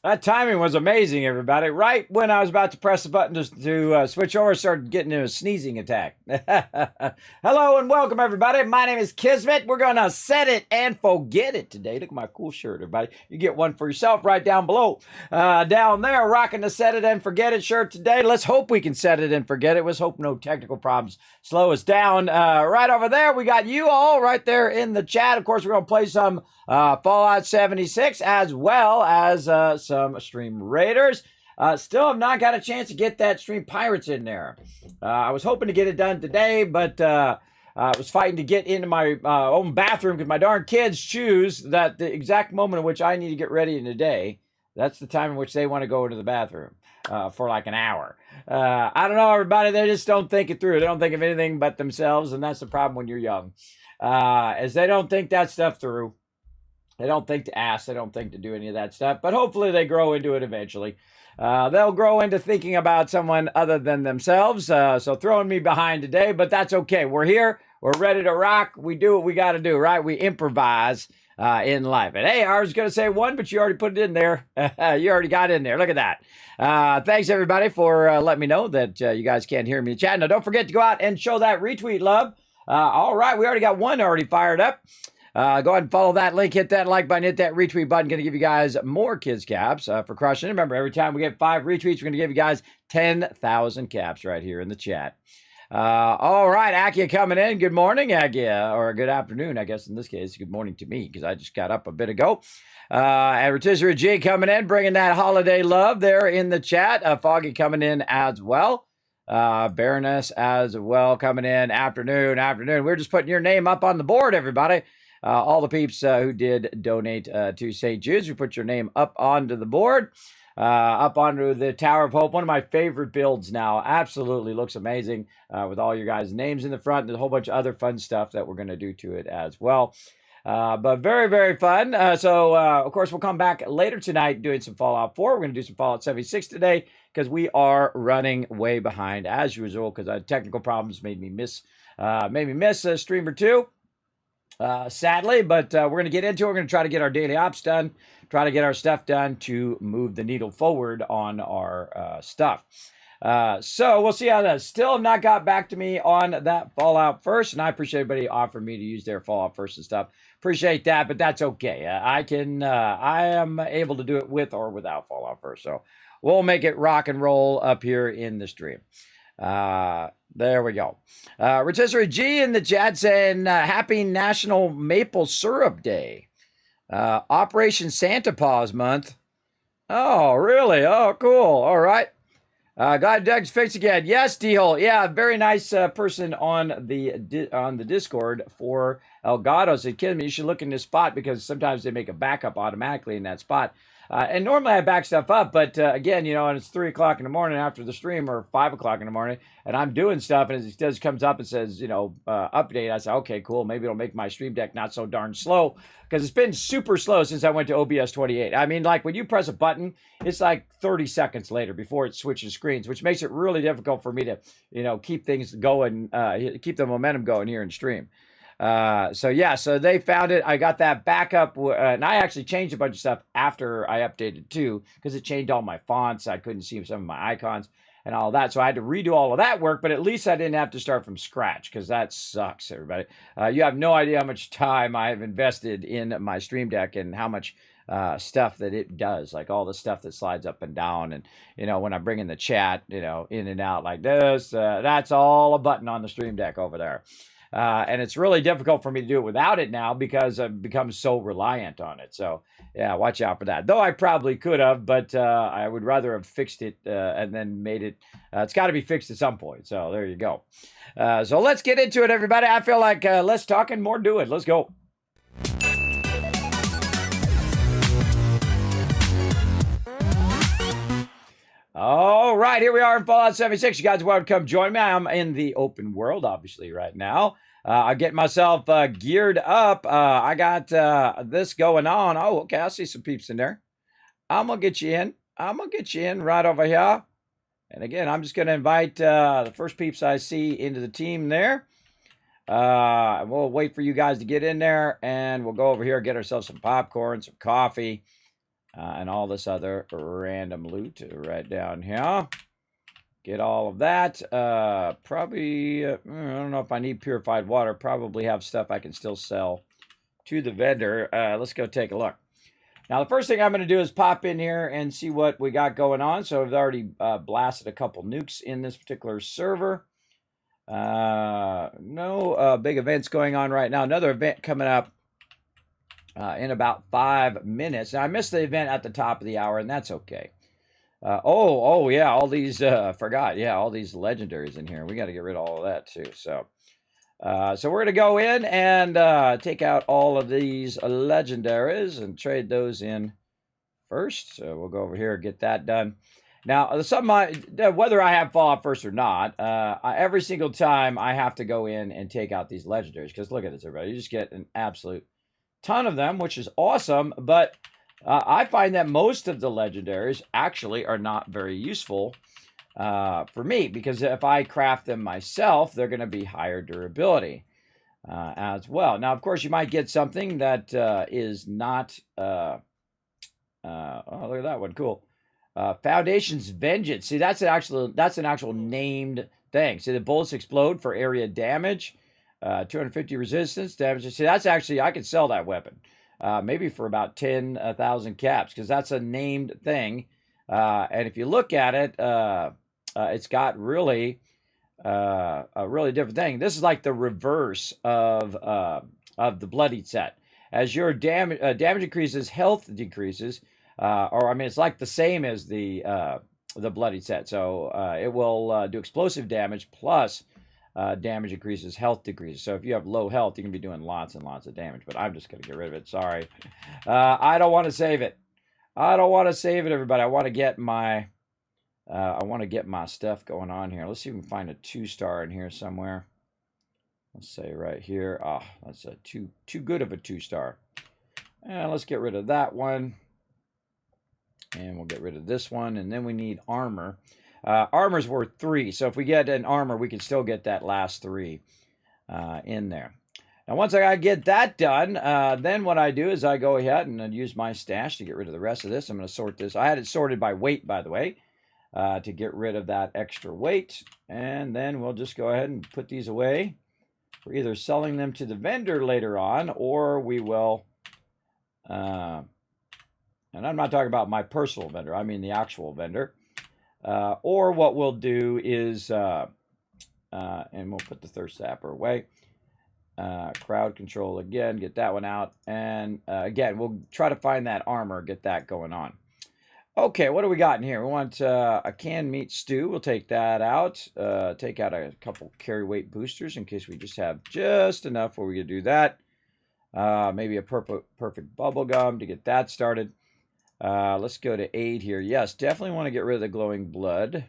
That timing was amazing, everybody. Right when I was about to press the button to switch over, I started getting into a sneezing attack. Hello and welcome, everybody. My name is Kismet. We're going to set it and forget it today. Look at my cool shirt, everybody. You get one for yourself right down below. Down there, rocking the set it and forget it shirt today. Let's hope we can set it and forget it. Let's hope no technical problems slow us down. Right over there, we got you all right there in the chat. Of course, we're going to play some Fallout 76 as well as some Stream Raiders. Still have not got a chance to get that Stream Pirates in there. I was hoping to get it done today, but I was fighting to get into my own bathroom because my darn kids choose that the exact moment in which I need to get ready in the day, that's the time in which they want to go into the bathroom for like an hour. I don't know, everybody. They just don't think it through. They don't think of anything but themselves, and that's the problem when you're young. As they don't think that stuff through. They don't think to ask. They don't think to do any of that stuff. But hopefully they grow into it eventually. They'll grow into thinking about someone other than themselves. So throwing me behind today, but that's okay. We're here. We're ready to rock. We do what we got to do, right? We improvise in life. And hey, I was going to say one, but you already put it in there. You already got in there. Look at that. Thanks, everybody, for letting me know that you guys can't hear me in chat. Now, don't forget to go out and show that retweet love. All right. We already got one already fired up. Go ahead and follow that link, hit that like button, hit that retweet button. Going to give you guys more kids caps for crushing. Remember, every time we get 5 retweets, we're going to give you guys 10,000 caps right here in the chat. All right, Akia coming in. Good morning, Akia, or good afternoon, I guess in this case. Good morning to me because I just got up a bit ago. And Rotisserie G coming in, bringing that holiday love there in the chat. Foggy coming in as well. Baroness as well coming in. Afternoon. We're just putting your name up on the board, everybody. All the peeps who did donate to St. Jude's, we put your name up onto the board, up onto the Tower of Hope. One of my favorite builds now. Absolutely looks amazing with all your guys' names in the front and a whole bunch of other fun stuff that we're going to do to it as well. But very, very fun. Of course, we'll come back later tonight doing some Fallout 4. We're going to do some Fallout 76 today because we are running way behind as usual because technical problems made me miss a stream or two. Sadly, but we're going to get into it. We're going to try to get our daily ops done, try to get our stuff done to move the needle forward on our stuff. So we'll see how that is. Still have not got back to me on that Fallout First, and I appreciate everybody offering me to use their Fallout First and stuff. Appreciate that, but that's okay. I am able to do it with or without Fallout First, so we'll make it rock and roll up here in the stream. There we go. Rotisserie G in the chat saying, Happy National Maple Syrup Day. Operation Santa Paws Month. Oh, really? Oh, cool. All right. God, Doug's fixed again. Yes, D-Hole. Yeah, very nice person on the Discord for Elgato. Said, Kismet, you should look in this spot because sometimes they make a backup automatically in that spot. And normally I back stuff up, but again, and it's 3 o'clock in the morning after the stream or 5 o'clock in the morning, and I'm doing stuff, and it just comes up and says, update. I say, okay, cool. Maybe it'll make my stream deck not so darn slow because it's been super slow since I went to OBS 28. I mean, like when you press a button, it's like 30 seconds later before it switches screens, which makes it really difficult for me to, keep things going, keep the momentum going here in stream. So they found it. I got that backup, and I actually changed a bunch of stuff after I updated too, because it changed all my fonts. I couldn't see some of my icons and all that, so I had to redo all of that work. But at least I didn't have to start from scratch, because that sucks, everybody. You have no idea how much time I have invested in my Stream Deck and how much stuff that it does, like all the stuff that slides up and down, and when I bring in the chat, in and out like this, that's all a button on the Stream Deck over there. And it's really difficult for me to do it without it now because I've become so reliant on it. So, yeah, watch out for that. Though I probably could have, but I would rather have fixed it and then made it. It's got to be fixed at some point. So there you go. So let's get into it, everybody. I feel like less talking, more doing. Let's go. All right, here we are in Fallout 76. You guys are welcome to come join me. I'm in the open world, obviously, right now. I get myself geared up. I got this going on. Oh, okay, I see some peeps in there. I'm going to get you in. I'm going to get you in right over here. And again, I'm just going to invite the first peeps I see into the team there. We'll wait for you guys to get in there, and we'll go over here, get ourselves some popcorn, some coffee. and all this other random loot right down here. Get all of that. Probably, I don't know if I need purified water. Probably have stuff I can still sell to the vendor. Let's go take a look. Now, the first thing I'm going to do is pop in here and see what we got going on. So I've already blasted a couple nukes in this particular server. No big events going on right now. Another event coming up in about 5 minutes. Now, I missed the event at the top of the hour, and that's okay. Oh, yeah, all these, forgot, yeah, all these legendaries in here. We got to get rid of all of that, too. So we're going to go in and take out all of these legendaries and trade those in first. So we'll go over here and get that done. Now, whether I have Fallout first or not, every single time I have to go in and take out these legendaries. Because look at this, everybody. You just get an absolute ton of them, which is awesome. But I find that most of the legendaries actually are not very useful for me, because if I craft them myself, they're going to be higher durability as well. Now, of course, you might get something that is not. Oh, look at that one, cool. Foundation's Vengeance. See, that's an actual named thing. See, the bullets explode for area damage, 250 resistance damage. See, that's actually, I could sell that weapon. Maybe for about 10,000 caps, because that's a named thing. And if you look at it, it's got really a really different thing. This is like the reverse of the bloodied set. As your damage increases, health decreases. Or I mean, it's like the same as the bloodied set. So it will do explosive damage plus damage increases, health decreases. So if you have low health, you can be doing lots and lots of damage. But I'm just going to get rid of it. Sorry. I don't want to save it. I don't want to save it, everybody. I want to get my stuff going on here. Let's see if we can find a 2-star in here somewhere. Let's say right here. Oh, that's a too good of a 2-star. And let's get rid of that one. And we'll get rid of this one. And then we need armor. Armor's worth 3. So if we get an armor, we can still get that last 3 in there. Now, once I get that done, then what I do is I go ahead and use my stash to get rid of the rest of this. I'm going to sort this. I had it sorted by weight, by the way, to get rid of that extra weight. And then we'll just go ahead and put these away. We're either selling them to the vendor later on, or we will... and I'm not talking about my personal vendor. I mean the actual vendor. Or what we'll do is, and we'll put the thirst zapper away. Crowd control again, get that one out. And again, we'll try to find that armor, get that going on. Okay, what do we got in here? We want a canned meat stew. We'll take that out. Take out a couple carry weight boosters in case we just have just enough where we can do that. Maybe a perfect bubble gum to get that started. Let's go to 8 here. Yes, definitely want to get rid of the glowing blood.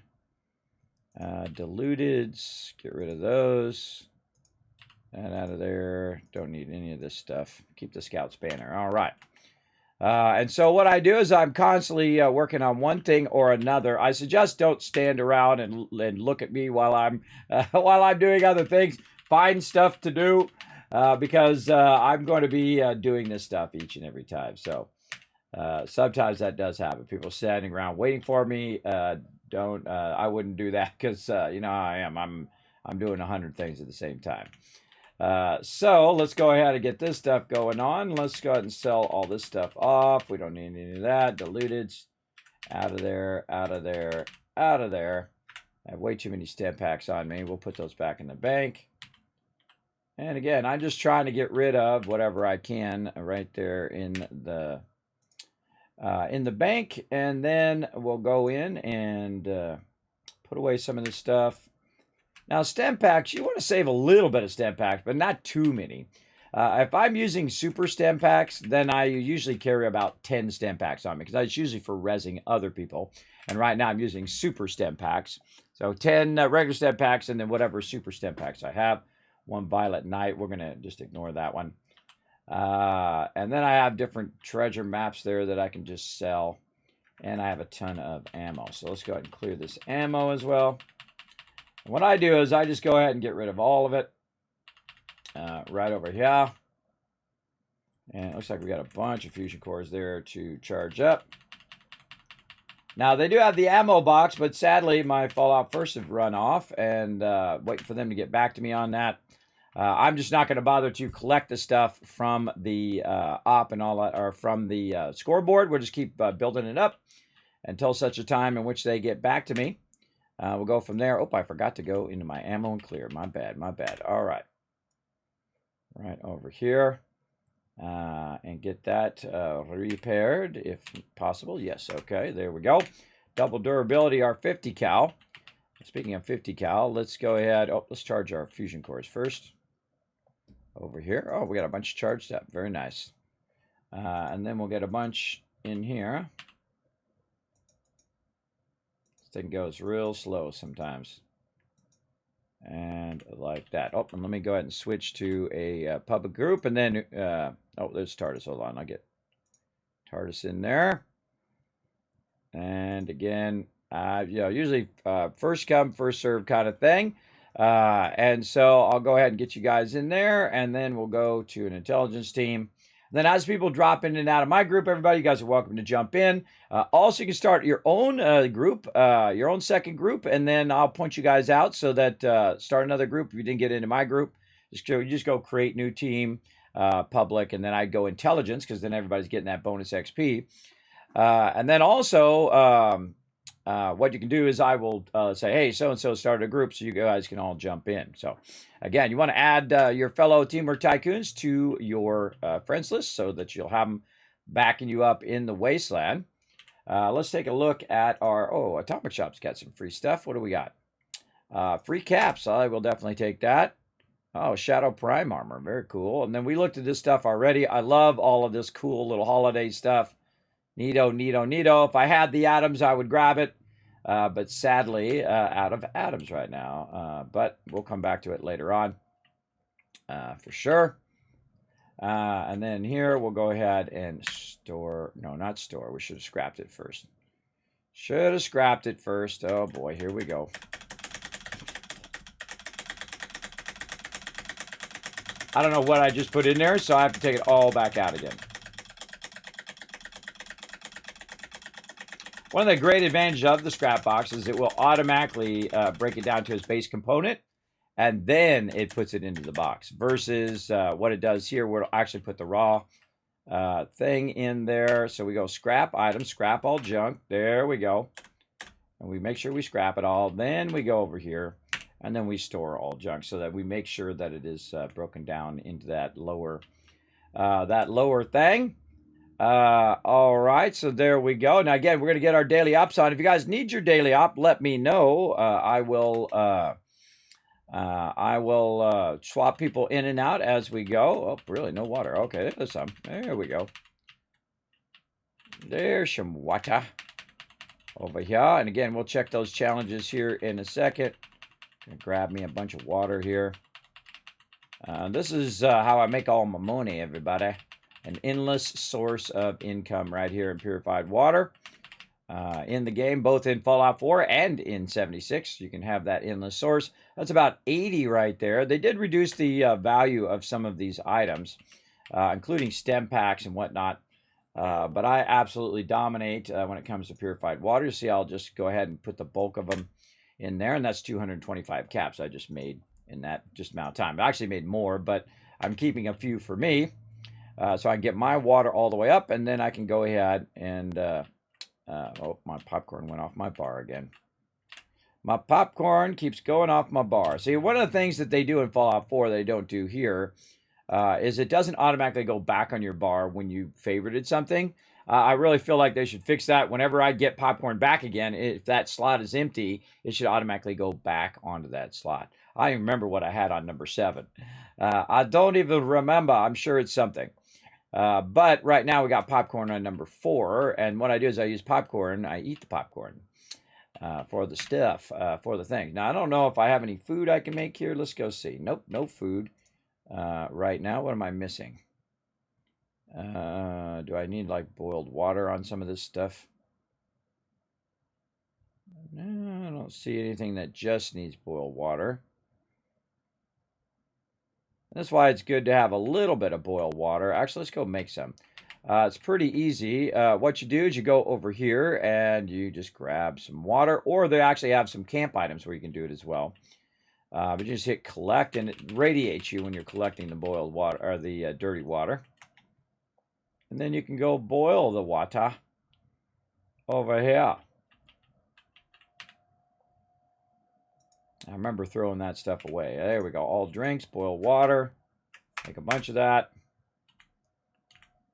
Diluted, get rid of those. And out of there, don't need any of this stuff. Keep the Scout's banner. All right. And so what I do is I'm constantly working on one thing or another. I suggest don't stand around and look at me while I'm doing other things. Find stuff to do because I'm going to be doing this stuff each and every time. So sometimes that does happen. People standing around waiting for me. I wouldn't do that because you know how I am. I'm doing 100 things at the same time. So let's go ahead and get this stuff going on. Let's go ahead and sell all this stuff off. We don't need any of that. Diluted. Out of there, out of there, out of there. I have way too many stem packs on me. We'll put those back in the bank. And again, I'm just trying to get rid of whatever I can right there in the bank. And then we'll go in and put away some of this stuff. Now, stem packs, you want to save a little bit of stem packs, but not too many. If I'm using super stem packs, then I usually carry about 10 stem packs on me because it's usually for rezzing other people. And right now I'm using super stem packs. So 10 regular stem packs and then whatever super stem packs I have. One Violet Knight, we're going to just ignore that one. And then I have different treasure maps there that I can just sell. And I have a ton of ammo. So let's go ahead and clear this ammo as well. What I do is I just go ahead and get rid of all of it right over here. And it looks like we got a bunch of fusion cores there to charge up. Now, they do have the ammo box, but sadly, my Fallout First have run off, and waiting for them to get back to me on that. I'm just not going to bother to collect the stuff from the op and all that, or from the scoreboard. We'll just keep building it up until such a time in which they get back to me. We'll go from there. Oh, I forgot to go into my ammo and clear. My bad, my bad. All right. Right over here. And get that repaired if possible. Yes, okay, there we go. Double durability, our 50 cal. Speaking of 50 cal, let's go ahead. Oh, let's charge our fusion cores first. Over here. Oh, we got a bunch charged up. Very nice. And then we'll get a bunch in here. This thing goes real slow sometimes. And like that. Oh, and let me go ahead and switch to a public group. And then, oh, there's TARDIS. Hold on. I'll get TARDIS in there. And again, usually first come, first serve kind of thing. And so I'll go ahead and get you guys in there. And then we'll go to an intelligence team. Then as people drop in and out of my group, everybody, you guys are welcome to jump in. Also, you can start your own group, your own second group, and then I'll point you guys out so that start another group. If you didn't get into my group, just go create new team, public, and then I'd go intelligence because then everybody's getting that bonus XP. And then also, what you can do is I will say, hey, so-and-so started a group so you guys can all jump in. So again, you want to add your fellow Teamwork Tycoons to your friends list so that you'll have them backing you up in the wasteland. Let's take a look at our, Atomic Shop's got some free stuff. What do we got? Free caps. I will definitely take that. Oh, Shadow Prime armor. Very cool. And then we looked at this stuff already. I love all of this cool little holiday stuff. Neato, neato, neato. If I had the atoms, I would grab it. But sadly, out of atoms right now. But we'll come back to it later on for sure. And then here, we'll go ahead and store. No, not store. We should have scrapped it first. Should have scrapped it first. Oh, boy. Here we go. I don't know what I just put in there, so I have to take it all back out again. One of the great advantages of the scrap box is it will automatically break it down to its base component, and then it puts it into the box, versus what it does here, where it'll actually put the raw thing in there. So we go scrap item, scrap all junk. There we go. And we make sure we scrap it all. Then we go over here, and then we store all junk so that we make sure that it is broken down into that lower thing. All right, so there we go. Now again, we're gonna get our daily ops on. If you guys need your daily op, let me know. I will swap people in and out as we go. Oh, really? No water. Okay, there's some. There we go. There's some water over here. And again, we'll check those challenges here in a second. Gonna grab me a bunch of water here. This is how I make all my money, everybody. An endless source of income right here in purified water. In the game, both in Fallout 4 and in 76, you can have that endless source. That's about 80 right there. They did reduce the value of some of these items, including stem packs and whatnot. But I absolutely dominate when it comes to purified water. You see, I'll just go ahead and put the bulk of them in there, and that's 225 caps I just made in that just amount of time. I actually made more, but I'm keeping a few for me. So I can get my water all the way up, and then I can go ahead and, oh, my popcorn went off my bar again. My popcorn keeps going off my bar. See, one of the things that they do in Fallout 4 they don't do here is it doesn't automatically go back on your bar when you favorited something. I really feel like they should fix that. Whenever I get popcorn back again, if that slot is empty, it should automatically go back onto that slot. I even remember what I had on number 7. I don't even remember. I'm sure it's something. But right now we got popcorn on number 4, and what I do is I use popcorn. I eat the popcorn for the stuff, for the thing. Now, I don't know if I have any food I can make here. Let's go see. Nope, no food right now. What am I missing? Do I need, like, boiled water on some of this stuff? No, I don't see anything that just needs boiled water. That's why it's good to have a little bit of boiled water. Actually, let's go make some. It's pretty easy. What you do is you go over here and you just grab some water, or they actually have some camp items where you can do it as well. But you just hit collect, and it radiates you when you're collecting the boiled water or the dirty water. And then you can go boil the water over here. I remember throwing that stuff away. There we go. All drinks, boil water. Make a bunch of that.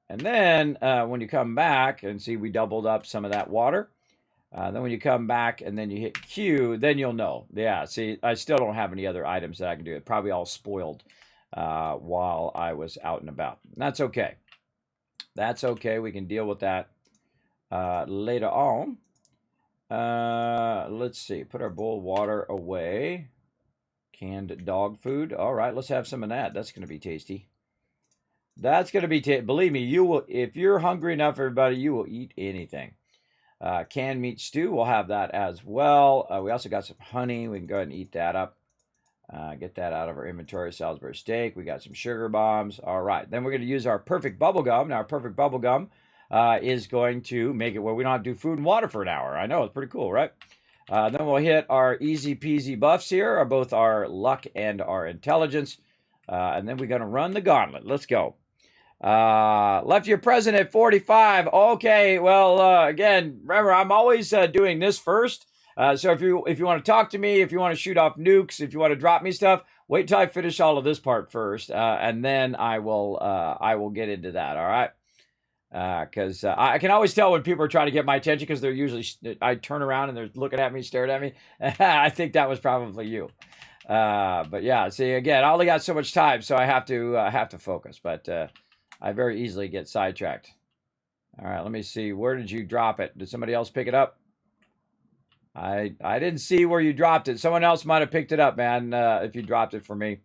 And then when you come back and see we doubled up some of that water. Then when you come back and then you hit Q, then you'll know. Yeah, see, I still don't have any other items that I can do. It probably all spoiled while I was out and about. That's okay. That's okay. We can deal with that later on. Let's see. Put our boiled water away. Canned dog food. All right, let's have some of that. That's going to be tasty. That's going to be tasty. Believe me, you will. If you're hungry enough, everybody, you will eat anything. Canned meat stew, we'll have that as well. We also got some honey. We can go ahead and eat that up. Get that out of our inventory. Salisbury steak. We got some sugar bombs. All right. Then we're going to use our perfect bubble gum. Now, our perfect bubble gum is going to make it where we don't have to do food and water for an hour. I know, it's pretty cool, right? Then we'll hit our easy peasy buffs here, are both our luck and our intelligence. And then we're going to run the gauntlet. Let's go. Left your present at 45. Okay, well, again, remember, I'm always doing this first. So if you want to talk to me, if you want to shoot off nukes, if you want to drop me stuff, wait till I finish all of this part first, and then I will get into that. All right. Because I can always tell when people are trying to get my attention because they're usually, I turn around and they're looking at me, staring at me. I think that was probably you. But yeah, see, again, I only got so much time, so I have to focus. But I very easily get sidetracked. All right, let me see. Where did you drop it? Did somebody else pick it up? I didn't see where you dropped it. Someone else might have picked it up, man, if you dropped it for me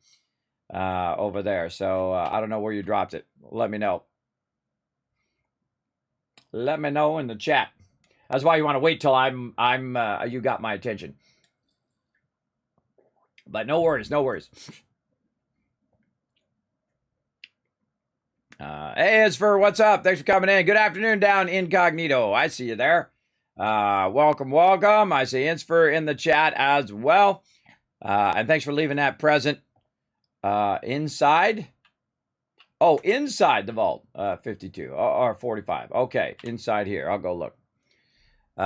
over there. So I don't know where you dropped it. Let me know. Let me know in the chat. That's why you want to wait till you got my attention. But no worries, no worries. Hey, it's for what's up? Thanks for coming in. Good afternoon down incognito. I see you there. Welcome, welcome. I see Insfer in the chat as well. And thanks for leaving that present inside. Oh, inside the vault, 52 or 45. Okay, inside here. I'll go look. May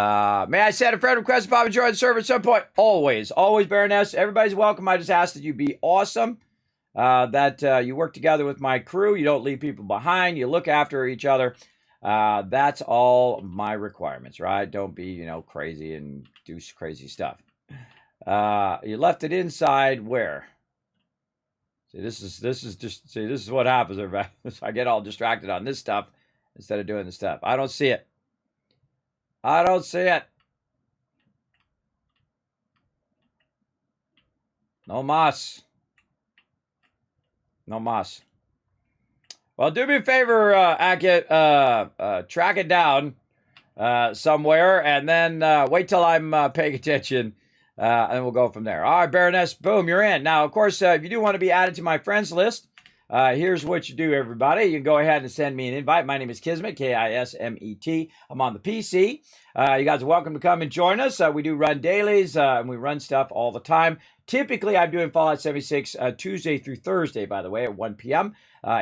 I send a friend request Papa join the server at some point? Always, always, Baroness. Everybody's welcome. I just ask that you be awesome. That you work together with my crew. You don't leave people behind. You look after each other. That's all my requirements, right? Don't be, crazy and do crazy stuff. You left it inside where? See, this is what happens, everybody. I get all distracted on this stuff instead of doing the stuff. I don't see it. I don't see it. No mas. No mas. Well, do me a favor, track it down somewhere, and then wait till I'm paying attention, and we'll go from there. All right, Baroness, boom, you're in. Now, of course, if you do want to be added to my friends list, here's what you do, everybody. You can go ahead and send me an invite. My name is Kismet, Kismet. I'm on the PC. You guys are welcome to come and join us. We do run dailies, and we run stuff all the time. Typically, I'm doing Fallout 76 Tuesday through Thursday, by the way, at 1 p.m.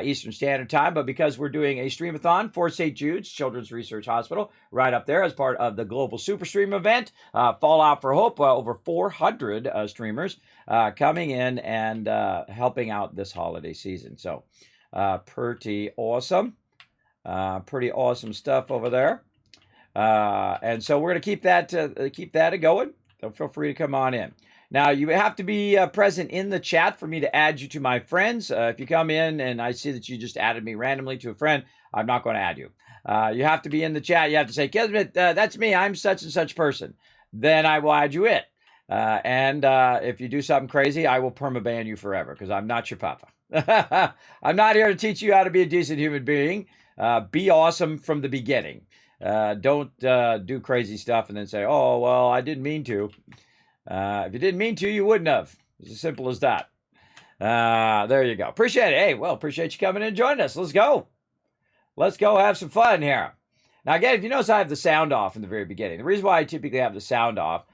Eastern Standard Time. But because we're doing a streamathon for St. Jude's Children's Research Hospital, right up there as part of the Global Super Stream event, Fallout for Hope, over 400 streamers coming in and helping out this holiday season. So pretty awesome. Pretty awesome stuff over there. And so we're going to keep that going. So feel free to come on in. Now, you have to be present in the chat for me to add you to my friends. If you come in and I see that you just added me randomly to a friend, I'm not going to add you. You have to be in the chat. You have to say, Kismet, that's me. I'm such and such person. Then I will add you in. And if you do something crazy, I will permaban you forever because I'm not your papa. I'm not here to teach you how to be a decent human being. Be awesome from the beginning. Don't do crazy stuff and then say, oh, well, I didn't mean to. If you didn't mean to, you wouldn't have. It's as simple as that. There you go. Appreciate it. Hey, well, appreciate you coming in and joining us. Let's go. Let's go have some fun here. Now, again, if you notice, I have the sound off in the very beginning. The reason why I typically have the sound off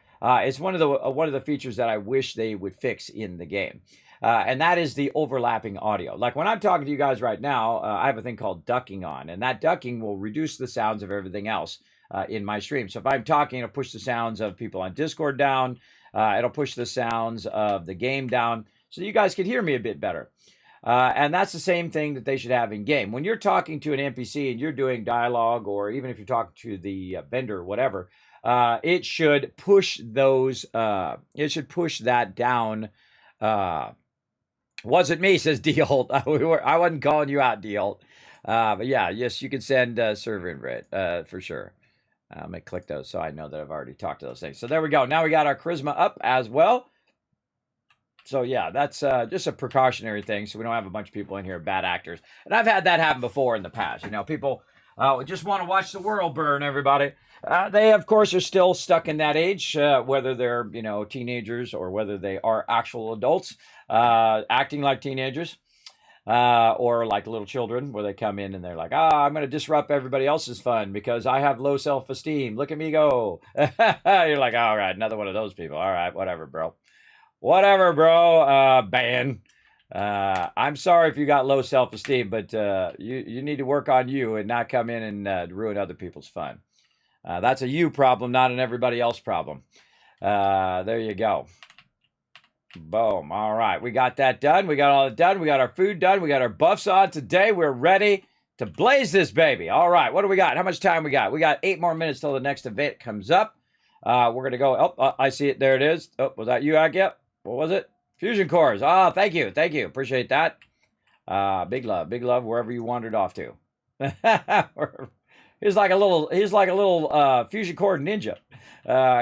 is one of the features that I wish they would fix in the game. And that is the overlapping audio. Like when I'm talking to you guys right now, I have a thing called ducking on, and that ducking will reduce the sounds of everything else in my stream. So if I'm talking, it'll push the sounds of people on Discord down. It'll push the sounds of the game down so you guys can hear me a bit better. And that's the same thing that they should have in game. When you're talking to an NPC and you're doing dialogue, or even if you're talking to the vendor or whatever, it should push those. It should push that down. Wasn't me, says D-Holt. I wasn't calling you out, D-Holt. But yeah, yes, you can send server invite for sure. I'm going to click those so I know that I've already talked to those things. So there we go. Now we got our charisma up as well. So yeah, that's just a precautionary thing so we don't have a bunch of people in here, bad actors. And I've had that happen before in the past. You know, people just want to watch the world burn, everybody. They, of course, are still stuck in that age, whether they're, you know, teenagers or whether they are actual adults acting like teenagers or like little children where they come in and they're like, I'm going to disrupt everybody else's fun because I have low self-esteem. Look at me go. You're like, all right, another one of those people. All right, whatever, bro. Whatever, bro. Ban. I'm sorry if you got low self-esteem, but you need to work on you and not come in and ruin other people's fun. That's a you problem, not an everybody else problem. There you go. Boom. All right. We got that done. We got all that done. We got our food done. We got our buffs on today. We're ready to blaze this baby. All right. What do we got? How much time we got? We got 8 more minutes till the next event comes up. We're going to go. Oh, I see it. There it is. Oh, was that you, Agip? What was it? Fusion cores. Oh, thank you. Thank you. Appreciate that. Big love. Big love wherever you wandered off to. He's like a little fusion core ninja.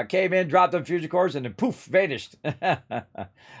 Came in, dropped them fusion cores, and then poof, vanished.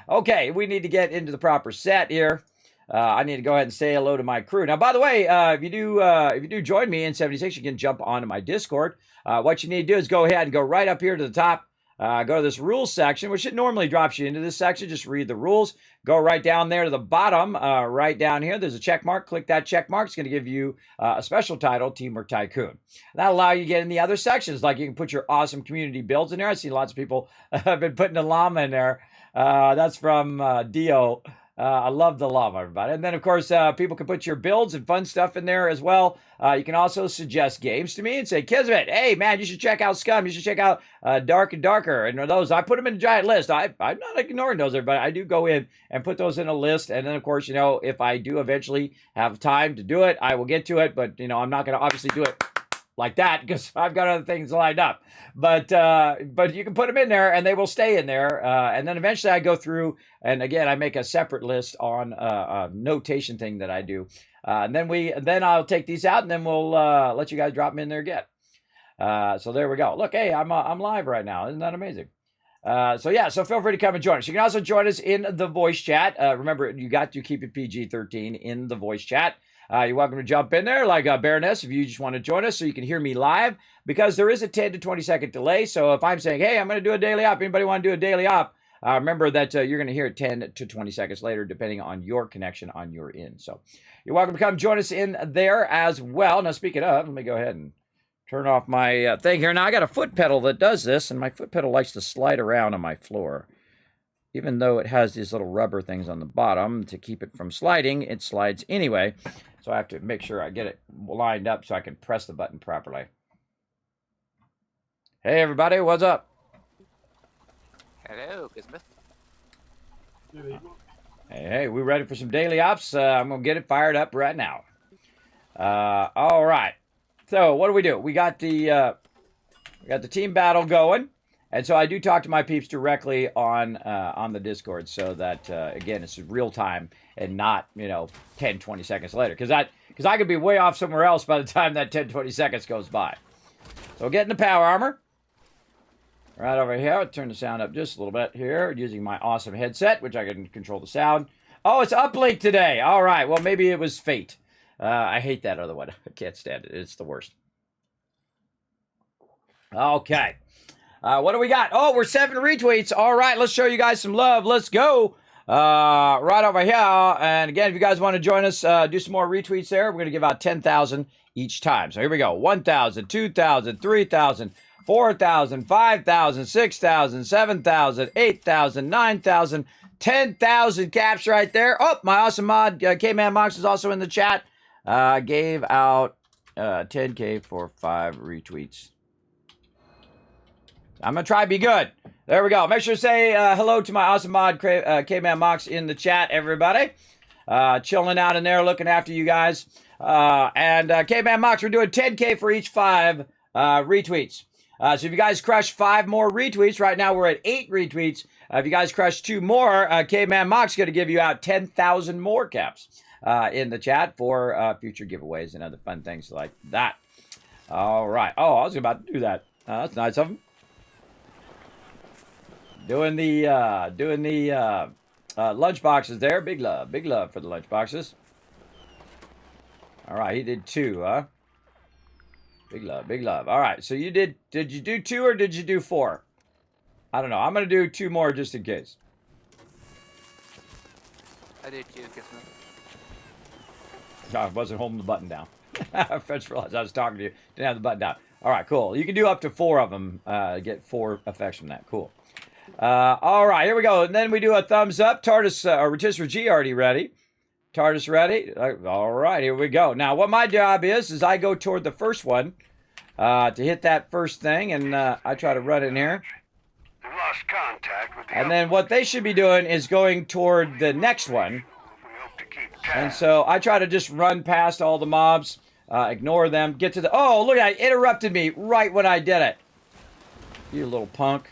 Okay, we need to get into the proper set here. I need to go ahead and say hello to my crew. Now, by the way, if you do join me in 76, you can jump onto my Discord. What you need to do is go ahead and go right up here to the top. Go to this rules section, which it normally drops you into this section. Just read the rules. Go right down there to the bottom, right down here. There's a check mark. Click that check mark. It's going to give you a special title, Teamwork Tycoon. That'll allow you to get in the other sections. Like you can put your awesome community builds in there. I've seen lots of people have been putting a llama in there. That's from Dio. I love the llama, everybody. And then, of course, people can put your builds and fun stuff in there as well. You can also suggest games to me and say, Kismet, hey, man, you should check out Scum. You should check out Dark and Darker. And those, I put them in a giant list. I'm not ignoring those, everybody. I do go in and put those in a list. And then, of course, you know, if I do eventually have time to do it, I will get to it. But, you know, I'm not going to obviously do it like that because I've got other things lined up. But you can put them in there and they will stay in there. And then eventually I go through and again I make a separate list on a notation thing that I do. And then I'll take these out and then we'll let you guys drop them in there again. So there we go. Look, hey, I'm live right now. Isn't that amazing? So feel free to come and join us. You can also join us in the voice chat. Remember, you got to keep it PG-13 in the voice chat. You're welcome to jump in there like Baroness if you just want to join us so you can hear me live because there is a 10 to 20 second delay. So if I'm saying, hey, I'm going to do a daily op, anybody want to do a daily op? Remember that you're going to hear it 10 to 20 seconds later depending on your connection on your end. So you're welcome to come join us in there as well. Now, speaking of, let me go ahead and turn off my thing here. Now, I got a foot pedal that does this, and my foot pedal likes to slide around on my floor. Even though it has these little rubber things on the bottom to keep it from sliding, it slides anyway. So I have to make sure I get it lined up so I can press the button properly. Hey, everybody, what's up? Hello, Kismet. Hey, we ready for some daily ops? I'm going to get it fired up right now. All right. So what do? We got the team battle going. And so I do talk to my peeps directly on the Discord so that, again, it's real time and not, 10, 20 seconds later. Because I could be way off somewhere else by the time that 10, 20 seconds goes by. So getting the power armor. Right over here. I'll turn the sound up just a little bit here using my awesome headset, which I can control the sound. Oh, it's uplink today. All right. Well, maybe it was fate. I hate that other one. I can't stand it. It's the worst. Okay. What do we got? Oh, we're 7 retweets. All right, let's show you guys some love. Let's go. right over here. And again, if you guys want to join us, do some more retweets there. We're going to give out 10,000 each time. So here we go. 1,000, 2,000, 3,000, 4,000, 5,000, 6,000, 7,000, 8,000, 9,000, 10,000 caps right there. Oh, my awesome mod, K-Man Mox, is also in the chat. Gave out 10K for 5 retweets. I'm going to try to be good. There we go. Make sure to say hello to my awesome mod, K-Man Mox, in the chat, everybody. Chilling out in there, looking after you guys. And K-Man Mox, we're doing 10K for each 5 retweets. So if you guys crush 5 more retweets, right now we're at 8 retweets. If you guys crush 2 more, K-Man Mox is going to give you out 10,000 more caps in the chat for future giveaways and other fun things like that. All right. Oh, I was about to do that. That's nice of him. Doing the lunch boxes there. Big love for the lunch boxes. All right, he did 2, huh? Big love. All right, so did you do 2 or did you do 4? I don't know. I'm gonna do 2 more just in case. I did 2, Kismet. I wasn't holding the button down. I just realized I was talking to you. Didn't have the button down. All right, cool. You can do up to 4 of them. Get 4 effects from that. Cool. All right, here we go. And then we do a thumbs up. Tardis or Rotisserie G already ready. Tardis ready? All right, here we go. Now, what my job is I go toward the first one to hit that first thing, and I try to run in here. Lost contact with the and then what they should be doing is going toward the next one. We hope to keep tabs. And so I try to just run past all the mobs, ignore them, get to the... Oh, look, it interrupted me right when I did it. You little punk.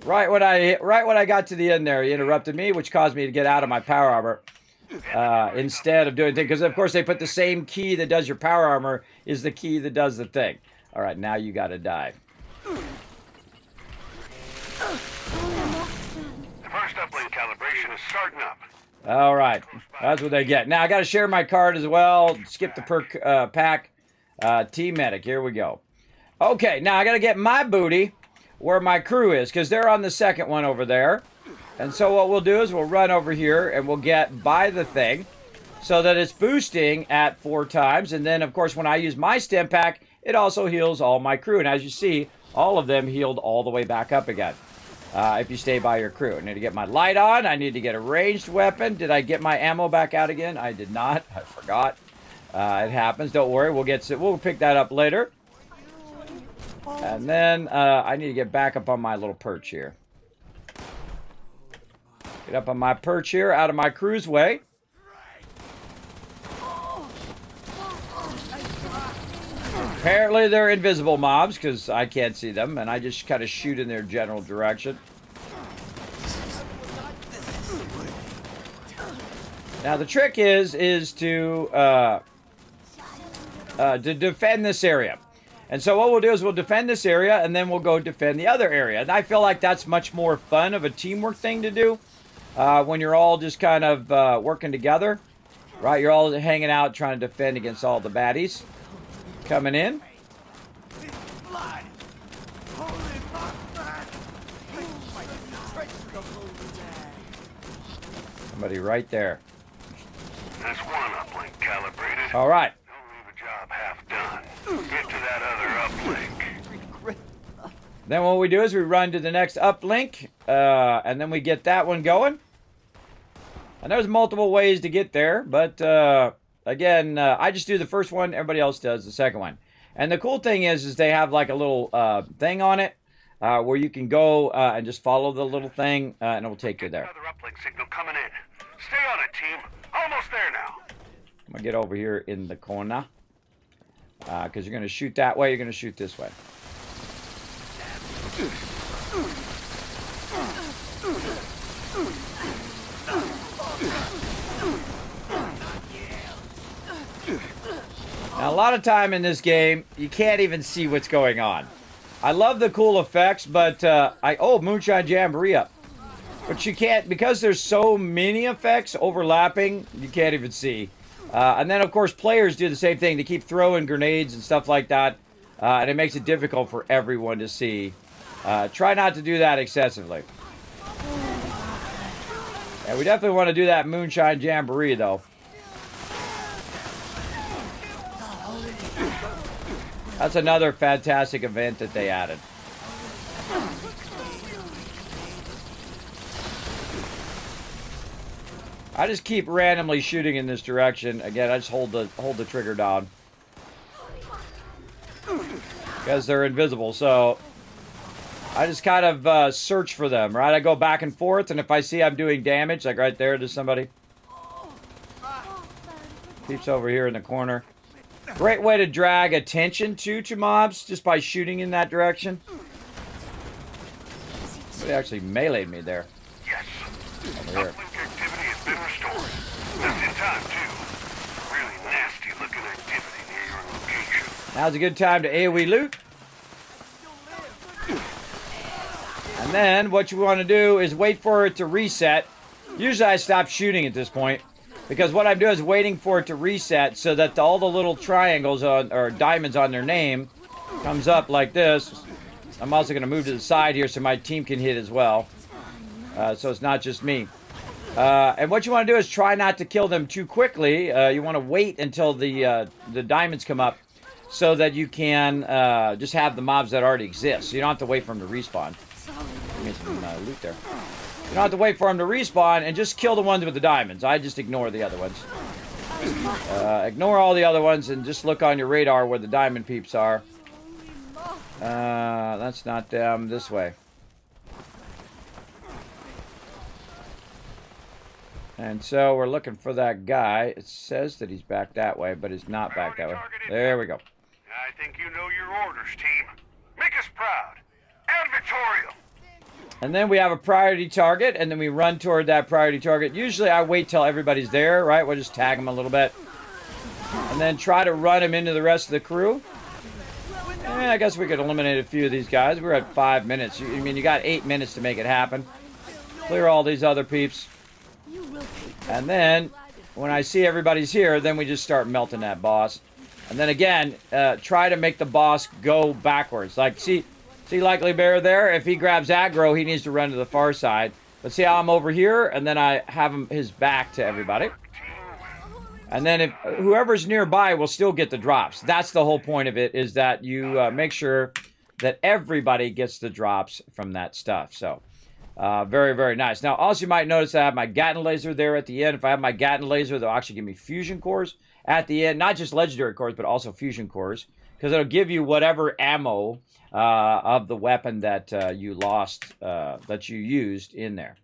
Right when I got to the end there, he interrupted me, which caused me to get out of my power armor instead of doing things. Because, of course, they put the same key that does your power armor is the key that does the thing. All right, now you got to die. The first uplink calibration is starting up. All right, that's what they get. Now, I got to share my card as well. Skip the perk pack. Team Medic, here we go. Okay, now I got to get my booty where my crew is, because they're on the second one over there. And so what we'll do is we'll run over here and we'll get by the thing so that it's boosting at 4 times. And then, of course, when I use my stim pack, it also heals all my crew. And as you see, all of them healed all the way back up again if you stay by your crew. I need to get my light on. I need to get a ranged weapon. Did I get my ammo back out again? I did not. I forgot. It happens. Don't worry. We'll pick that up later. And then I need to get back up on my little perch here. Get up on my perch here, out of my crew's way. Apparently they're invisible mobs because I can't see them, and I just kind of shoot in their general direction. Now the trick is to defend this area. And so what we'll do is we'll defend this area, and then we'll go defend the other area. And I feel like that's much more fun of a teamwork thing to do when you're all just kind of working together, right? You're all hanging out trying to defend against all the baddies coming in. Somebody right there. That's one uplink calibrated. All right. Don't leave a job half done. Get to that other uplink. Then what we do is we run to the next uplink, and then we get that one going. And there's multiple ways to get there, but again, I just do the first one. Everybody else does the second one. And the cool thing is they have like a little thing on it where you can go and just follow the little thing, and it will take you there. Another uplink signal coming in. Stay on it, team. Almost there now. I'm gonna get over here in the corner because you're gonna shoot that way. You're gonna shoot this way. Now, a lot of time in this game, you can't even see what's going on. I love the cool effects, but Moonshine Jamboree up. But you can't, because there's so many effects overlapping, you can't even see. And then, of course, players do the same thing. They keep throwing grenades and stuff like that, and it makes it difficult for everyone to see. Try not to do that excessively. Yeah, we definitely want to do that Moonshine Jamboree, though. That's another fantastic event that they added. I just keep randomly shooting in this direction. Again, I just hold the trigger down. Because they're invisible, so I just kind of search for them, right? I go back and forth, and if I see I'm doing damage, like right there to somebody. Peeps over here in the corner. Great way to drag attention to mobs, just by shooting in that direction. They actually meleeed me there. Yes. Over here. Uplink activity has been restored. Just in time, too. Really nasty looking activity near your location. Now's a good time to AoE loot. And then what you want to do is wait for it to reset. Usually I stop shooting at this point, because what I'm doing is waiting for it to reset so that all the little triangles on, or diamonds on their name comes up like this. I'm also going to move to the side here so my team can hit as well. So it's not just me. And what you want to do is try not to kill them too quickly. You want to wait until the diamonds come up so that you can just have the mobs that already exist. So you don't have to wait for them to respawn. Get some loot there. You don't have to wait for them to respawn and just kill the ones with the diamonds. I just ignore the other ones. Ignore all the other ones and just look on your radar where the diamond peeps are. That's not them. This way. And so we're looking for that guy. It says that he's back that way, but he's not back that way. There we go. I think you know your orders, team. Make us proud. Advertorial. And then we have a priority target, and then we run toward that priority target. Usually I wait till everybody's there, right? We'll just tag them a little bit. And then try to run them into the rest of the crew. And I guess we could eliminate a few of these guys. We're at 5 minutes. I mean, you got 8 minutes to make it happen. Clear all these other peeps. And then, when I see everybody's here, then we just start melting that boss. And then again, try to make the boss go backwards. Like, see Likely Bear there? If he grabs aggro, he needs to run to the far side. But see how I'm over here? And then I have his back to everybody. And then if whoever's nearby will still get the drops. That's the whole point of it, is that you make sure that everybody gets the drops from that stuff. So, very, very nice. Now, also you might notice I have my Gatling laser there at the end. If I have my Gatling laser, they'll actually give me fusion cores at the end. Not just legendary cores, but also fusion cores. Because it'll give you whatever ammo of the weapon that you lost, that you used in there.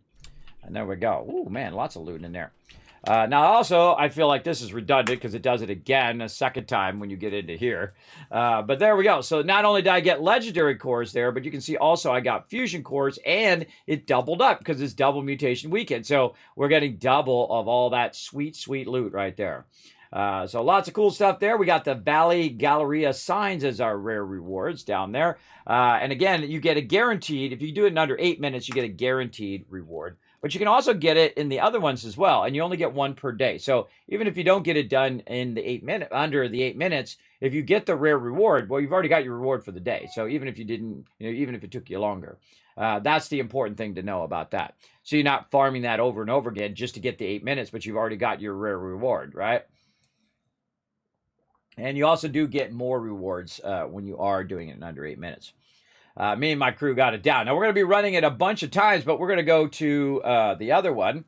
And there we go. Ooh, man, lots of loot in there. Now, also, I feel like this is redundant because it does it again a second time when you get into here. But there we go. So not only did I get legendary cores there, but you can see also I got fusion cores, and it doubled up because it's double mutation weekend. So we're getting double of all that sweet, sweet loot right there. So lots of cool stuff there. We got the Valley Galleria signs as our rare rewards down there. And again, you get a guaranteed, if you do it in under 8 minutes, you get a guaranteed reward. But you can also get it in the other ones as well, and you only get one per day. So even if you don't get it done in the 8 minutes, under the 8 minutes, if you get the rare reward, well, you've already got your reward for the day. So even if you didn't, even if it took you longer, that's the important thing to know about that. So you're not farming that over and over again just to get the 8 minutes, but you've already got your rare reward, right? And you also do get more rewards when you are doing it in under 8 minutes. Me and my crew got it down. Now, we're going to be running it a bunch of times, but we're going to go to the other one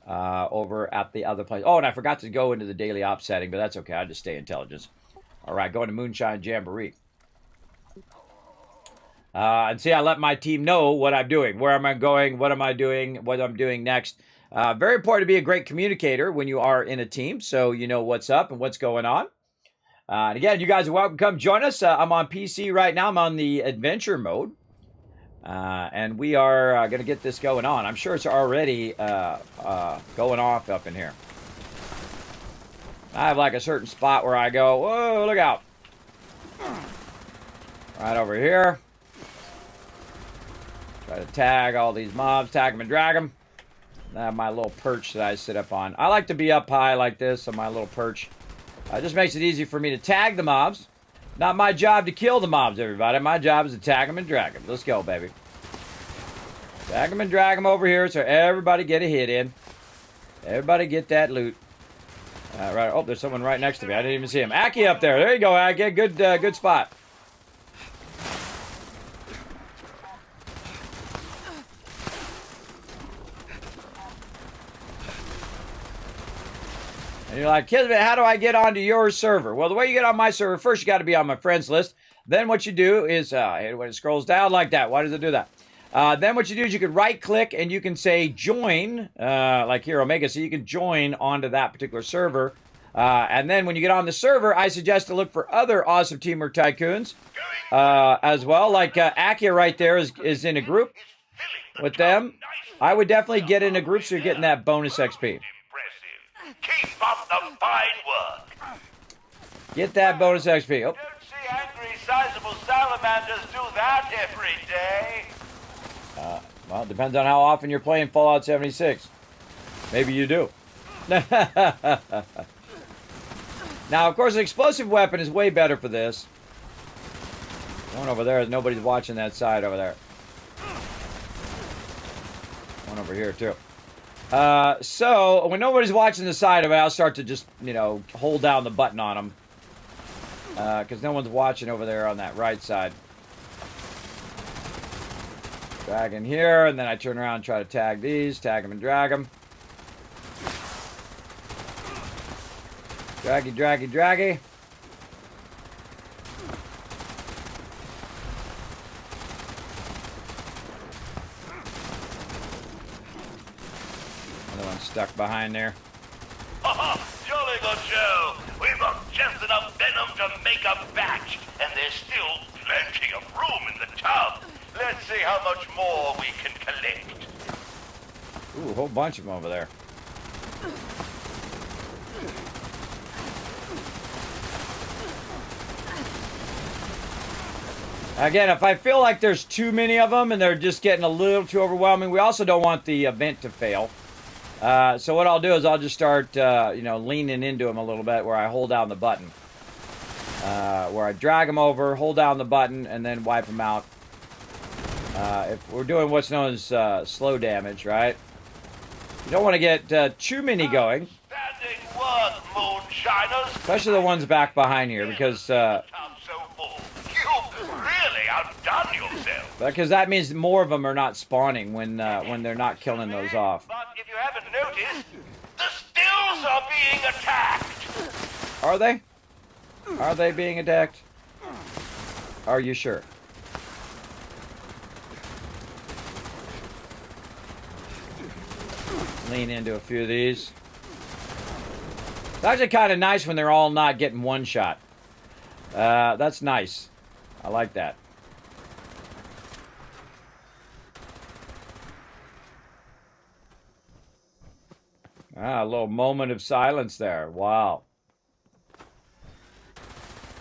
over at the other place. Oh, and I forgot to go into the daily ops setting, but that's okay. I'll just stay intelligence. All right, going to Moonshine Jamboree. And see, I let my team know what I'm doing. Where am I going? What am I doing? What I'm doing next. Very important to be a great communicator when you are in a team, so you know what's up and what's going on. And again, you guys are welcome. Come join us. I'm on PC right now. I'm on the adventure mode. And we are going to get this going on. I'm sure it's already going off up in here. I have like a certain spot where I go, whoa, look out. Right over here. Try to tag all these mobs, tag them and drag them. I have my little perch that I sit up on. I like to be up high like this on my little perch. It just makes it easy for me to tag the mobs. Not my job to kill the mobs, everybody. My job is to tag them and drag them. Let's go, baby. Drag them and drag them over here so everybody get a hit in. Everybody get that loot. Right. Oh, there's someone right next to me. I didn't even see him. Aki up there. There you go, Aki. Good spot. And you're like, Kismet, how do I get onto your server? Well, the way you get on my server, first you got to be on my friends list. Then what you do is, when it scrolls down like that, why does it do that? Then what you do is you can right-click and you can say join, like here, Omega, so you can join onto that particular server. And then when you get on the server, I suggest to look for other awesome Teamwork Tycoons as well. Like Akia right there is in a group with them. I would definitely get in a group so you're getting that bonus XP. Keep up the fine work. Get that bonus XP. Oh. Don't see angry, sizable salamanders do that every day. Well, it depends on how often you're playing Fallout 76. Maybe you do. Now, of course, an explosive weapon is way better for this. One over there, nobody's watching that side over there. One over here, too. So, when nobody's watching the side of it, I'll start to just, hold down the button on them. Because no one's watching over there on that right side. Drag in here, and then I turn around and try to tag these. Tag them and drag them. Draggy, draggy, draggy. Another one stuck behind there. Jolly good show. We've got just enough venom to make a batch, and there's still plenty of room in the tub. Let's see how much more we can collect. Ooh, a whole bunch of them over there. Again, if I feel like there's too many of them and they're just getting a little too overwhelming, we also don't want the event to fail. So what I'll do is I'll just start, leaning into them a little bit where I hold down the button. Where I drag them over, hold down the button, and then wipe them out. If we're doing what's known as slow damage, right? You don't want to get too many going. Outstanding work, moonshiners. Especially the ones back behind here, because You've really outdone yourself. because that means more of them are not spawning when they're not killing those off. But if you haven't noticed, the stills are being attacked. Are they? Are they being attacked? Are you sure? Lean into a few of these. It's actually kind of nice when they're all not getting one shot. That's nice. I like that. Ah, a little moment of silence there. Wow.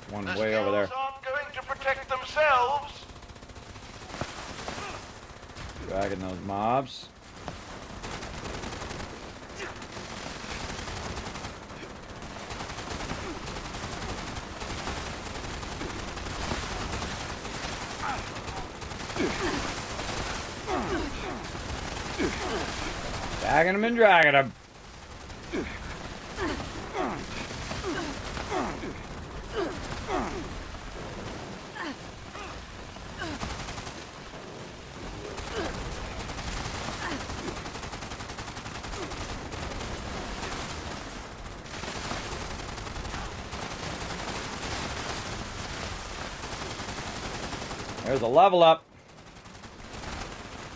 One way over there. The stills aren't going to protect themselves. Dragging those mobs. Dragging them and dragging them. There's a level up.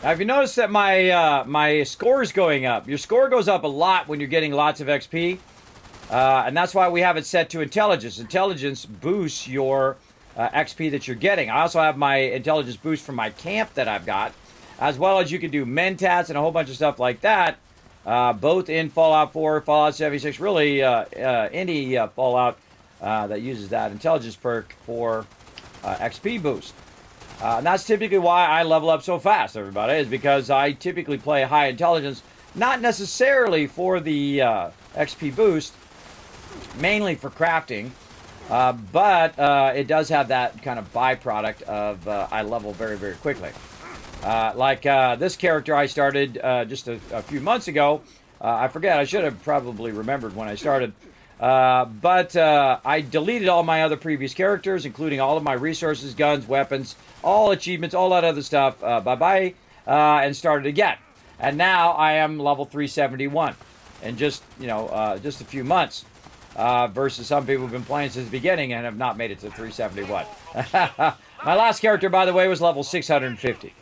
Now, if you notice that my score is going up, your score goes up a lot when you're getting lots of XP, and that's why we have it set to intelligence. Intelligence boosts your XP that you're getting. I also have my intelligence boost from my camp that I've got, as well as you can do mentats and a whole bunch of stuff like that, both in Fallout 4, Fallout 76, really any Fallout that uses that intelligence perk for XP boost. And that's typically why I level up so fast, everybody, is because I typically play high intelligence, not necessarily for the XP boost, mainly for crafting, but it does have that kind of byproduct of I level very, very quickly. This character I started just a few months ago. I forget. I should have probably remembered when I started. But I deleted all my other previous characters, including all of my resources, guns, weapons, all achievements, all that other stuff. Bye-bye. And started again. And now I am level 371 in just a few months. Versus some people who've been playing since the beginning and have not made it to 371. My last character, by the way, was level 650.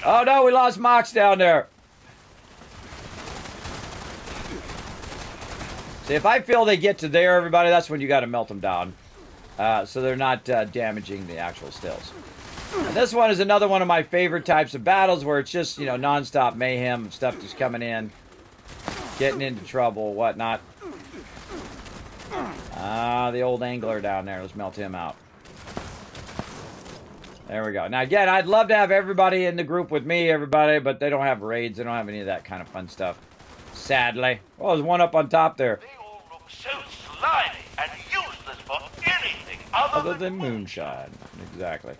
Oh no, we lost Mox down there. See, if I feel they get to there, everybody, that's when you got to melt them down. So they're not damaging the actual stills. And this one is another one of my favorite types of battles where it's just, non-stop mayhem, stuff just coming in, getting into trouble, whatnot. The old angler down there. Let's melt him out. There we go. Now, again, I'd love to have everybody in the group with me, everybody, but they don't have raids. They don't have any of that kind of fun stuff. Sadly. Oh, there's one up on top there. They all look so slimy and useless for anything other than moonshine. Exactly.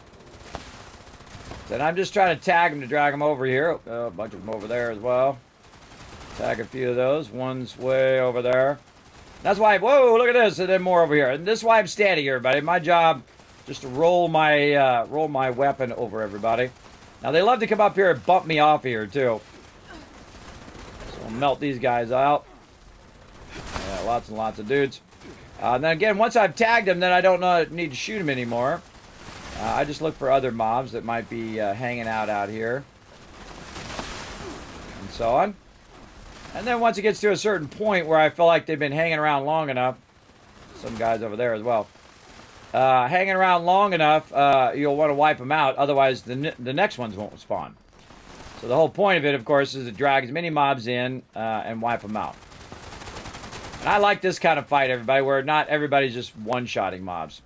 Then I'm just trying to tag them to drag them over here. Oh, a bunch of them over there as well. Tag a few of those. One's way over there. That's why, whoa, look at this, and then more over here. And this is why I'm standing here, everybody. My job, just to roll my weapon over everybody. Now, they love to come up here and bump me off here, too. So I'll melt these guys out. Yeah, lots and lots of dudes. And then again, once I've tagged them, then I don't need to shoot them anymore. I just look for other mobs that might be hanging out here. And so on. And then once it gets to a certain point where I feel like they've been hanging around long enough, some guys over there as well, hanging around long enough, you'll want to wipe them out. Otherwise, the next ones won't spawn. So the whole point of it, of course, is to drag as many mobs in and wipe them out. And I like this kind of fight, everybody, where not everybody's just one-shotting mobs.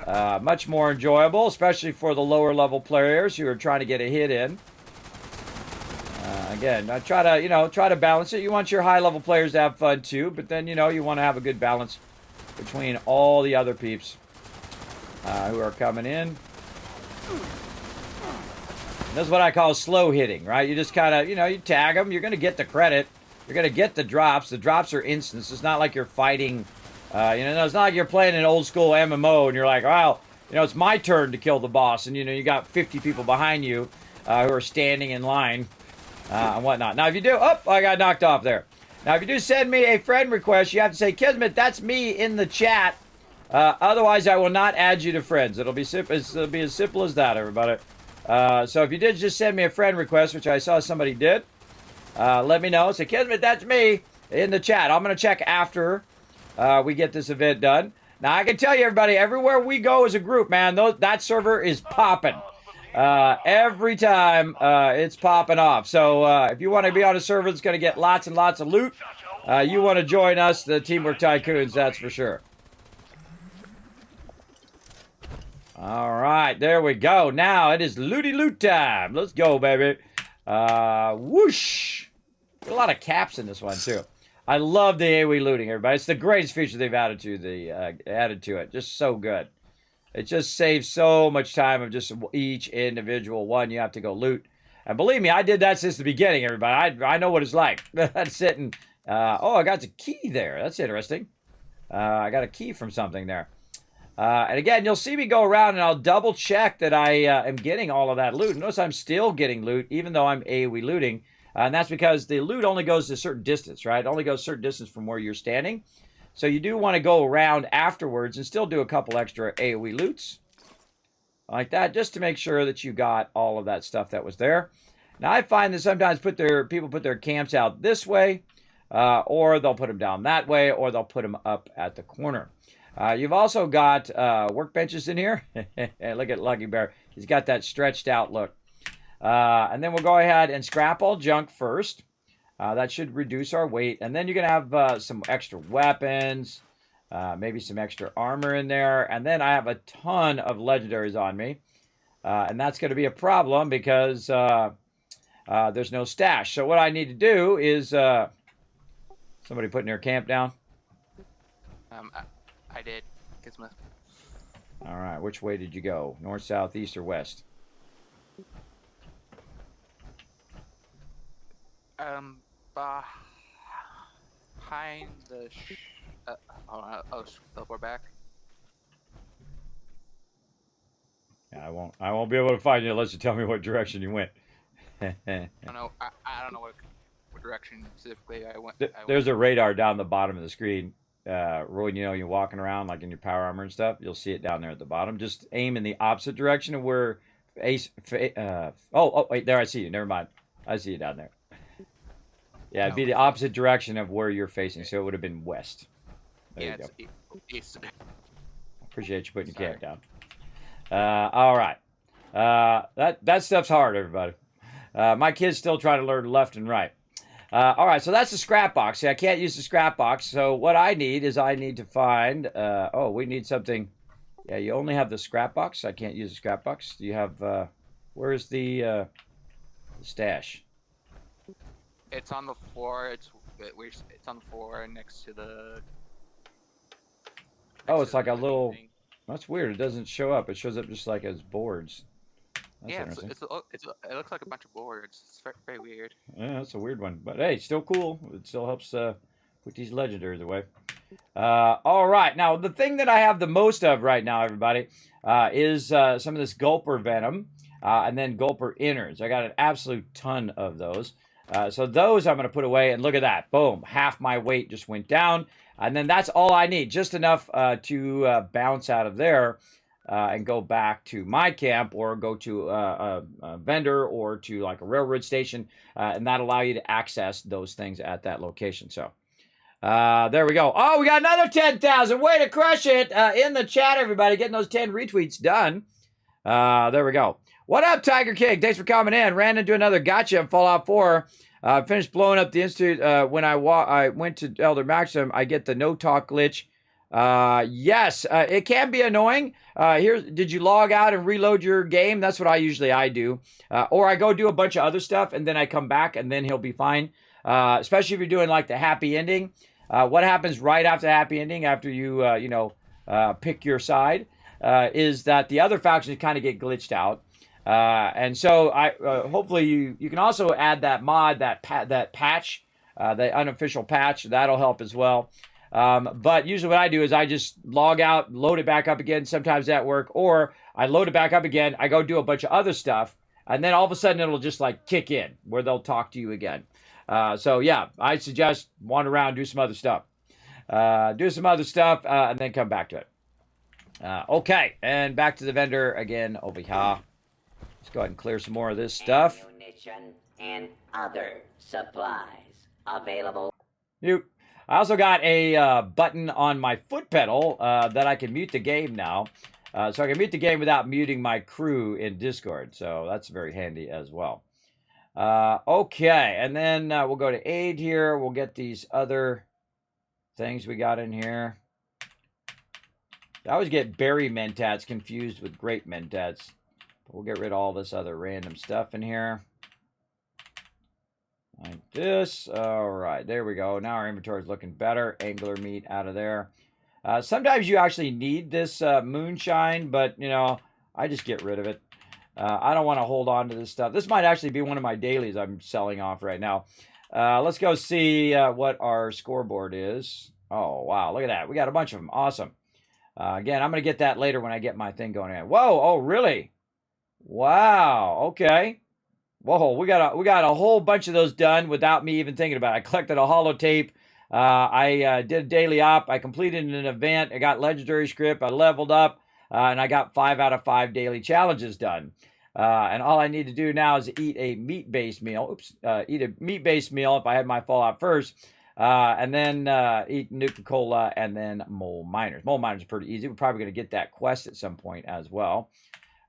Much more enjoyable, especially for the lower level players who are trying to get a hit in. Again, I try to balance it. You want your high level players to have fun too, but then, you want to have a good balance between all the other peeps who are coming in. And this is what I call slow hitting, right? You just kind of, you tag them. You're going to get the credit. You're going to get the drops. The drops are instant. It's not like you're fighting, it's not like you're playing an old school MMO and you're like, well, it's my turn to kill the boss. And, you got 50 people behind you who are standing in line. And whatnot. Now, if you do... Oh, I got knocked off there. Now, if you do send me a friend request, you have to say, Kismet, that's me in the chat. Otherwise, I will not add you to friends. It'll be as simple as that, everybody. So if you did just send me a friend request, which I saw somebody did, let me know. Say, Kismet, that's me in the chat. I'm going to check after we get this event done. Now, I can tell you, everybody, everywhere we go as a group, man, that server is popping. Every time it's popping off. So if you want to be on a server that's going to get lots and lots of loot, you want to join us, the Teamwork Tycoons, that's for sure. All right, there we go. Now it is looty loot time. Let's go, baby. Whoosh. A lot of caps in this one, too. I love the AoE looting, everybody. It's the greatest feature they've added to it. Just so good. It just saves so much time of just each individual one you have to go loot. And believe me, I did that since the beginning, everybody. I know what it's like. That's sitting. I got the key there. That's interesting. I got a key from something there. And again, you'll see me go around and I'll double check that I am getting all of that loot. Notice I'm still getting loot, even though I'm AoE looting. And that's because the loot only goes to a certain distance, right? It only goes a certain distance from where you're standing. So you do want to go around afterwards and still do a couple extra AoE loots. Like that, just to make sure that you got all of that stuff that was there. Now, I find that sometimes people put their camps out this way, or they'll put them down that way, or they'll put them up at the corner. You've also got workbenches in here. Look at Lucky Bear. He's got that stretched out look. And then we'll go ahead and scrap all junk first. That should reduce our weight. And then you're going to have some extra weapons, maybe some extra armor in there. And then I have a ton of legendaries on me. And that's going to be a problem because there's no stash. So what I need to do is... somebody putting their camp down? I did. Kismet. All right. Which way did you go? North, south, east, or west? Um, behind the hold on, I'll teleport back. Yeah, I won't be able to find you unless you tell me what direction you went. I don't know. I don't know what direction specifically I went. There's a radar down the bottom of the screen. Roy, you're walking around like in your power armor and stuff. You'll see it down there at the bottom. Just aim in the opposite direction of where wait, there I see you. Never mind. I see you down there. Yeah, it'd be the opposite direction of where you're facing, so it would have been west. There you go. East. Appreciate you putting your camp down. All right. That stuff's hard, everybody. My kid's still trying to learn left and right. All right, so that's the scrap box. See, I can't use the scrap box, so what I need to find... we need something... Yeah, you only have the scrap box. I can't use the scrap box. Do you have... where's the stash? It's on the floor. It's on the floor next to the... Oh, it's like a little... Thing. That's weird. It doesn't show up. It shows up just like as boards. That's yeah, it looks like a bunch of boards. It's very, very weird. Yeah, that's a weird one. But hey, still cool. It still helps put these legendaries away. All right. Now, the thing that I have the most of right now, everybody, is some of this Gulper Venom and then Gulper Innards. I got an absolute ton of those. So those I'm going to put away. And look at that. Boom. Half my weight just went down. And then that's all I need. Just enough to bounce out of there. And go back to my camp or go to a vendor or to like a railroad station, and that allow you to access those things at that location. So there we go. Oh, we got another 10,000. Way to crush it in the chat, everybody. Getting those 10 retweets done. There we go. What up, Tiger King? Thanks for coming in. Ran into another gotcha in Fallout 4. Finished blowing up the institute. When I went to Elder Maxim, I get the no talk glitch. Yes, it can be annoying. Did you log out and reload your game? That's what I do. Or I go do a bunch of other stuff and then I come back and then he'll be fine. Especially if you're doing like the happy ending. What happens right after the happy ending, after you, pick your side, is that the other factions kind of get glitched out. And so hopefully you can also add that mod, that patch, the unofficial patch. That'll help as well. But usually what I do is I just log out, load it back up again, sometimes at work, or I load it back up again, I go do a bunch of other stuff, and then all of a sudden it'll just like kick in, where they'll talk to you again. So yeah, I suggest wander around, do some other stuff. And then come back to it. Okay, and back to the vendor again over here. Let's go ahead and clear some more of this stuff. Ammunition and other supplies available. I also got a button on my foot pedal that I can mute the game now. So I can mute the game without muting my crew in Discord. So that's very handy as well. Okay, and then we'll go to aid here. We'll get these other things we got in here. I always get berry mentats confused with grape mentats. But we'll get rid of all this other random stuff in here. Like this. All right, there we go. Now our inventory is looking better. Angler meat out of there. Sometimes you actually need this moonshine, but, I just get rid of it. I don't want to hold on to this stuff. This might actually be one of my dailies I'm selling off right now. Let's go see what our scoreboard is. Oh, wow. Look at that. We got a bunch of them. Awesome. Again, I'm going to get that later when I get my thing going in. Whoa. Oh, really? Wow. Okay. Whoa, we got a whole bunch of those done without me even thinking about it. I collected a holotape. I did a daily op. I completed an event. I got legendary script. I leveled up, and I got 5 out of 5 daily challenges done. And all I need to do now is eat a meat-based meal. Eat a meat-based meal if I had my Fallout first. And then eat Nuka-Cola and then Mole Miners. Mole Miners are pretty easy. We're probably going to get that quest at some point as well.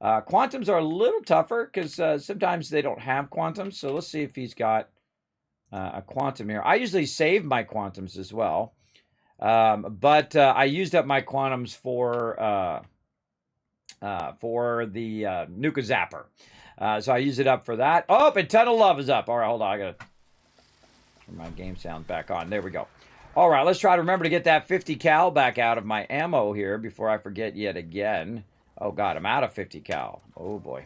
Quantums are a little tougher because sometimes they don't have quantums. So let's see if he's got a quantum here. I usually save my quantums as well. But I used up my quantums for the Nuka Zapper. So I use it up for that. Oh, and Ton of Love is up. All right, hold on. I got to turn my game sound back on. There we go. All right, let's try to remember to get that 50 cal back out of my ammo here before I forget yet again. Oh, God, I'm out of 50 cal. Oh, boy.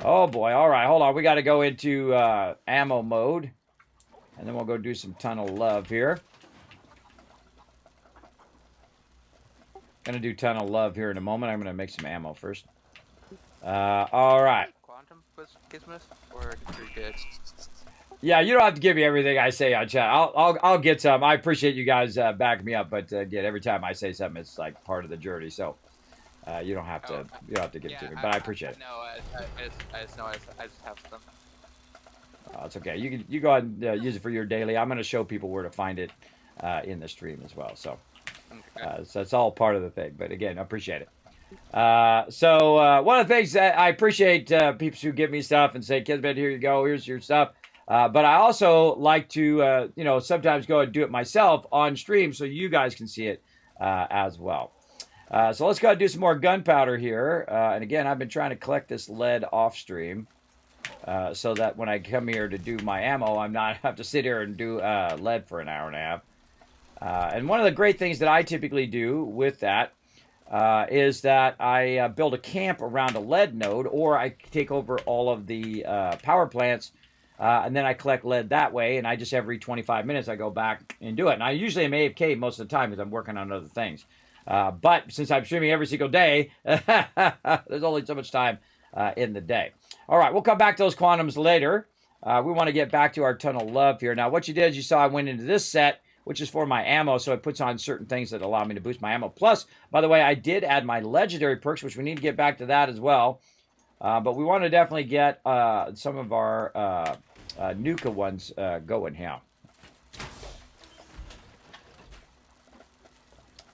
Oh, boy. All right, hold on. We got to go into ammo mode. And then we'll go do some tunnel love here. Gonna do tunnel love here in a moment. I'm gonna make some ammo first. All right. Quantum Kismet, or you're good? Yeah, you don't have to give me everything I say on chat. I'll get some. I appreciate you guys backing me up, but again, every time I say something, it's like part of the journey. So you don't have to give it to me, but I appreciate it. No, I just know I just have some. It's okay. You go ahead and use it for your daily. I'm going to show people where to find it in the stream as well. So so it's all part of the thing. But again, I appreciate it. So one of the things that I appreciate people who give me stuff and say, Kismet, here you go. Here's your stuff. But I also like to, sometimes go and do it myself on stream so you guys can see it as well. So let's go and do some more gunpowder here. And again, I've been trying to collect this lead off stream so that when I come here to do my ammo, I'm not have to sit here and do lead for an hour and a half. And one of the great things that I typically do with that is that I build a camp around a lead node, or I take over all of the power plants, and then I collect lead that way, and I just every 25 minutes I go back and do it. And I usually am AFK most of the time because I'm working on other things. But since I'm streaming every single day, there's only so much time in the day. All right, we'll come back to those quantums later. We want to get back to our tunnel love here. Now, what you did is you saw I went into this set, which is for my ammo, so it puts on certain things that allow me to boost my ammo. Plus, by the way, I did add my legendary perks, which we need to get back to that as well. But we want to definitely get some of our Nuka ones going here.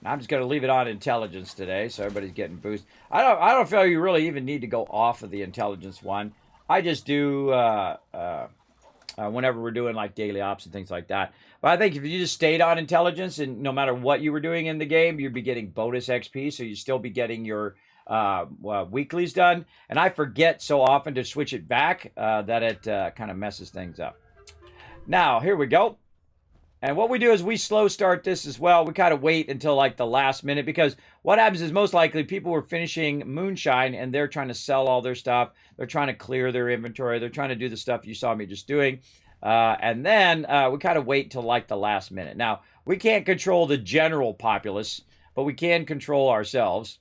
Now, I'm just going to leave it on intelligence today, so everybody's getting boost. I don't feel you really even need to go off of the intelligence one. I just do whenever we're doing like daily ops and things like that. But I think if you just stayed on intelligence, and no matter what you were doing in the game, you'd be getting bonus XP, so you'd still be getting your weeklies done. And I forget so often to switch it back that it kind of messes things up. Now, here we go. And what we do is we slow start this as well. We kind of wait until like the last minute, because what happens is most likely people were finishing moonshine and they're trying to sell all their stuff. They're trying to clear their inventory. They're trying to do the stuff you saw me just doing. And then we kind of wait till like the last minute. Now, we can't control the general populace, but we can control ourselves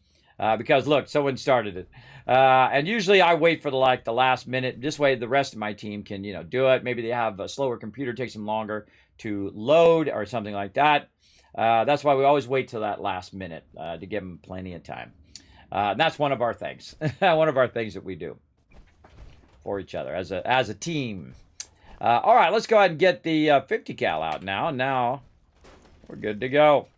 because look, someone started it. And usually I wait for the last minute. This way the rest of my team can, do it. Maybe they have a slower computer, takes them longer to load or something like that. That's why we always wait till that last minute to give them plenty of time. That's one of our things. One of our things that we do for each other as a team. All right, let's go ahead and get the 50 cal out now. Now we're good to go.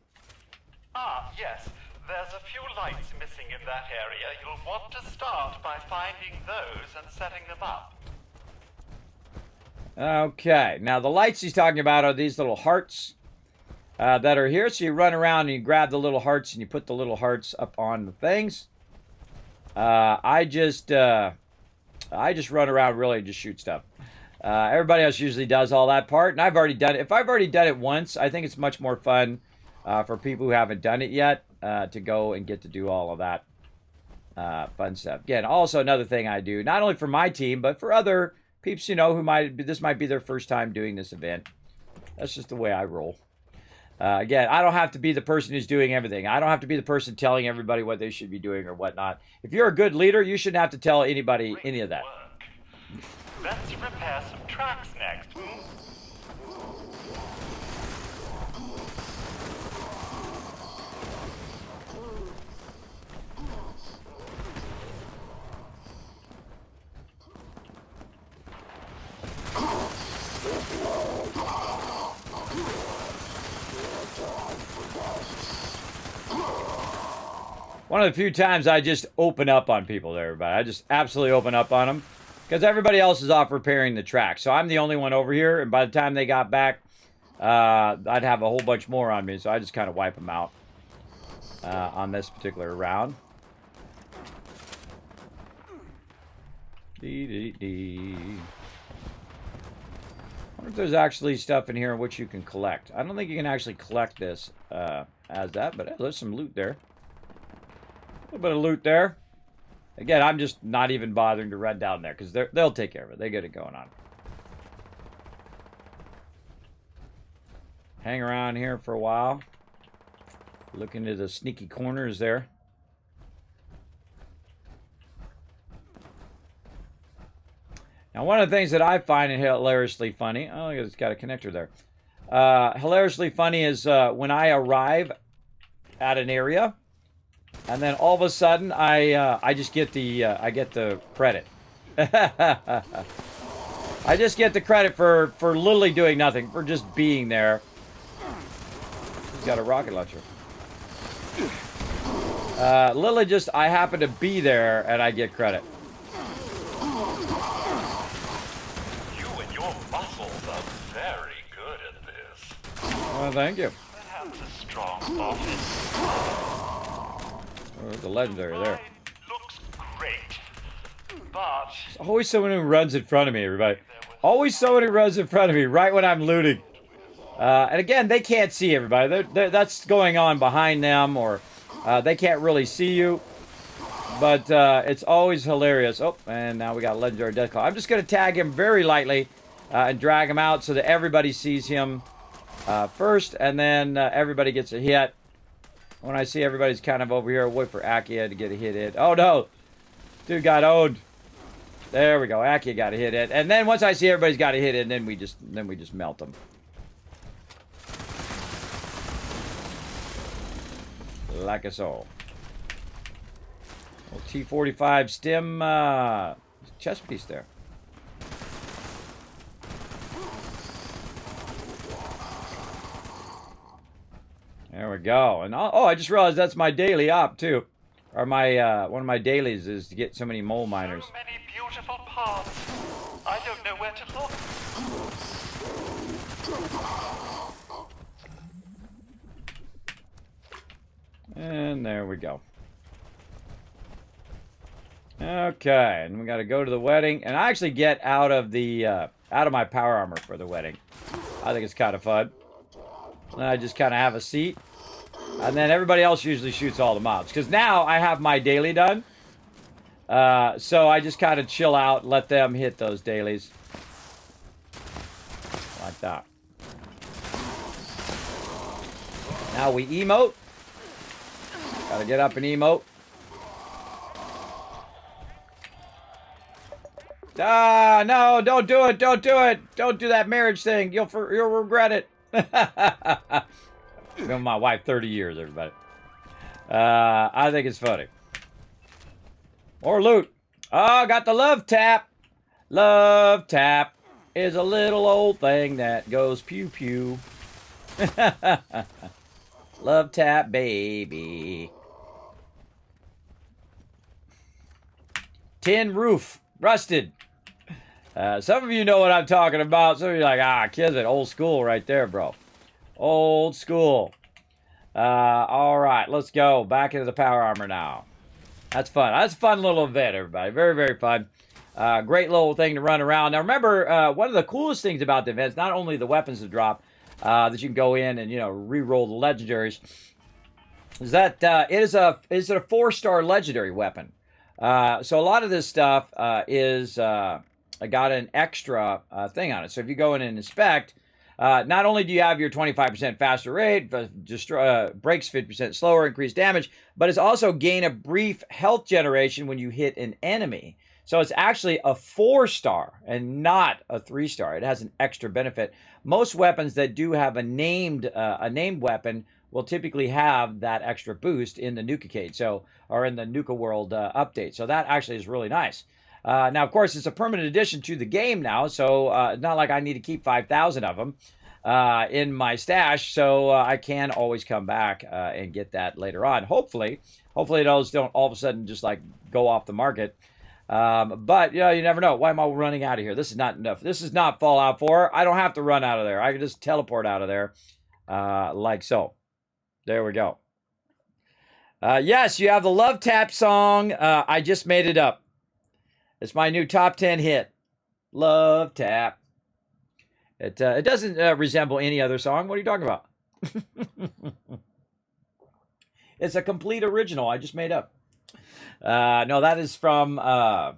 Ah, yes. There's a few lights missing in that area. You'll want to start by finding those and setting them up. Okay, now the lights he's talking about are these little hearts that are here. So you run around and you grab the little hearts and you put the little hearts up on the things. I just run around really and just shoot stuff. Everybody else usually does all that part, and I've already done it. If I've already done it once, I think it's much more fun for people who haven't done it yet to go and get to do all of that fun stuff. Again, also another thing I do, not only for my team, but for other peeps, who this might be their first time doing this event. That's just the way I roll. Again, I don't have to be the person who's doing everything. I don't have to be the person telling everybody what they should be doing or whatnot. If you're a good leader, you shouldn't have to tell anybody any of that. Let's repair some tracks next. One of the few times I just open up on people there, everybody. I just absolutely open up on them. Because everybody else is off repairing the track. So I'm the only one over here. And by the time they got back, I'd have a whole bunch more on me. So I just kind of wipe them out on this particular round. I wonder if there's actually stuff in here which you can collect. I don't think you can actually collect this as that. But there's some loot there. A little bit of loot there. Again, I'm just not even bothering to run down there because they'll take care of it. They get it going on. hang around here for a while. Look into the sneaky corners there. Now, one of the things that I find hilariously funny, oh, it's got a connector there. Hilariously funny is when I arrive at an area, and then all of a sudden I just get the credit. I just get the credit for literally doing nothing, for just being there. He's got a rocket launcher. Literally just, I happen to be there and I get credit. You and your muscles are very good at this. Well, thank you. Perhaps a strong office. Oh, the legendary there. Looks great, but There's always someone who runs in front of me, everybody. Always someone who runs in front of me right when I'm looting. And again, they can't see everybody. That's going on behind them, or they can't really see you. But it's always hilarious. Oh, and now we got a legendary death claw. I'm just going to tag him very lightly and drag him out so that everybody sees him first, and then everybody gets a hit. When I see everybody's kind of over here, I'll wait for Akia to get a hit in. Oh, no. Dude got owned. There we go. Akia got a hit in. And then once I see everybody's got a hit in, then we just melt them. Like a soul. Little T-45 stem chest piece there. There we go. And oh, I just realized that's my daily op too. Or my one of my dailies is to get so many mole miners. so many beautiful parts. I don't know where to look. And there we go. Okay, and we got to go to the wedding, and I actually get out of the out of my power armor for the wedding. I think it's kind of fun. And I just kind of have a seat, and then everybody else usually shoots all the mobs because now I have my daily done. So I just kind of chill out, let them hit those dailies like that. Now we emote. Gotta get up and emote. Ah, no, don't do it. Don't do it. Don't do that marriage thing. You'll regret it. I've been with my wife 30 years, everybody. I think it's funny. Or loot. Oh, got the love tap. Love tap is a little old thing that goes pew pew. Love tap, baby. Tin roof. Rusted. Some of you know what I'm talking about. Some of you are like, Kismet, old school right there, bro. Old school. All right, let's go. Back into the power armor now. That's fun. That's a fun little event, everybody. Very, very fun. Great little thing to run around. Now, remember, one of the coolest things about the event is not only the weapons that drop, that you can go in and, re-roll the legendaries, is that it is a 4-star legendary weapon. So a lot of this stuff is got an extra thing on it. So if you go in and inspect, not only do you have your 25% faster rate, but breaks 50% slower, increased damage, but it's also gain a brief health generation when you hit an enemy. So it's actually a 4-star and not a 3-star. It has an extra benefit. Most weapons that do have a named weapon will typically have that extra boost in the Nukacade, or in the Nuka World update. So that actually is really nice. Now, of course, it's a permanent addition to the game now, so it's not like I need to keep 5,000 of them in my stash, so I can always come back and get that later on. Hopefully those don't all of a sudden just like go off the market. But you never know. Why am I running out of here? This is not enough. This is not Fallout 4. I don't have to run out of there. I can just teleport out of there like so. There we go. Yes, you have the Love Tap song. I just made it up. It's my new top 10 hit. Love Tap. It doesn't resemble any other song. What are you talking about? It's a complete original. I just made up. No, that is from a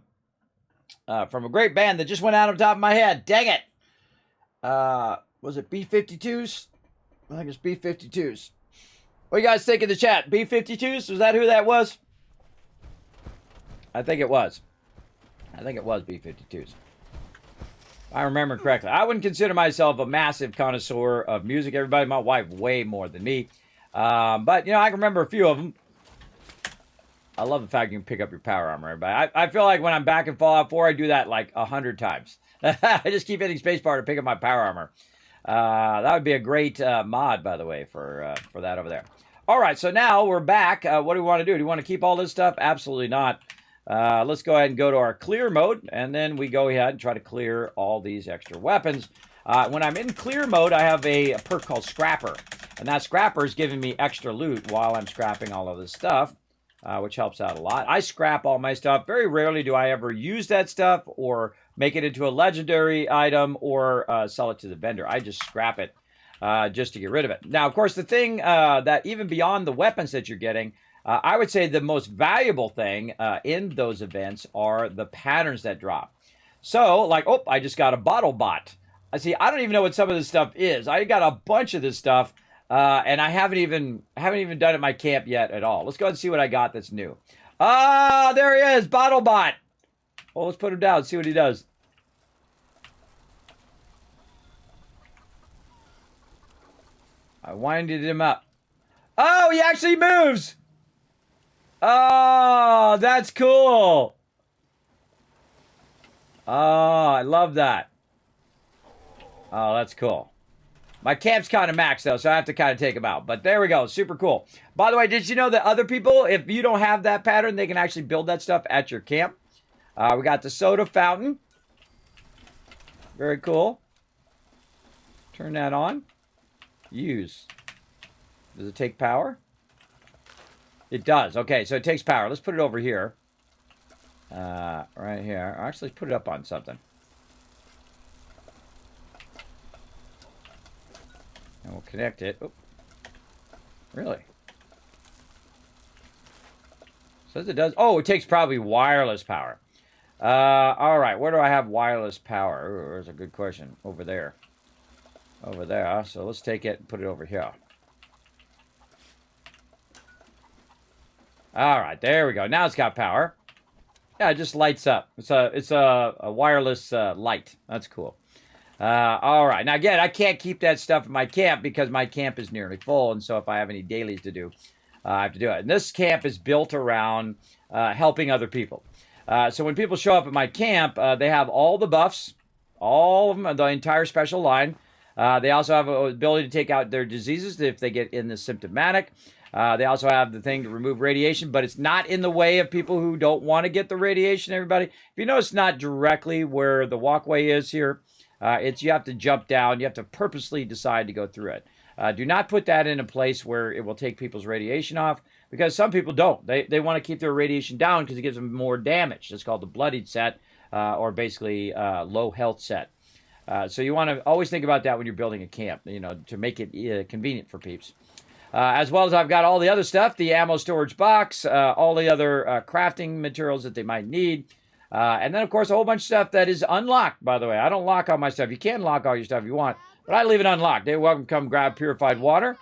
great band that just went out on top of my head. Dang it. Was it B-52s? I think it's B-52s. What do you guys think in the chat? B-52s? Was that who that was? I think it was. I think it was B-52s. If I remember correctly. I wouldn't consider myself a massive connoisseur of music. Everybody, my wife, way more than me. But, you know, I can remember a few of them. I love the fact you can pick up your power armor, everybody. I feel like when I'm back in Fallout 4, I do that like 100 times. I just keep hitting spacebar to pick up my power armor. That would be a great mod, by the way, for that over there. All right, so now we're back. What do we want to do? Do you want to keep all this stuff? Absolutely not. Let's go ahead and go to our clear mode, and then we go ahead and try to clear all these extra weapons. When I'm in clear mode, I have a perk called Scrapper, and that Scrapper is giving me extra loot while I'm scrapping all of this stuff, which helps out a lot. I scrap all my stuff. Very rarely do I ever use that stuff or make it into a legendary item or sell it to the vendor. I just scrap it just to get rid of it. Now, of course, the thing that even beyond the weapons that you're getting, I would say the most valuable thing in those events are the patterns that drop. So, like, oh, I just got a bottle bot. I see. I don't even know what some of this stuff is. I got a bunch of this stuff, and I haven't even done it in my camp yet at all. Let's go ahead and see what I got that's new. Ah, there he is, bottle bot. Well, let's put him down, see what he does. I winded him up. Oh, he actually moves. Oh, that's cool. Oh, I love that. Oh, that's cool. My camp's kind of maxed, though, so I have to kind of take him out. But there we go. Super cool. By the way, did you know that other people, if you don't have that pattern, they can actually build that stuff at your camp? We got the soda fountain. Very cool. Turn that on. Use. Does it take power? It does. Okay, so it takes power. Let's put it over here. Right here. Actually, let's put it up on something. And we'll connect it. Oh. Really? Says it does. Oh, it takes probably wireless power. All right. Where do I have wireless power? Ooh, there's a good question. Over there. Over there. So let's take it and put it over here. All right. There we go. Now it's got power. Yeah, it just lights up. It's a wireless light. That's cool. All right. Now, again, I can't keep that stuff in my camp because my camp is nearly full. And so if I have any dailies to do, I have to do it. And this camp is built around helping other people. So when people show up at my camp, they have all the buffs, all of them, the entire special line. They also have an ability to take out their diseases if they get in the symptomatic. They also have the thing to remove radiation, but it's not in the way of people who don't want to get the radiation, everybody. If you notice, not directly where the walkway is here. You have to jump down. You have to purposely decide to go through it. Do not put that in a place where it will take people's radiation off, because some people don't. They want to keep their radiation down because it gives them more damage. It's called the bloodied set, or basically low health set. So you want to always think about that when you're building a camp, to make it convenient for peeps. As well as I've got all the other stuff, the ammo storage box, all the other crafting materials that they might need. And then, of course, a whole bunch of stuff that is unlocked, by the way. I don't lock all my stuff. You can lock all your stuff if you want, but I leave it unlocked. They're welcome to come grab purified water.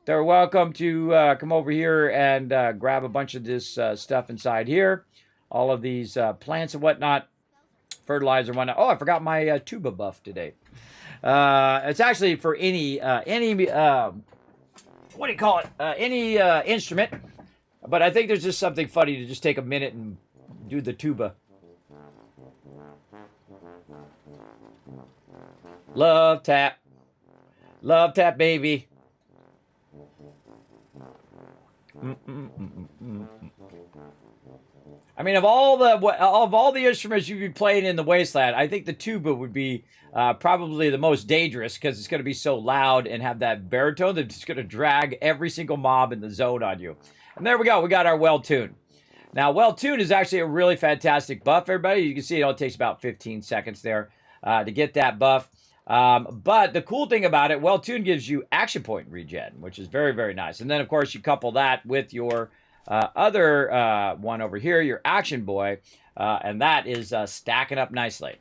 They're welcome to come over here and grab a bunch of this stuff inside here. All of these plants and whatnot, fertilizer and whatnot. Oh, I forgot my tuba buff today. It's actually for any what do you call it? Any instrument. But I think there's just something funny to just take a minute and do the tuba. Love tap. Love tap, baby. I mean, of all the instruments you'd be playing in the wasteland, I think the tuba would be probably the most dangerous because it's going to be so loud and have that baritone that's just going to drag every single mob in the zone on you. And there we go. We got our well tune. Now, well tune is actually a really fantastic buff, everybody. You can see it only takes about 15 seconds there to get that buff. But the cool thing about it, well tune gives you action point regen, which is very, very nice. And then, of course, you couple that with your other one over here, your action boy, and that is stacking up nicely.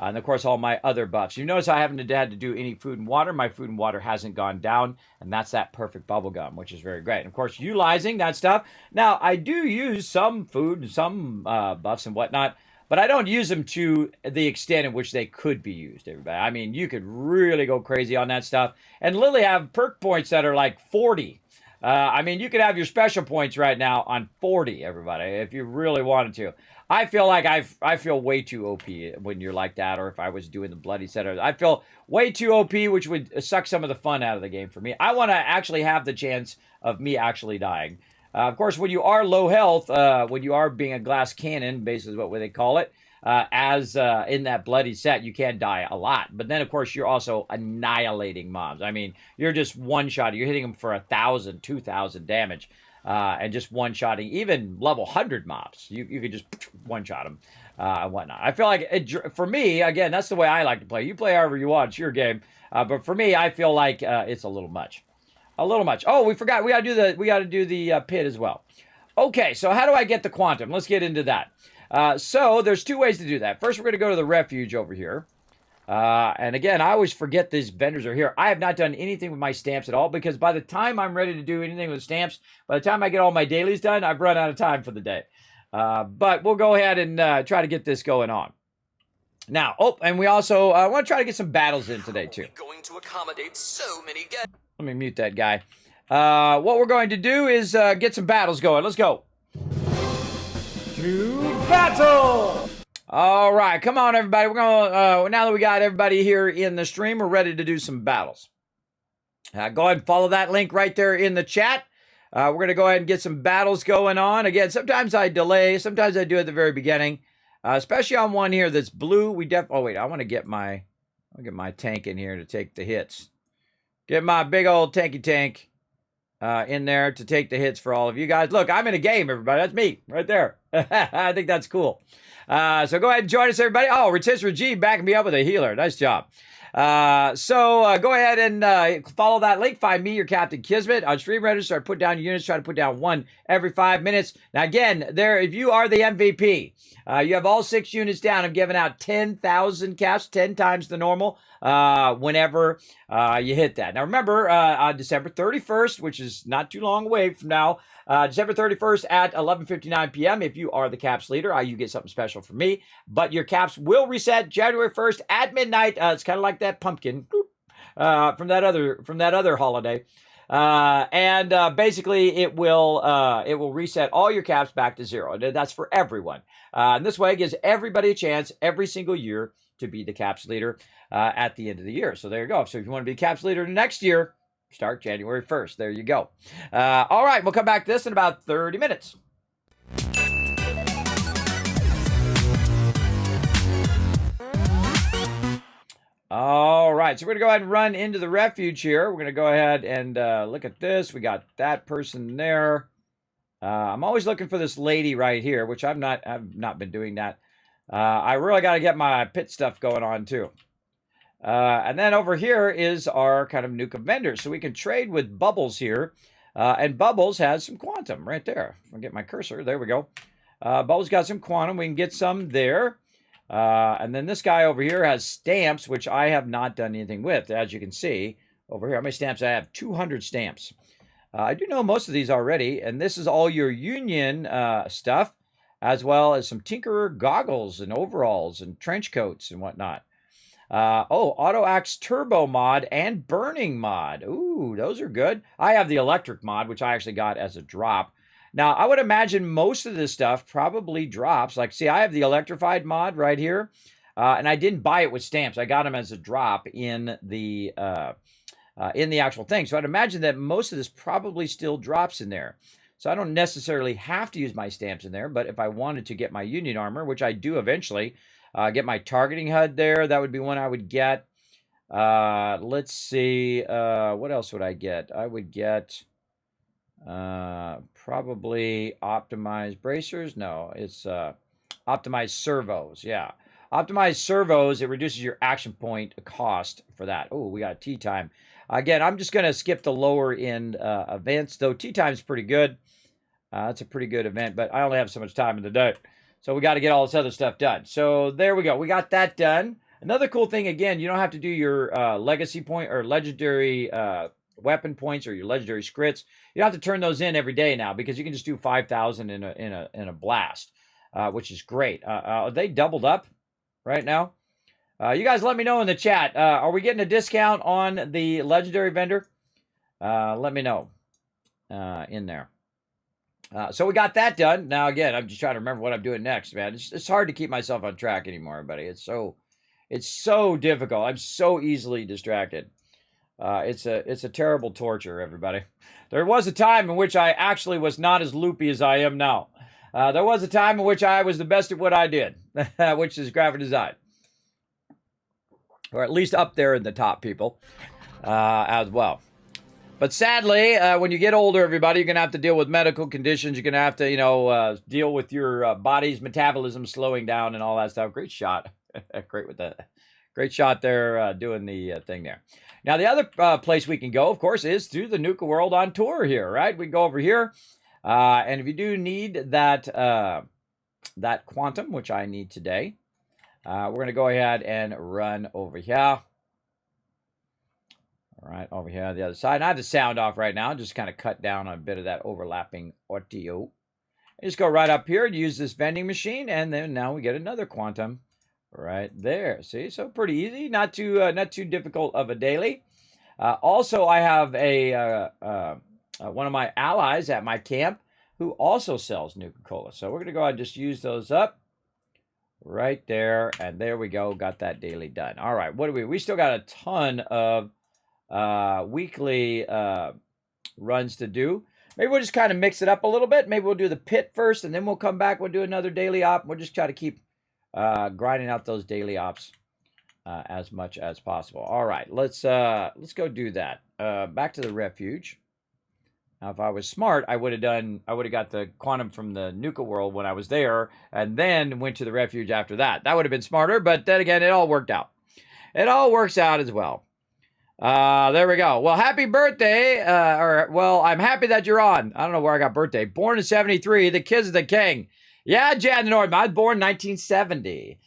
And of course, all my other buffs. You notice I haven't had to do any food and water. My food and water hasn't gone down, and that's that perfect bubble gum, which is very great. And of course, utilizing that stuff. Now, I do use some food and some buffs and whatnot, but I don't use them to the extent in which they could be used, everybody. I mean, you could really go crazy on that stuff and literally have perk points that are like 40. I mean, you could have your special points right now on 40, everybody, if you really wanted to. I feel like I feel way too OP when you're like that, or if I was doing the bloody set. I feel way too OP, which would suck some of the fun out of the game for me. I want to actually have the chance of me actually dying. Of course, when you are low health, when you are being a glass cannon, basically what they call it, as in that bloody set, you can die a lot. But then, of course, you're also annihilating mobs. I mean, you're just one-shot. You're hitting them for 1,000, 2,000 damage. And just one-shotting even level 100 mobs. You could just one-shot them and whatnot. I feel like, for me, again, that's the way I like to play. You play however you want. It's your game. But for me, I feel like it's a little much. A little much. Oh, we forgot. We got to do the pit as well. Okay, so how do I get the quantum? Let's get into that. So there's two ways to do that. First, we're going to go to the refuge over here. And again, I always forget these vendors are here. I have not done anything with my stamps at all because by the time I'm ready to do anything with stamps, by the time I get all my dailies done, I've run out of time for the day. But we'll go ahead and try to get this going on. Now, and we also want to try to get some battles in today, too. Going to accommodate so many guests. Let me mute that guy. What we're going to do is get some battles going. Let's go. To battle! All right, come on, everybody. We're going. Now that we got everybody here in the stream, we're ready to do some battles. Go ahead and follow that link right there in the chat. We're going to go ahead and get some battles going on. Again, sometimes I delay. Sometimes I do at the very beginning, especially on one here that's blue. Oh wait, I want to get my tank in here to take the hits. Get my big old tanky tank in there to take the hits for all of you guys. Look, I'm in a game, everybody. That's me right there. I think that's cool. So go ahead and join us, everybody. Oh, Rotisserie G backing me up with a healer. Nice job. So go ahead and follow that link. Find me, your Captain Kismet, on Stream Reddit. Start putting down units. Try to put down one every 5 minutes. Now, again, if you are the MVP, you have all 6 units down. I'm giving out 10,000 caps, 10 times the normal, whenever you hit that. Now, remember, on December 31st, which is not too long away from now, December 31st at 11:59 p.m. If you are the caps leader, you get something special from me. But your caps will reset January 1st at midnight. It's kind of like that pumpkin from that other holiday. And basically, it will reset all your caps back to 0. That's for everyone. And this way, it gives everybody a chance every single year to be the caps leader at the end of the year. So there you go. So if you want to be caps leader next year, start January 1st. There you go. All right, we'll come back to this in about 30 minutes. All right, so we're going to go ahead and run into the refuge here. We're going to go ahead and look at this. We got that person there. I'm always looking for this lady right here, which I've not been doing that. I really got to get my pit stuff going on too. And then over here is our kind of nuke of vendors. So we can trade with Bubbles here. And Bubbles has some quantum right there. I'll get my cursor. There we go. Bubbles got some quantum. We can get some there. And then this guy over here has stamps, which I have not done anything with. As you can see over here, how many stamps I have? 200 stamps. I do know most of these already. And this is all your Union stuff, as well as some Tinkerer goggles and overalls and trench coats and whatnot. Auto Axe Turbo mod and Burning mod. Ooh, those are good. I have the Electric mod, which I actually got as a drop. Now, I would imagine most of this stuff probably drops. Like, see, I have the Electrified mod right here, and I didn't buy it with stamps. I got them as a drop in the actual thing. So I'd imagine that most of this probably still drops in there. So I don't necessarily have to use my stamps in there, but if I wanted to get my Union armor, which I do eventually, get my targeting HUD there. That would be one I would get. Let's see. What else would I get? I would get probably optimized bracers. No, it's optimized servos. Yeah. Optimized servos. It reduces your action point cost for that. Oh, we got tea time. Again, I'm just going to skip the lower end events, though tea time's pretty good. It's a pretty good event, but I only have so much time in the day. So we got to get all this other stuff done. So there we go. We got that done. Another cool thing, again, you don't have to do your legacy point or legendary weapon points or your legendary scripts. You don't have to turn those in every day now because you can just do 5,000 in a blast, which is great. They doubled up right now. You guys let me know in the chat. Are we getting a discount on the legendary vendor? Let me know in there. So we got that done. Now, again, I'm just trying to remember what I'm doing next, man. It's hard to keep myself on track anymore, everybody. It's so difficult. I'm so easily distracted. It's a terrible torture, everybody. There was a time in which I actually was not as loopy as I am now. There was a time in which I was the best at what I did, which is graphic design. Or at least up there in the top people as well. But sadly, when you get older, everybody, you're going to have to deal with medical conditions. You're going to have to, deal with your body's metabolism slowing down and all that stuff. Great shot. Great with that. Great shot there doing the thing there. Now, the other place we can go, of course, is to the Nuka World on tour here, right? We go over here. And if you do need that quantum, which I need today, we're going to go ahead and run over here. All right, over here on the other side. And I have the sound off right now. Just kind of cut down on a bit of that overlapping audio. And just go right up here and use this vending machine. And then now we get another quantum right there. See, so pretty easy. Not too difficult of a daily. Also, I have one of my allies at my camp who also sells Nuka-Cola. So we're going to go ahead and just use those up. Right there. And there we go. Got that daily done. All right. What do we still got a ton of weekly runs to do. Maybe we'll just kind of mix it up a little bit. Maybe we'll do the pit first, and then we'll come back. We'll do another daily op. We'll just try to keep grinding out those daily ops as much as possible. All right, let's go do that. Back to the refuge. Now, if I was smart, I would have got the quantum from the Nuka World when I was there, and then went to the refuge after that. That would have been smarter, but then again, it all worked out. It all works out as well. There we go. Well, happy birthday. I'm happy that you're on. I don't know where I got birthday. Born in 73, the kids of the king. Yeah, Jan Norton. I was born in 1970.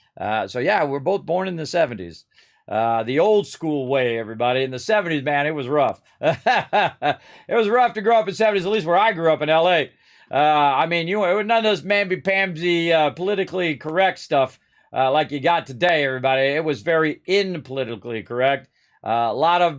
So yeah, we're both born in the 70s. The old school way, everybody. In the 70s, man, it was rough. It was rough to grow up in the 70s, at least where I grew up in LA. I mean, it was none of this mamby-pamsy, politically correct stuff like you got today, everybody. It was very politically correct. A lot of,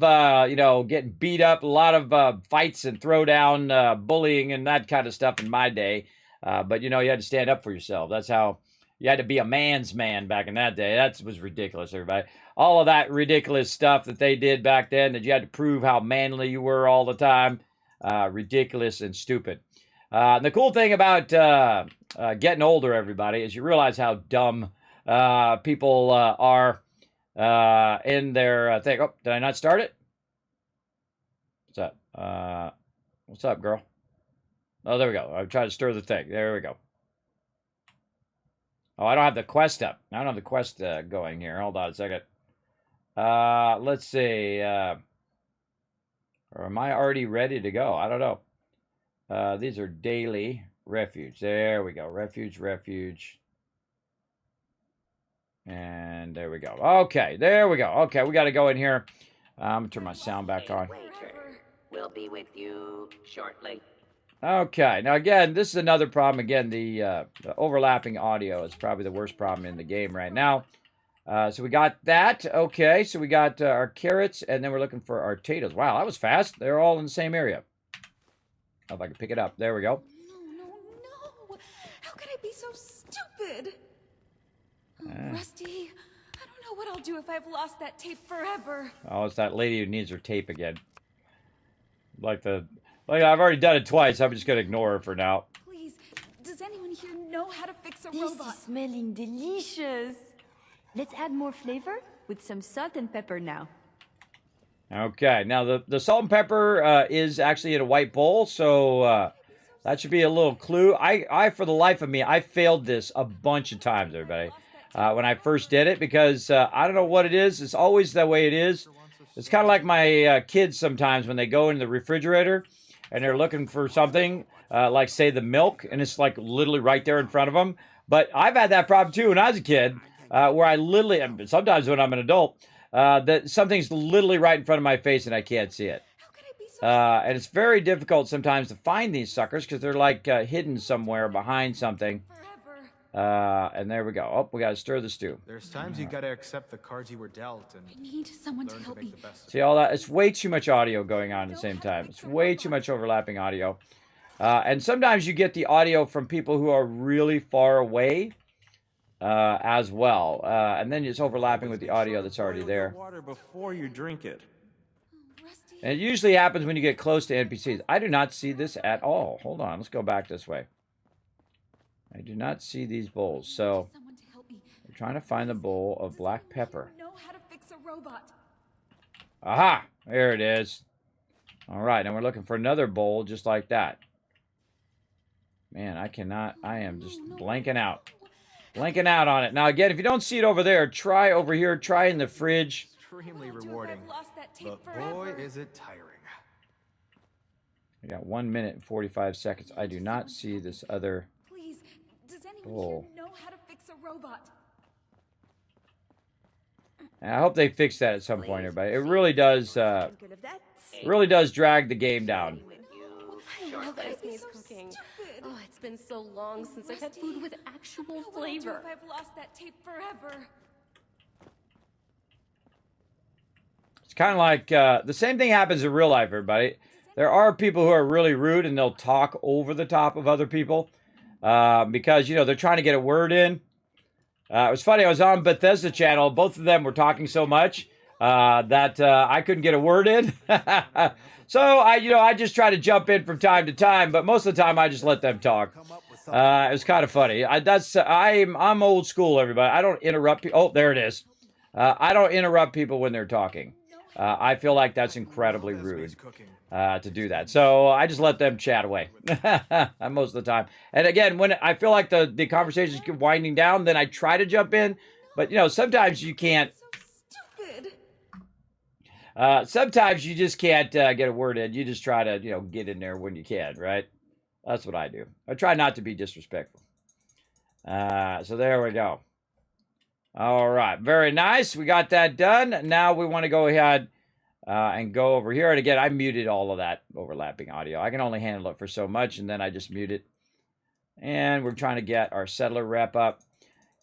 getting beat up, a lot of fights and throwdown, bullying and that kind of stuff in my day. But, you had to stand up for yourself. That's how you had to be a man's man back in that day. That was ridiculous, everybody. All of that ridiculous stuff that they did back then, that you had to prove how manly you were all the time. Ridiculous and stupid. The cool thing about getting older, everybody, is you realize how dumb people are. In their thing. Oh, did I not start it? What's up? What's up, girl? Oh, there we go. I'm trying to stir the thing. There we go. Oh, I don't have the quest up. I don't have the quest going here. Hold on a second. Let's see. Or am I already ready to go? I don't know. These are daily refuge. There we go. Refuge. And there we go. Okay, there we go. Okay, we got to go in here. I'm going to turn my sound back on. We'll be with you shortly. Okay, now again, this is another problem. Again, the overlapping audio is probably the worst problem in the game right now. So we got that. Okay, so we got our carrots, and then we're looking for our potatoes. Wow, that was fast. They're all in the same area. Oh, if I can pick it up. There we go. No. How could I be so stupid? Rusty, I don't know what I'll do if I've lost that tape forever. Oh, it's that lady who needs her tape again. Like I've already done it twice. I'm just going to ignore her for now. Please, does anyone here know how to fix a This robot? is smelling delicious. Let's add more flavor with some salt and pepper now. Okay, now the salt and pepper is actually in a white bowl, so that should be a little clue. I for the life of me, I failed this a bunch of times, everybody. When I first did it, because I don't know what it is. It's always the way it is. It's kind of like my kids sometimes when they go in the refrigerator and they're looking for something, like, say, the milk, and it's, like, literally right there in front of them. But I've had that problem, too, when I was a kid. where I literally, sometimes when I'm an adult, that something's literally right in front of my face and I can't see it. How could I be so And it's very difficult sometimes to find these suckers because they're like hidden somewhere behind something. forever? And there we go. Oh, we got to stir the stew. There's times you gotta accept the cards you were dealt and I need someone to learn to help make me. the best of See all that? It's way too much audio going on at the same time. It's way too much overlapping audio. And sometimes you get the audio from people who are really far away as well. And then it's overlapping with the audio that's already there. Water before you drink it. Rusty. And it usually happens when you get close to NPCs. I do not see this at all. Hold on, let's go back this way. I do not see these bowls. So Someone to help me. I'm trying to find the bowl of black pepper. Know how to fix a robot. Aha! There it is. All right, and we're looking for another bowl just like that. Man, I cannot. I am just blanking out. Blanking out on it. Now, again, if you don't see it over there, try over here. Try in the fridge. extremely What would I do if rewarding. I've lost that tape But boy, forever? is it tiring. I got 1 minute and 45 seconds. I do not see this other. Please, does anyone bowl. here know how to fix a robot? And I hope they fix that at some point, everybody. It really does. Really does drag the game down. With you How shortly. could I be Miss so cooking. stupid? Oh, it's been so long since I've had Rusty. food with actual What would I do flavor. if I've lost that tape forever? It's kind of like the same thing happens in real life, everybody. There are people who are really rude and they'll talk over the top of other people because, you know, they're trying to get a word in. It was funny. I was on Bethesda channel. Both of them were talking so much that I couldn't get a word in. So I just try to jump in from time to time, but most of the time I just let them talk. It was kind of funny. I'm old school, everybody. I don't interrupt people. Oh, there it is. I don't interrupt people when they're talking. I feel like that's incredibly rude to do that. So I just let them chat away most of the time. And again, when I feel like the conversation's winding down, then I try to jump in. But, you know, sometimes you can't. So stupid. Sometimes you just can't get a word in. You just try to, you know, get in there when you can, right? That's what I do. I try not to be disrespectful. So there we go. All right. Very nice. We got that done. Now we want to go ahead and go over here. And again, I muted all of that overlapping audio. I can only handle it for so much, and then I just mute it. And we're trying to get our settler rep up.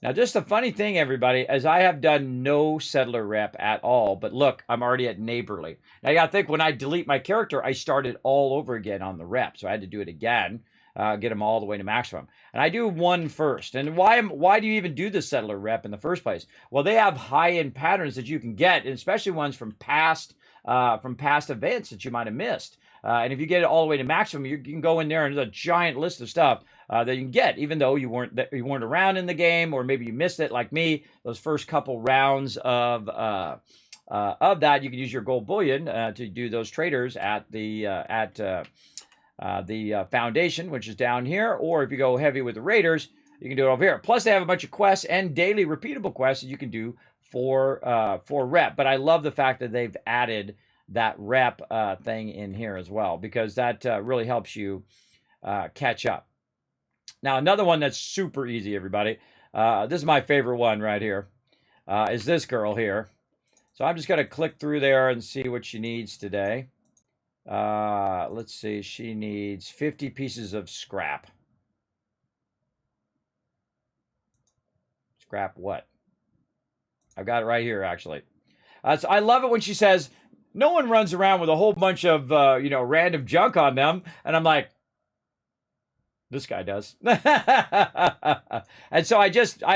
Now, just the funny thing, everybody, is I have done no settler rep at all. But look, I'm already at neighborly. Now, you got to think, when I delete my character, I started all over again on the rep. So I had to do it again, get them all the way to maximum. And I do one first. And why do you even do the settler rep in the first place? Well, they have high-end patterns that you can get, and especially ones from past events that you might have missed. And if you get it all the way to maximum, you can go in there and there's a giant list of stuff that you can get, even though you weren't around in the game, or maybe you missed it, like me. Those first couple rounds of that, you can use your gold bullion to do those traders at the foundation, which is down here. Or if you go heavy with the raiders, you can do it over here. Plus, they have a bunch of quests and daily repeatable quests that you can do for rep. But I love the fact that they've added that rep thing in here as well, because that really helps you catch up. Now, another one that's super easy, everybody. This is my favorite one right here. Is this girl here. So I'm just going to click through there and see what she needs today. Let's see. She needs 50 pieces of scrap. Scrap what? I've got it right here, actually. So I love it when she says, no one runs around with a whole bunch of, random junk on them. And I'm like, this guy does. And so I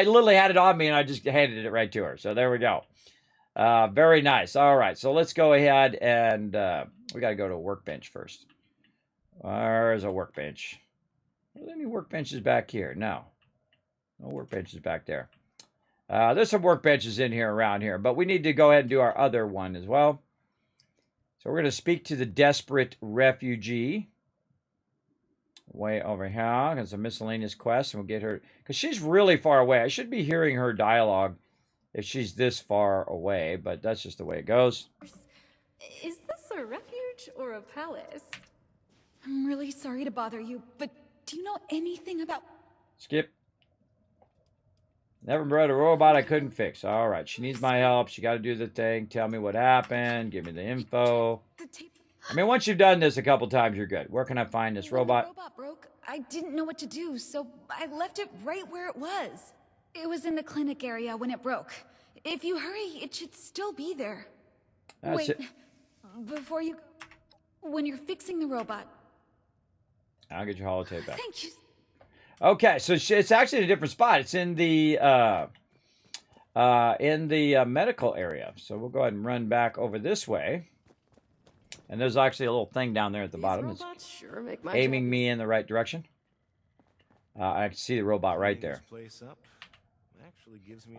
literally had it on me and I just handed it right to her. So there we go. Very nice. All right. So let's go ahead and we got to go to a workbench first. There's a workbench. Are there any workbenches back here? No. No workbenches back there. There's some workbenches in here around here, but we need to go ahead and do our other one as well. So we're going to speak to the desperate refugee. Way over here. There's a miscellaneous quest, and we'll get her, because she's really far away. I should be hearing her dialogue if she's this far away, but that's just the way it goes. Is this a refuge or a palace? I'm really sorry to bother you, but do you know anything about... Skip. Never bred a robot I couldn't fix. All right, she needs my help. She got to do the thing. Tell me what happened. Give me the info. I mean, once you've done this a couple times, you're good. Where can I find this robot? When the robot broke, I didn't know what to do, so I left it right where it was. It was in the clinic area when it broke. If you hurry, it should still be there. That's Wait, it. before you... When you're fixing the robot... I'll get your holotape back. Thank you. Okay, so it's actually in a different spot. It's in the medical area. So we'll go ahead and run back over this way. And there's actually a little thing down there at the bottom. It's sure make my aiming me in the right direction. I can see the robot right there.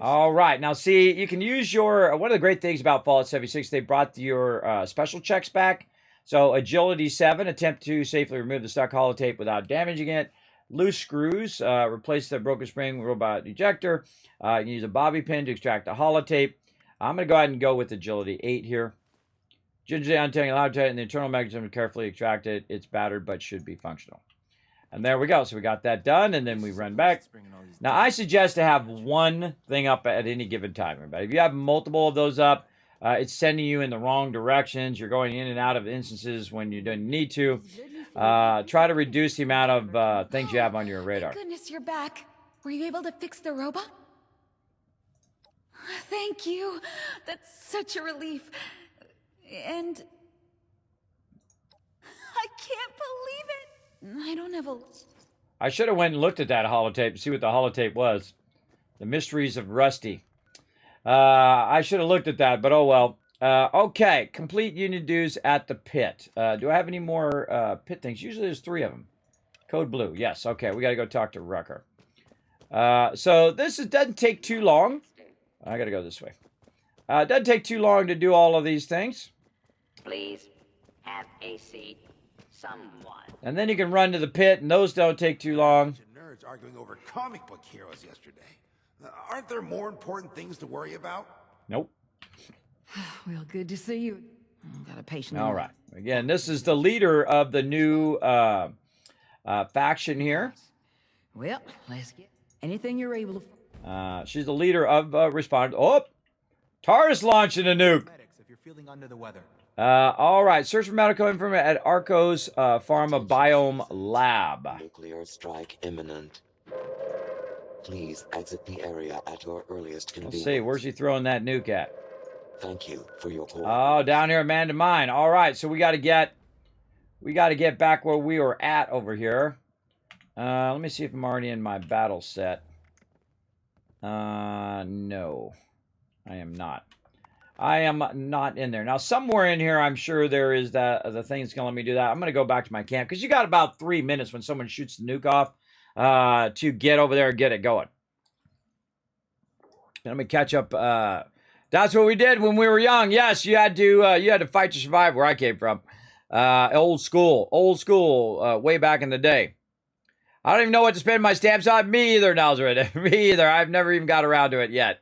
All right, now see, you can use your, one of the great things about Fallout 76, they brought your special checks back. So Agility 7, attempt to safely remove the stuck holotape without damaging it. Loose screws, replace the broken spring robot ejector. You can use a bobby pin to extract the holotape. I'm going to go ahead and go with Agility 8 here. Gingerly untangling the holotape and the internal mechanism carefully extract it. It's battered but should be functional. And there we go. So we got that done, and then we run back. Now, I suggest to have one thing up at any given time, everybody. If you have multiple of those up, it's sending you in the wrong directions. You're going in and out of instances when you don't need to. Try to reduce the amount of things you have on your radar. Thank goodness you're back. Were you able to fix the robot? Thank you. That's such a relief. And... I can't believe it. I don't have a... I should have went and looked at that holotape to see what the holotape was. The Mysteries of Rusty. I should have looked at that, but oh well. Okay, complete union dues at the pit. Do I have any more pit things? Usually there's 3 of them. Code blue. Yes, okay, we got to go talk to Rucker. So this doesn't take too long. I got to go this way. It doesn't take too long to do all of these things. Please have a seat. Someone. And then you can run to the pit, and those don't take too long. Nerds arguing over comic book heroes yesterday. Aren't there more important things to worry about? Nope. Well, good to see you. Got a patient. All right. Again, this is the leader of the new faction here. Well, let's get anything you're able to. She's the leader of Respond. Oh, TARDIS launching a nuke. If you're feeling under the weather. All right. Search for medical information at Arco's Pharma Biome Lab. Nuclear strike imminent. Please exit the area at your earliest convenience. Let's see. Where's he throwing that nuke at? Thank you for your call. Oh, down here, man to mine. All right. So we got to get back where we were at over here. Let me see if I'm already in my battle set. No, I am not. I am not in there. Now, somewhere in here, I'm sure there is the thing that's going to let me do that. I'm going to go back to my camp, because you got about 3 minutes when someone shoots the nuke off to get over there and get it going. Let me catch up. That's what we did when we were young. Yes, you had to fight to survive where I came from. Old school, way back in the day. I don't even know what to spend my stamps on. Me either, Nalzred. Me either. I've never even got around to it yet.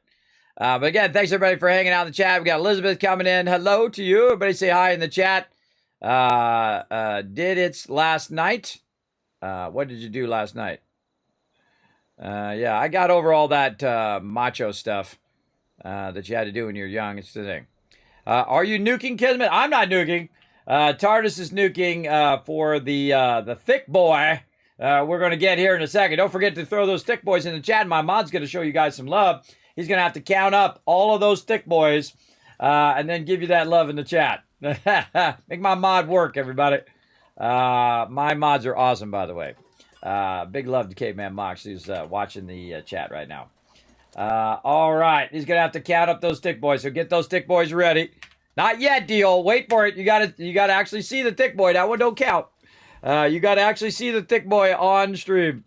But again, thanks everybody for hanging out in the chat. We got Elizabeth coming in. Hello to you. Everybody say hi in the chat. Did it last night? What did you do last night? Yeah, I got over all that macho stuff that you had to do when you were young. It's the thing. Are you nuking, Kismet? I'm not nuking. TARDIS is nuking for the thick boy. We're going to get here in a second. Don't forget to throw those thick boys in the chat. My mod's going to show you guys some love. He's going to have to count up all of those thick boys and then give you that love in the chat. Make my mod work, everybody. My mods are awesome, by the way. Big love to Caveman Mox, who's watching the chat right now. All right. He's going to have to count up those thick boys, so get those thick boys ready. Not yet, Deal. Wait for it. You got to actually see the thick boy. That one don't count. You got to actually see the thick boy on stream.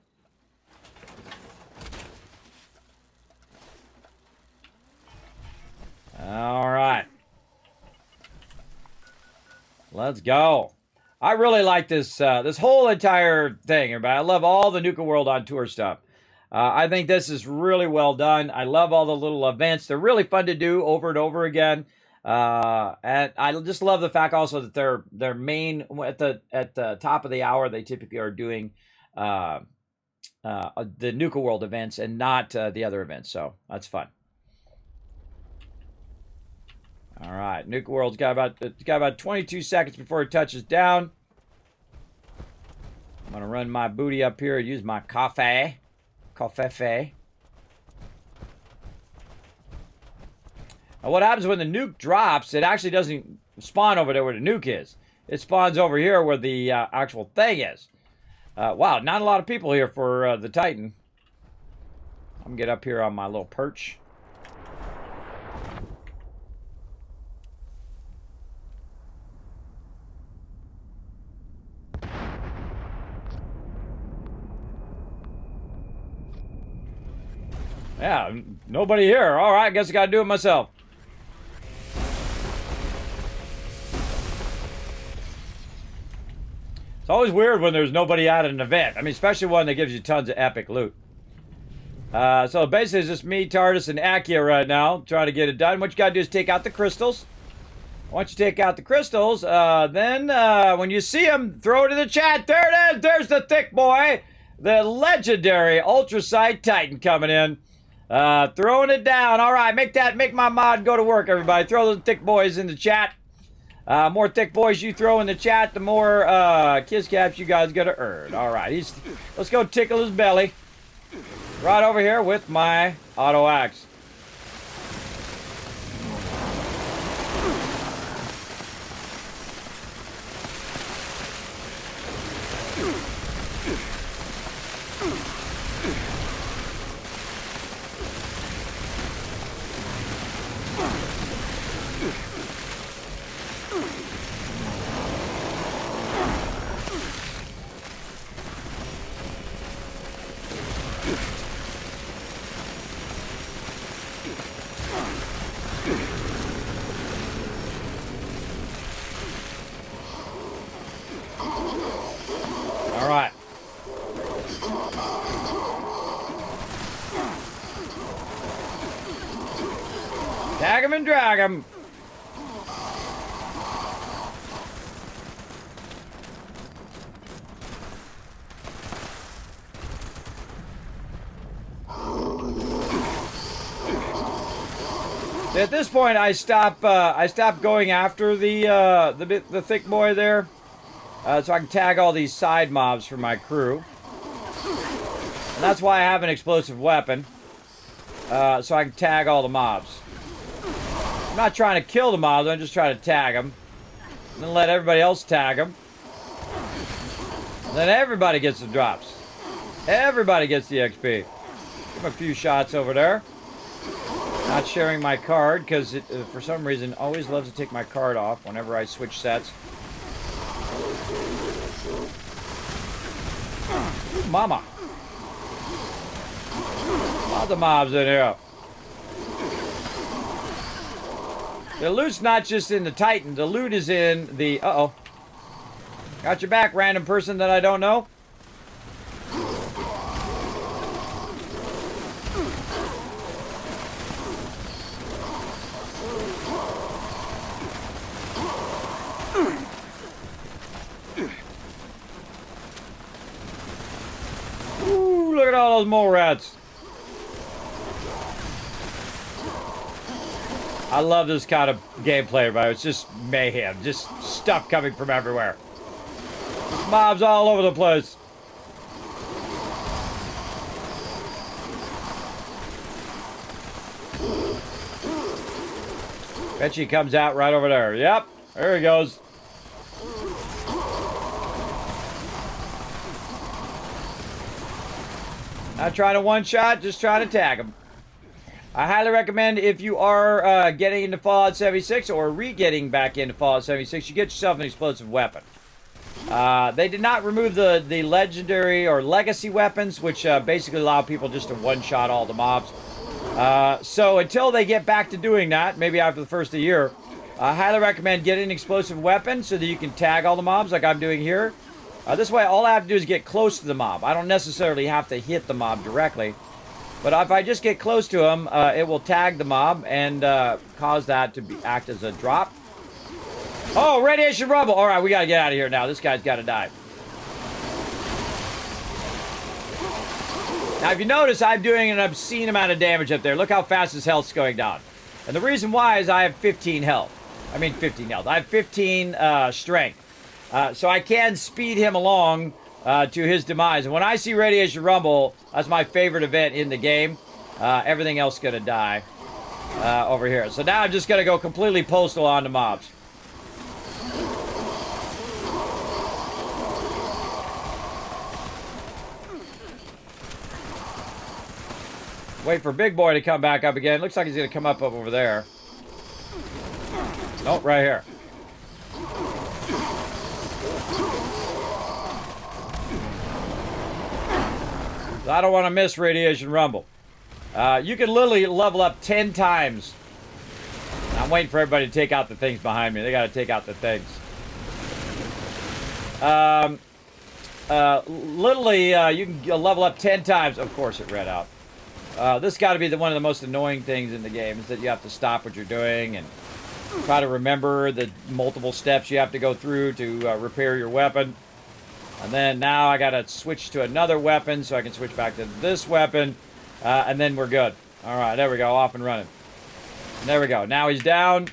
All right. Let's go. I really like this this whole entire thing, everybody. I love all the Nuka World on Tour stuff. I think this is really well done. I love all the little events. They're really fun to do over and over again. And I just love the fact also that their main at the top of the hour, they typically are doing Nuka World events and not the other events. So that's fun. All right, Nuka World's got about 22 seconds before it touches down. I'm gonna run my booty up here and use my coffee. Now what happens when the nuke drops, it actually doesn't spawn over there where the nuke is. It spawns over here where the actual thing is. Wow, not a lot of people here for the Titan. I'm gonna get up here on my little perch. Yeah, nobody here. All right, guess I gotta do it myself. It's always weird when there's nobody at an event. I mean, especially one that gives you tons of epic loot. So basically, it's just me, TARDIS, and Akia right now trying to get it done. What you gotta do is take out the crystals. Once you take out the crystals, then when you see them, throw it in the chat. There it is. There's the thick boy, the legendary Ultrasight Titan coming in. Throwing it down. All right, make my mod go to work, everybody. Throw those thick boys in the chat. More thick boys you throw in the chat, the more kiss caps you guys gotta earn. All right, let's go tickle his belly. Right over here with my auto axe. All right. Tag him and drag him. At this point, I stop going after the thick boy there, so I can tag all these side mobs for my crew. And that's why I have an explosive weapon, so I can tag all the mobs. I'm not trying to kill the mobs, I'm just trying to tag them. And then let everybody else tag them. And then everybody gets the drops. Everybody gets the XP. Give him a few shots over there. Not sharing my card, because it, for some reason, always loves to take my card off whenever I switch sets. Ooh, mama. Lots of mobs in here. The loot's not just in the Titan. The loot is in the... Uh-oh. Got your back, random person that I don't know. Ooh, look at all those mole rats. I love this kind of gameplay, but it's just mayhem. Just stuff coming from everywhere. Mobs all over the place. Bet she comes out right over there. Yep, there he goes. Not trying to one-shot, just trying to tag him. I highly recommend if you are getting into Fallout 76 or re-getting back into Fallout 76, you get yourself an explosive weapon. They did not remove the legendary or legacy weapons, which basically allow people just to one-shot all the mobs. So until they get back to doing that, maybe after the first of the year, I highly recommend getting an explosive weapon so that you can tag all the mobs like I'm doing here. This way, all I have to do is get close to the mob. I don't necessarily have to hit the mob directly. But if I just get close to him, it will tag the mob and cause that to act as a drop. Oh, radiation rumble. All right, we got to get out of here now. This guy's got to die. Now, if you notice, I'm doing an obscene amount of damage up there. Look how fast his health's going down. And the reason why is I have 15 health. I mean 15 health. I have 15 strength. So I can speed him along to his demise. And when I see Radiation Rumble, that's my favorite event in the game. Everything else is going to die over here. So now I'm just going to go completely postal on the mobs. Wait for Big Boy to come back up again. Looks like he's going to come up over there. Nope, right here. I don't want to miss Radiation Rumble. You can literally level up 10 times. I'm waiting for everybody to take out the things behind me. They got to take out the things. Literally, you can level up 10 times. Of course, it read out. This got to be one of the most annoying things in the game, is that you have to stop what you're doing and try to remember the multiple steps you have to go through to repair your weapon. And then now I got to switch to another weapon so I can switch back to this weapon. And then we're good. All right, there we go. Off and running. There we go. Now he's down.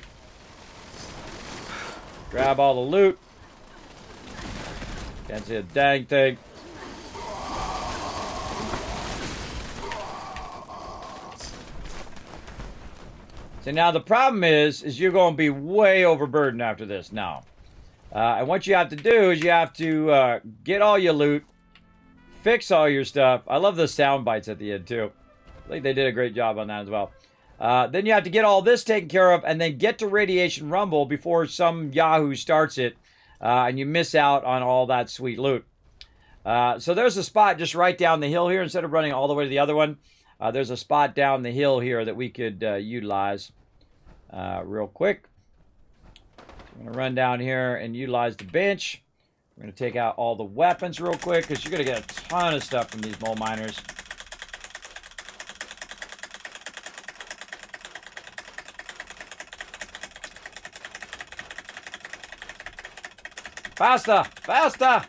Grab all the loot. Can't see a dang thing. So now the problem is you're going to be way overburdened after this now. And what you have to do is you have to get all your loot, fix all your stuff. I love the sound bites at the end too. I think they did a great job on that as well. Then you have to get all this taken care of and then get to Radiation Rumble before some Yahoo starts it. And you miss out on all that sweet loot. So there's a spot just right down the hill here. Instead of running all the way to the other one, there's a spot down the hill here that we could utilize real quick. I'm going to run down here and utilize the bench. We're going to take out all the weapons real quick because you're going to get a ton of stuff from these mole miners. Faster! Faster!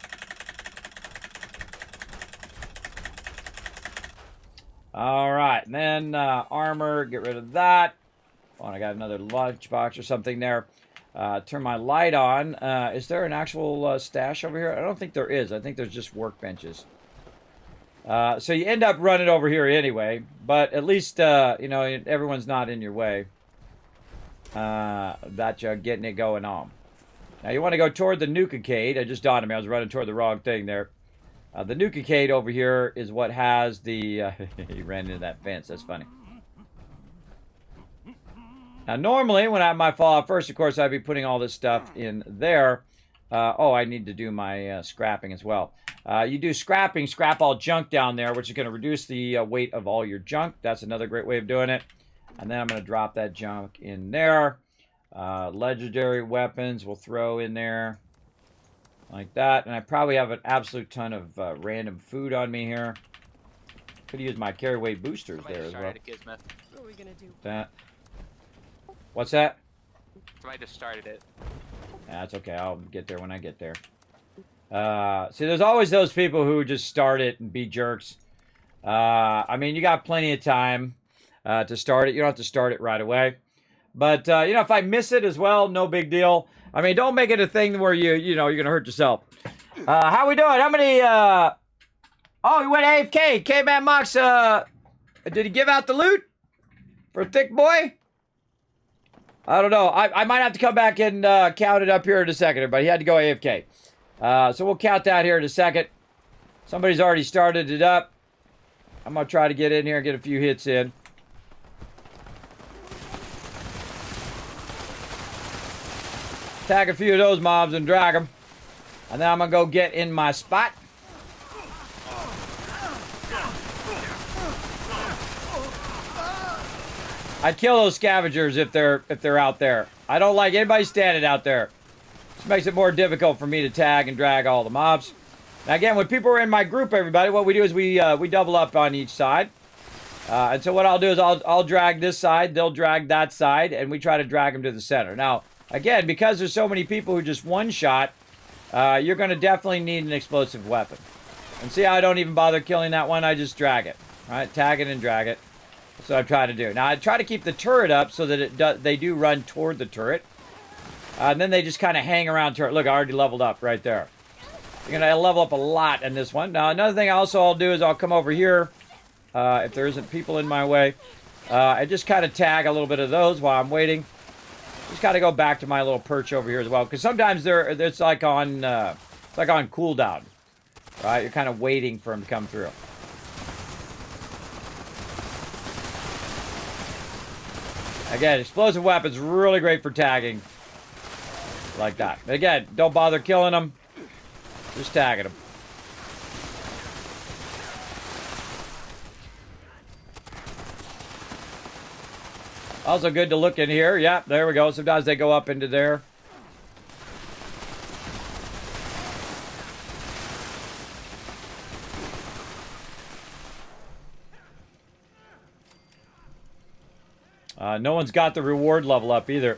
All right, and then armor, get rid of that. Oh, and I got another lunchbox or something there. Turn my light on. Is there an actual stash over here? I don't think there is. I think there's just workbenches. So you end up running over here anyway, but at least, you know, everyone's not in your way. That you're getting it going on. Now you want to go toward the Nuke-Cade. It just dawned on me. I was running toward the wrong thing there. The Nuke-Cade over here is what has the... he ran into that fence. That's funny. Now, normally, when I have my Fallout first, of course, I'd be putting all this stuff in there. Oh, I need to do my scrapping as well. You do scrapping, scrap all junk down there, which is going to reduce the weight of all your junk. That's another great way of doing it. And then I'm going to drop that junk in there. Legendary weapons we'll throw in there. Like that. And I probably have an absolute ton of random food on me here. Could use my carry weight boosters there as well. Kismet. What are we gonna do? That. What's that? Somebody just started it. That's okay. I'll get there when I get there. See, there's always those people who just start it and be jerks. I mean, you got plenty of time to start it. You don't have to start it right away. But, you know, if I miss it as well, no big deal. I mean, don't make it a thing where you know, you're going to hurt yourself. How we doing? How many, Oh, he went AFK. K-Man Mox, did he give out the loot? For Thick Boy? I don't know. I might have to come back and count it up here in a second, everybody. He had to go AFK. So we'll count that here in a second. Somebody's already started it up. I'm going to try to get in here and get a few hits in. Attack a few of those mobs and drag them. And then I'm going to go get in my spot. I'd kill those scavengers if they're out there. I don't like anybody standing out there. This makes it more difficult for me to tag and drag all the mobs. Now again, when people are in my group, everybody, what we do is we double up on each side. And so what I'll do is I'll drag this side, they'll drag that side, and we try to drag them to the center. Now, again, because there's so many people who just one-shot, you're going to definitely need an explosive weapon. And see how I don't even bother killing that one? I just drag it. Right? Tag it and drag it. That's what I'm trying to do. Now, I try to keep the turret up so that they do run toward the turret. And then they just kind of hang around turret. Look, I already leveled up right there. You're going to level up a lot in this one. Now, another thing I'll do is I'll come over here, if there isn't people in my way, and just kind of tag a little bit of those while I'm waiting. Just got to go back to my little perch over here as well, because sometimes it's like on cooldown, right? You're kind of waiting for them to come through. Again, explosive weapons really great for tagging like that. But again, don't bother killing them. Just tagging them. Also good to look in here. Yeah, there we go. Sometimes they go up into there. No one's got the reward level up either.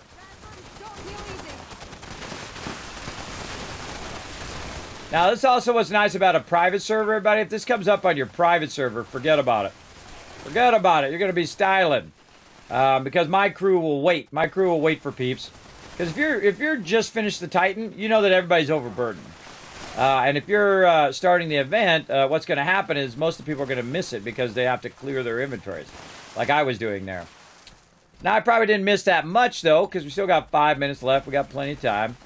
Now, this also what's nice about a private server, everybody. If this comes up on your private server, forget about it. Forget about it. You're going to be styling. Because my crew will wait. My crew will wait for peeps. Because if you're just finished the Titan, you know that everybody's overburdened. And if you're starting the event, what's going to happen is most of the people are going to miss it because they have to clear their inventories. Like I was doing there. Now, I probably didn't miss that much, though, because we still got 5 minutes left. We got plenty of time.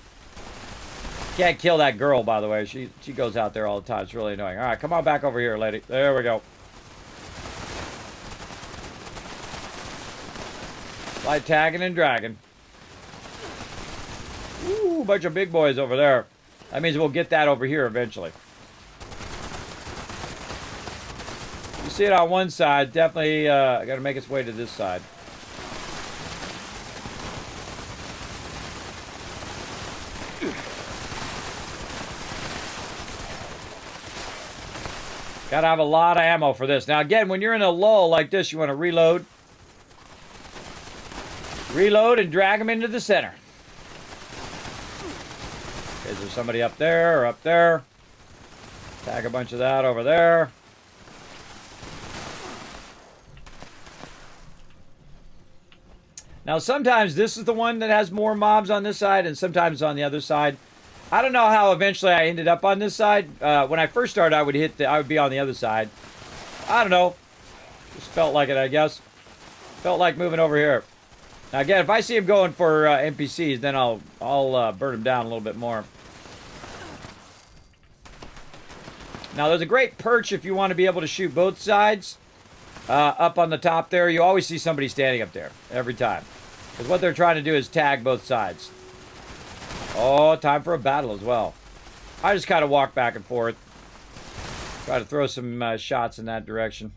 Can't kill that girl, by the way. She goes out there all the time. It's really annoying. All right, come on back over here, lady. There we go. Light tagging and dragging. Ooh, bunch of big boys over there. That means we'll get that over here eventually. You see it on one side. Definitely got to make its way to this side. Gotta have a lot of ammo for this. Now, again, when you're in a lull like this, you want to reload. Reload and drag them into the center. Is there somebody up there or up there? Tag a bunch of that over there. Now, sometimes this is the one that has more mobs on this side, and sometimes on the other side. I don't know how eventually I ended up on this side. When I first started, I would be on the other side. I don't know. Just felt like it, I guess. Felt like moving over here. Now, again, if I see him going for NPCs, then I'll burn him down a little bit more. Now, there's a great perch if you want to be able to shoot both sides. Up on the top there, you always see somebody standing up there every time. Because what they're trying to do is tag both sides. Oh, time for a battle as well. I just kind of walk back and forth. Try to throw some shots in that direction.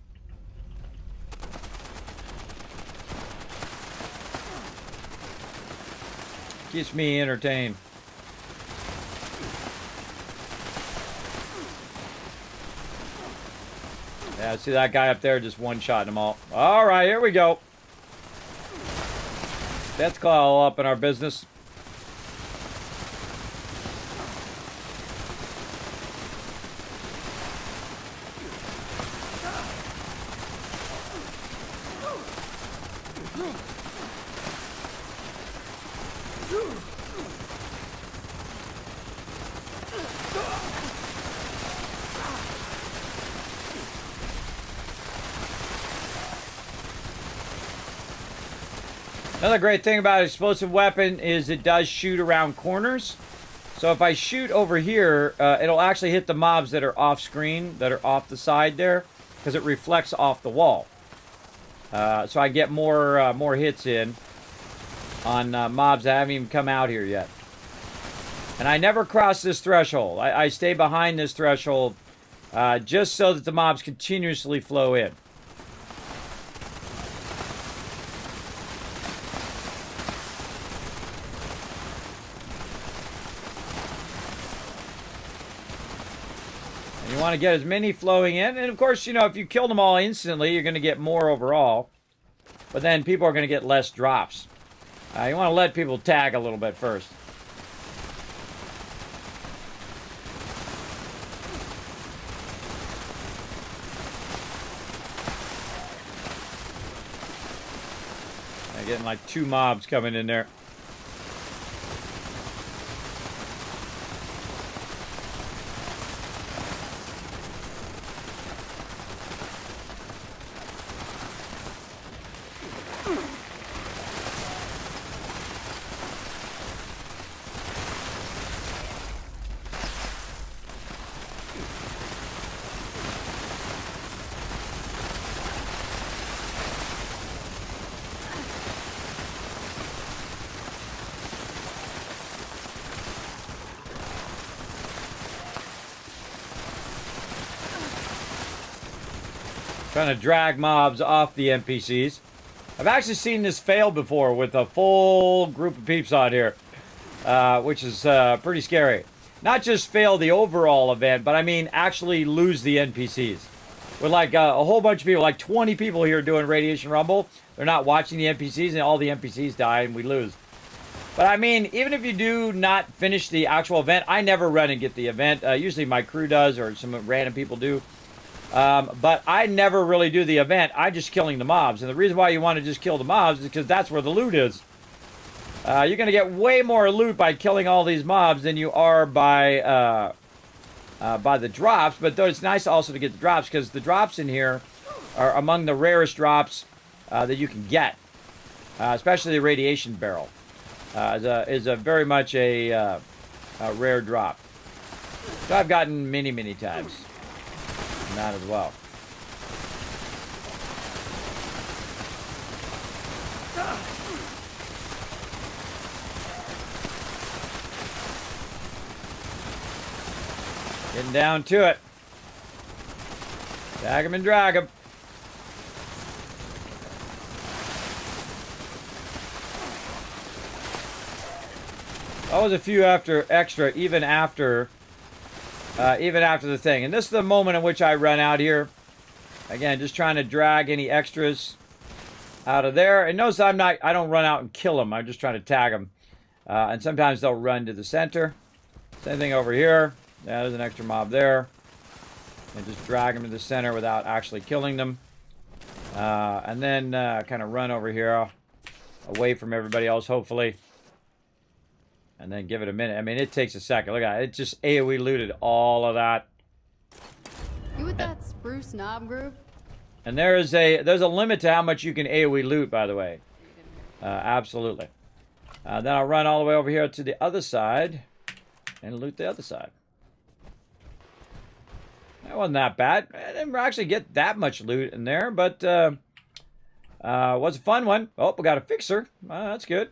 Keeps me entertained. Yeah, see that guy up there just one-shotting them all. All right, here we go. That's all up in our business. Another great thing about an explosive weapon is it does shoot around corners. So if I shoot over here, it'll actually hit the mobs that are off screen, that are off the side there, because it reflects off the wall. So I get more hits in on mobs that haven't even come out here yet. And I never cross this threshold. I stay behind this threshold just so that the mobs continuously flow in. You want to get as many flowing in. And of course, you know, if you kill them all instantly, you're going to get more overall. But then people are going to get less drops. You want to let people tag a little bit first. getting like 2 mobs coming in there. Trying to drag mobs off the NPCs. I've actually seen this fail before with a full group of peeps on here, which is pretty scary. Not just fail the overall event, but I mean actually lose the NPCs. With like a whole bunch of people, like 20 people here doing Radiation Rumble, they're not watching the NPCs, and all the NPCs die and we lose. But I mean, even if you do not finish the actual event, I never run and get the event. Usually my crew does, or some random people do. But I never really do the event. I'm just killing the mobs. And the reason why you want to just kill the mobs is because that's where the loot is. You're going to get way more loot by killing all these mobs than you are by the drops. But though it's nice also to get the drops, because the drops in here are among the rarest drops that you can get. Especially the radiation barrel. Is a very much a rare drop. So I've gotten many, many times. That as well. Getting down to it. Tag him and drag him. That was a few extra, even after the thing. And this is the moment in which I run out here. Again, just trying to drag any extras out of there. And notice I don't run out and kill them. I'm just trying to tag them. And sometimes they'll run to the center. Same thing over here. Yeah, there's an extra mob there. And just drag them to the center without actually killing them. And then kind of run over here, away from everybody else, hopefully. And then give it a minute. I mean, it takes a second. Look at it. It just AoE looted all of that. You with that spruce knob group? And there's a limit to how much you can AoE loot, by the way. Absolutely. Then I'll run all the way over here to the other side and loot the other side. That wasn't that bad. I didn't actually get that much loot in there, but was a fun one. Oh, we got a fixer. That's good.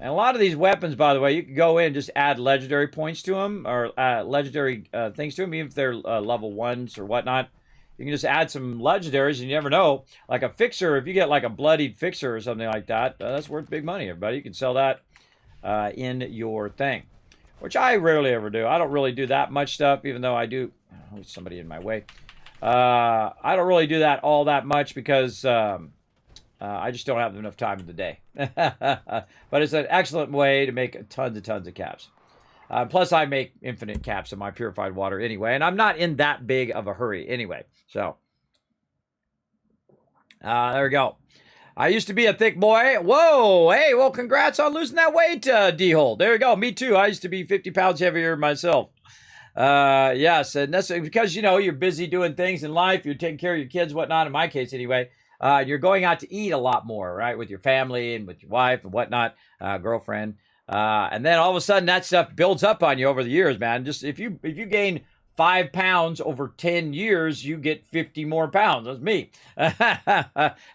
And a lot of these weapons, by the way, you can go in and just add legendary points to them, or legendary things to them, even if they're level 1s or whatnot. You can just add some legendaries, and you never know. Like a fixer, if you get like a bloodied fixer or something like that, that's worth big money, everybody. You can sell that in your thing, which I rarely ever do. I don't really do that much stuff, even though I do. Oh, there's somebody in my way. I don't really do that all that much because I just don't have enough time in the day. But it's an excellent way to make tons of caps. Plus, I make infinite caps in my purified water anyway, and I'm not in that big of a hurry anyway. So, there we go. I used to be a thick boy. Whoa, hey, well, congrats on losing that weight, D-hole. There you go. Me too. I used to be 50 pounds heavier myself. Yes, and that's because, you know, you're busy doing things in life. You're taking care of your kids, whatnot, in my case anyway. You're going out to eat a lot more, right? With your family and with your wife and whatnot, girlfriend. And then all of a sudden that stuff builds up on you over the years, man. Just if you gain 5 pounds over 10 years, you get 50 more pounds. That's me. In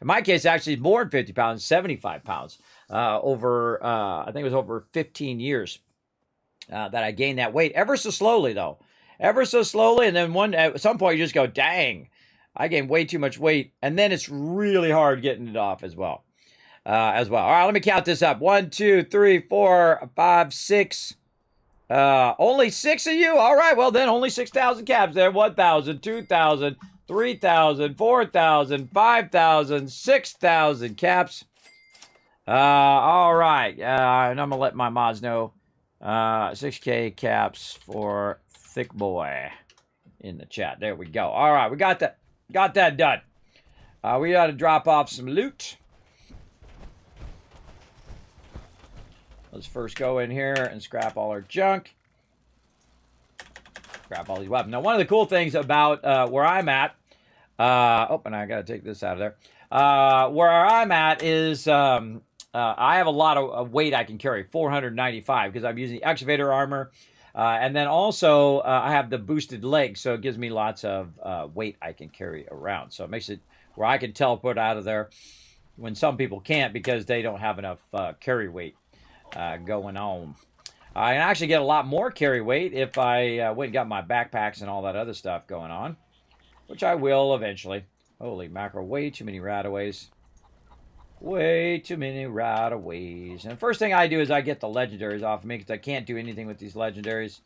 my case, actually more than 50 pounds, 75 pounds over, I think it was over 15 years that I gained that weight. Ever so slowly, though. Ever so slowly. And then at some point you just go, dang. I gained way too much weight, and then it's really hard getting it off as well. All right, let me count this up. 1, 2, 3, 4, 5, 6. Only 6 of you? All right, well then, only 6,000 caps there. 1,000, 2,000, 3,000, 4,000, 5,000, 6,000 caps. All right, and I'm going to let my mods know. 6K caps for Thick Boy in the chat. There we go. All right, we got that. Got that done. We got to drop off some loot. Let's first go in here and scrap all our junk. Scrap all these weapons. Now, one of the cool things about where I'm at, oh, and I got to take this out of there. Where I'm at is I have a lot of weight I can carry, 495, because I'm using the excavator armor. And then also I have the boosted legs, so it gives me lots of weight I can carry around. So it makes it where I can teleport out of there when some people can't because they don't have enough carry weight going on. I can actually get a lot more carry weight if I went and got my backpacks and all that other stuff going on, which I will eventually. Holy mackerel, way too many rataways. Way too many rataways. And the first thing I do is I get the legendaries off of me because I can't do anything with these legendaries.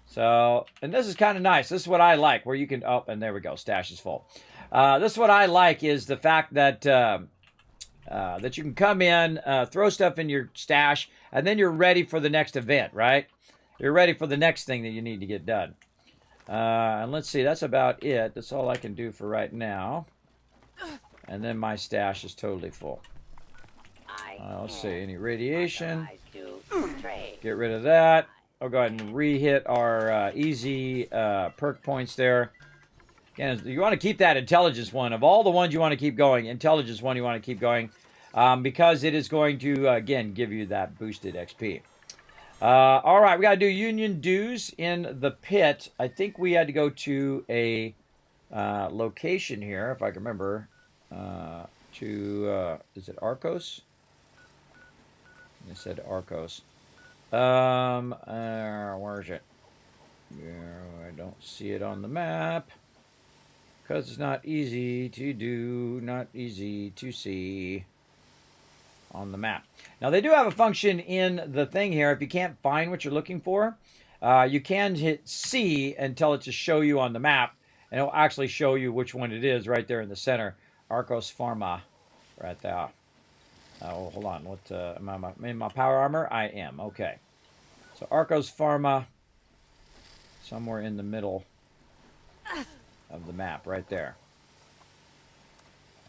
So, and this is kind of nice. This is what I like, where you can, oh, and there we go, stash is full. This is what I like is the fact that that you can come in, throw stuff in your stash, and then you're ready for the next event, right? You're ready for the next thing that you need to get done. And let's see, that's about it. That's all I can do for right now. And then my stash is totally full. Let's see, any radiation. Get rid of that. I'll go ahead and re-hit our easy perk points there. Again, you want to keep that intelligence one. Of all the ones you want to keep going, intelligence one you want to keep going. Because it is going to, again, give you that boosted XP. All right, we got to do union dues in the pit. I think we had to go to a location here, if I can remember. Is it Arcos? I said Arcos. Where is it? I don't see it on the map. Because it's not easy to do, not easy to see on the map. Now, they do have a function in the thing here. If you can't find what you're looking for, you can hit C and tell it to show you on the map. And it'll actually show you which one it is right there in the center. Arcos Pharma, right there. Oh, hold on. What? Am I in my power armor? I am. Okay. So Arcos Pharma, somewhere in the middle of the map, right there.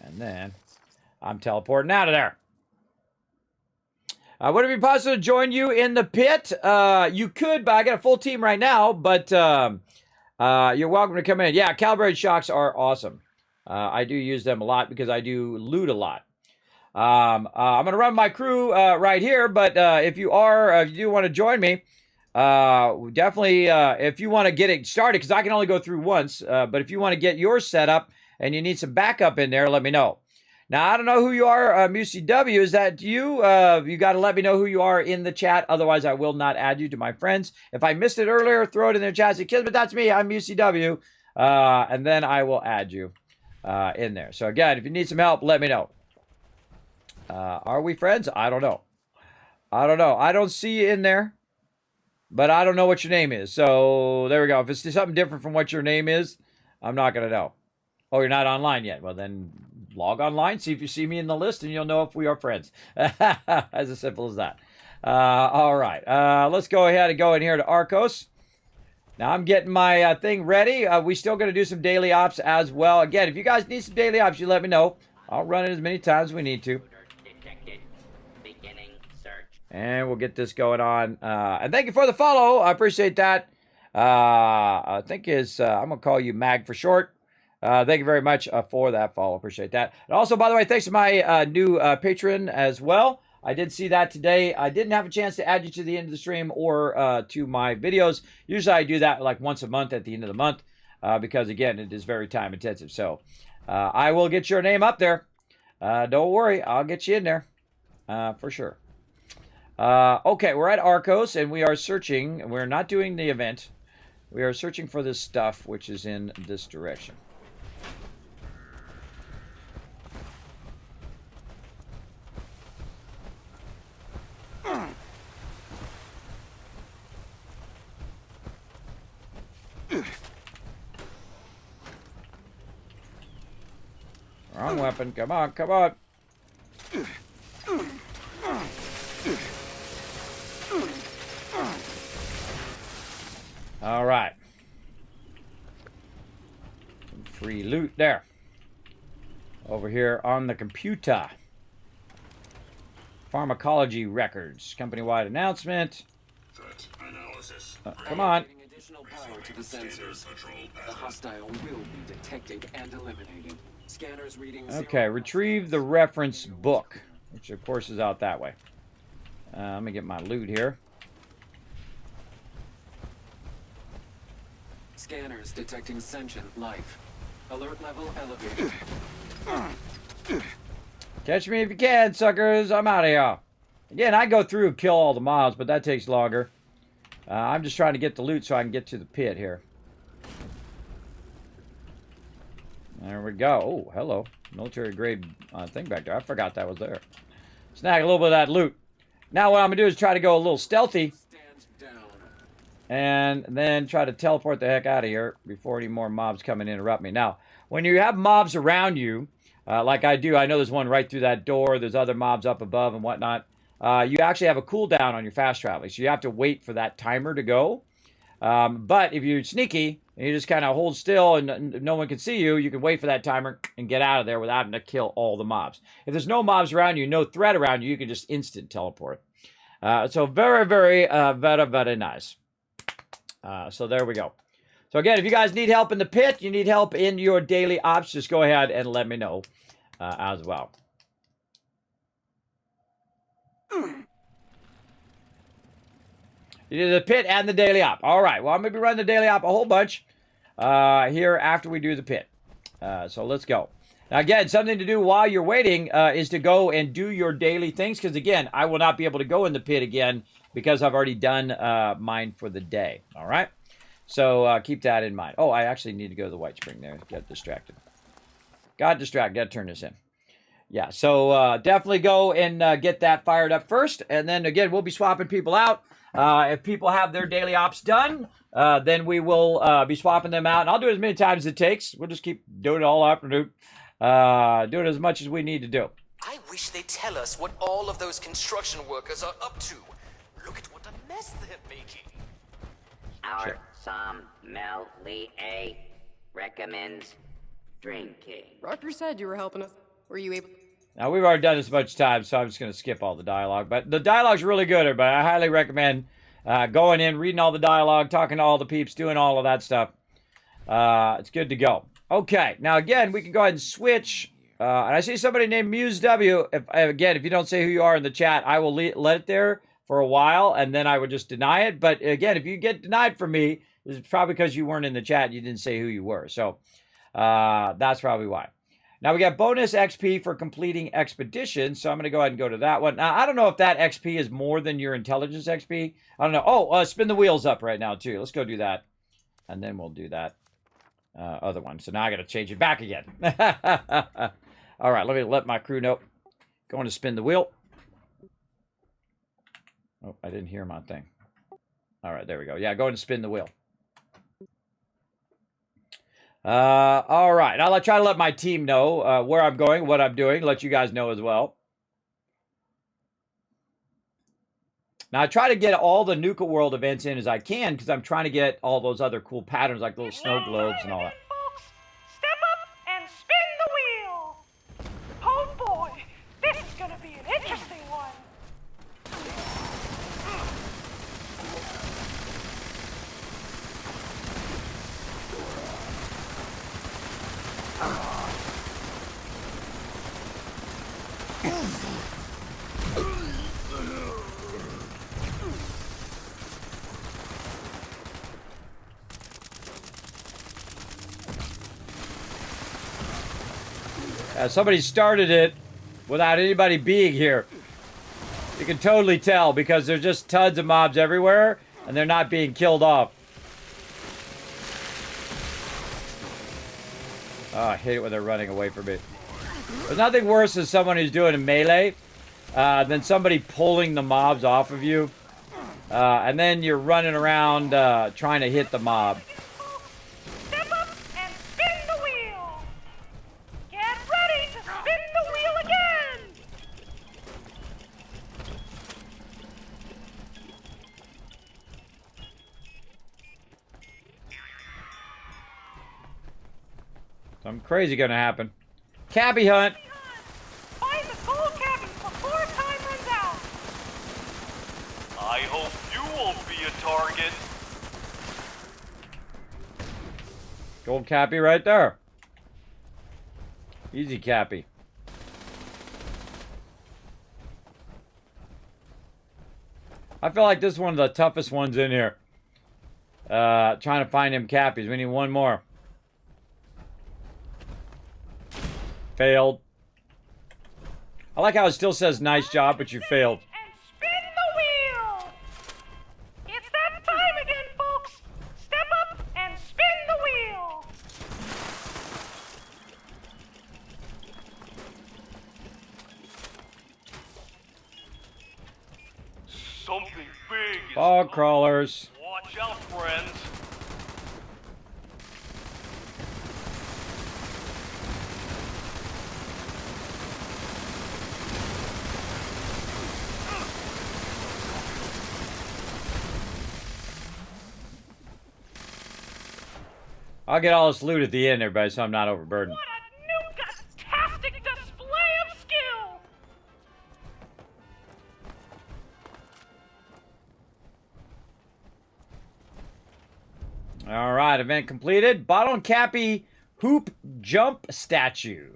And then I'm teleporting out of there. Would it be possible to join you in the pit? You could, but I got a full team right now. But you're welcome to come in. Yeah, calibrated shocks are awesome. I do use them a lot because I do loot a lot. I'm going to run my crew right here, but if you do want to join me, definitely if you want to get it started, because I can only go through once, but if you want to get yours set up and you need some backup in there, let me know. Now, I don't know who you are, MusicW. Is that you? You got to let me know who you are in the chat. Otherwise, I will not add you to my friends. If I missed it earlier, throw it in the chat. Say, Kismet, that's me. I'm MusicW. And then I will add you in there. So, again, if you need some help, let me know. Are we friends? I don't know. I don't know. I don't see you in there, but I don't know what your name is. So, there we go. If it's something different from what your name is, I'm not going to know. Oh, you're not online yet. Well, then log online, see if you see me in the list, and you'll know if we are friends. As simple as that. All right. Let's go ahead and go in here to Arcos. Now, I'm getting my thing ready. We still going to do some daily ops as well. Again, if you guys need some daily ops, you let me know. I'll run it as many times as we need to. And we'll get this going on. And thank you for the follow. I appreciate that. I think I'm going to call you Mag for short. Thank you very much for that follow. Appreciate that. And also, by the way, thanks to my new patron as well. I did see that today. I didn't have a chance to add you to the end of the stream or to my videos. Usually I do that like once a month at the end of the month because, again, it is very time intensive. So I will get your name up there. Don't worry. I'll get you in there for sure. Okay, we're at Arcos, and we are searching. We're not doing the event. We are searching for this stuff, which is in this direction. Wrong weapon. Come on, come on. All right. Some free loot there. over here on the computer. Pharmacology records. Company-wide announcement. Come on. Additional power to the sensors. The hostile will be detected and eliminated. Scanners reading. Okay, retrieve the reference book, which of course is out that way. Let me get my loot here. Scanners detecting sentient life. Alert level elevated. Catch me if you can, suckers. I'm out of here. Again, I go through and kill all the mobs, but that takes longer. I'm just trying to get the loot so I can get to the pit here. There we go. Oh, hello. Military grade thing back there. I forgot that was there. Snag a little bit of that loot. Now what I'm going to do is try to go a little stealthy. And then try to teleport the heck out of here before any more mobs come and interrupt me. Now, when you have mobs around you, like I do, I know there's one right through that door. There's other mobs up above and whatnot. You actually have a cooldown on your fast traveling. So you have to wait for that timer to go. But if you're sneaky, and you just kind of hold still and no one can see you, you can wait for that timer and get out of there without having to kill all the mobs. If there's no mobs around you, no threat around you, you can just instant teleport. So very, very, very nice. So there we go. So again, if you guys need help in the pit, you need help in your daily ops, just go ahead and let me know as well. You did the pit and the daily op. All right. Well, I'm going to be running the daily op a whole bunch here after we do the pit. So let's go. Now, again, something to do while you're waiting is to go and do your daily things. Because, again, I will not be able to go in the pit again because I've already done mine for the day. All right? So keep that in mind. Oh, I actually need to go to the White Spring there. Get distracted. Got distracted. Got to turn this in. Yeah, so definitely go and get that fired up first. And then, again, we'll be swapping people out. If people have their daily ops done, then we will be swapping them out. And I'll do it as many times as it takes. We'll just keep doing it all afternoon. Do it as much as we need to do. I wish they'd tell us what all of those construction workers are up to. Look at what a mess they're making. Our sommelier recommends drinking. Rocker said you were helping us. Were you able? Now, we've already done this much time, so I'm just going to skip all the dialogue. But the dialogue's really good, everybody. I highly recommend going in, reading all the dialogue, talking to all the peeps, doing all of that stuff. It's good to go. Okay, now, again, we can go ahead and switch. And I see somebody named Muse W. If you don't say who you are in the chat, I will let it there for a while, and then I would just deny it. But, again, if you get denied from me, it's probably because you weren't in the chat and you didn't say who you were. So that's probably why. Now, we got bonus XP for completing expeditions, so I'm going to go ahead and go to that one. Now, I don't know if that XP is more than your intelligence XP. I don't know. Oh, spin the wheels up right now, too. Let's go do that, and then we'll do that other one. So now I got to change it back again. All right, let me let my crew know. Going to spin the wheel. Oh, I didn't hear my thing. All right, there we go. Yeah, go ahead and spin the wheel. All right. I'll try to let my team know where I'm going, what I'm doing, let you guys know as well. Now, I try to get all the Nuka World events in as I can because I'm trying to get all those other cool patterns like little snow globes and all that. Step up and spin the wheel. Oh boy, this is going to be an interesting one. Somebody started it without anybody being here. You can totally tell because there's just tons of mobs everywhere and they're not being killed off. Oh, I hate it when they're running away from me. There's nothing worse than someone who's doing a melee than somebody pulling the mobs off of you. And then you're running around trying to hit the mob. Step up and spin the wheel. Get ready to spin the wheel again. Something crazy gonna happen. Cappy hunt. Find the gold cabby before time runs out. I hope you won't be a target. Gold Cappy right there. Easy Cappy. I feel like this is one of the toughest ones in here. Trying to find him Cappies. We need one more. Failed. I like how it still says nice job, but you failed. Spin the wheel. It's that time again, folks. Step up and spin the wheel. Something big is Fog crawlers. Watch out, friends. I'll get all this loot at the end, everybody, so I'm not overburdened. What a new-tastic display of skill. All right, event completed. Bottle and Cappy hoop jump statue.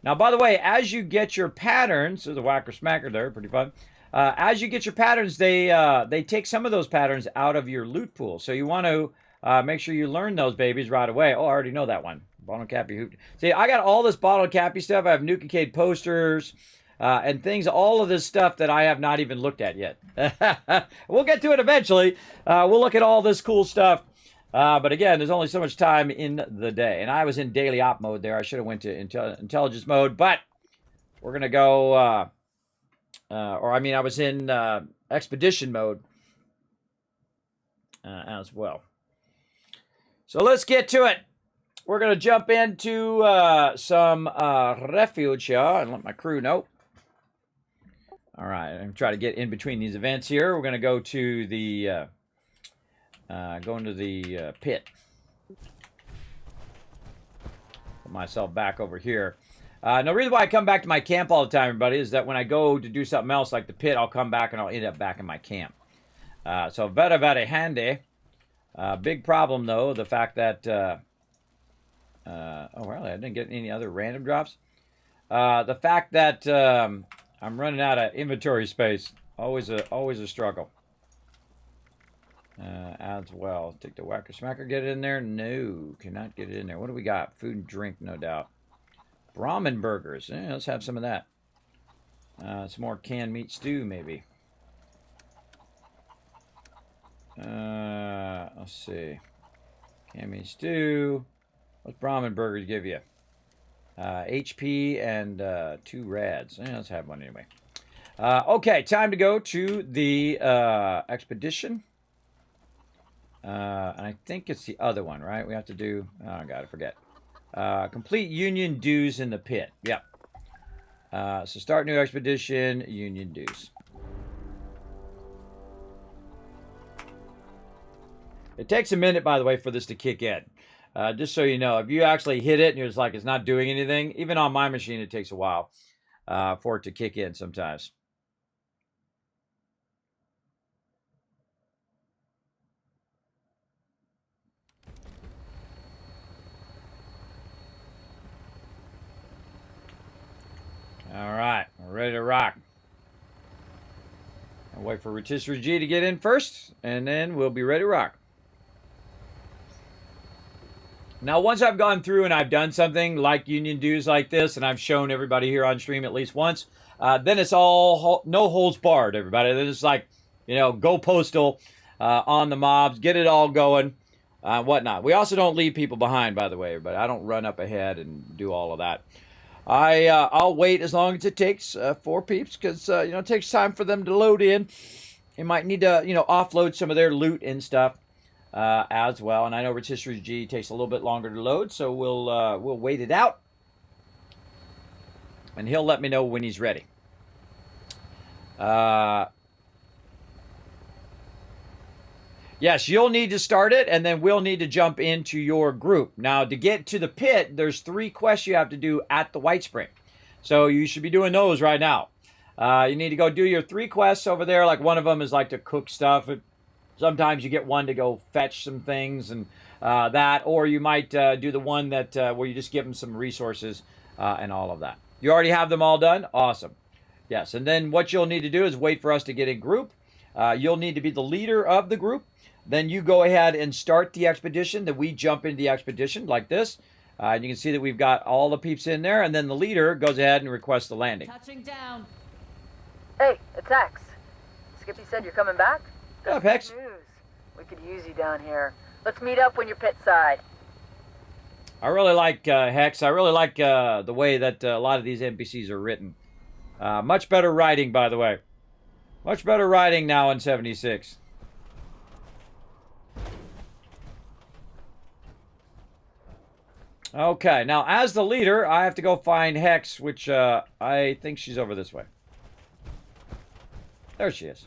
Now, by the way, as you get your patterns, there's a whacker smacker there, pretty fun. As you get your patterns, they take some of those patterns out of your loot pool. So you want to make sure you learn those babies right away. Oh, I already know that one. Bottle and Cappy hoop. See, I got all this Bottle and Cappy stuff. I have Nuke and Cade posters and things, all of this stuff that I have not even looked at yet. We'll get to it eventually. We'll look at all this cool stuff. But again, there's only so much time in the day. And I was in daily op mode there. I should have went to intelligence mode. But we're going to go, I was in expedition mode as well. So let's get to it. We're going to jump into some refuge here and let my crew know. All right, I'm trying to get in between these events here. We're going to go to the... go into the pit. Put myself back over here. Now, the reason why I come back to my camp all the time, everybody, is that when I go to do something else like the pit, I'll come back and I'll end up back in my camp. So very, very handy. Big problem, though, the fact that... oh, well, I didn't get any other random drops. The fact that I'm running out of inventory space. Always a struggle. As well. Take the whacker smacker, get it in there? No, cannot get it in there. What do we got? Food and drink, no doubt. Brahmin burgers. Let's have some of that. Some more canned meat stew, maybe. Let's see. Canned meat stew. What's Brahmin burgers give you? HP and 2 rads. Let's have one anyway. Okay, time to go to the expedition. And I think it's the other one, right? We have to do... Oh, God, I forget. Complete Union dues in the pit. Yep. So start new expedition, Union dues. It takes a minute, by the way, for this to kick in. Just so you know, if you actually hit it and you're just like, it's not doing anything, even on my machine, it takes a while for it to kick in sometimes. All right, we're ready to rock. I'll wait for Rotisserie G to get in first, and then we'll be ready to rock. Now, once I've gone through and I've done something like Union dues like this, and I've shown everybody here on stream at least once, then it's all no holds barred, everybody. Then it's like, go postal on the mobs, get it all going, whatnot. We also don't leave people behind, by the way, but I don't run up ahead and do all of that. I'll wait as long as it takes for peeps, because it takes time for them to load in. You might need to offload some of their loot and stuff as well. And I know Rotisserie G takes a little bit longer to load, so we'll wait it out, and he'll let me know when he's ready. Yes, you'll need to start it, and then we'll need to jump into your group. Now, to get to the pit, there's 3 quests you have to do at the White Spring. So you should be doing those right now. You need to go do your 3 quests over there. Like one of them is like to cook stuff. Sometimes you get one to go fetch some things and that, or you might do the one that where you just give them some resources and all of that. You already have them all done? Awesome. Yes, and then what you'll need to do is wait for us to get a group. You'll need to be the leader of the group. Then you go ahead and start the expedition. Then we jump into the expedition like this. And you can see that we've got all the peeps in there. And then the leader goes ahead and requests the landing. Touching down. Hey, it's Hex. Skippy said you're coming back? What's up, Hex? Good news. We could use you down here. Let's meet up when you're pit side. I really like Hex. I really like the way that a lot of these NPCs are written. Much better writing, by the way. Much better writing now in 76. Okay, now as the leader, I have to go find Hex, which I think she's over this way. There she is.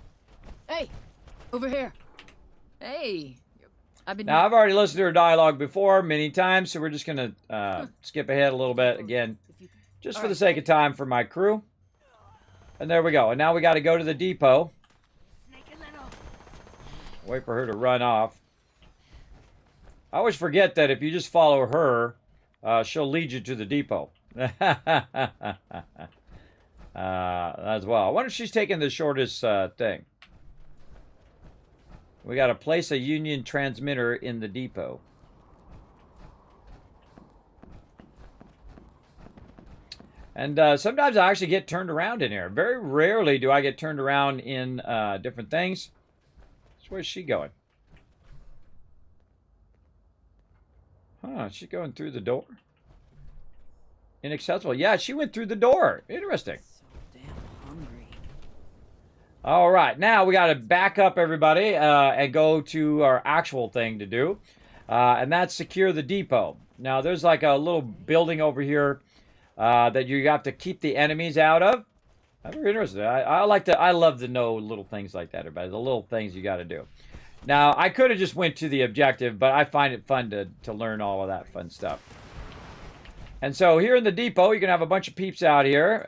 Hey, over here. Hey, Now, I've already listened to her dialogue before many times, so we're just going to skip ahead a little bit again, just for the sake of time for my crew. And there we go. And now we got to go to the depot. Wait for her to run off. I always forget that if you just follow her, she'll lead you to the depot. As well. I wonder if she's taking the shortest thing. We got to place a Union transmitter in the depot. And sometimes I actually get turned around in here. Very rarely do I get turned around in different things. So where's she going? Huh, she's going through the door? Inaccessible. Yeah, she went through the door. Interesting. All right, now we got to back up, everybody, and go to our actual thing to do, and that's secure the depot. Now, there's like a little building over here that you have to keep the enemies out of. I'm very interested. I love to know little things like that, everybody. The little things you got to do. Now, I could have just went to the objective, but I find it fun to learn all of that fun stuff. And so here in the depot, you can have a bunch of peeps out here,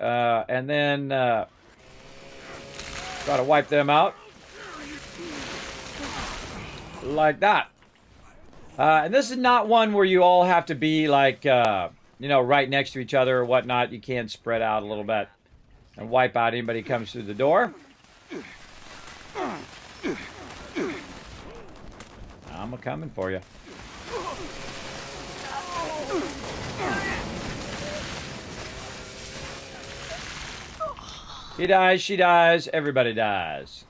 and then try to wipe them out. Like that. And this is not one where you all have to be like, you know, right next to each other or whatnot. You can spread out a little bit and wipe out anybody who comes through the door. I'm a-coming for you. He dies, she dies, everybody dies.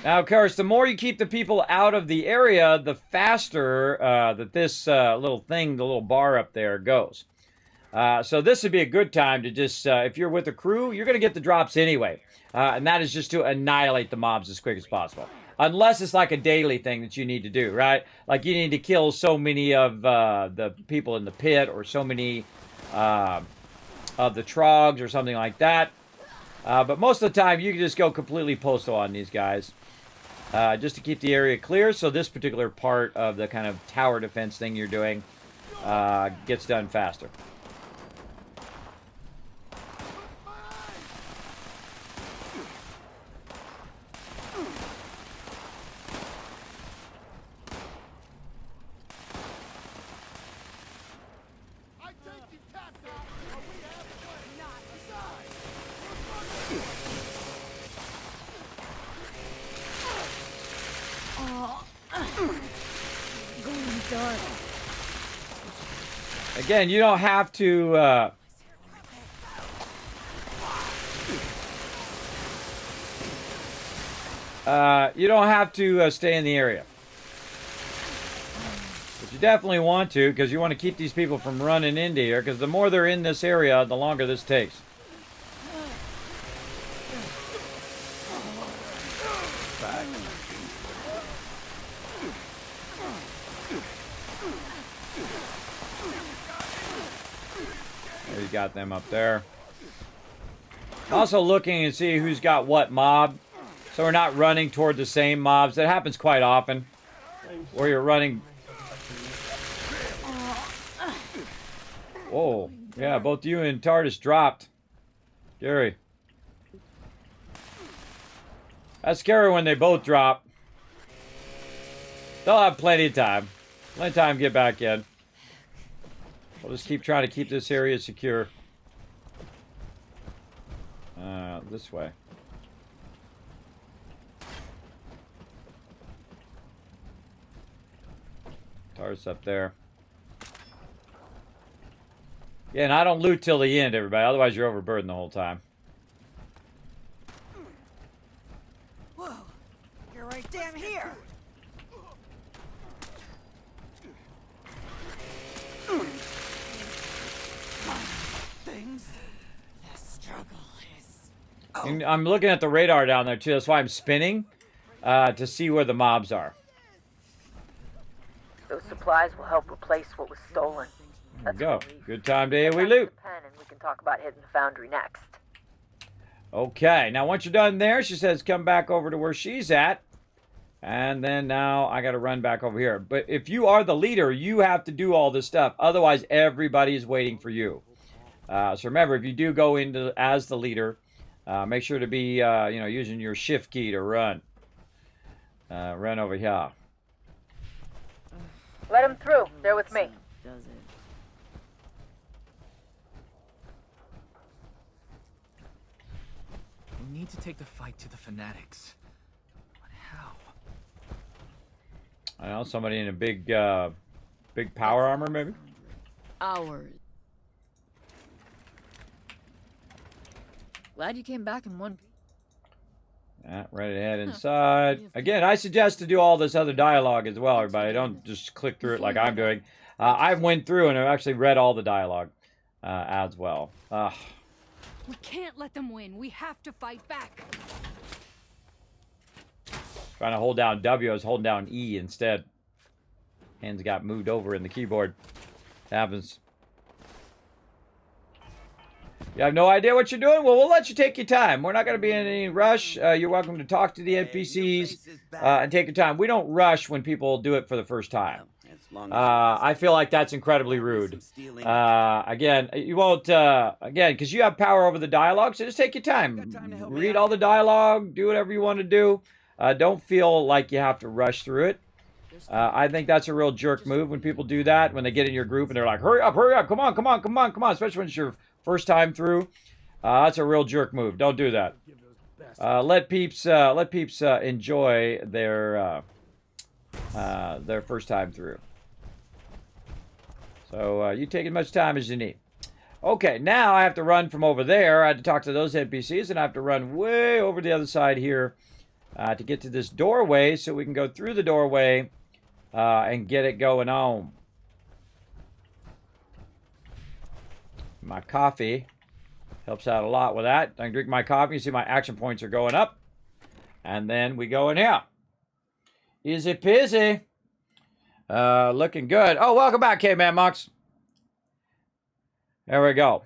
Now, of course, the more you keep the people out of the area, the faster that this little thing, the little bar up there, goes. So this would be a good time to just, if you're with a crew, you're going to get the drops anyway. And that is just to annihilate the mobs as quick as possible. Unless it's like a daily thing that you need to do, right? Like you need to kill so many of the people in the pit or so many of the trogs or something like that. But most of the time, you can just go completely postal on these guys. Just to keep the area clear, so this particular part of the kind of tower defense thing you're doing gets done faster. Again, you don't have to stay in the area. But you definitely want to, because you want to keep these people from running into here, because the more they're in this area, the longer this takes. You got them up there. Also looking and see who's got what mob. So we're not running toward the same mobs. That happens quite often. Where you're running. Whoa. Yeah, both you and TARDIS dropped. Scary. That's scary when they both drop. They'll have plenty of time. Plenty of time to get back in. We'll just keep trying to keep this area secure. This way. TARDIS up there. Yeah, and I don't loot till the end, everybody. Otherwise, you're overburdened the whole time. Whoa, you're right damn here. Things. The struggle is. And I'm looking at the radar down there, too. That's why I'm spinning to see where the mobs are. Those supplies will help replace what was stolen. There we go. Good time to we loot. And we can talk about hitting the foundry next. Okay, now once you're done there, she says come back over to where she's at. And then now I got to run back over here. But if you are the leader, you have to do all this stuff. Otherwise, everybody is waiting for you. So remember, if you do go into as the leader, make sure to be using your shift key to run. Run over here. Let him through. They're with me. Does it? We need to take the fight to the fanatics. But how? I know, somebody in a big power armor, maybe? Hours. Glad you came back in one piece. Yeah, right ahead inside. Again, I suggest to do all this other dialogue as well, everybody. Don't just click through it like I'm doing. I went through and I've actually read all the dialogue as well. We can't let them win. We have to fight back. Trying to hold down W, I was holding down E instead. Hands got moved over in the keyboard. It happens. You have no idea what you're doing? Well, we'll let you take your time. We're not going to be in any rush. You're welcome to talk to the NPCs and take your time. We don't rush when people do it for the first time. I feel like that's incredibly rude. Again, you won't, because you have power over the dialogue, so just take your time. Read all the dialogue, do whatever you want to do. Don't feel like you have to rush through it. I think that's a real jerk move when people do that, when they get in your group and they're like, hurry up, come on, come on, come on, come on, especially when it's your first time through. That's a real jerk move. Don't do that. Let peeps enjoy their first time through. So you take as much time as you need. Okay, now I have to run from over there. I had to talk to those NPCs, and I have to run way over the other side here to get to this doorway so we can go through the doorway and get it going on. My coffee helps out a lot with that. I can drink my coffee. You see my action points are going up. And then we go in here. Easy peasy. Looking good. Oh, welcome back, K-Man Mox. There we go.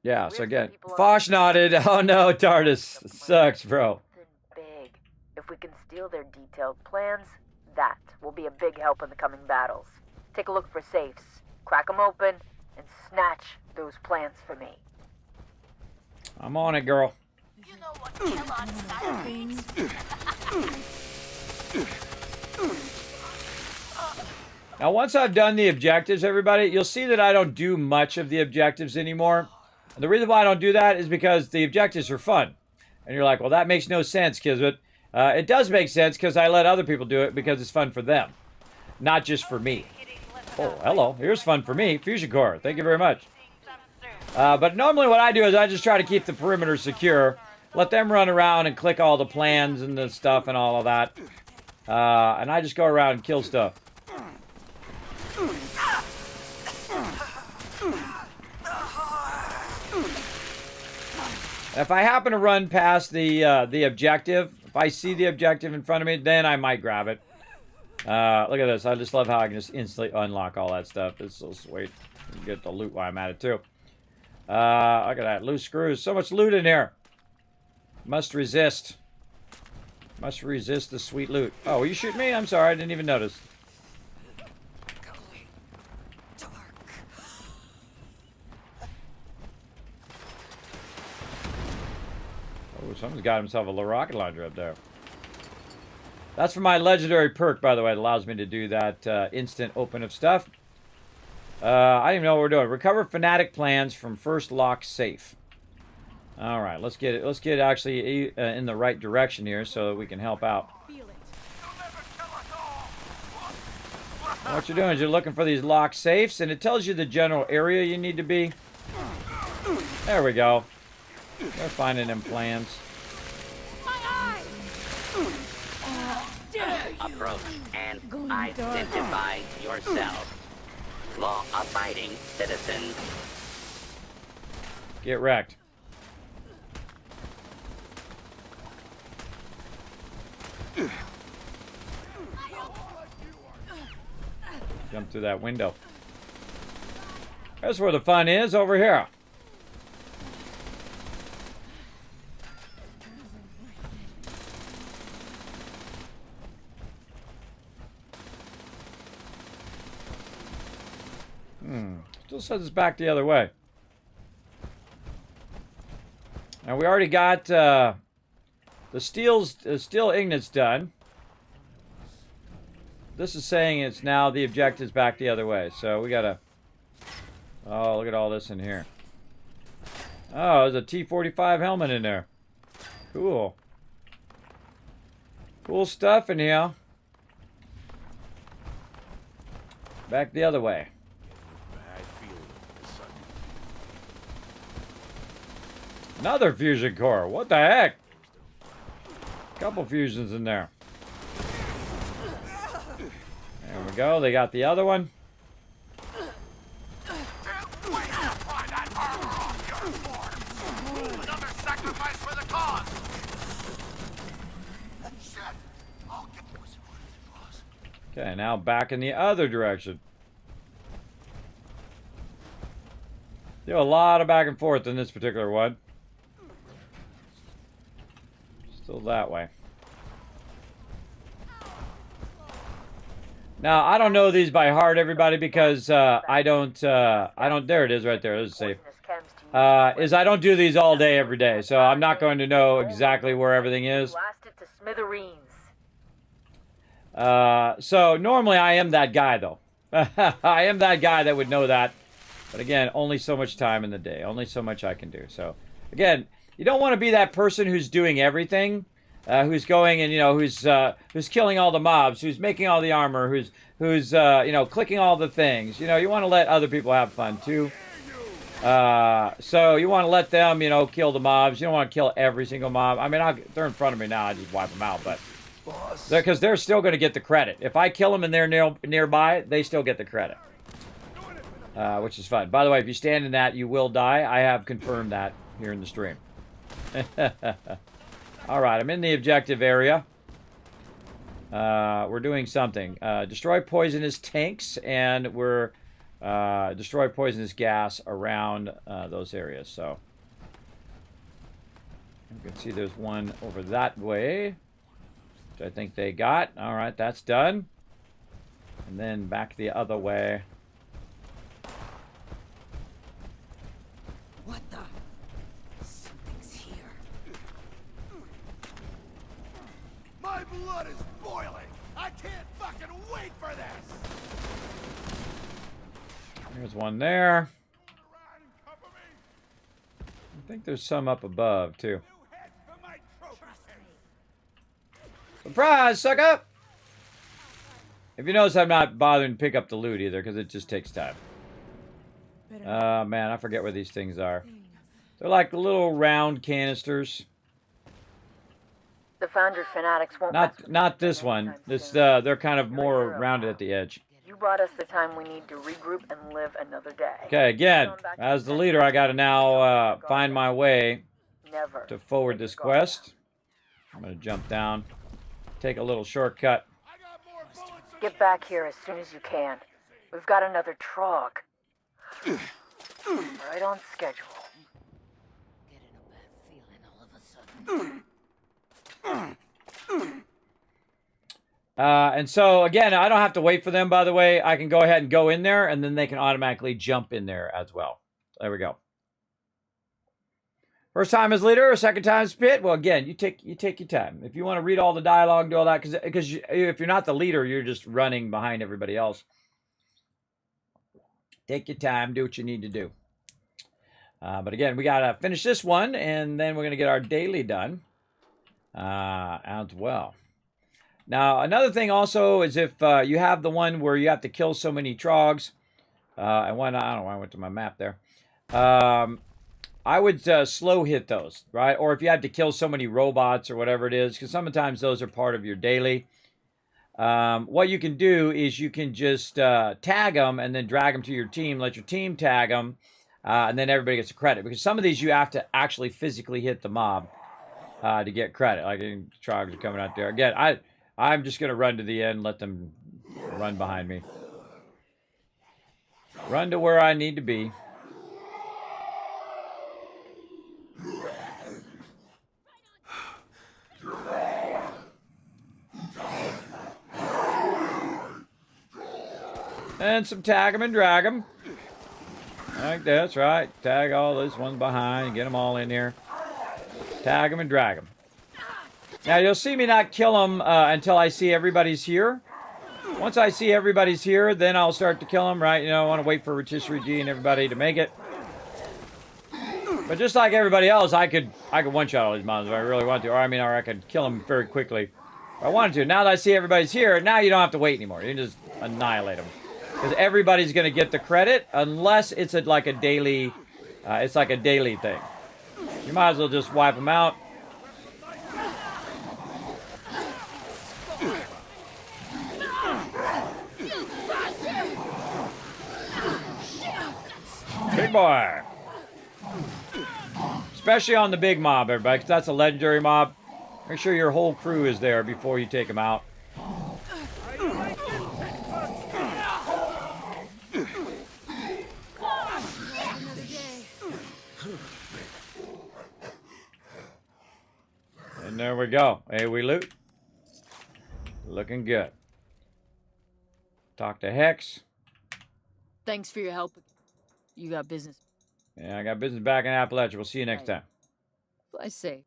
Yeah, so again, Fosh nodded. Oh no, TARDIS. Sucks, bro. Big. If we can steal their detailed plans, that will be a big help in the coming battles. Take a look for safes. Crack them open and snatch those plans for me. I'm on it, girl. You know what Kellogg's style means? Now, once I've done the objectives, everybody, you'll see that I don't do much of the objectives anymore. And the reason why I don't do that is because the objectives are fun. And you're like, well, that makes no sense, Kismet. It does make sense because I let other people do it because it's fun for them, not just for me. Oh, hello. Here's fun for me. Fusion Core. Thank you very much. But normally what I do is I just try to keep the perimeter secure. Let them run around and click all the plans and the stuff and all of that. And I just go around and kill stuff. If I happen to run past the objective, if I see the objective in front of me, then I might grab it. Look at this. I just love how I can just instantly unlock all that stuff. It's so sweet. Get the loot while I'm at it, too. Look at that. Loose screws. So much loot in here. Must resist. Must resist the sweet loot. Oh, were you shooting me? I'm sorry. I didn't even notice. Oh, someone's got himself a little rocket launcher up there. That's for my legendary perk, by the way. It allows me to do that instant open of stuff. I don't even know what we're doing. Recover fanatic plans from first lock safe. All right, let's get it. Let's get actually in the right direction here so that we can help out. What you're doing is you're looking for these locked safes, and it tells you the general area you need to be. There we go. They're finding them plans. Approach and identify yourself. Law-abiding citizens. Get wrecked. Jump through that window. That's where the fun is, over here. Still says it's back the other way. Now we already got the steel ignit's done. This is saying it's now the objective's back the other way. So we gotta. Oh, look at all this in here. Oh, there's a T-45 helmet in there. Cool. Cool stuff in here. Back the other way. Another fusion core. What the heck? Couple fusions in there. There we go. They got the other one. Another sacrifice for the cause. Okay, now back in the other direction. Do a lot of back and forth in this particular one. Still that way. Now, I don't know these by heart, everybody, because I don't, there it is right there, there's a safe. I don't do these all day, every day, so I'm not going to know exactly where everything is. Blast it to smithereens. So, normally I am that guy, though. I am that guy that would know that. But again, only so much time in the day. Only so much I can do. So, again, you don't want to be that person who's doing everything. Who's going and, you know, who's killing all the mobs, who's making all the armor, who's you know, clicking all the things. You know, you want to let other people have fun, too. So you want to let them, you know, kill the mobs. You don't want to kill every single mob. I mean, they're in front of me now. I just wipe them out, but... Because they're still going to get the credit. If I kill them and they're nearby, they still get the credit. Which is fun. By the way, if you stand in that, you will die. I have confirmed that here in the stream. Alright, I'm in the objective area. We're doing something. Destroy poisonous tanks, and we're destroy poisonous gas around those areas. So you can see there's one over that way, which I think they got. Alright, that's done. And then back the other way. What the? Something's here. My blood is boiling! I can't fucking wait for this! There's one there. I think there's some up above, too. Surprise, sucker! If you notice, I'm not bothering to pick up the loot either, because it just takes time. Man, I forget where these things are. They're like little round canisters. The Foundry fanatics won't. Not this one. This they're kind of more rounded at the edge. You bought us the time we need to regroup and live another day. Okay, again, as the leader, I got to now find my way to forward this quest. I'm gonna jump down, take a little shortcut. Get back here as soon as you can. We've got another trog. Right on schedule. And so, again, I don't have to wait for them, by the way. I can go ahead and go in there, and then they can automatically jump in there as well. There we go. First time as leader, or second time as pit? Well, again, you take your time. If you want to read all the dialogue, do all that, because if you're not the leader, you're just running behind everybody else. Take your time, do what you need to do. But again, we got to finish this one, and then we're going to get our daily done as well. Now, another thing also is if you have the one where you have to kill so many trogs, and one, I don't know why I went to my map there. I would slow hit those, right? Or if you had to kill so many robots or whatever it is, because sometimes those are part of your daily. What you can do is you can just tag them and then drag them to your team, let your team tag them, and then everybody gets a credit. Because some of these you have to actually physically hit the mob to get credit. Like trogs are coming out there. Again, I'm just going to run to the end, let them run behind me. Run to where I need to be. And some tag them and drag them. Like that's right. Tag all those ones behind. Get them all in here. Tag them and drag them. Now, you'll see me not kill them until I see everybody's here. Once I see everybody's here, then I'll start to kill them, right? You know, I want to wait for Rotisserie G and everybody to make it. But just like everybody else, I could one-shot all these mobs if I really want to. Or I could kill them very quickly if I wanted to. Now that I see everybody's here, now you don't have to wait anymore. You can just annihilate them. Because everybody's going to get the credit unless it's like a daily thing. You might as well just wipe them out. Big boy. Especially on the big mob, everybody, because that's a legendary mob. Make sure your whole crew is there before you take them out. And there we go. Hey, we loot. Looking good. Talk to Hex. Thanks for your help. You got business. Yeah, I got business back in Appalachia. We'll see you next time. I say.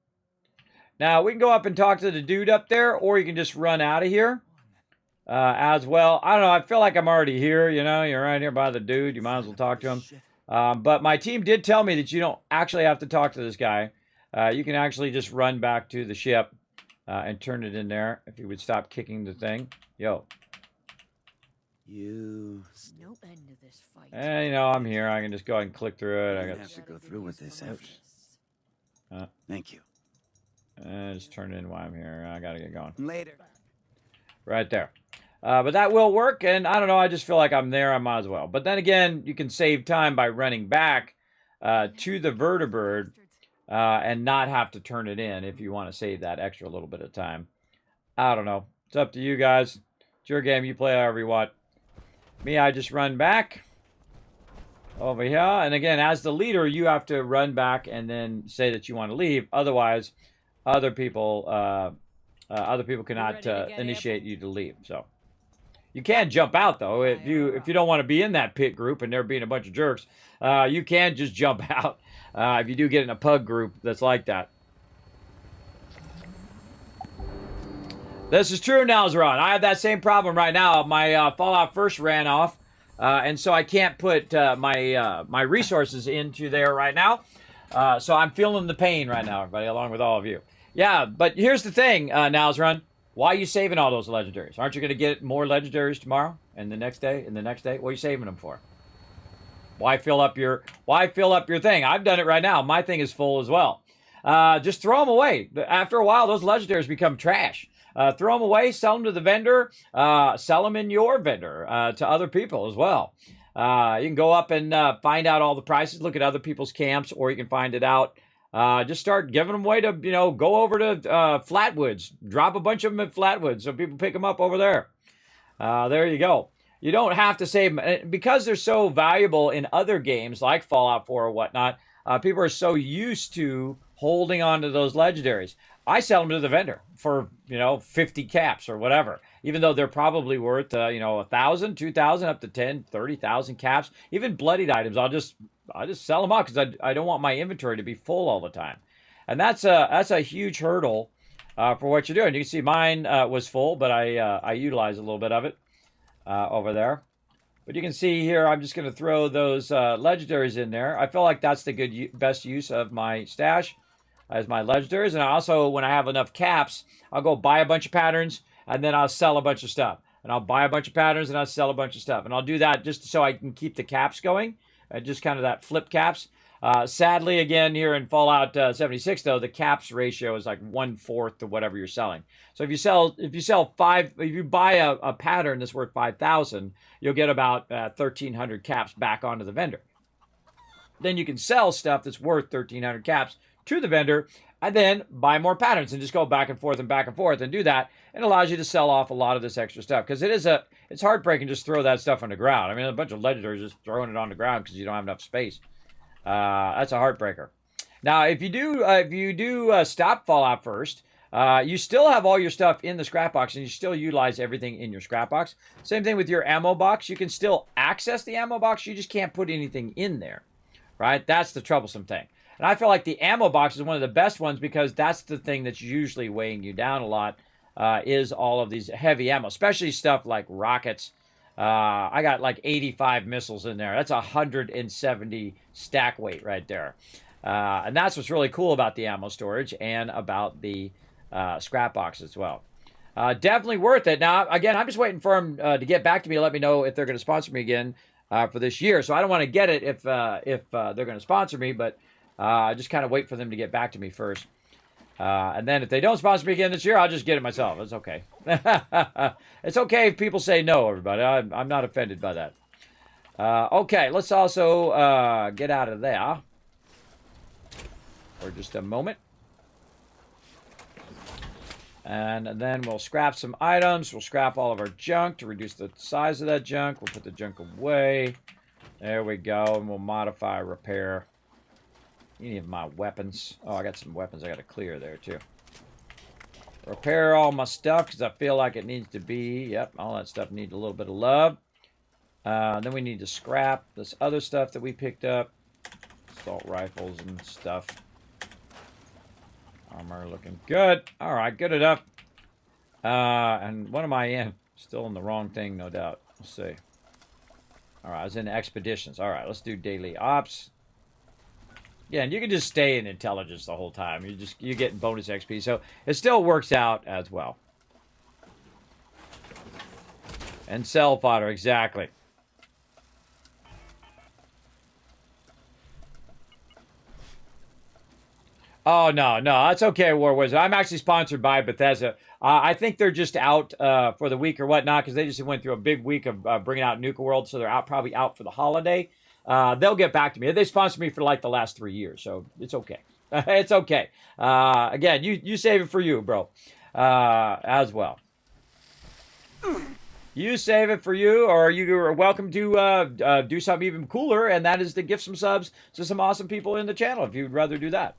Now, we can go up and talk to the dude up there, or you can just run out of here as well. I don't know. I feel like I'm already here, you know. You're right here by the dude. You might as well talk to him. But my team did tell me that you don't actually have to talk to this guy. You can actually just run back to the ship and turn it in there if you would stop kicking the thing. Yo. You. No end to this fight. And, you know, I'm here. I can just go ahead and click through it. I have to go through with this. Thank you. Just turn it in while I'm here. I got to get going. Later. Right there. But that will work. And I don't know. I just feel like I'm there. I might as well. But then again, you can save time by running back to the vertibird and not have to turn it in if you want to save that extra little bit of time. I don't know. It's up to you guys. It's your game. You play however you want. Me, I just run back over here. And again, as the leader, you have to run back and then say that you want to leave. Otherwise, other people cannot initiate you to leave. So you can jump out though. If you don't want to be in that pit group and there being a bunch of jerks, you can just jump out if you do get in a pug group that's like that. This is true, Nalzaron. I have that same problem right now. My Fallout First ran off, and so I can't put my resources into there right now. So I'm feeling the pain right now, everybody, along with all of you. Yeah, but here's the thing, Nalzaron. Why are you saving all those legendaries? Aren't you going to get more legendaries tomorrow and the next day and the next day? What are you saving them for? Why fill up your thing? I've done it right now. My thing is full as well. Just throw them away. After a while, those legendaries become trash. Throw them away, sell them to the vendor, sell them in your vendor to other people as well. You can go up and find out all the prices, look at other people's camps, or you can find it out. Just start giving them away to, go over to Flatwoods. Drop a bunch of them at Flatwoods so people pick them up over there. There you go. You don't have to save them. Because they're so valuable in other games like Fallout 4 or whatnot, People are so used to holding on to those legendaries. I sell them to the vendor for 50 caps or whatever, even though they're probably worth 1,000, 2,000, up to 10, 30,000 caps. Even bloodied items, I'll just sell them out because I don't want my inventory to be full all the time, and that's a huge hurdle for what you're doing. You can see mine was full, but I utilized a little bit of it over there. But you can see here, I'm just going to throw those legendaries in there. I feel like that's the best use of my stash as my legendaries. And I also, when I have enough caps, I'll go buy a bunch of patterns, and then I'll sell a bunch of stuff. And I'll buy a bunch of patterns, and I'll sell a bunch of stuff. And I'll do that just so I can keep the caps going, just kind of that flip caps. Sadly, again, here in Fallout 76, though, the caps ratio is like 1/4 of whatever you're selling. So if you buy a pattern that's worth 5,000, you'll get about 1,300 caps back onto the vendor. Then you can sell stuff that's worth 1,300 caps to the vendor, and then buy more patterns and just go back and forth and do that. It allows you to sell off a lot of this extra stuff because it's heartbreaking to just throw that stuff on the ground. I mean, a bunch of legendaries just throwing it on the ground because you don't have enough space. That's a heartbreaker. Now, if you do stop Fallout first, you still have all your stuff in the scrap box, and you still utilize everything in your scrap box. Same thing with your ammo box. You can still access the ammo box. You just can't put anything in there, right? That's the troublesome thing. And I feel like the ammo box is one of the best ones because that's the thing that's usually weighing you down a lot, is all of these heavy ammo, especially stuff like rockets. I got like 85 missiles in there. That's 170 stack weight right there. And that's what's really cool about the ammo storage and about the scrap box as well. Definitely worth it. Now, again, I'm just waiting for them to get back to me and let me know if they're going to sponsor me again for this year. So I don't want to get it if they're going to sponsor me, but I just kind of wait for them to get back to me first. And then if they don't sponsor me again this year, I'll just get it myself. It's okay. It's okay if people say no, everybody. I'm not offended by that. Okay, let's also get out of there for just a moment. And then we'll scrap some items. We'll scrap all of our junk to reduce the size of that junk. We'll put the junk away. There we go. And we'll modify, repair any of my weapons. Oh, I got some weapons I got to clear there, too. Repair all my stuff because I feel like it needs to be. Yep, all that stuff needs a little bit of love. Then we need to scrap this other stuff that we picked up. Assault rifles and stuff. Armor looking good. All right, good enough. And what am I in? Still in the wrong thing, no doubt. Let's see. All right, I was in expeditions. All right, let's do daily ops. Yeah, and you can just stay in intelligence the whole time. You're getting bonus XP, so it still works out as well. And cell fodder, exactly. Oh, no, that's okay, War Wizard. I'm actually sponsored by Bethesda. I think they're just out for the week or whatnot, because they just went through a big week of bringing out Nuka World, so they're probably out for the holiday. They'll get back to me. They sponsored me for like the last 3 years, so it's okay. It's okay. Again, you save it for you, bro, as well. You save it for you, or you are welcome to do something even cooler, and that is to gift some subs to some awesome people in the channel if you'd rather do that.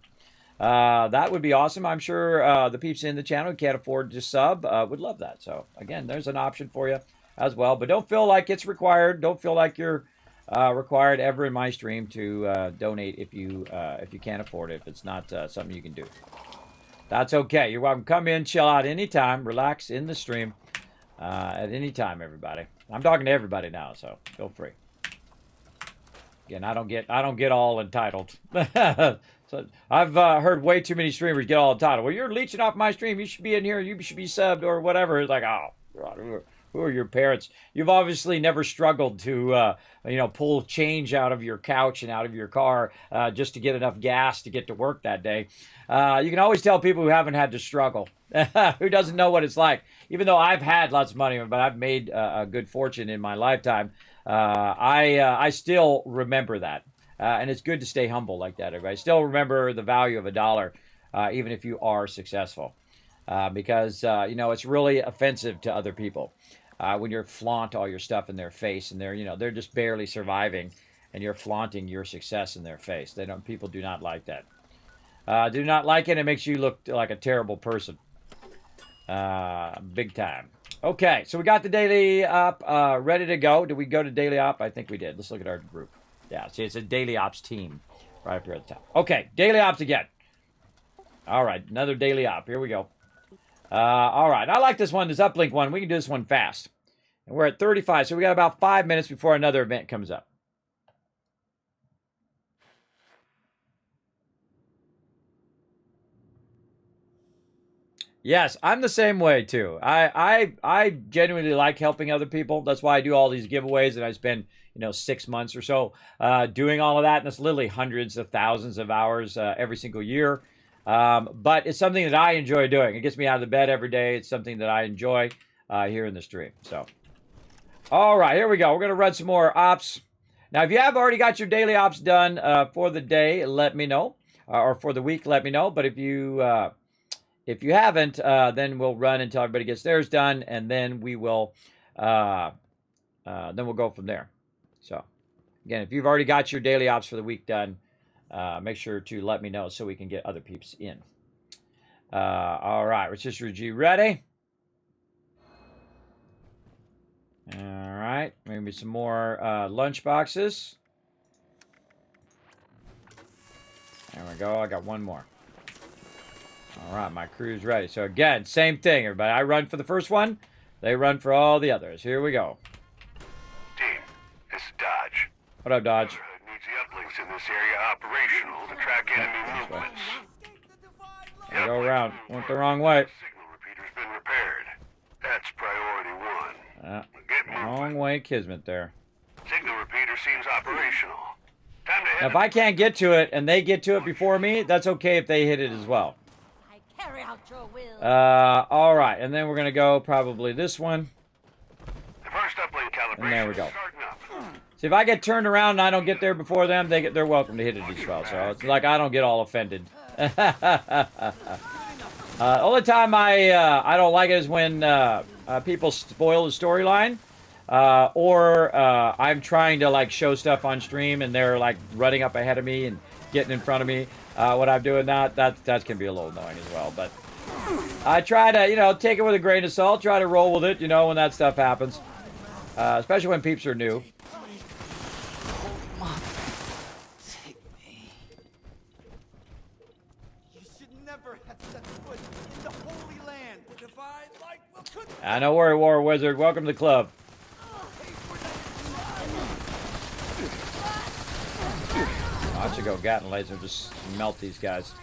That would be awesome. I'm sure the peeps in the channel who can't afford to sub would love that. So, again, there's an option for you as well. But don't feel like it's required. Don't feel like you're required ever in my stream to donate if you can't afford it, if it's not something you can do. That's okay. You're welcome. Come in, chill out anytime, relax in the stream at any time, everybody. I'm talking to everybody now, so feel free. Again, I don't get all entitled. So I've heard way too many streamers get all entitled. Well, you're leeching off my stream. You should be in here. You should be subbed or whatever. It's like, oh, God, who are your parents? You've obviously never struggled to, pull change out of your couch and out of your car just to get enough gas to get to work that day. You can always tell people who haven't had to struggle, who doesn't know what it's like. Even though I've had lots of money, but I've made a good fortune in my lifetime, I still remember that. And it's good to stay humble like that, everybody. Still remember the value of $1, even if you are successful. Because, it's really offensive to other people when you flaunt all your stuff in their face and they're just barely surviving. and you're flaunting your success in their face. People do not like that. Do not like it. It makes you look like a terrible person. Big time. Okay, so we got the daily op ready to go. Did we go to daily op? I think we did. Let's look at our group. Yeah, see, it's a daily ops team right up here at the top. Okay, daily ops again. All right, another daily op. Here we go. All right, I like this one, this uplink one. We can do this one fast. And we're at 35, so we got about 5 minutes before another event comes up. Yes, I'm the same way too. I genuinely like helping other people. That's why I do all these giveaways, and I spend 6 months or so doing all of that. And it's literally hundreds of thousands of hours every single year. But it's something that I enjoy doing. It gets me out of the bed every day. It's something that I enjoy here in the stream. So, all right, here we go. We're gonna run some more ops. Now, if you have already got your daily ops done for the day, let me know, or for the week, let me know. But if you haven't, then we'll run until everybody gets theirs done, and then we will, then we'll go from there. So, again, if you've already got your daily ops for the week done, make sure to let me know so we can get other peeps in. All right, Rotisserie G ready. All right, maybe some more lunch boxes. There we go. I got one more. All right, my crew's ready. So again, same thing, everybody. I run for the first one. They run for all the others. Here we go. Team, this is Dodge. What up, Dodge? Needs the uplinks in this area operational to track enemy movements. I go around. Went the wrong way. Signal repeater's been repaired. That's priority one. Wrong way, Kismet there. Signal repeater seems operational. Time to head. Now, if I can't get to it and they get to it before me, that's okay if they hit it as well. Carry out your will. All right, and then we're gonna go probably this one. The first uplink calibration. And there we go. See, if I get turned around and I don't get there before them, they're welcome to hit it as well. So it's like I don't get all offended. Only time I don't like it is when people spoil the storyline, or I'm trying to like show stuff on stream and they're like running up ahead of me and getting in front of me. When I'm doing that can be a little annoying as well. But I try to take it with a grain of salt. Try to roll with it, when that stuff happens, especially when peeps are new. No worry, War Wizard. Welcome to the club. I should go Gatling laser, just melt these guys.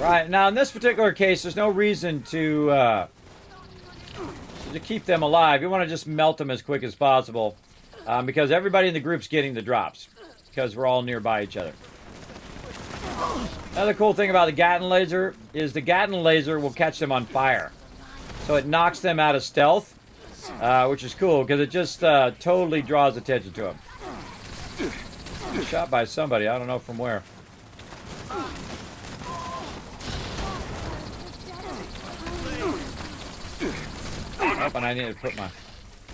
Right, now in this particular case, there's no reason to keep them alive. You want to just melt them as quick as possible, because everybody in the group's getting the drops, because we're all nearby each other. Another cool thing about the Gatling laser is the Gatling laser will catch them on fire. So it knocks them out of stealth, which is cool because it just totally draws attention to them. Shot by somebody, I don't know from where. Oh, and I need to put my...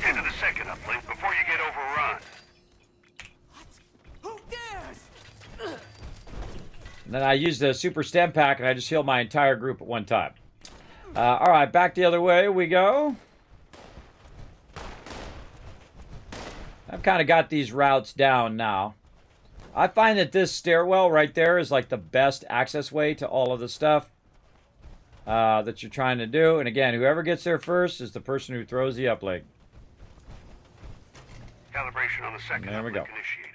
Into the second uplink before you get overrun. And then I use the super stem pack and I just heal my entire group at one time. Alright, back the other way we go. I've kind of got these routes down now. I find that this stairwell right there is like the best access way to all of the stuff that you're trying to do. And again, whoever gets there first is the person who throws the uplink. Calibration on the second there we go. Initiated.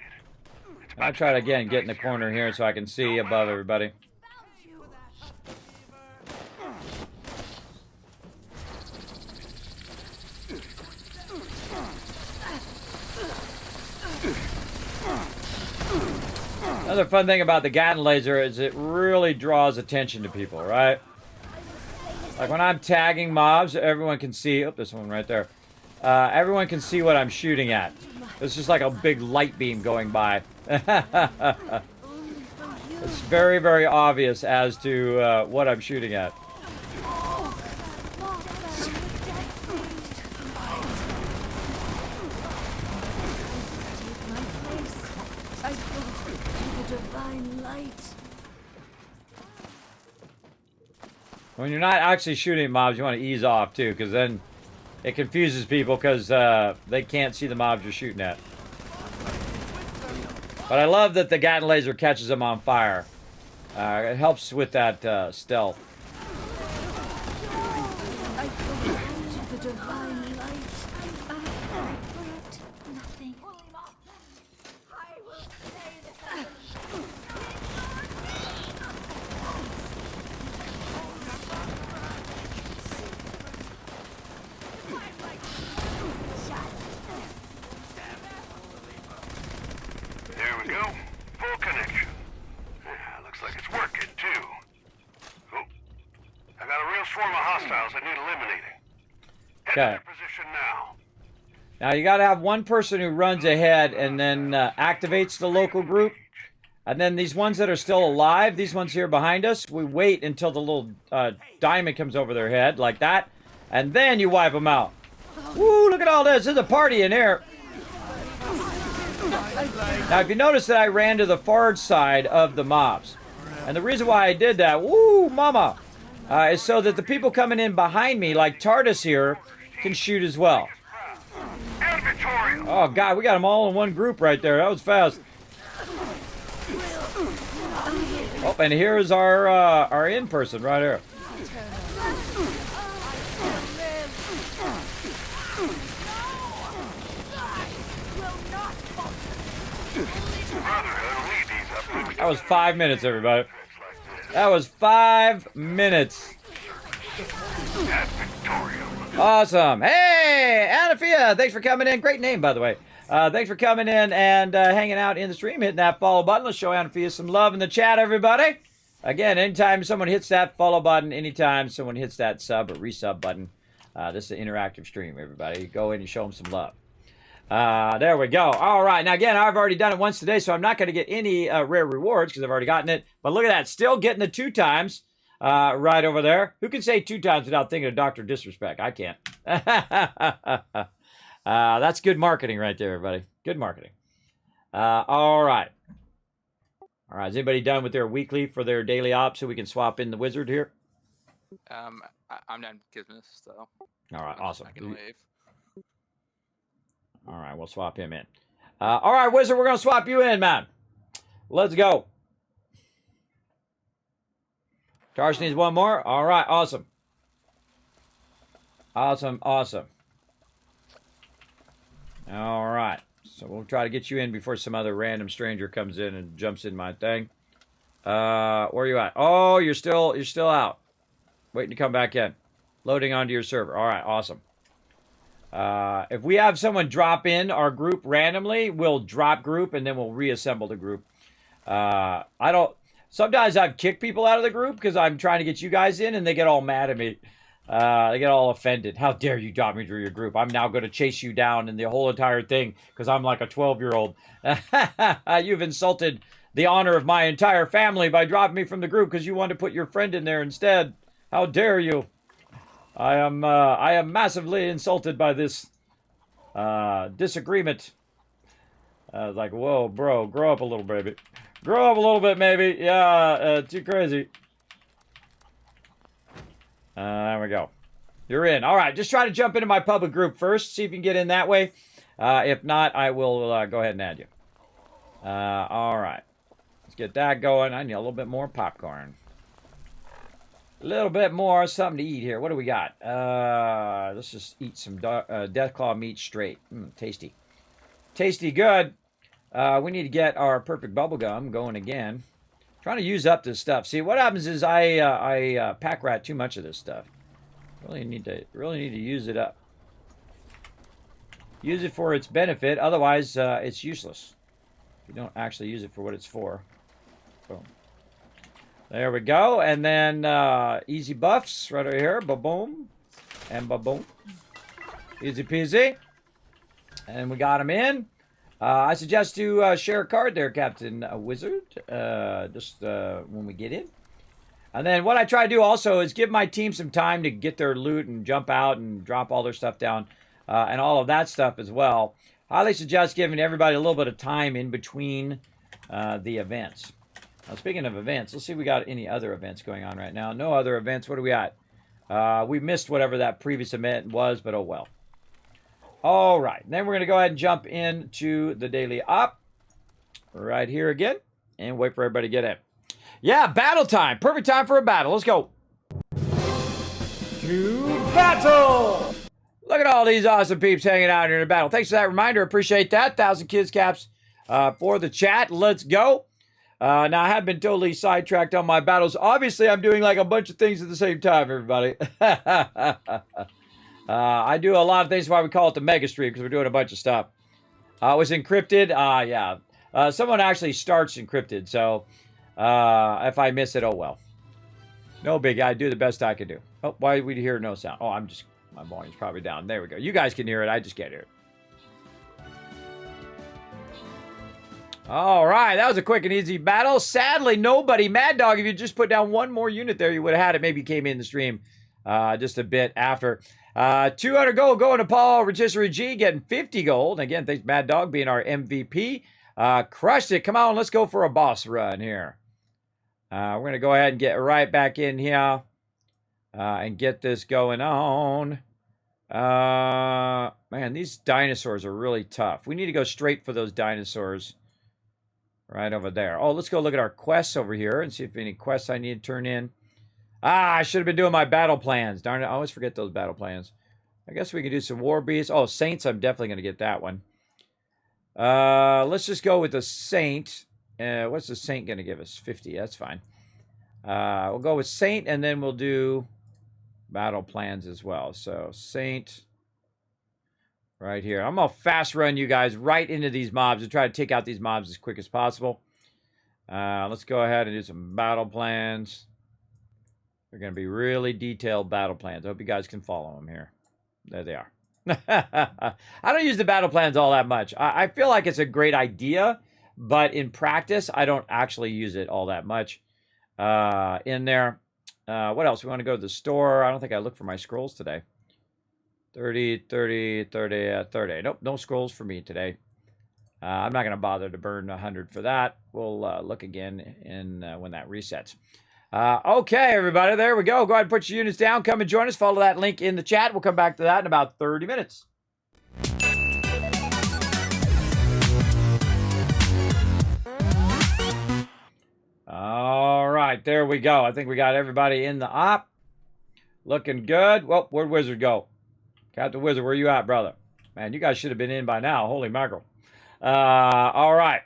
I'll try to again get in the corner here so I can see above everybody. Another fun thing about the Gatling laser is it really draws attention to people, right? Like when I'm tagging mobs, everyone can see. Oh, this one right there. Everyone can see what I'm shooting at. It's just like a big light beam going by. It's very, very obvious as to what I'm shooting at. divine light. When you're not actually shooting mobs, you want to ease off too, because then it confuses people because they can't see the mobs you're shooting at. But I love that the Gatling laser catches them on fire. It helps with that stealth. I belong to the divine light. I brought nothing. I will say this. There we go. Full connection. Yeah, looks like it's working, too. Oh, I got a real swarm of hostiles I need eliminating. Head to Okay. their position now. Now you got to have one person who runs ahead and then activates the local group. And then these ones that are still alive, these ones here behind us, we wait until the little diamond comes over their head, like that. And then you wipe them out. Woo, look at all this. There's a party in here. Now, if you notice that I ran to the far side of the mobs. And the reason why I did that, woo, mama, is so that the people coming in behind me, like TARDIS here, can shoot as well. Oh, God, we got them all in one group right there. That was fast. Oh, and here is our in-person right here. That was 5 minutes, everybody. That was 5 minutes. Awesome. Hey, Anafia, thanks for coming in. Great name, by the way. Thanks for coming in and hanging out in the stream, hitting that follow button. Let's show Anafia some love in the chat, everybody. Again, anytime someone hits that follow button, anytime someone hits that sub or resub button, this is an interactive stream, everybody. Go in and show them some love. There we go. All right. Now, again, I've already done it once today, so I'm not going to get any rare rewards because I've already gotten it. But look at that. Still getting the 2 times right over there. Who can say 2 times without thinking of Dr. Disrespect? I can't. That's good marketing right there, everybody. Good marketing. All right. All right. Is anybody done with their weekly for their daily ops so we can swap in the wizard here? I'm done with Kismet, so. All right. Awesome. I can leave. All right, we'll swap him in. All right, Wizard, we're going to swap you in, man. Let's go. Tarsh needs one more. All right, awesome. Awesome, awesome. All right. So we'll try to get you in before some other random stranger comes in and jumps in my thing. Where are you at? Oh, you're still out. Waiting to come back in. Loading onto your server. All right, awesome. If we have someone drop in our group randomly, we'll drop group and then we'll reassemble the group. Sometimes I've kicked people out of the group because I'm trying to get you guys in and they get all mad at me. They get all offended. How dare you drop me through your group? I'm now going to chase you down and the whole entire thing because I'm like a 12-year-old. You've insulted the honor of my entire family by dropping me from the group because you wanted to put your friend in there instead. How dare you? I am massively insulted by this disagreement. Like, whoa, bro, grow up a little, baby. Grow up a little bit, maybe. Yeah, too crazy. There we go. You're in. All right, just try to jump into my public group first. See if you can get in that way. If not, I will go ahead and add you. All right. Let's get that going. I need a little bit more popcorn. A little bit more something to eat here. What do we got? Let's just eat some Deathclaw meat straight. Tasty. Tasty good. We need to get our perfect bubblegum going again. Trying to use up this stuff. See, what happens is I pack rat too much of this stuff. Really need to use it up. Use it for its benefit. Otherwise, it's useless. If you don't actually use it for what it's for. Boom. There we go. And then easy buffs right over here. Ba-boom. And ba-boom. Easy peasy. And we got them in. I suggest to share a card there, Captain Wizard. Just when we get in. And then what I try to do also is give my team some time to get their loot and jump out and drop all their stuff down. And all of that stuff as well. Highly suggest giving everybody a little bit of time in between the events. Now, speaking of events, let's see if we got any other events going on right now. No other events. What do we got? We missed whatever that previous event was, but oh well. All right. Then we're going to go ahead and jump into the daily op right here again and wait for everybody to get in. Yeah, battle time. Perfect time for a battle. Let's go. To battle! Look at all these awesome peeps hanging out here in a battle. Thanks for that reminder. Appreciate that. 1,000 kids caps for the chat. Let's go. Now, I have been totally sidetracked on my battles. Obviously, I'm doing like a bunch of things at the same time, everybody. I do a lot of things. That's why we call it the mega stream, because we're doing a bunch of stuff. It was encrypted. Yeah. Someone actually starts encrypted, so if I miss it, oh well. No big. I do the best I can do. Oh, why did we hear no sound? Oh, my volume's probably down. There we go. You guys can hear it. I just can't hear it. All right, that was a quick and easy battle. Sadly, nobody. Mad Dog, if you just put down one more unit there, you would have had it. Maybe you came in the stream just a bit after. 200 gold going to Paul Rotisserie G, getting 50 gold. Again, thanks Mad Dog being our MVP. Crushed it. Come on, let's go for a boss run here. We're going to go ahead and get right back in here and get this going on. Man, these dinosaurs are really tough. We need to go straight for those dinosaurs. Right over there. Oh, let's go look at our quests over here and see if any quests I need to turn in. I should have been doing my battle plans. Darn it, I always forget those battle plans. I guess we can do some War Beasts. Oh, Saints, I'm definitely going to get that one. Let's just go with the Saint. What's the Saint going to give us? 50, that's fine. We'll go with Saint, and then we'll do battle plans as well. So, Saint... right here. I'm going to fast run you guys right into these mobs and try to take out these mobs as quick as possible. Let's go ahead and do some battle plans. They're going to be really detailed battle plans. I hope you guys can follow them here. There they are. I don't use the battle plans all that much. I feel like it's a great idea, but in practice, I don't actually use it all that much in there. What else? We want to go to the store. I don't think I looked for my scrolls today. 30, 30, 30, 30. Nope, no scrolls for me today. I'm not going to bother to burn 100 for that. We'll look again in when that resets. Okay, everybody, there we go. Go ahead and put your units down. Come and join us. Follow that link in the chat. We'll come back to that in about 30 minutes. All right, there we go. I think we got everybody in the op. Looking good. Well, where'd Wizard go? Captain Wizard, where you at, brother? Man, you guys should have been in by now. Holy mackerel. All right.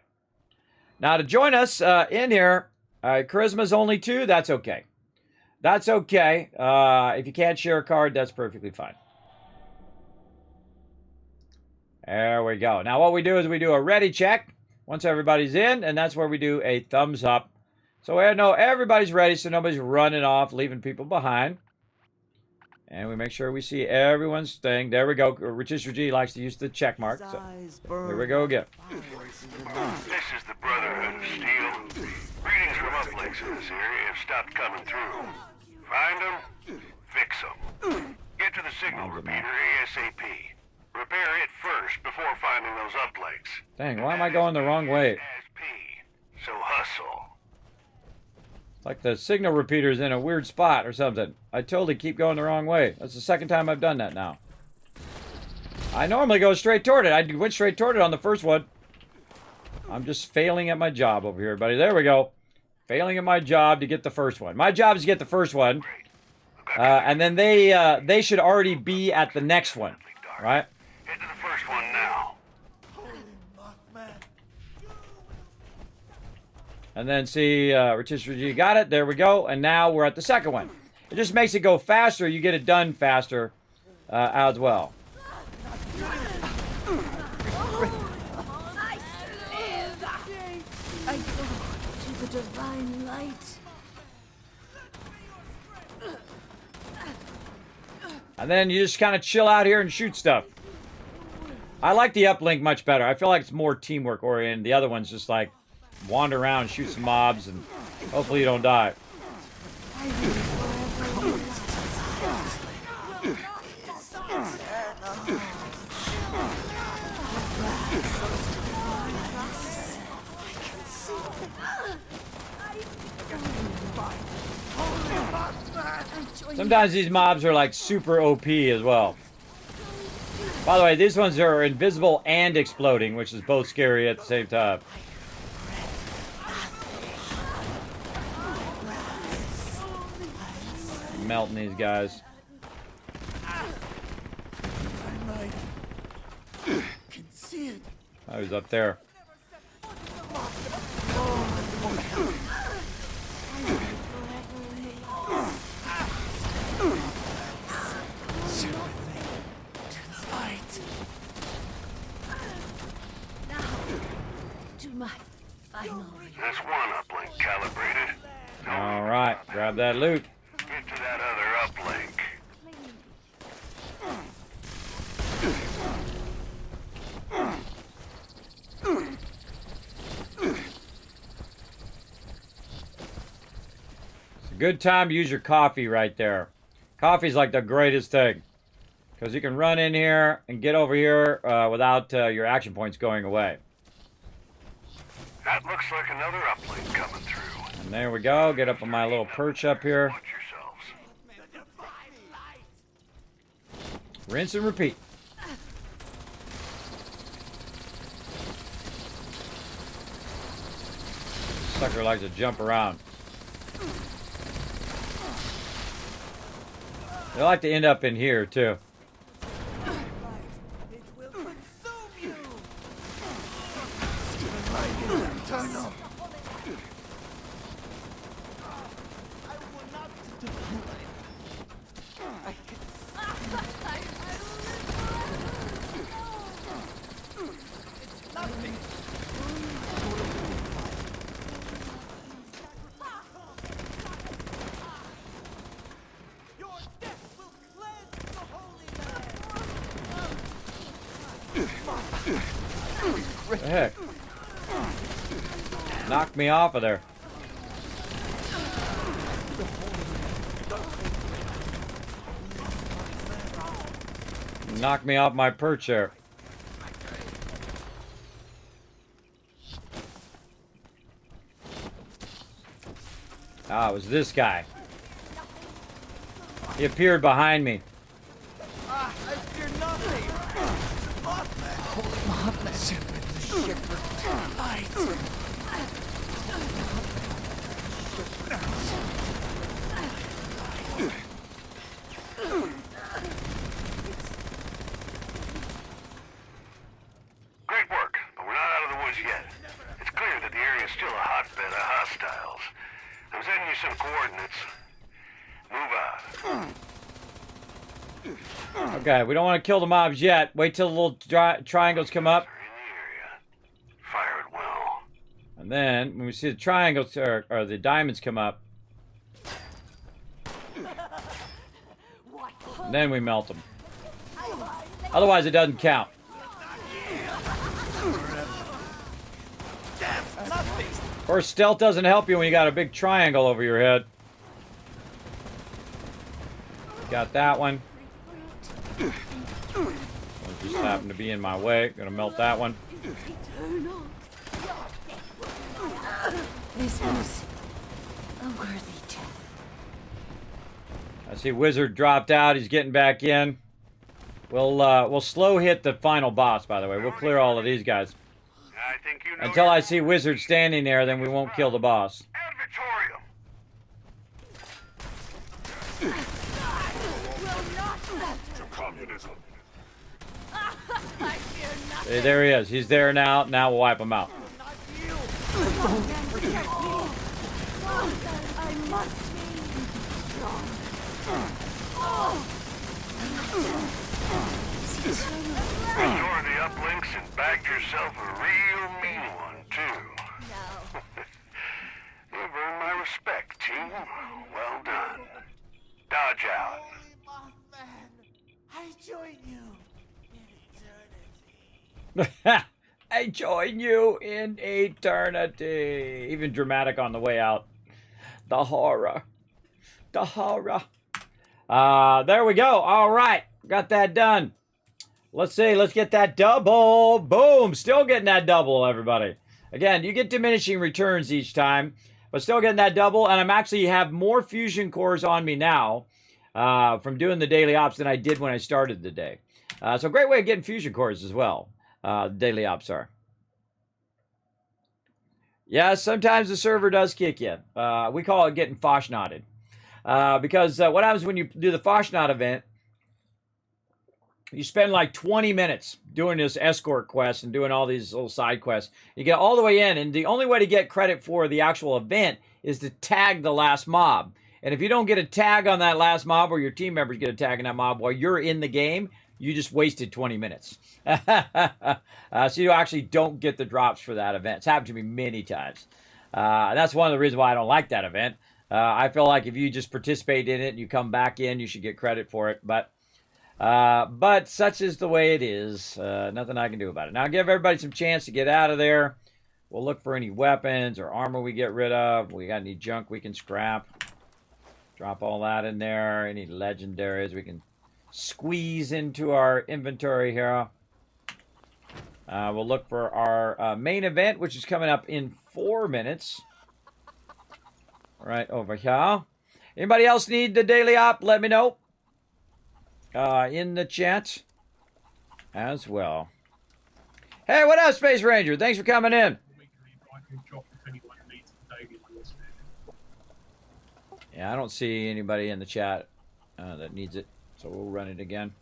Now, to join us in here, Charisma's only 2. That's okay. That's okay. If you can't share a card, that's perfectly fine. There we go. Now, what we do is we do a ready check once everybody's in, and that's where we do a thumbs up. So we know everybody's ready, so nobody's running off, leaving people behind. And we make sure we see everyone's thing. There we go. Rotisserie G likes to use the check mark. So here we go again. This is the Brotherhood of Steel. Greetings from uplinks in this area have stopped coming through. Find them, fix them. Get to the signal repeater ASAP. Repair it first before finding those uplinks. Dang, why am I going the wrong way? So hustle. Like the signal repeater's in a weird spot or something. I totally keep going the wrong way. That's the second time I've done that now. I normally go straight toward it. I went straight toward it on the first one. I'm just failing at my job over here, buddy. There we go. Failing at my job to get the first one. My job is to get the first one. And then they should already be at the next one. Right? Head to the first one now. And then see, Rotisserie G got it. There we go. And now we're at the second one. It just makes it go faster. You get it done faster as well. I go to the divine light. And then you just kind of chill out here and shoot stuff. I like the uplink much better. I feel like it's more teamwork oriented. The other one's just like wander around, shoot some mobs, and hopefully you don't die. Sometimes these mobs are like super OP as well. By the way, these ones are invisible and exploding, which is both scary at the same time. Melting these guys. Can see it. Oh, he's up there. To my final. That's one uplink calibrated. All right, grab that loot. Get to that other uplink. It's a good time to use your coffee right there. Coffee's like the greatest thing. Because you can run in here and get over here without your action points going away. That looks like another uplink coming through. And there we go. Get up on my little perch up here. Watch yourselves. Rinse and repeat. Sucker likes to jump around. They like to end up in here too. Tunnel. What the heck? Knocked me off of there. Knocked me off my perch there. Ah, it was this guy. He appeared behind me. I fear nothing. Mothman. Holy Mothman. Sit with the ship for tonight. Great work, but we're not out of the woods yet. It's clear that the area is still a hotbed of hostiles. I'm sending you some coordinates. Move out. Okay, we don't want to kill the mobs yet. Wait till the little triangles come up. Fire it well. And then, when we see the triangles, or the diamonds come up, then we melt them. Otherwise, it doesn't count. Of course, stealth doesn't help you when you got a big triangle over your head. Got that one. It just happened to be in my way. Gonna melt that one. This is a worthy death. I see Wizard dropped out. He's getting back in. We'll slow hit the final boss, by the way. We'll clear all of these guys. Until I see Wizard standing there, then we won't kill the boss. Hey, there he is. He's there now. Now we'll wipe him out. Restore the uplinks and bagged yourself a real mean one, too. No. You've earned my respect, team. Well done. Dodge out. I join you. I join you in eternity. Even dramatic on the way out. The horror. The horror. There we go. All right. Got that done. Let's see. Let's get that double. Boom. Still getting that double, everybody. Again, you get diminishing returns each time, but still getting that double. And I'm actually have more fusion cores on me now from doing the daily ops than I did when I started the day. So great way of getting fusion cores as well. Daily ops are. Yeah, sometimes the server does kick you. We call it getting Foshnotted. Because what happens when you do the Foshnot event, you spend like 20 minutes doing this escort quest and doing all these little side quests. You get all the way in, and the only way to get credit for the actual event is to tag the last mob. And if you don't get a tag on that last mob, or your team members get a tag on that mob while you're in the game, you just wasted 20 minutes. So you actually don't get the drops for that event. It's happened to me many times. And that's one of the reasons why I don't like that event. I feel like if you just participate in it and you come back in, you should get credit for it. But such is the way it is. Nothing I can do about it. Now, give everybody some chance to get out of there. We'll look for any weapons or armor we get rid of. We got any junk we can scrap. Drop all that in there. Any legendaries we can squeeze into our inventory here. We'll look for our main event, which is coming up in 4 minutes. Right over here. Anybody else need the daily op? Let me know. In the chat as well. Hey, what up, Space Ranger? Thanks for coming in. Yeah, I don't see anybody in the chat that needs it, so we'll run it again.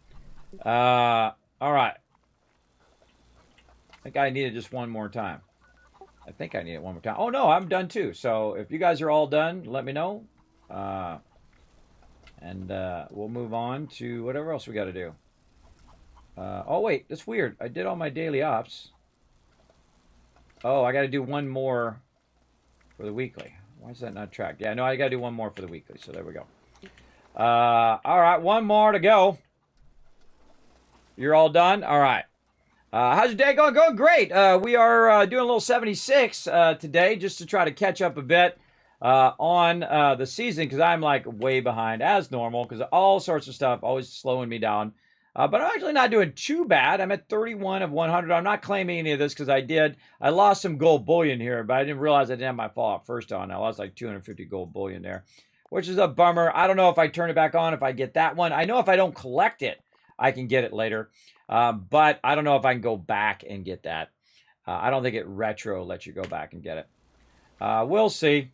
All right. I think I need it just one more time. I think I need it one more time. Oh, no, I'm done too. So if you guys are all done, let me know. And we'll move on to whatever else we got to do. Oh, wait, that's weird. I did all my daily ops. Oh, I got to do one more for the weekly. Why is that not tracked? Yeah, no, I got to do one more for the weekly. So there we go. All right, one more to go. You're all done? All right. How's your day going? Going great. We are doing a little 76 today just to try to catch up a bit on the season because I'm like way behind as normal because all sorts of stuff always slowing me down. But I'm actually not doing too bad. I'm at 31 of 100. I'm not claiming any of this because I lost some gold bullion here, but I didn't realize I didn't have my fallout first on. I lost like 250 gold bullion there, which is a bummer. I don't know if I turn it back on, if I get that one. I know if I don't collect it, I can get it later. But I don't know if I can go back and get that. I don't think it retro lets you go back and get it. We'll see.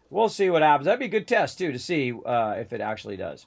We'll see what happens. That'd be a good test, too, to see if it actually does.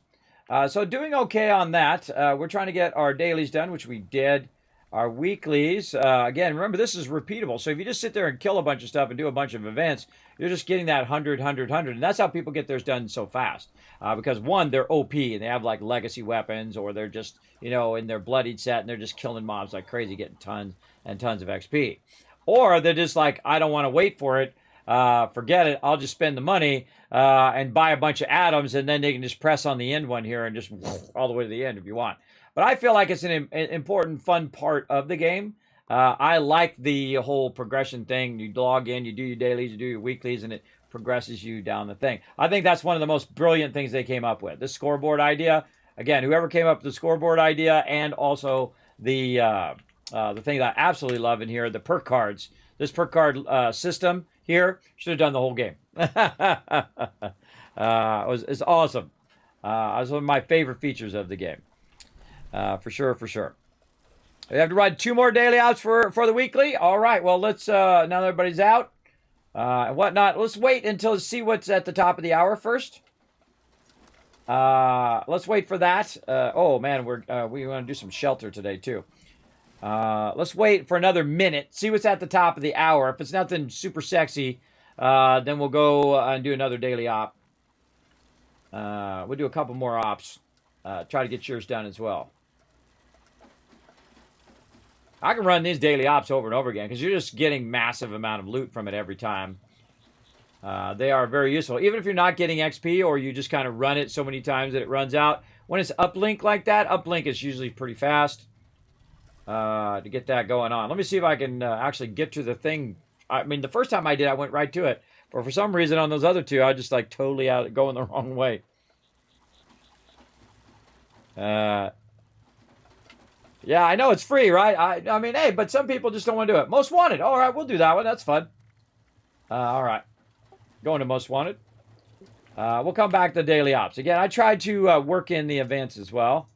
So doing okay on that. We're trying to get our dailies done, which we did. Our weeklies. Again, remember, this is repeatable. So if you just sit there and kill a bunch of stuff and do a bunch of events, you're just getting that 100, 100, 100. And that's how people get theirs done so fast. Because, one, they're OP and they have, like, legacy weapons, or they're just, you know, in their bloodied set and they're just killing mobs like crazy, getting tons and tons of XP. Or they're just like, I don't want to wait for it. Forget it. I'll just spend the money and buy a bunch of atoms, and then they can just press on the end one here and just all the way to the end if you want. But I feel like it's an important, fun part of the game. I like the whole progression thing. You log in, you do your dailies, you do your weeklies, and it progresses you down the thing. I think that's one of the most brilliant things they came up with. This scoreboard idea, again, whoever came up with the scoreboard idea, and also the thing that I absolutely love in here, the perk cards. This perk card system here should have done the whole game. It's awesome. It was one of my favorite features of the game. For sure, for sure. We have to run 2 more daily outs for the weekly. All right, well, let's, now that everybody's out and whatnot, let's wait until see what's at the top of the hour first. Let's wait for that. Oh, man, we want to do some shelter today, too. Let's wait for another minute, see what's at the top of the hour. If it's nothing super sexy, then we'll go and do another daily op. We'll do a couple more ops. Try to get yours done as well. I can run these daily ops over and over again because you're just getting massive amount of loot from it every time. They are very useful. Even if you're not getting XP or you just kind of run it so many times that it runs out. When it's uplink like that, uplink is usually pretty fast to get that going on. Let me see if I can actually get to the thing. I mean, the first time I did, I went right to it. But for some reason on those other two, I just like totally going the wrong way. Yeah, I know it's free, right? I mean, hey, but some people just don't want to do it. Most Wanted. All right, we'll do that one. That's fun. All right. Going to Most Wanted. We'll come back to Daily Ops. Again, I tried to work in the events as well.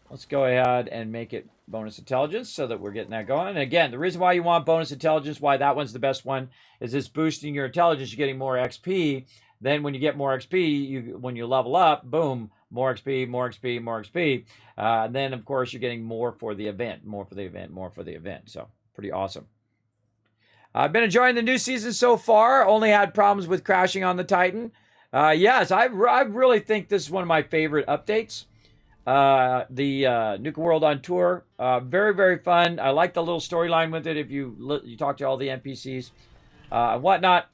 Let's go ahead and make it bonus intelligence so that we're getting that going. And again, the reason why you want bonus intelligence, why that one's the best one, is it's boosting your intelligence. You're getting more XP. Then when you get more XP, when you level up, boom, more XP, more XP, more XP. And then, of course, you're getting more for the event, more for the event, more for the event. So pretty awesome. I've been enjoying the new season so far. Only had problems with crashing on the Titan. Yes, I really think this is one of my favorite updates. The Nuka World on Tour. Very, very fun. I like the little storyline with it if you talk to all the NPCs and whatnot.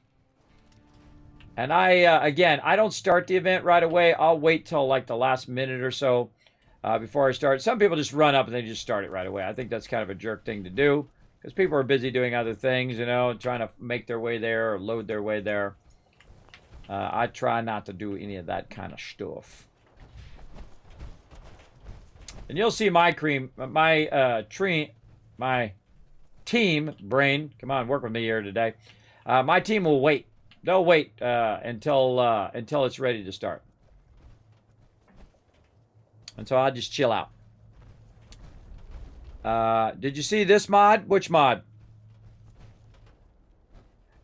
And again, I don't start the event right away. I'll wait till like the last minute or so before I start. Some people just run up and they just start it right away. I think that's kind of a jerk thing to do because people are busy doing other things, you know, trying to make their way there or load their way there. I try not to do any of that kind of stuff. And you'll see my team brain. Come on, work with me here today. My team will wait. They'll wait until it's ready to start. And so I'll just chill out. Did you see this mod? Which mod?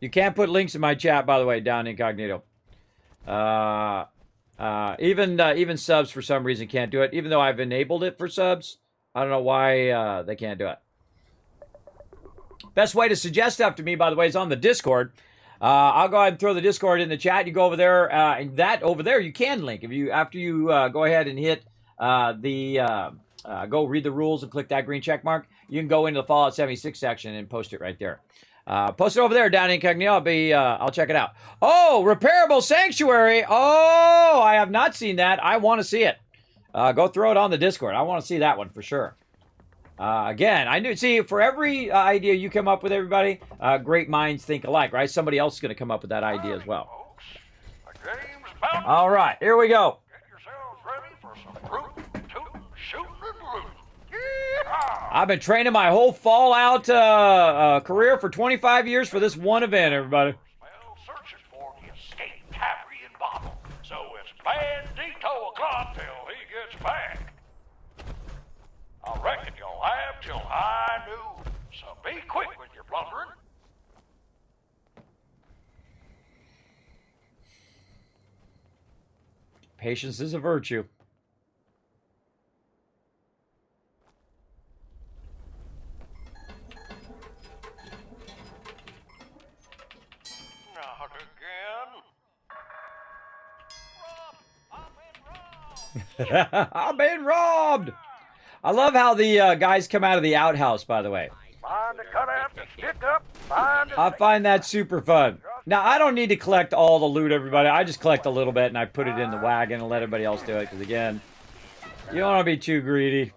You can't put links in my chat, by the way, down incognito. Even subs for some reason can't do it. Even though I've enabled it for subs, I don't know why they can't do it. Best way to suggest stuff to me, by the way, is on the Discord. I'll go ahead and throw the Discord in the chat. You go over there, and that over there you can link. After you go ahead and hit go read the rules and click that green check mark, you can go into the Fallout 76 section and post it right there. Post it over there down incognito. I'll check it out. Oh, repairable sanctuary. Oh, I have not seen that. I want to see it. Go throw it on the Discord. I want to see that one for sure. Again, see, for every idea you come up with, everybody, great minds think alike, right? Somebody else is going to come up with that idea as well. All right, here we go. I've been training my whole Fallout career for 25 years for this one event, everybody. Searching for the escaped Tabrian bottle. So it's bandito o'clock till he gets back. I reckon you'll have till high noon. So be quick with your blundering. Patience is a virtue. Not again. I've been robbed. I love how the guys come out of the outhouse, by the way. Find a cutout and stick up. Find a I find that super fun. Now, I don't need to collect all the loot, everybody. I just collect a little bit, and I put it in the wagon and let everybody else do it. Because, again, you don't want to be too greedy.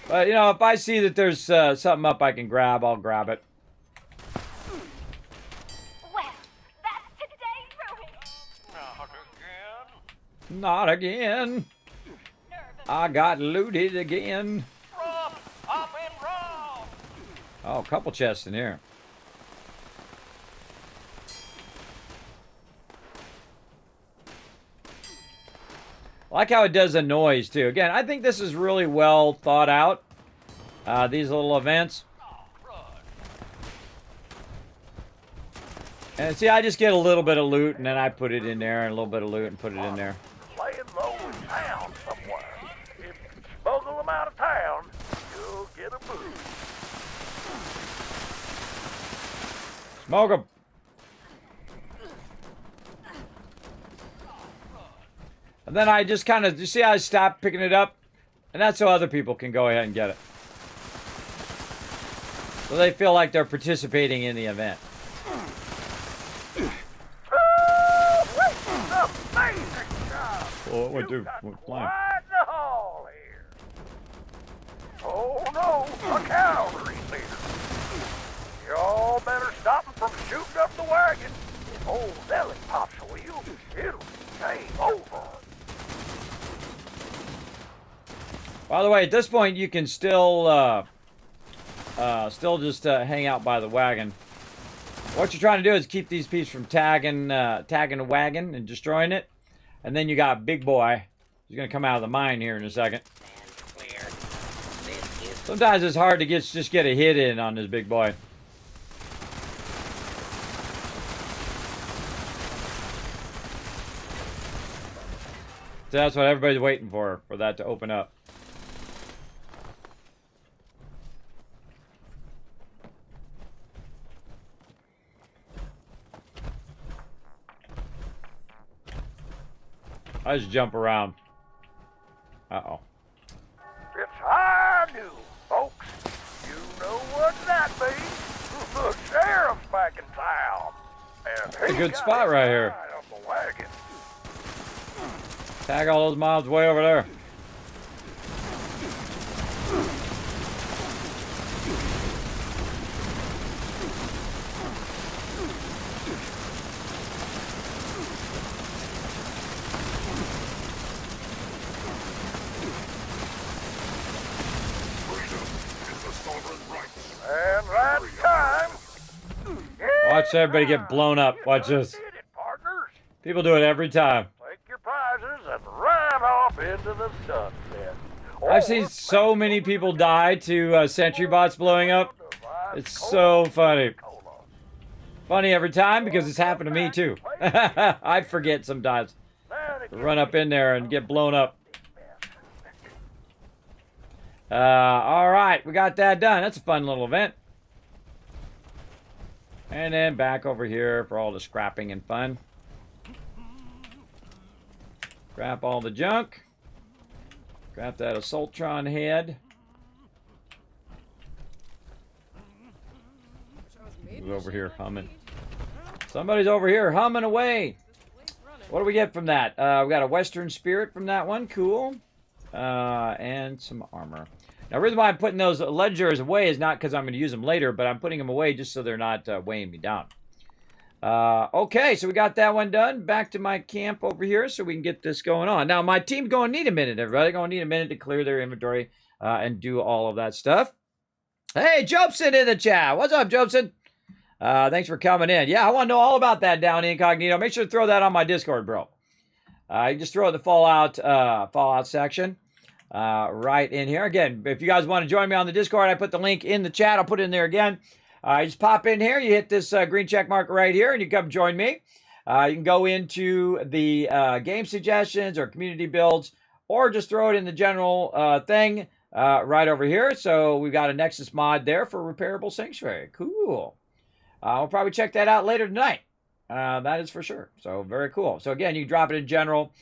But, you know, if I see that there's something up I can grab, I'll grab it. Well, that's today's ruined. Not again. I got looted again. Oh, a couple chests in here. I like how it does a noise, too. Again, I think this is really well thought out. These little events. And see, I just get a little bit of loot, and then I put it in there, and a little bit of loot, and put it in there. Laying low in town somewhere. If you smuggle them out of town, you'll get a boost. Smoke them. And then I just kind of, you see how I stop picking it up? And that's so other people can go ahead and get it. So they feel like they're participating in the event. Oh, what do? Quite the hall here. Oh no, a cavalry leader. Y'all better stop him from shooting up the wagon. If old Nelly pops a wheel, it'll be game over. By the way, at this point, you can still just hang out by the wagon. What you're trying to do is keep these peeps from tagging the wagon and destroying it. And then you got Big Boy. He's going to come out of the mine here in a second. Sometimes it's hard to just get a hit in on this Big Boy. So that's what everybody's waiting for that to open up. I just jump around. Uh-oh. It's high noon, folks. You know what that means. The sheriff's back in town. And It's a good spot right here. on the wagon. Tag all those mobs way over there. And that's time. Watch everybody get blown up. Watch this. People do it every time. Take your prizes and ride off into the sunset. I've seen so many people die to sentry bots blowing up. It's so funny. Funny every time because it's happened to me too. I forget sometimes to run up in there and get blown up. All right, we got that done. That's a fun little event. And then back over here for all the scrapping and fun. Scrap all the junk. Scrap that Assaultron head. Who's over here humming? Somebody's over here humming away. What do we get from that? We got a Western Spirit from that one. Cool. And some armor. Now, the reason why I'm putting those ledgers away is not because I'm going to use them later, but I'm putting them away just so they're not weighing me down. Okay, so we got that one done. Back to my camp over here so we can get this going on. Now, my team's going to need a minute, everybody. They're going to need a minute to clear their inventory and do all of that stuff. Hey, Jobson in the chat. What's up, Jobson? Thanks for coming in. Yeah, I want to know all about that down incognito. Make sure to throw that on my Discord, bro. You just throw it in the Fallout section. Right in here. Again, if you guys want to join me on the Discord, I put the link in the chat. I'll put it in there again. You just pop in here. You hit this green check mark right here, and you come join me. You can go into the game suggestions or community builds, or just throw it in the general thing right over here. So we've got a Nexus mod there for Repairable Sanctuary. Cool. We'll probably check that out later tonight. That is for sure. So very cool. So again, you can drop it in general.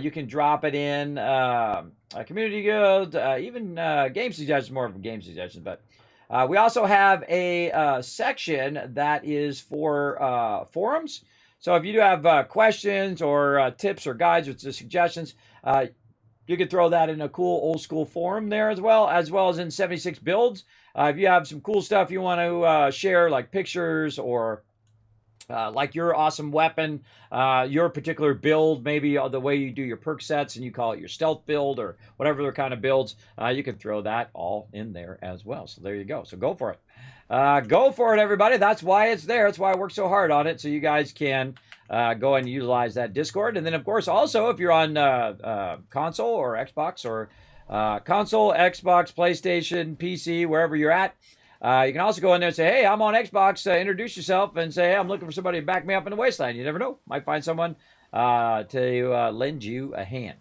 You can drop it in a community guild, even game suggestions, more of a game suggestion. But we also have a section that is for forums. So if you do have questions or tips or guides or suggestions, you can throw that in a cool old school forum there as well as in 76 builds. If you have some cool stuff you want to share, like pictures or like your awesome weapon, your particular build, maybe the way you do your perk sets and you call it your stealth build or whatever other kind of builds, you can throw that all in there as well. So there you go. So go for it. Go for it, everybody. That's why it's there. That's why I work so hard on it, so you guys can go and utilize that Discord. And then, of course, also, if you're on console or Xbox or console, Xbox, PlayStation, PC, wherever you're at, you can also go in there and say, hey, I'm on Xbox. Introduce yourself and say, hey, I'm looking for somebody to back me up in the wasteland. You never know. Might find someone to lend you a hand.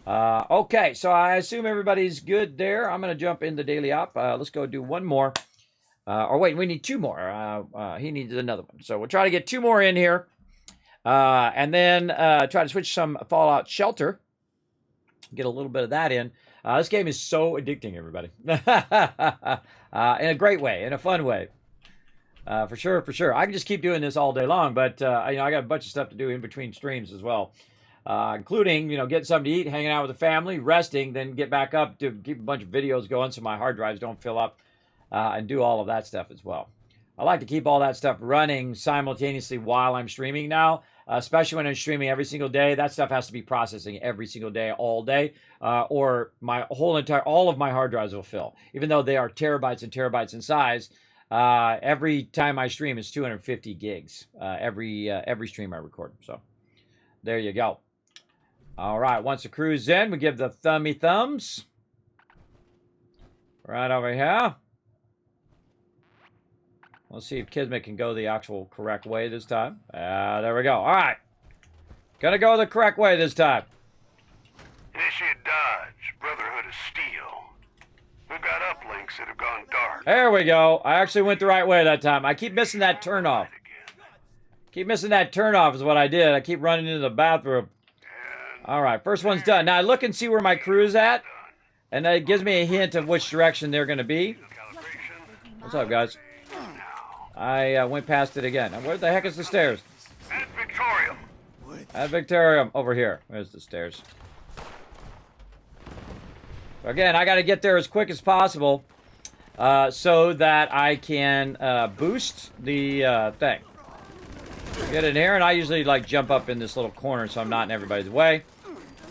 Okay, so I assume everybody's good there. I'm going to jump in the daily op. Let's go do one more. Or wait, we need two more. He needs another one. So we'll try to get two more in here. And then try to switch some Fallout Shelter. Get a little bit of that in. This game is so addicting, everybody. In a great way, in a fun way. For sure, for sure. I can just keep doing this all day long, but I got a bunch of stuff to do in between streams as well. Including, getting something to eat, hanging out with the family, resting, then get back up to keep a bunch of videos going so my hard drives don't fill up, and do all of that stuff as well. I like to keep all that stuff running simultaneously while I'm streaming now, especially when I'm streaming every single day. That stuff has to be processing every single day, all day, or all of my hard drives will fill. Even though they are terabytes and terabytes in size, every time I stream, it's 250 gigs. Every stream I record. So there you go. All right, once the crew's in, we give the thummy thumbs. Right over here. Let's see if Kismet can go the actual correct way this time. There we go. All right. Gonna go the correct way this time. Initiate dodge. Brotherhood of Steel. We've got uplinks that have gone dark. There we go. I actually went the right way that time. I keep missing that turnoff. Keep missing that turnoff is what I did. I keep running into the bathroom. All right, first one's done. Now I look and see where my crew's at. And that gives me a hint of which direction they're going to be. What's up, guys? I went past it again. Where the heck is the stairs? At Victorium. At Victorium. Over here. Where's the stairs? Again, I got to get there as quick as possible so that I can boost the thing. Get in here, and I usually like jump up in this little corner so I'm not in everybody's way.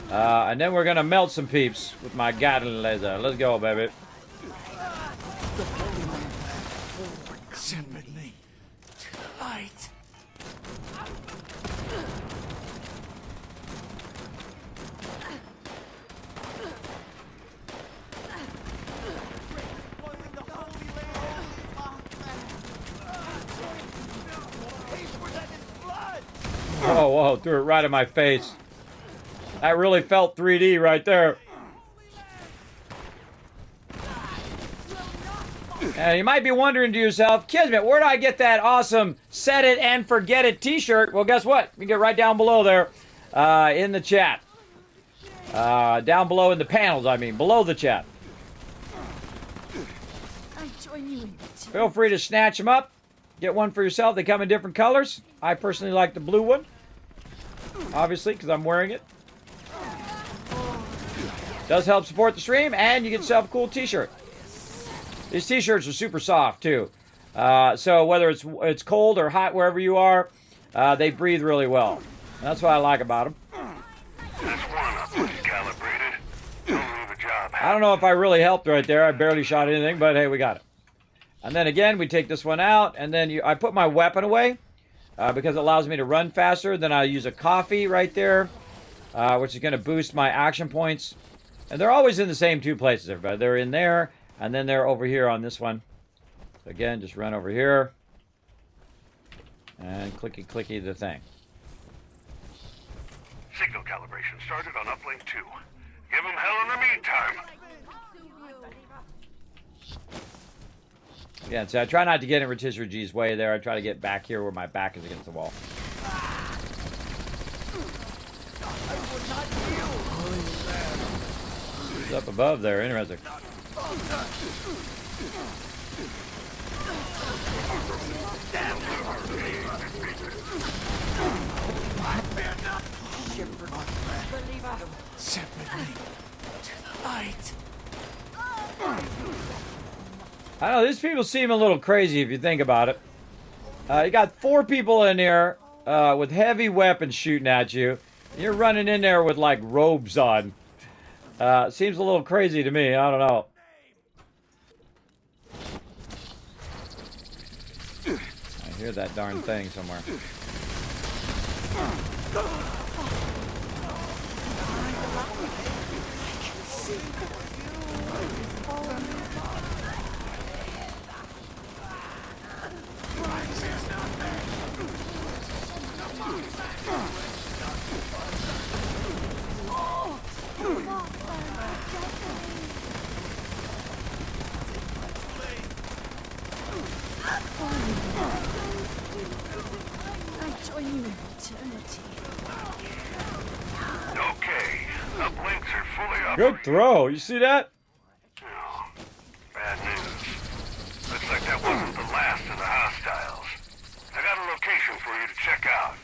And then we're gonna melt some peeps with my Gatling laser. Let's go, baby. Sympathy to the light. Whoa, whoa, threw it right in my face. That really felt 3D right there. And you might be wondering to yourself, Kismet, where do I get that awesome Set It and Forget It t-shirt? Well, guess what? You can get right down below there in the chat. Down below in the panels, I mean, below the chat. Feel free to snatch them up. Get one for yourself. They come in different colors. I personally like the blue one. Obviously, because I'm wearing it. Does help support the stream, and you get yourself a cool t-shirt. These t-shirts are super soft, too. So whether it's cold or hot wherever you are, they breathe really well. That's what I like about them. That's one up fully calibrated. Don't leave a job. I don't know if I really helped right there. I barely shot anything, but hey, we got it. And then again, we take this one out, and then I put my weapon away because it allows me to run faster. Then I use a coffee right there, which is going to boost my action points. And they're always in the same two places, everybody. They're in there, and then they're over here on this one. So again, just run over here. And clicky, clicky the thing. Signal calibration started on uplink 2. Give them hell in the meantime. Again, so I try not to get in Rotisserie G's way there. I try to get back here where my back is against the wall. It's up above there, interesting. Sympathy to the light. I know, these people seem a little crazy if you think about it. You got 4 people in there with heavy weapons shooting at you. You're running in there with, like, robes on. Seems a little crazy to me. I don't know. I hear that darn thing somewhere. I join you in eternity. Okay, uplinks are fully up. Good throw. You see that? Oh, bad news. Looks like that wasn't the last of the hostiles. I got a location for you to check out.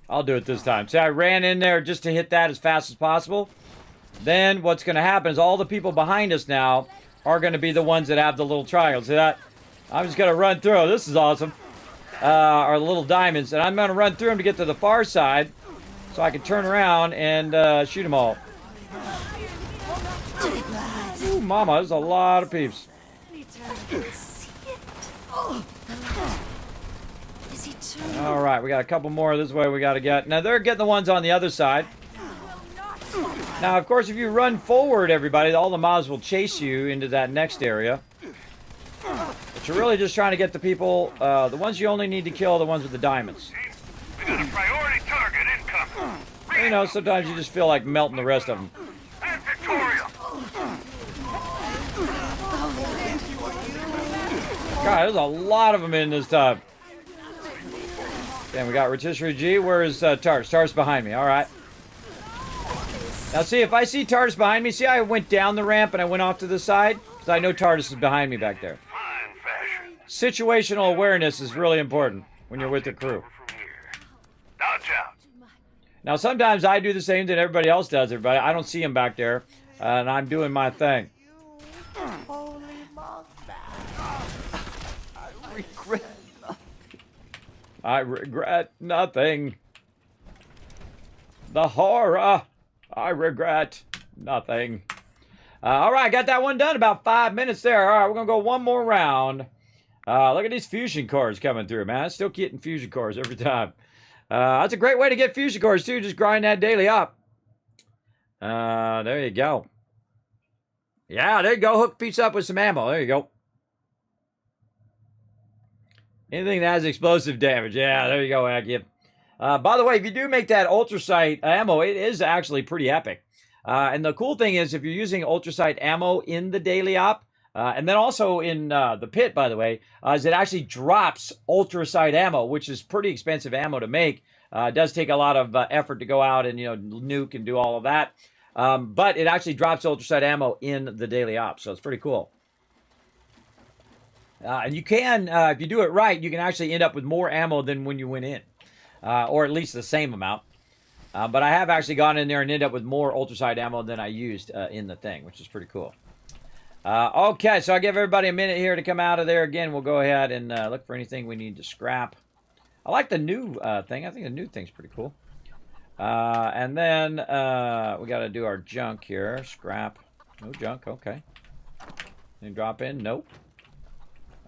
I'll do it this time. See, I ran in there just to hit that as fast as possible. Then what's going to happen is all the people behind us now are going to be the ones that have the little triangle. See that? I'm just going to run through. This is awesome. are the little diamonds, and I'm going to run through them to get to the far side so I can turn around and shoot them all. Ooh, mama, there's a lot of peeps. All right, we got a couple more this way we got to get. Now, they're getting the ones on the other side. Now, of course, if you run forward, everybody, all the mobs will chase you into that next area. But you're really just trying to get the people, the ones you only need to kill are the ones with the diamonds. We got a priority target incoming. You know, sometimes you just feel like melting the rest of them. And Victoria. God, there's a lot of them in this time. And we got Rotisserie G. Where is Tars? Tars behind me. All right. Now, see, if I see Tardis behind me, see, I went down the ramp and I went off to the side? Because I know Tardis is behind me back there. Situational awareness is really important when you're with the crew. Dodge out. Now, sometimes I do the same that everybody else does, everybody. I don't see him back there, and I'm doing my thing. I regret nothing. The horror. I regret nothing. All right, got that one done. About 5 minutes there. All right, we're going to go one more round. Look at these fusion cores coming through, man. I'm still getting fusion cores every time. That's a great way to get fusion cores, too. Just grind that daily up. There you go. Yeah, there you go. Hook piece up with some ammo. There you go. Anything that has explosive damage. Yeah, there you go, Aggie. By the way, if you do make that ultrasight ammo, it is actually pretty epic. And the cool thing is, if you're using ultrasight ammo in the daily op, and then also in the pit, by the way, is it actually drops ultrasight ammo, which is pretty expensive ammo to make. It does take a lot of effort to go out and, nuke and do all of that. But it actually drops ultrasight ammo in the daily op, so it's pretty cool. And you can, if you do it right, you can actually end up with more ammo than when you went in. Or at least the same amount. But I have actually gone in there and ended up with more ultrasight ammo than I used in the thing, which is pretty cool. Okay, so I'll give everybody a minute here to come out of there. Again, we'll go ahead and look for anything we need to scrap. I like the new thing. I think the new thing's pretty cool. And then we got to do our junk here. Scrap. No junk, okay. Any drop in? Nope.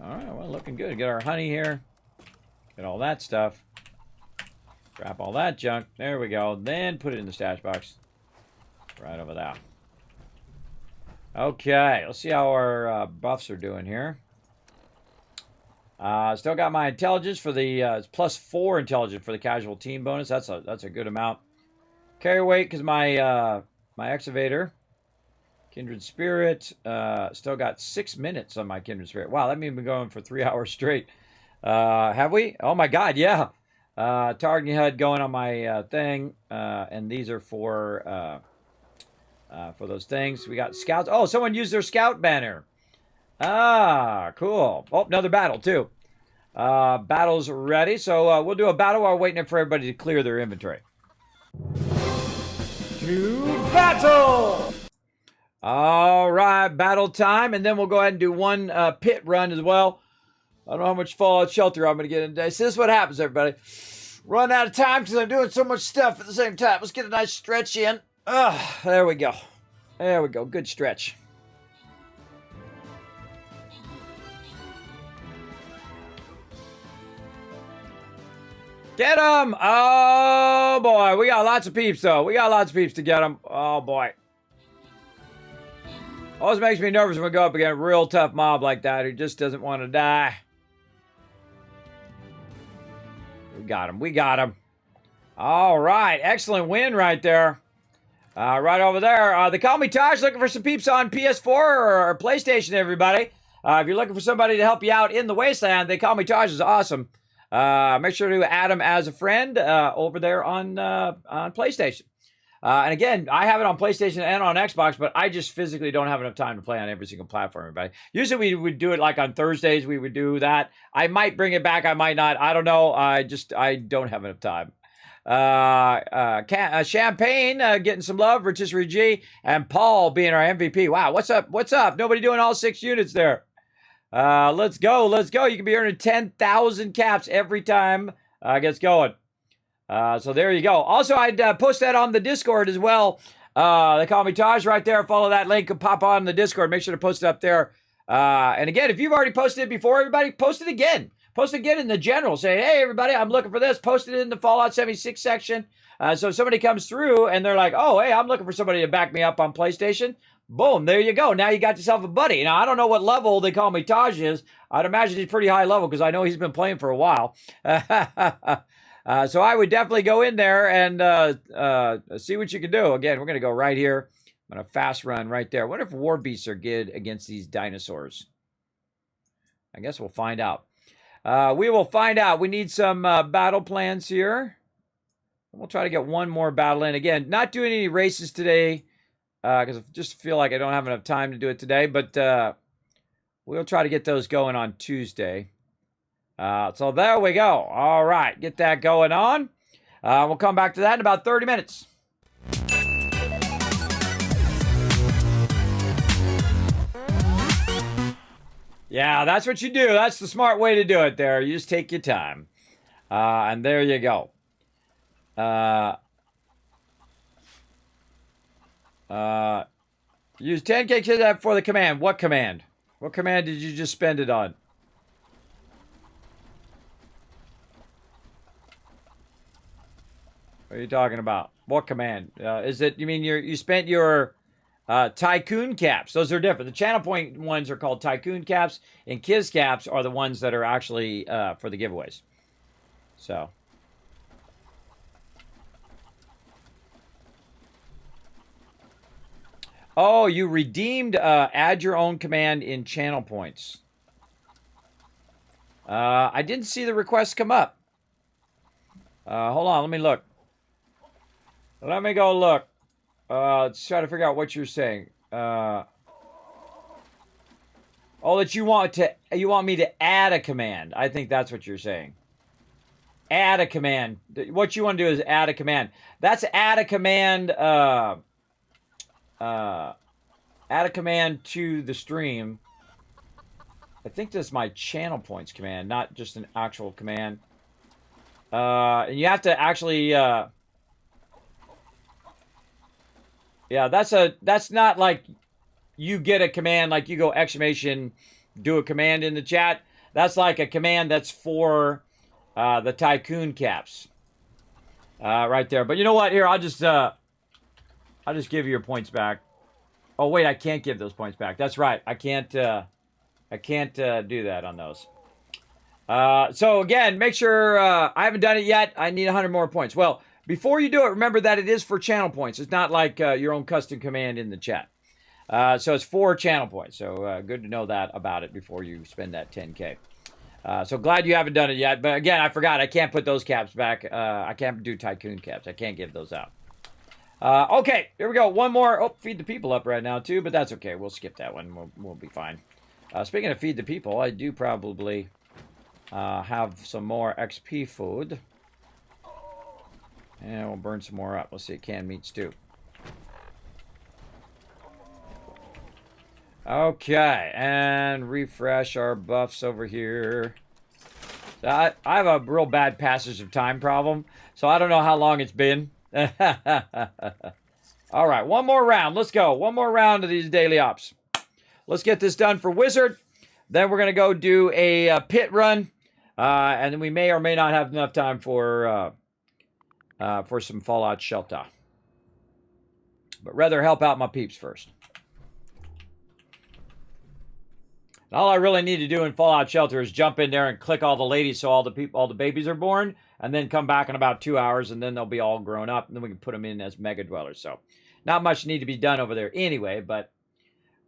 All right, well, looking good. Get our honey here. Get all that stuff. Grab all that junk. There we go. Then put it in the stash box. Right over there. Okay, let's see how our buffs are doing here. Still got my intelligence for the it's +4 intelligence for the casual team bonus. That's a good amount. Carry weight because my my excavator. Kindred Spirit. Still got 6 minutes on my Kindred Spirit. Wow, that means we've been going for 3 hours straight. Have we? Oh my God, yeah. Targeting HUD going on my thing. And these are for those things. We got scouts. Oh, someone used their scout banner. Ah, cool. Oh, another battle too. Battle's ready. So we'll do a battle while waiting for everybody to clear their inventory. To battle! All right, battle time. And then we'll go ahead and do one pit run as well. I don't know how much fallout shelter I'm going to get in today. So this is what happens, everybody. Run out of time because I'm doing so much stuff at the same time. Let's get a nice stretch in. There we go. There we go. Good stretch. Get them! Oh, boy. We got lots of peeps, though. We got lots of peeps to get them. Oh, boy. Always makes me nervous when we go up against a real tough mob like that who just doesn't want to die. We got him. We got him. All right. Excellent win right there. Right over there. They call me Taj, looking for some peeps on PS4 or PlayStation, everybody. If you're looking for somebody to help you out in the wasteland, They Call Me Taj is awesome. Make sure to add him as a friend over there on PlayStation. And again, I have it on PlayStation and on Xbox, but I just physically don't have enough time to play on every single platform, everybody. Usually we would do it like on Thursdays. We would do that. I might bring it back. I might not. I don't know. I don't have enough time. Champagne getting some love. Rotisserie G and Paul being our MVP. Wow, what's up? What's up? Nobody doing all 6 units there. Let's go. Let's go. You can be earning 10,000 caps every time it gets going. So there you go. Also, I'd post that on the Discord as well. They call me Taj right there. Follow that link and pop on the Discord. Make sure to post it up there. And again, if you've already posted it before, everybody, post it again. Post it again in the general. Say, hey, everybody, I'm looking for this. Post it in the Fallout 76 section. So if somebody comes through and they're like, oh, hey, I'm looking for somebody to back me up on PlayStation. Boom, there you go. Now you got yourself a buddy. Now, I don't know what level they call me Taj is. I'd imagine he's pretty high level because I know he's been playing for a while. So I would definitely go in there and see what you can do. Again, we're going to go right here. I'm going to fast run right there. I wonder if war beasts are good against these dinosaurs. I guess we'll find out. We will find out. We need some battle plans here. We'll try to get one more battle in. Again, not doing any races today because I just feel like I don't have enough time to do it today. But we'll try to get those going on Tuesday. So there we go. All right. Get that going on. We'll come back to that in about 30 minutes. Yeah, that's what you do. That's the smart way to do it there. You just take your time. And there you go. Use 10K for the command. What command? What command did you just spend it on? What are you talking about? What command? Is it, you mean you spent your Tycoon caps? Those are different. The channel point ones are called Tycoon caps, and Kiz caps are the ones that are actually for the giveaways. So. Oh, you redeemed add your own command in channel points. I didn't see the request come up. Hold on, let me look. Let me go look. Let's try to figure out what you're saying. Oh, that you want me to add a command. I think that's what you're saying. Add a command. What you want to do is add a command. That's add a command. Add a command to the stream. I think this is my channel points command, not just an actual command. And you have to actually. Yeah, that's not like you get a command like you go exclamation, do a command in the chat. That's like a command that's for the Tycoon caps. Right there. But you know what? Here, I'll just give you your points back. Oh wait, I can't give those points back. That's right. I can't do that on those. So again, make sure I haven't done it yet. I need 100 more points. Well, before you do it, remember that it is for channel points. It's not like your own custom command in the chat. So it's for channel points. So good to know that about it before you spend that 10K. So glad you haven't done it yet. But again, I forgot. I can't put those caps back. I can't do Tycoon caps. I can't give those out. Okay, here we go. One more. Oh, feed the people up right now too, but that's okay. We'll skip that one. We'll be fine. Speaking of feed the people, I do probably have some more XP food. And we'll burn some more up. Let's see, canned meats too. Okay, and refresh our buffs over here. So I have a real bad passage of time problem, so I don't know how long it's been. All right, one more round. Let's go. One more round of these daily ops. Let's get this done for Wizard. Then we're going to go do a pit run. And then we may or may not have enough time for some Fallout Shelter. But rather help out my peeps first. And all I really need to do in Fallout Shelter is jump in there and click all the ladies so all the babies are born. And then come back in about 2 hours, and then they'll be all grown up, and then we can put them in as mega dwellers. So, not much need to be done over there anyway, but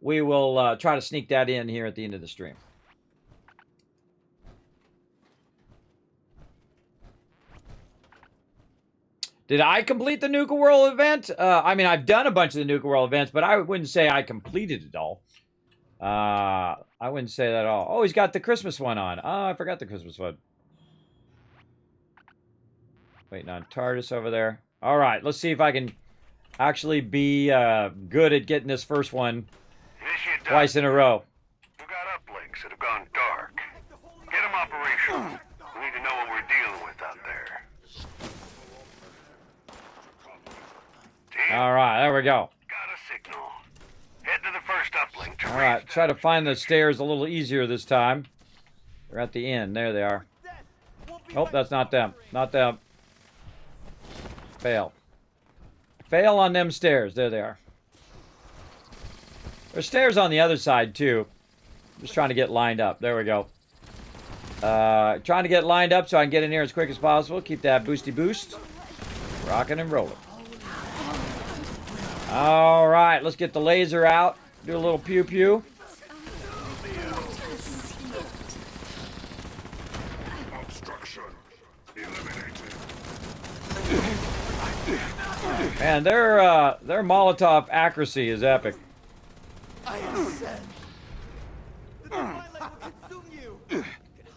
we will try to sneak that in here at the end of the stream. Did I complete the Nuka World event? I mean, I've done a bunch of the Nuka World events, but I wouldn't say I completed it all. I wouldn't say that at all. Oh, he's got the Christmas one on. Oh, I forgot the Christmas one. Waiting on TARDIS over there. All right, let's see if I can actually be good at getting this first one twice in a row. You got uplinks that have gone crucial. We need to know what we're dealing with out there. All right, there we go. Got a signal. Head to the first uplink. All right, try to find the stairs a little easier this time. They're at the end. There they are. Oh, that's not them. Not them. Fail. Fail on them stairs. There they are. There's stairs on the other side, too. Just trying to get lined up. There we go. Trying to get lined up so I can get in here as quick as possible. Keep that boosty boost. Rocking and rolling. All right, let's get the laser out. Do a little pew-pew. Man, their Molotov accuracy is epic.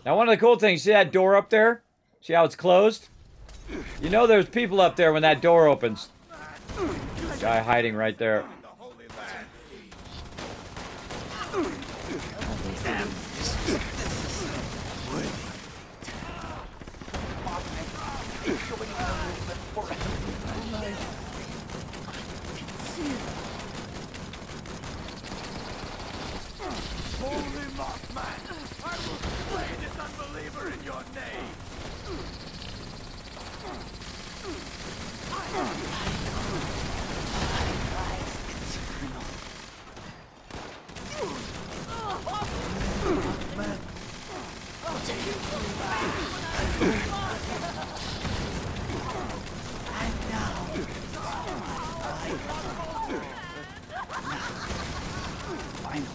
Now, one of the cool things, see that door up there? See how it's closed? You know there's people up there when that door opens. Guy hiding right there. Holy Mothman! I will slay this unbeliever in your name! I'll take you and now, finally.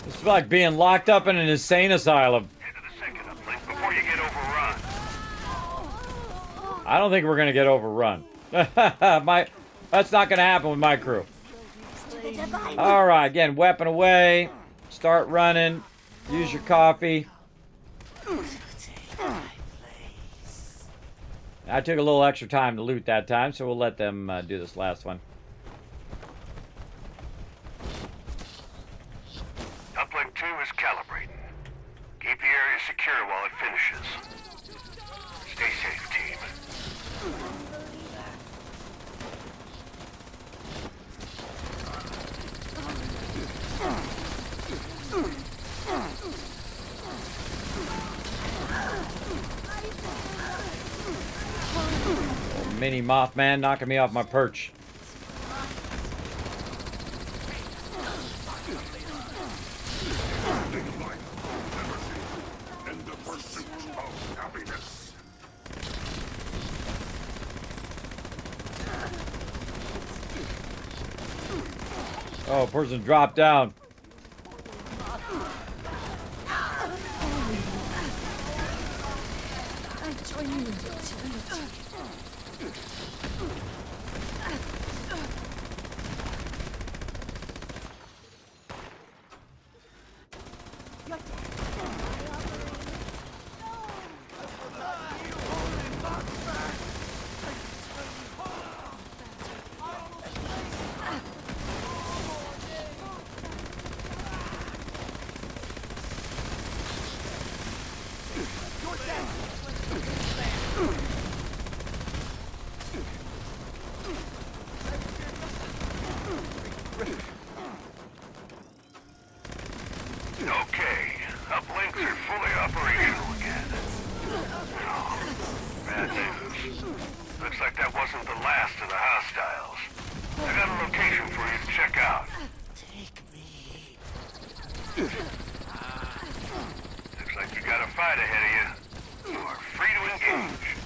It's like being locked up in an insane asylum. Before you get overrun. I don't think we're gonna get overrun. That's not gonna happen with my crew. All right, again, weapon away. Start running. Use your coffee. I took a little extra time to loot that time, so we'll let them do this last one. Uplink 2 is calibrating. Keep the area secure while it finishes. Stay safe, team. Oh, mini Mothman knocking me off my perch. Oh, person dropped down. I join you in Okay, uplinks are fully operational again. Oh, bad news. Looks like that wasn't the last of the hostiles. I got a location for you to check out. Looks like you got a fight ahead of you. You are free to engage.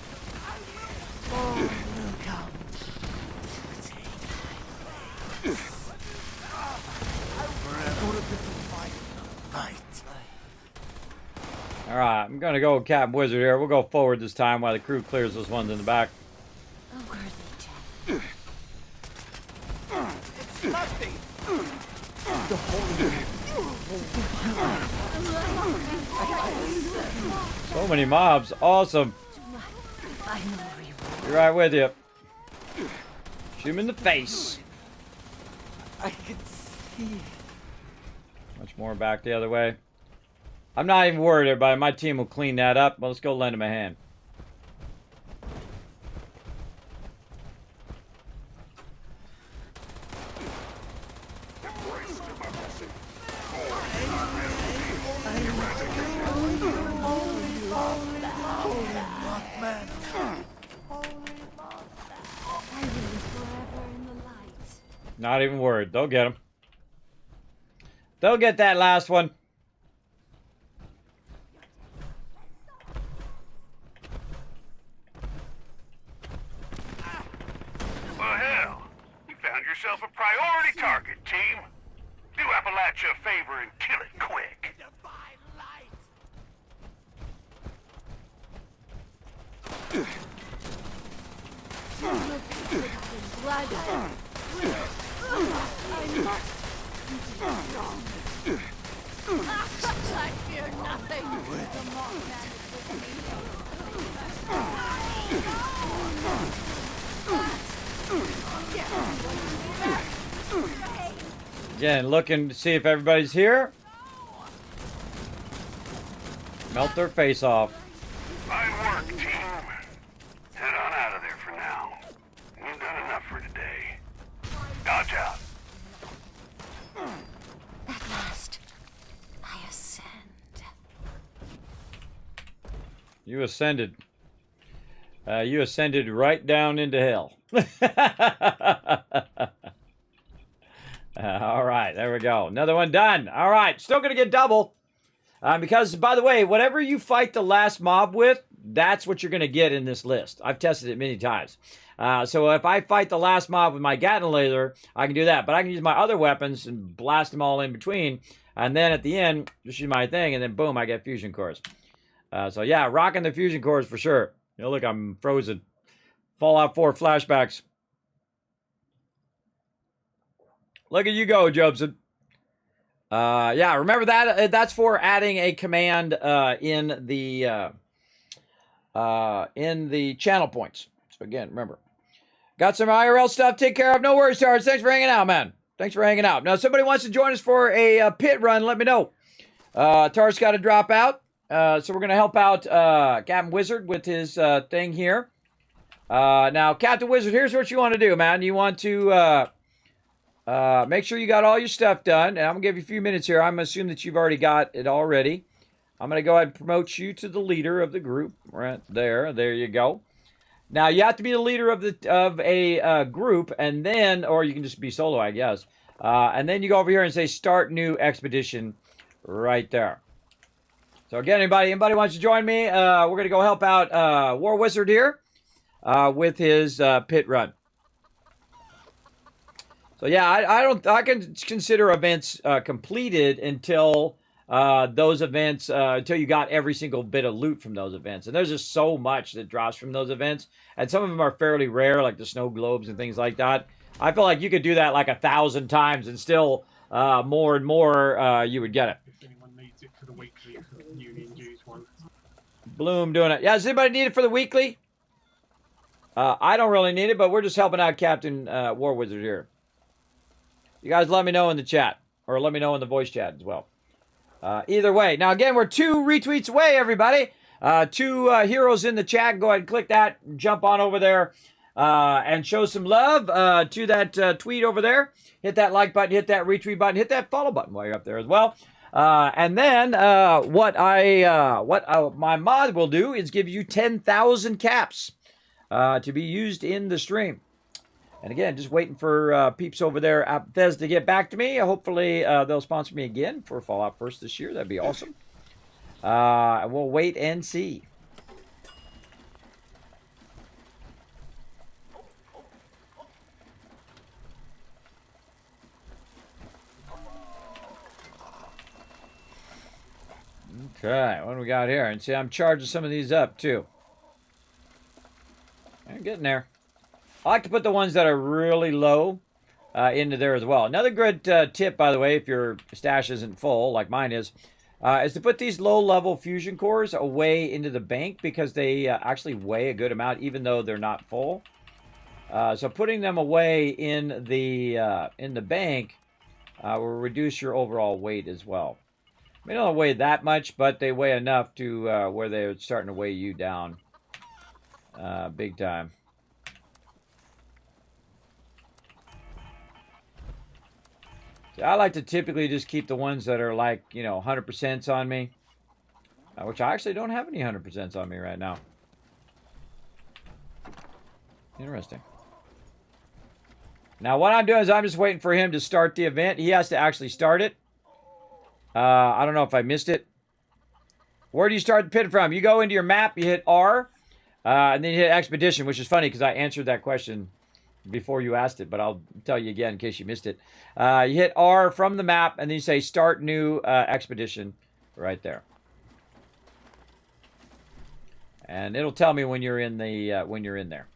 All right, I'm gonna go with Captain Wizard here. We'll go forward this time while the crew clears those ones in the back. It's nothing! So many mobs. Awesome. Be right with you. Shoot him in the face. I could see. Much more back the other way. I'm not even worried, everybody. My team will clean that up. Well, let's go lend him a hand. Not even worried. They'll get him. They'll get that last one. Well, hell, you found yourself a priority target, team. Do Appalachia a favor and kill it quick. I fear nothing. The Mothman is with me. Again, looking to see if everybody's here. Melt their face off. Fine work, team. Head on out of there for now. You've done enough for today. Dodge out. At last, I ascend. You ascended. You ascended right down into hell. All right, there we go. Another one done. All right, still going to get double. Because, by the way, whatever you fight the last mob with, that's what you're going to get in this list. I've tested it many times. So if I fight the last mob with my Gatling laser, I can do that. But I can use my other weapons and blast them all in between. And then at the end, just use my thing, and then boom, I get fusion cores. So yeah, rocking the fusion cores for sure. You know, look, I'm frozen. Fallout 4 flashbacks. Look at you go, Jobson. Yeah, remember that? That's for adding a command in the channel points. So again, remember. Got some IRL stuff to take care of. No worries, Tars. Thanks for hanging out, man. Thanks for hanging out. Now, if somebody wants to join us for a pit run, let me know. Tars got to drop out. So we're going to help out Captain Wizard with his thing here. Now, Captain Wizard, here's what you want to do, man. You want to make sure you got all your stuff done. And I'm going to give you a few minutes here. I'm going to assume that you've already got it already. I'm going to go ahead and promote you to the leader of the group. Right there. There you go. Now, you have to be the leader of a group, and then, or you can just be solo, I guess. And then you go over here and say Start New Expedition right there. So again, anybody wants to join me, we're going to go help out War Wizard here with his pit run. So yeah, I can consider events completed until those events, until you got every single bit of loot from those events. And there's just so much that drops from those events. And some of them are fairly rare, like the snow globes and things like that. I feel like you could do that like 1,000 times and still more and more you would get it. If anyone needs it for the weekly Union Dues one. Bloom doing it. Yeah, does anybody need it for the weekly? I don't really need it, but we're just helping out Captain War Wizard here. You guys let me know in the chat, or let me know in the voice chat as well. Either way. Now, again, we're 2 retweets away, everybody. 2 heroes in the chat. Go ahead and click that. Jump on over there and show some love to that tweet over there. Hit that like button. Hit that retweet button. Hit that follow button while you're up there as well. And then what my mod will do is give you 10,000 caps to be used in the stream. And again, just waiting for peeps over there at Bethesda to get back to me. Hopefully, they'll sponsor me again for Fallout First this year. That'd be awesome. We'll wait and see. Okay, what do we got here? And see, I'm charging some of these up, too. I'm getting there. I like to put the ones that are really low into there as well. Another good tip, by the way, if your stash isn't full, like mine is to put these low-level fusion cores away into the bank because they actually weigh a good amount, even though they're not full. So putting them away in the bank will reduce your overall weight as well. They don't weigh that much, but they weigh enough to where they're starting to weigh you down big time. So I like to typically just keep the ones that are like, 100% on me, which I actually don't have any 100% on me right now. Interesting. Now, what I'm doing is I'm just waiting for him to start the event. He has to actually start it. I don't know if I missed it. Where do you start the pit from? You go into your map, you hit R, and then you hit Expedition, which is funny because I answered that question before you asked it, but I'll tell you again in case you missed it. You hit R from the map, and then you say Start New Expedition right there. And it'll tell me when you're in there.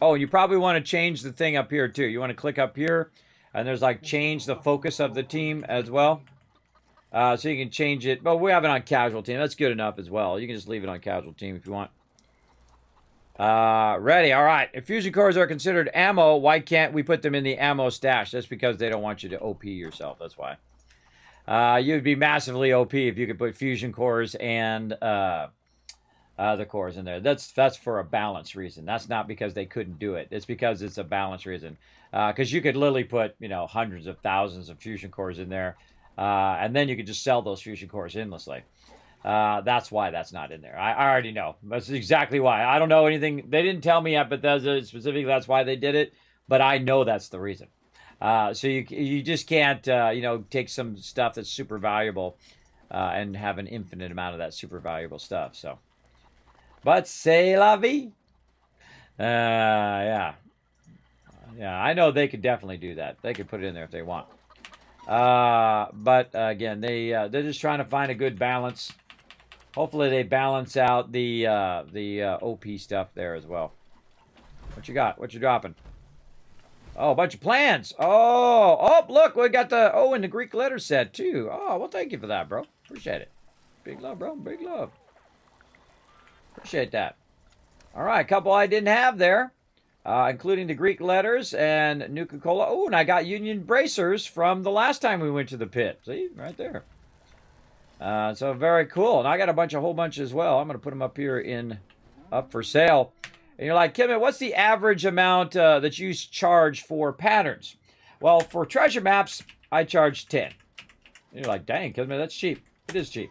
Oh, and you probably want to change the thing up here too. You want to click up here, and there's like change the focus of the team as well. So you can change it. But we have it on casual team. That's good enough as well. You can just leave it on casual team if you want. Ready. All right. If fusion cores are considered ammo, why can't we put them in the ammo stash? That's because they don't want you to OP yourself. That's why. You'd be massively OP if you could put fusion cores and the cores in there. That's for a balance reason. That's not because they couldn't do it. It's because it's a balance reason. Because you could literally put, hundreds of thousands of fusion cores in there. And then you could just sell those fusion cores endlessly. That's why that's not in there. I already know. That's exactly why. I don't know anything. They didn't tell me at Bethesda specifically that's why they did it. But I know that's the reason. So you just can't, take some stuff that's super valuable and have an infinite amount of that super valuable stuff. So, but c'est la vie. Yeah, I know they could definitely do that. They could put it in there if they want. But again, they're just trying to find a good balance. Hopefully, they balance out the OP stuff there as well. What you got? What you dropping? Oh, a bunch of plans. Oh, look, we got the O in the Greek letter set too. Oh, well, thank you for that, bro. Appreciate it. Big love, bro. Big love. Appreciate that. All right, a couple I didn't have there, including the Greek letters and Nuka-Cola. Oh, and I got Union bracers from the last time we went to the pit. See, right there. So very cool. And I got a whole bunch as well. I'm going to put them up here up for sale. And you're like, Kismet, what's the average amount that you charge for patterns? Well, for treasure maps, I charge 10. And you're like, dang, Kismet, that's cheap. It is cheap.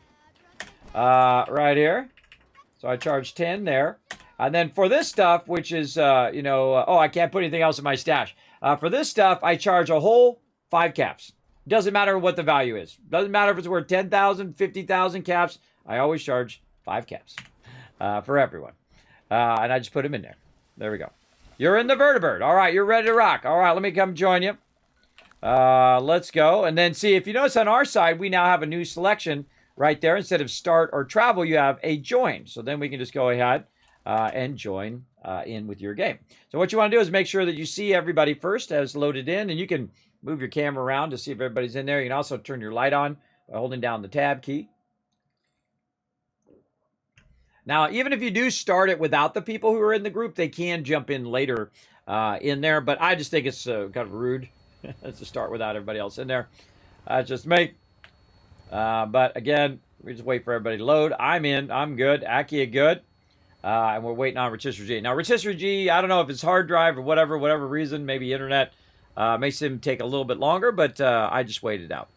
Right here. So I charge 10 there. And then for this stuff, which is, I can't put anything else in my stash. For this stuff, I charge a whole 5 caps. Doesn't matter what the value is. Doesn't matter if it's worth 10,000, 50,000 caps. I always charge 5 caps for everyone. And I just put them in there. There we go. You're in the vertibird. All right, you're ready to rock. All right, let me come join you. Let's go. And then see, if you notice on our side, we now have a new selection right there. Instead of start or travel, you have a join. So then we can just go ahead and join in with your game. So what you want to do is make sure that you see everybody first as loaded in. And you can move your camera around to see if everybody's in there. You can also turn your light on by holding down the tab key. Now, even if you do start it without the people who are in the group, they can jump in later in there. But I just think it's kind of rude to start without everybody else in there. That's just me. But again, we just wait for everybody to load. I'm in. I'm good. Akia good. And we're waiting on Rotisserie G. Now, Rotisserie G, I don't know if it's hard drive or whatever reason, maybe internet, makes him take a little bit longer, but I just waited out.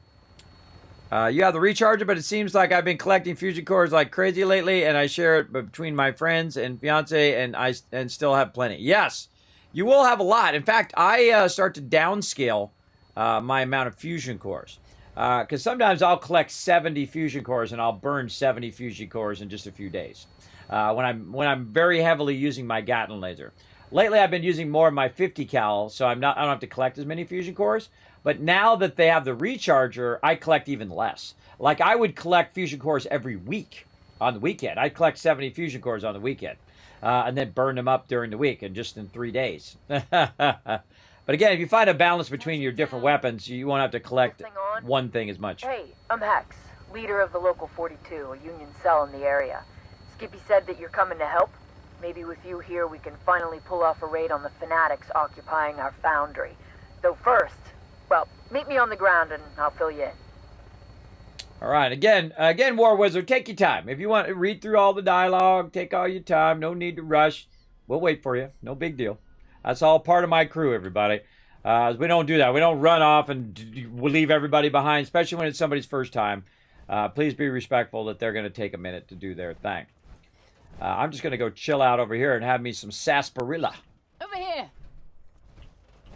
You have the recharger, but it seems like I've been collecting fusion cores like crazy lately, and I share it between my friends and fiance, and still have plenty. Yes, you will have a lot. In fact, I start to downscale my amount of fusion cores. Because sometimes I'll collect 70 fusion cores, and I'll burn 70 fusion cores in just a few days. When I'm very heavily using my Gatling laser. Lately, I've been using more of my 50 cal, so I don't have to collect as many fusion cores. But now that they have the recharger, I collect even less. Like, I would collect fusion cores every week on the weekend. I'd collect 70 fusion cores on the weekend. And then burn them up during the week, and just in 3 days. But again, if you find a balance between your different weapons, you won't have to collect one thing as much. Hey, I'm Hex, leader of the Local 42, a union cell in the area. Skippy said that you're coming to help. Maybe with you here, we can finally pull off a raid on the fanatics occupying our foundry. Though first, Well, meet me on the ground and I'll fill you in. All right, again, War Wizard, take your time. If you want to read through all the dialogue, take all your time. No need to rush. We'll wait for you. No big deal. That's all part of my crew, everybody. We don't do that. We don't run off and leave everybody behind, especially when it's somebody's first time. Please be respectful that they're going to take a minute to do their thing. I'm just going to go chill out over here and have me some sarsaparilla. Over here.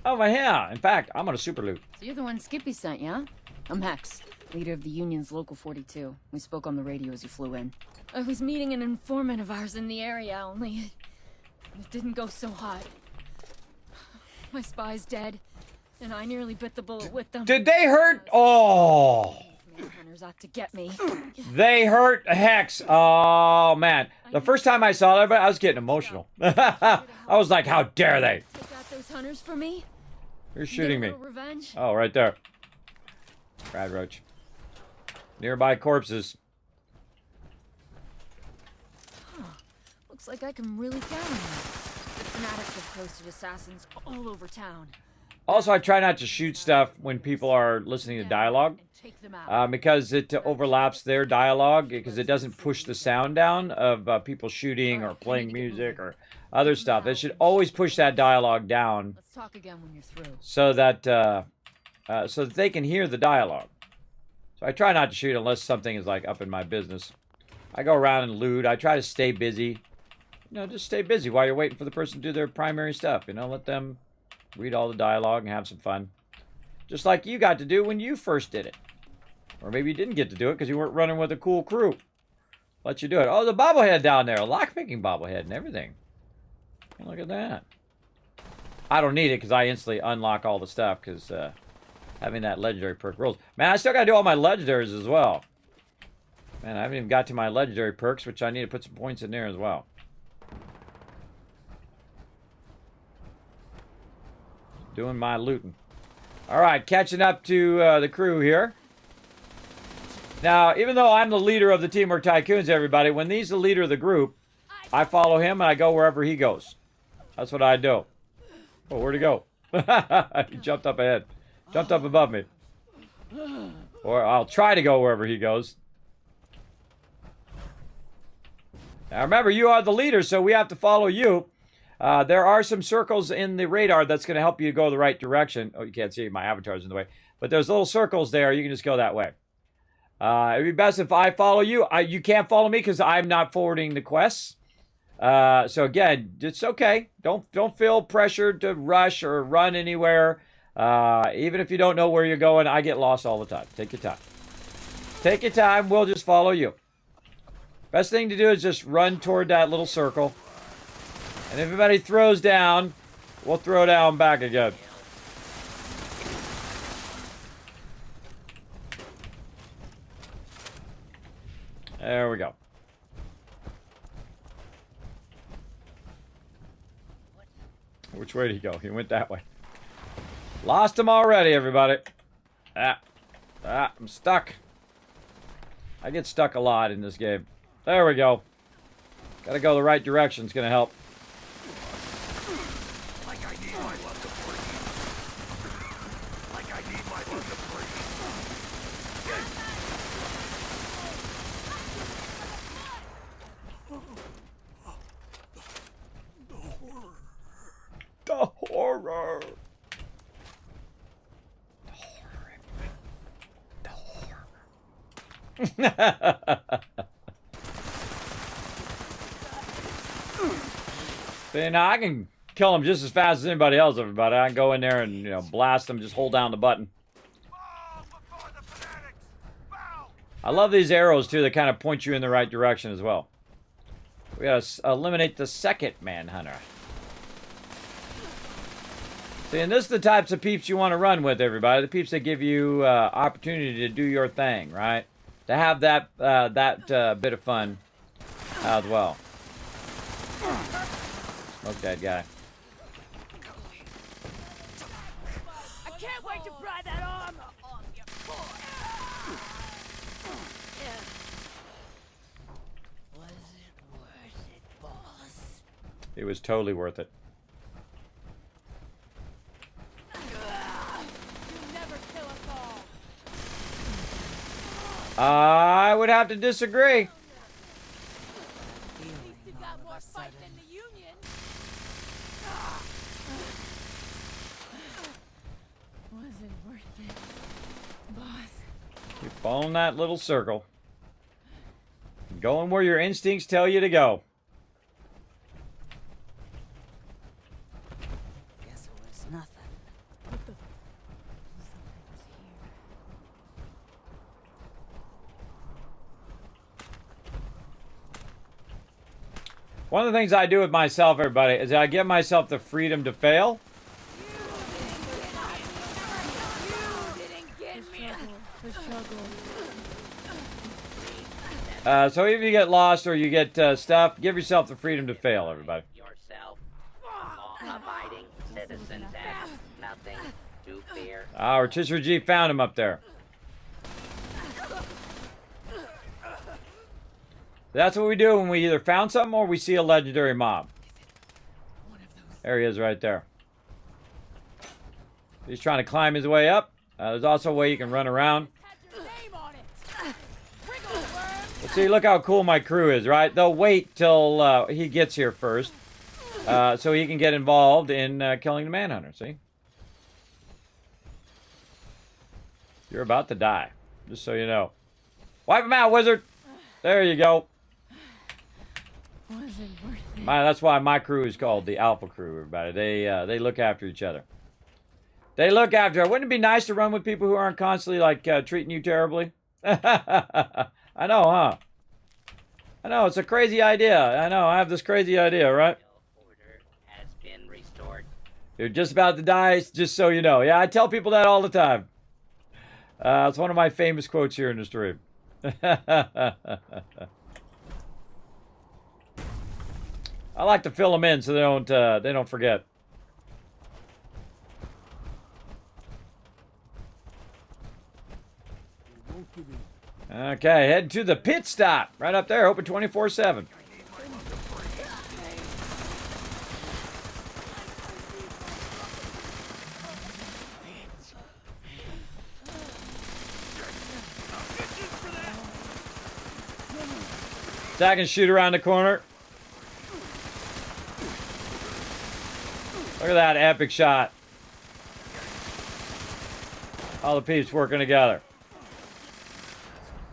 Over here. In fact, I'm on a super loot. So you're the one Skippy sent, yeah? I'm Hex, leader of the Union's Local 42. We spoke on the radio as you flew in. I was meeting an informant of ours in the area, only it didn't go so hot. My spy's dead, and I nearly bit the bullet with them. Did they hurt? Oh. Manhunters ought to get me. They hurt Hex. Oh, man. The first time I saw that, I was getting emotional. I was like, how dare they? Take out those hunters for me? You're shooting me. Revenge? Oh, right there. Rad roach. Nearby corpses. Huh. Looks like I can really count on them. The fanatics have posted assassins all over town. Also, I try not to shoot stuff when people are listening to dialogue. Because it overlaps their dialogue, because it doesn't push the sound down of people shooting or playing music or other stuff. It should always push that dialogue down. Let's talk again when you're through. So that they can hear the dialogue. So I try not to shoot unless something is like up in my business. I go around and loot. I try to stay busy. You know, just stay busy while you're waiting for the person to do their primary stuff. You know, let them read all the dialogue and have some fun. Just like you got to do when you first did it. Or maybe you didn't get to do it because you weren't running with a cool crew. Let you do it. Oh, the bobblehead down there. A lockpicking bobblehead and everything. Look at that. I don't need it because I instantly unlock all the stuff because having that legendary perk rules. Man, I still got to do all my legendaries as well. Man, I haven't even got to my legendary perks, which I need to put some points in there as well. Doing my looting. All right, catching up to the crew here. Now, even though I'm the leader of the Teamwork Tycoons, everybody, when he's the leader of the group, I follow him and I go wherever he goes. That's what I do. Oh, where'd he go? He jumped up ahead. Jumped up above me. Or I'll try to go wherever he goes. Now, remember, you are the leader, so we have to follow you. There are some circles in the radar that's going to help you go the right direction. Oh, you can't see my avatar's in the way. But there's little circles there. You can just go that way. It'd be best if I follow you. You can't follow me because I'm not forwarding the quests. So again, it's okay. Don't feel pressured to rush or run anywhere. Even if you don't know where you're going, I get lost all the time. Take your time. Take your time. We'll just follow you. Best thing to do is just run toward that little circle. And if everybody throws down, we'll throw down back again. There we go. Which way did he go? He went that way. Lost him already, everybody. I'm stuck. I get stuck a lot in this game. There we go. Gotta go the right direction. It's gonna help. Like I need my love to breathe. Like I need my love to breathe. The horror. But now I can kill them just as fast as anybody else, everybody. I can go in there and, you know, blast them. Just hold down the button. I love these arrows, too. They kind of point you in the right direction as well. We gotta eliminate the second manhunter. See, and this is the types of peeps you want to run with, everybody. The peeps that give you opportunity to do your thing, right? To have that bit of fun as well. Smoke that guy. I can't wait to pry that armor off your Was it worth it, boss? It was totally worth it. You never I would have to disagree. Wasn't worth it, boss. Keep following that little circle. Going where your instincts tell you to go. Guess it was nothing. One of the things I do with myself, everybody, is I give myself the freedom to fail. So if you get lost or you get stuff, give yourself the freedom to fail, everybody. Yourself. Law-abiding citizens have nothing to fear. Rotisserie G found him up there. That's what we do when we either found something or we see a legendary mob. There he is right there. He's trying to climb his way up. There's also a way you can run around. But see, look how cool my crew is, right? They'll wait till he gets here first. So he can get involved in killing the Manhunter, see? You're about to die, just so you know. Wipe him out, wizard! There you go. That's why my crew is called the Alpha Crew, everybody. They look after each other. They look after. Wouldn't it be nice to run with people who aren't constantly like treating you terribly? I know, huh? I know, it's a crazy idea. I know, I have this crazy idea, right? Order has been restored. You're just about to die, just so you know. Yeah, I tell people that all the time. It's one of my famous quotes here in the stream. I like to fill them in so they don't forget. Okay, heading to the pit stop. Right up there, open 24/7. Second shoot around the corner. Look at that epic shot. All the peeps working together.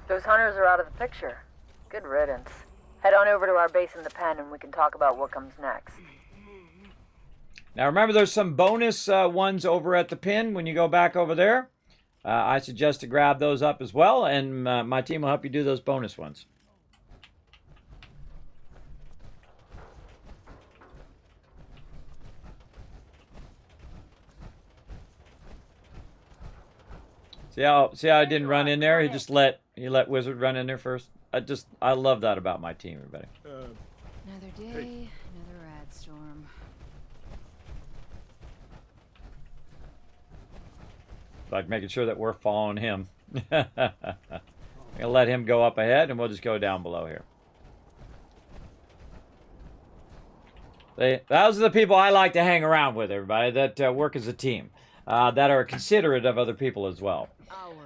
Those hunters are out of the picture. Good riddance. Head on over to our base in the pen and we can talk about what comes next. Now remember, there's some bonus ones over at the pin when you go back over there. I suggest to grab those up as well, and my team will help you do those bonus ones. See how I didn't run in there? He let Wizard run in there first. I love that about my team, everybody. Another day, another rad storm. Like making sure that we're following him. I'm gonna let him go up ahead, and we'll just go down below here. Those are the people I like to hang around with, everybody, that work as a team, that are considerate of other people as well.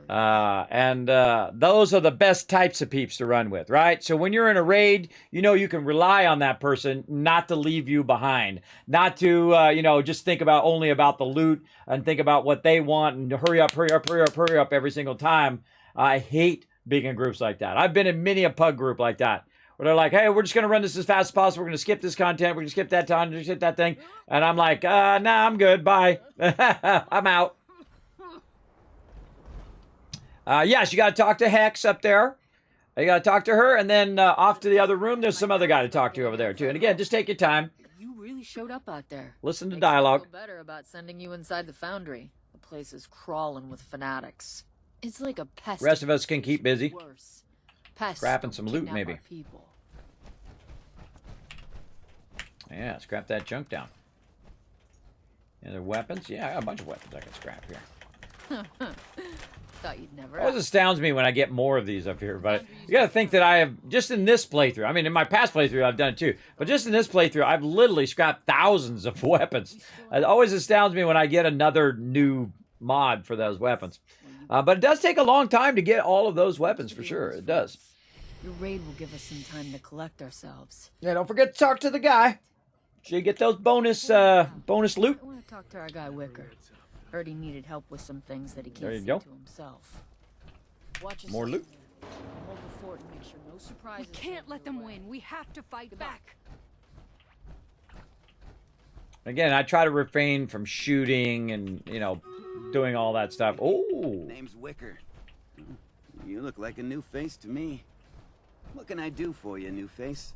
Those are the best types of peeps to run with, right? So when you're in a raid, you know you can rely on that person not to leave you behind, not to, just think only about the loot and think about what they want and hurry up every single time. I hate being in groups like that. I've been in many a pug group like that, where they're like, hey, we're just going to run this as fast as possible. We're going to skip this content. We're going to skip that time. We're going to skip that thing. And I'm like, nah, I'm good. Bye. I'm out. Yes, you got to talk to Hex up there. You got to talk to her, and then off to the other room, there's some other guy to talk to over there, too. And again, just take your time. You really showed up out there. Listen to Makes dialogue. Me feel better about sending you inside the foundry. The place is crawling with fanatics. It's like a pest. Rest of us can keep busy. Worse. Pests Scrapping some loot, kidnap maybe. our people. Yeah, scrap that junk down. Any other weapons? Yeah, I got a bunch of weapons I can scrap here. Thought you'd never. It always astounds me when I get more of these up here, but you got to think that I have, just in this playthrough, I mean, in my past playthrough, I've done it too, but just in this playthrough, I've literally scrapped thousands of weapons. It always astounds me when I get another new mod for those weapons. But it does take a long time to get all of those weapons, for sure. It does. Your raid will give us some time to collect ourselves. Yeah, don't forget to talk to the guy. So you get those bonus loot. I want to talk to our guy Wicker. Heard he needed help with some things that he There can't you see go. to himself. Watch More loot. Hold the fort and make sure no surprises. We can't let them win. We have to fight back. Again, I try to refrain from shooting and, you know, doing all that stuff. Oh. Name's Wicker. You look like a new face to me. What can I do for you, new face?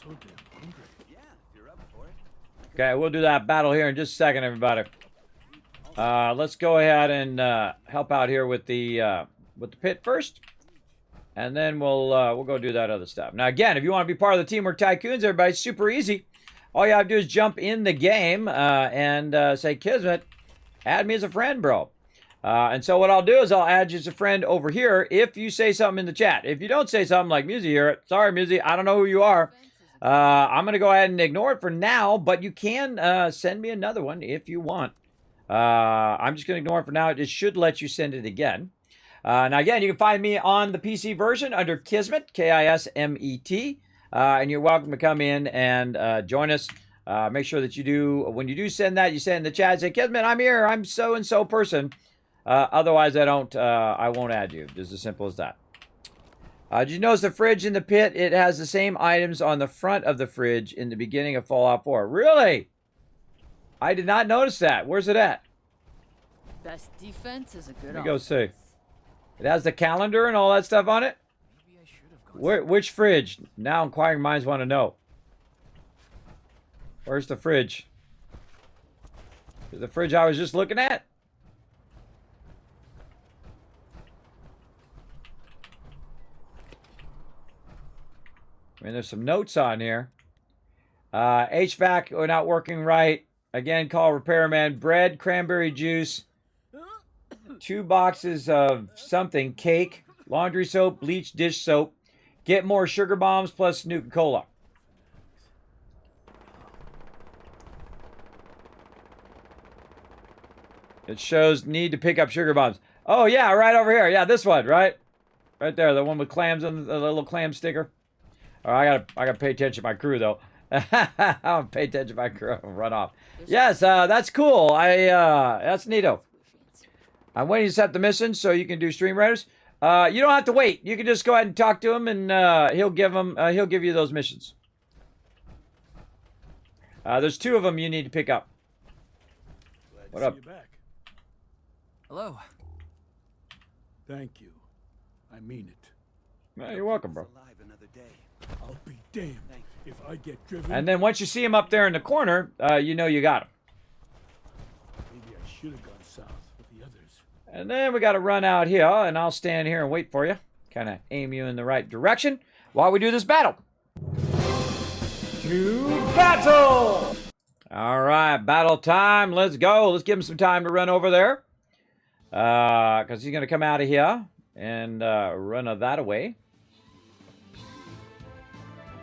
So damn hungry. Yeah, if you're up for it. Okay, we'll do that battle here in just a second, everybody. Let's go ahead and help out here with the pit first, and then we'll go do that other stuff. Now, again, if you want to be part of the Teamwork Tycoons, everybody, it's super easy. All you have to do is jump in the game and say, Kismet, add me as a friend, bro. And so what I'll do is I'll add you as a friend over here if you say something in the chat. If you don't say something like Musi here, sorry, Musi, I don't know who you are. I'm going to go ahead and ignore it for now, but you can send me another one if you want. I'm just going to ignore it for now. It should let you send it again. Now, again, you can find me on the PC version under Kismet, Kismet. And you're welcome to come in and join us. Make sure that you do, when you do send that, you send in the chat, say, Kismet, I'm here. I'm so-and-so person. Otherwise, I won't add you. Just as simple as that. Did you notice the fridge in the pit? It has the same items on the front of the fridge in the beginning of Fallout 4. Really? I did not notice that. Where's it at? Best defense is a good Let me go see. It has the calendar and all that stuff on it? Which fridge? Now inquiring minds want to know. Where's the fridge? Is the fridge I was just looking at? I mean, there's some notes on here. HVAC, we're not working right. Again, call repairman. Bread, cranberry juice. 2 boxes of something. Cake, laundry soap, bleach dish soap. Get more sugar bombs plus Nuka-Cola. It shows need to pick up sugar bombs. Oh, yeah, right over here. Yeah, this one, right? Right there, the one with clams on the little clam sticker. All right, I gotta pay attention to my crew, though. I don't pay attention to my crew. I'll run off. Yes, that's cool. That's neato. I'm waiting to set the mission so you can do stream raiders. You don't have to wait. You can just go ahead and talk to him, and he'll give you those missions. There's 2 of them you need to pick up. What up? Hello. Thank you. I mean it. Well, you're welcome, bro. I'll be damned if I get driven. And then once you see him up there in the corner, you know you got him. Maybe I should have gone south with the others. And then we got to run out here, and I'll stand here and wait for you. Kind of aim you in the right direction while we do this battle. To battle! All right, battle time. Let's go. Let's give him some time to run over there. Because he's going to come out of here and run that away.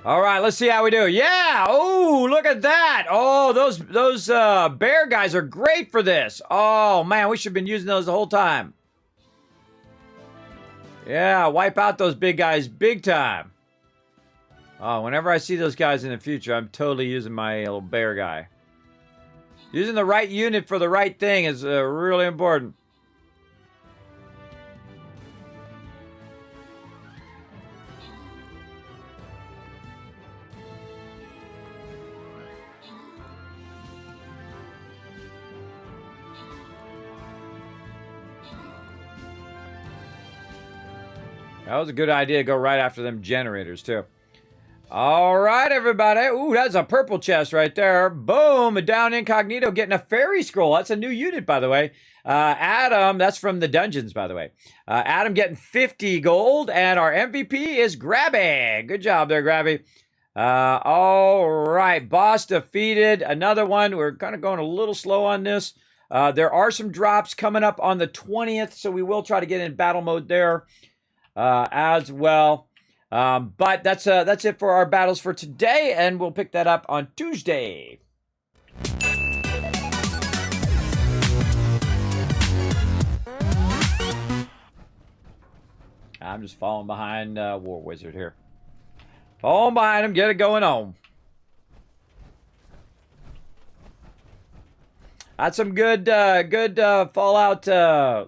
All right, let's see how we do. Yeah! Oh, look at that! Oh, those bear guys are great for this. Oh, man, we should have been using those the whole time. Yeah, wipe out those big guys big time. Oh, whenever I see those guys in the future, I'm totally using my little bear guy. Using the right unit for the right thing is really important. That was a good idea to go right after them generators, too. All right, everybody. Ooh, that's a purple chest right there. Boom. Down incognito getting a fairy scroll. That's a new unit, by the way. Adam, that's from the dungeons, by the way. Adam getting 50 gold, and our MVP is Grabby. Good job there, Grabby. All right, boss defeated. Another one. We're kind of going a little slow on this. There are some drops coming up on the 20th, so we will try to get in battle mode there as well. But that's it for our battles for today, and we'll pick that up on Tuesday. I'm just falling behind War Wizard here. Falling behind him, get it going on. That's some good Fallout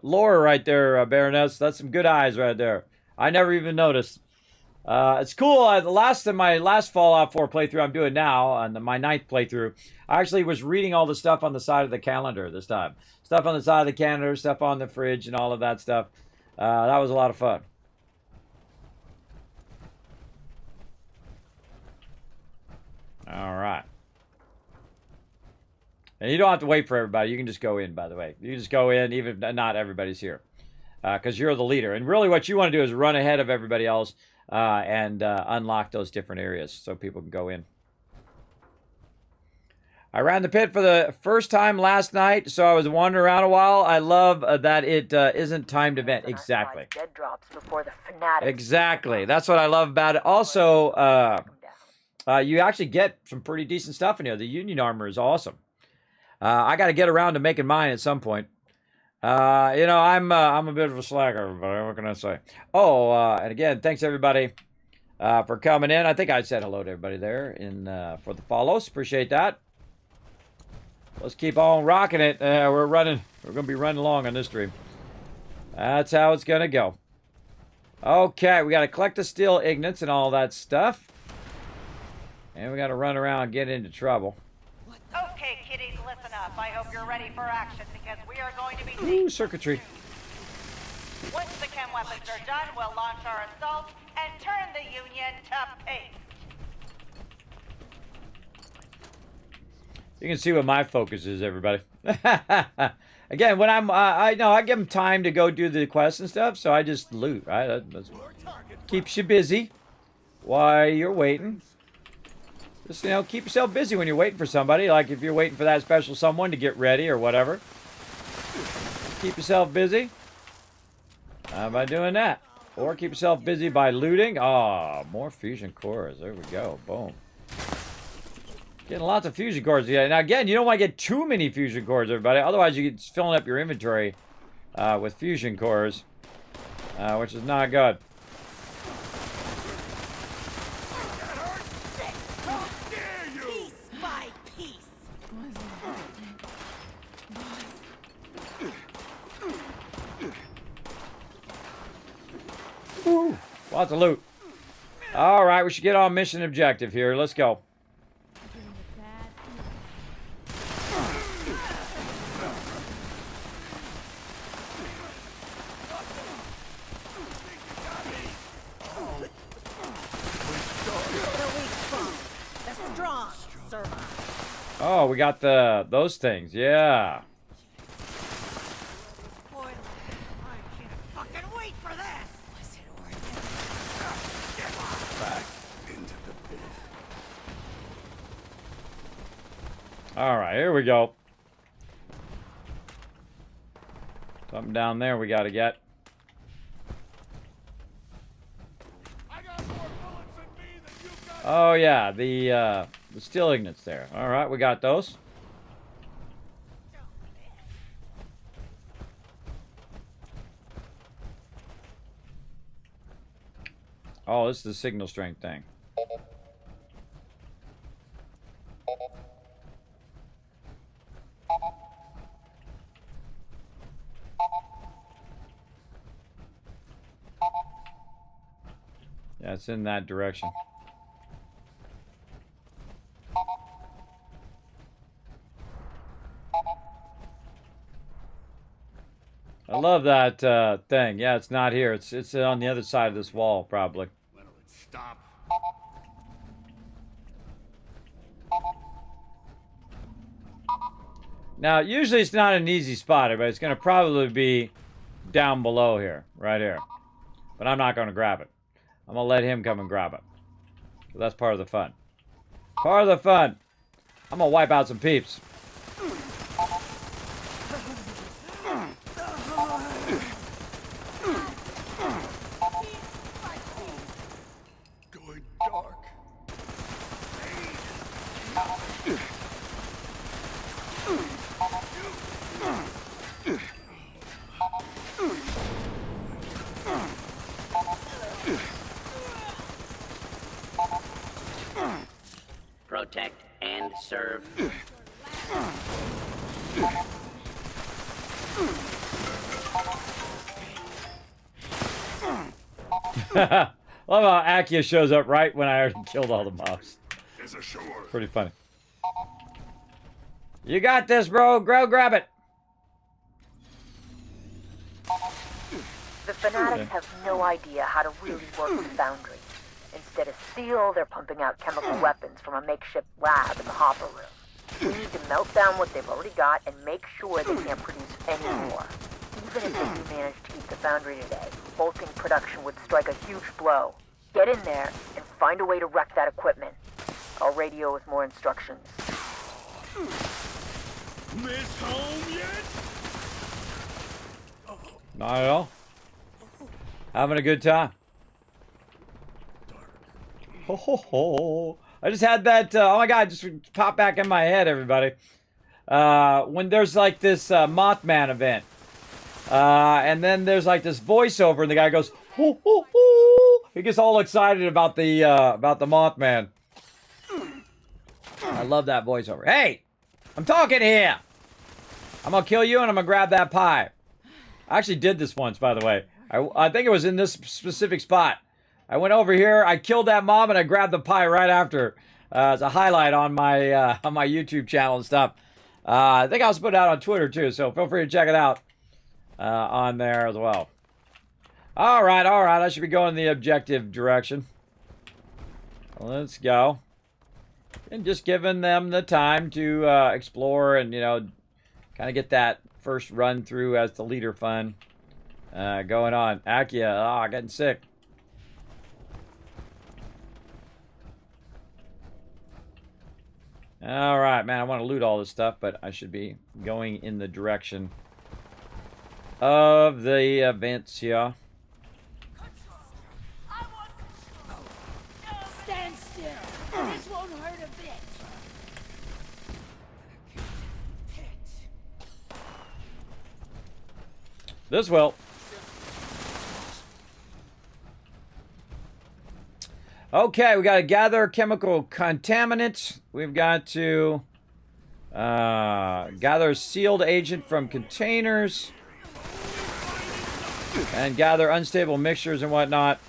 lore right there, Baroness. That's some good eyes right there. I never even noticed. It's cool. My last Fallout 4 playthrough I'm doing now, on my 9th playthrough, I actually was reading all the stuff on the side of the calendar this time. Stuff on the side of the calendar, stuff on the fridge, and all of that stuff. That was a lot of fun. All right. And you don't have to wait for everybody. You can just go in, by the way. You can just go in, even if not everybody's here. Because you're the leader. And really what you want to do is run ahead of everybody else and unlock those different areas so people can go in. I ran the pit for the first time last night, so I was wandering around a while. I love that it isn't timed event. Exactly. Dead drops before the fanatics. Exactly. That's what I love about it. Also, you actually get some pretty decent stuff in here. The Union armor is awesome. I got to get around to making mine at some point. You know, I'm a bit of a slacker, everybody. What can I say? Oh, and again, thanks everybody for coming in. I think I said hello to everybody there for the follows. Appreciate that. Let's keep on rocking it. We're going to be running along on this stream. That's how it's going to go. Okay, we got to collect the steel ingots and all that stuff. And we got to run around and get into trouble. Okay, kiddies, listen up. I hope you're ready for action because we are going to be Ooh, circuitry. Once the chem weapons are done, we'll launch our assault and turn the Union to paste. You can see what my focus is, everybody. Again, when I give them time to go do the quests and stuff, so I just loot, right? That keeps you busy while you're waiting. Just, you know, keep yourself busy when you're waiting for somebody. Like if you're waiting for that special someone to get ready or whatever. Keep yourself busy by doing that. Or keep yourself busy by looting. Oh, more fusion cores. There we go. Boom. Getting lots of fusion cores. Yeah. Now, again, you don't want to get too many fusion cores, everybody. Otherwise, you get filling up your inventory with fusion cores, which is not good. Woo. Lots of loot. All right, we should get on mission objective here. Let's go. Oh, we got those things. Yeah. All right, here we go. Something down there we got to get. Oh yeah, the steel ingots there. All right, we got those. Oh, this is the signal strength thing. Yeah, it's in that direction. I love that thing. Yeah, it's not here. It's on the other side of this wall, probably. When will it stop? Now, usually it's not an easy spotter, but it's going to probably be down below here, right here. But I'm not going to grab it. I'm going to let him come and grab it. So that's part of the fun. Part of the fun. I'm going to wipe out some peeps. Going dark. protect, and serve. Love how Akia shows up right when I already killed all the mobs. Pretty funny. You got this, bro. Go grab it. The fanatics have no idea how to really work the foundry. Instead of steel, they're pumping out chemical weapons from a makeshift lab in the hopper room. We need to melt down what they've already got and make sure they can't produce any more. Even if they do manage to keep the foundry today, halting production would strike a huge blow. Get in there and find a way to wreck that equipment. I'll radio with more instructions. Miss home yet? Not at all. Having a good time. Ho ho ho. I just had that, oh my god, just popped back in my head, everybody. When there's like this Mothman event. And then there's like this voiceover and the guy goes, ho ho ho. He gets all excited about the Mothman. I love that voiceover. Hey, I'm talking here. I'm gonna kill you and I'm gonna grab that pie. I actually did this once, by the way. I think it was in this specific spot. I went over here, I killed that mob, and I grabbed the pie right after. It's a highlight on my YouTube channel and stuff. I think I was put it out on Twitter too, so feel free to check it out on there as well. All right. I should be going the objective direction. Let's go. And just giving them the time to explore and, you know, kind of get that first run through as the leader fun going on. Akia, getting sick. All right, man, I want to loot all this stuff, but I should be going in the direction of the events here. Stand still. This won't hurt a bit. This will. Okay, we got to gather chemical contaminants. We've got to gather sealed agent from containers. And gather unstable mixtures and whatnot.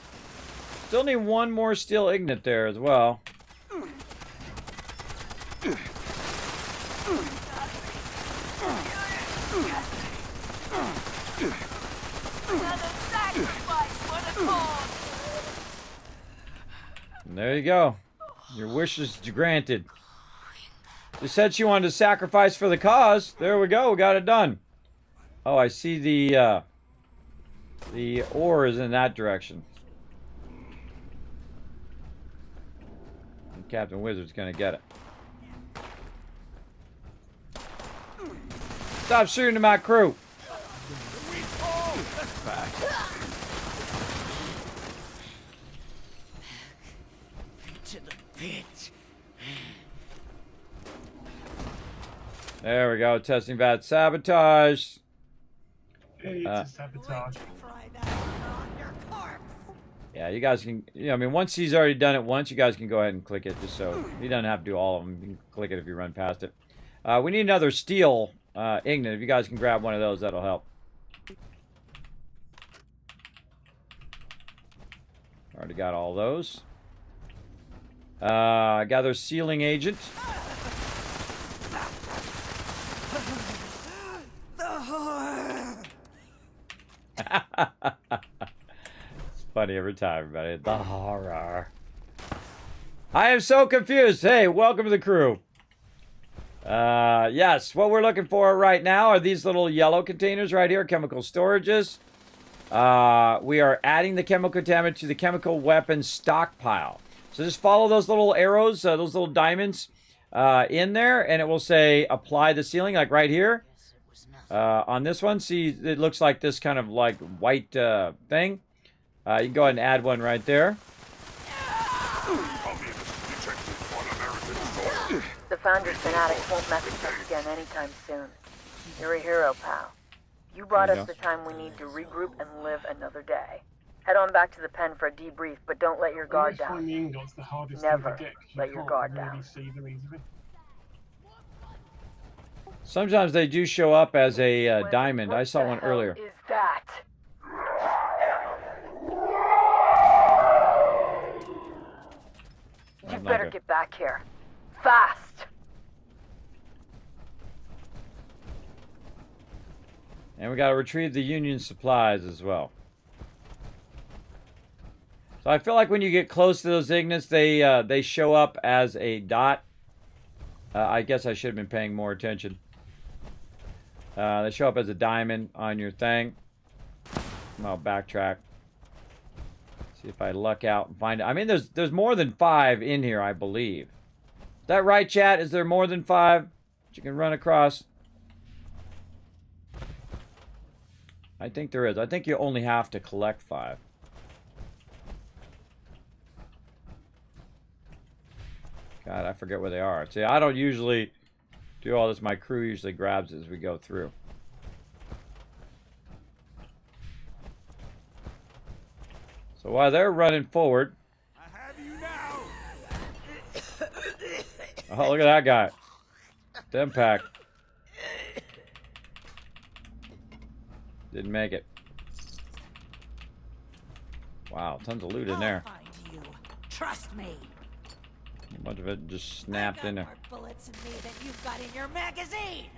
Still need one more steel ignite there as well. And there you go. Your wish is granted. You said she wanted to sacrifice for the cause. There we go. We got it done. Oh, I see the ore is in that direction. And Captain Wizard's gonna get it. Stop shooting at my crew. To the pit. There we go. Testing bad sabotage. Sabotage. Yeah, you guys can, you know, I mean, once he's already done it once, you guys can go ahead and click it just so he doesn't have to do all of them. You can click it if you run past it. We need another steel ignite. If you guys can grab one of those, that'll help. Already got all those. Gather sealing agent. It's funny every time, everybody. The horror. I am so confused. Hey, welcome to the crew. Yes, what we're looking for right now are these little yellow containers right here, chemical storages. We are adding the chemical contaminant to the chemical weapons stockpile. So just follow those little arrows, those little diamonds in there, and it will say apply the sealing, like right here. On this one, see, it looks like this kind of like white thing. You can go ahead and add one right there. The Founders fanatics won't mess with us again anytime soon. You're a hero, pal. You bought us the time we need to regroup and live another day. Head on back to the pen for a debrief, but don't let your guard down. Finding ingots the hardest Never thing to get, 'cause you let your can't guard really down. see them easily. Sometimes they do show up as a diamond. I saw one earlier. Is that? You better get back here. Fast! And we got to retrieve the Union supplies as well. So I feel like when you get close to those ignits, they show up as a dot. I guess I should have been paying more attention. They show up as a diamond on your thing. I'll backtrack. See if I luck out and find it. I mean, there's more than 5 in here, I believe. Is that right, chat? Is there more than 5 that you can run across? I think there is. I think you only have to collect 5. God, I forget where they are. See, I don't usually do all this. My crew usually grabs it as we go through. So while they're running forward... Oh, look at that guy. Dem pack. Didn't make it. Wow, tons of loot in there. Trust me. A bunch of it just snapped in there. Bullets in me that you've got in your magazine.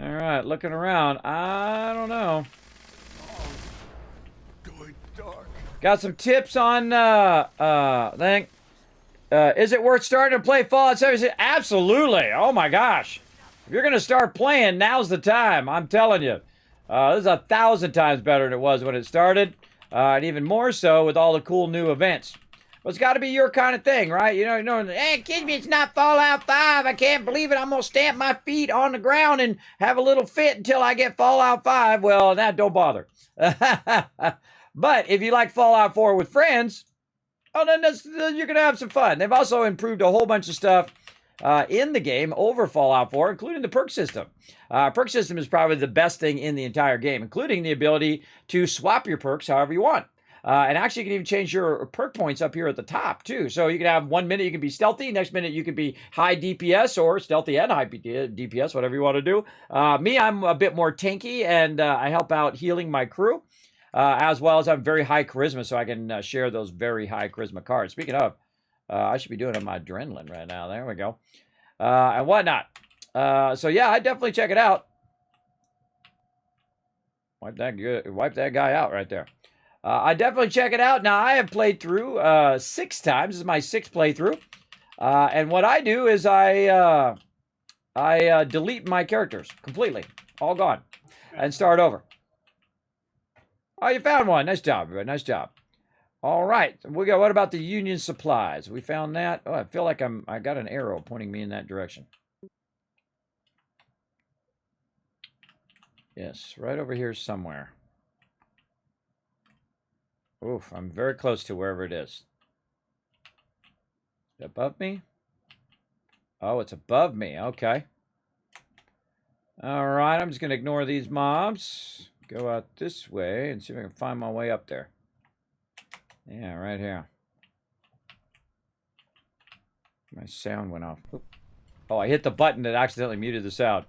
All right, looking around. I don't know. Got some tips on thing. Is it worth starting to play Fallout 76? Absolutely. Oh my gosh. If you're gonna start playing, now's the time. I'm telling you. This is 1,000 times better than it was when it started, and even more so with all the cool new events. But it's got to be your kind of thing, right? You know, hey, Kismet, it's not Fallout 5. I can't believe it. I'm going to stamp my feet on the ground and have a little fit until I get Fallout 5. Well, that don't bother. But if you like Fallout 4 with friends, oh, then you're going to have some fun. They've also improved a whole bunch of stuff in the game over Fallout 4, including the perk system. Perk system is probably the best thing in the entire game, including the ability to swap your perks however you want. And actually, you can even change your perk points up here at the top, too. So you can have 1 minute you can be stealthy, next minute you can be high DPS or stealthy and high DPS, whatever you want to do. Me, I'm a bit more tanky, and I help out healing my crew, as well as I'm very high charisma, so I can share those very high charisma cards. Speaking of, I should be doing my adrenaline right now. There we go. And whatnot. So yeah, I definitely check it out. Wipe that guy out right there. I definitely check it out. Now, I have played through 6 times. This is my 6th playthrough. And what I do is I delete my characters completely. All gone. And start over. Oh, you found one. Nice job, everybody. Nice job. All right. What about the Union supplies? We found that. Oh, I feel like I got an arrow pointing me in that direction. Yes, right over here somewhere. Oof, I'm very close to wherever it is. Is it above me? Oh, it's above me. Okay. All right, I'm just going to ignore these mobs. Go out this way and see if I can find my way up there. Yeah, right here. My sound went off. Oop. Oh, I hit the button that accidentally muted the sound.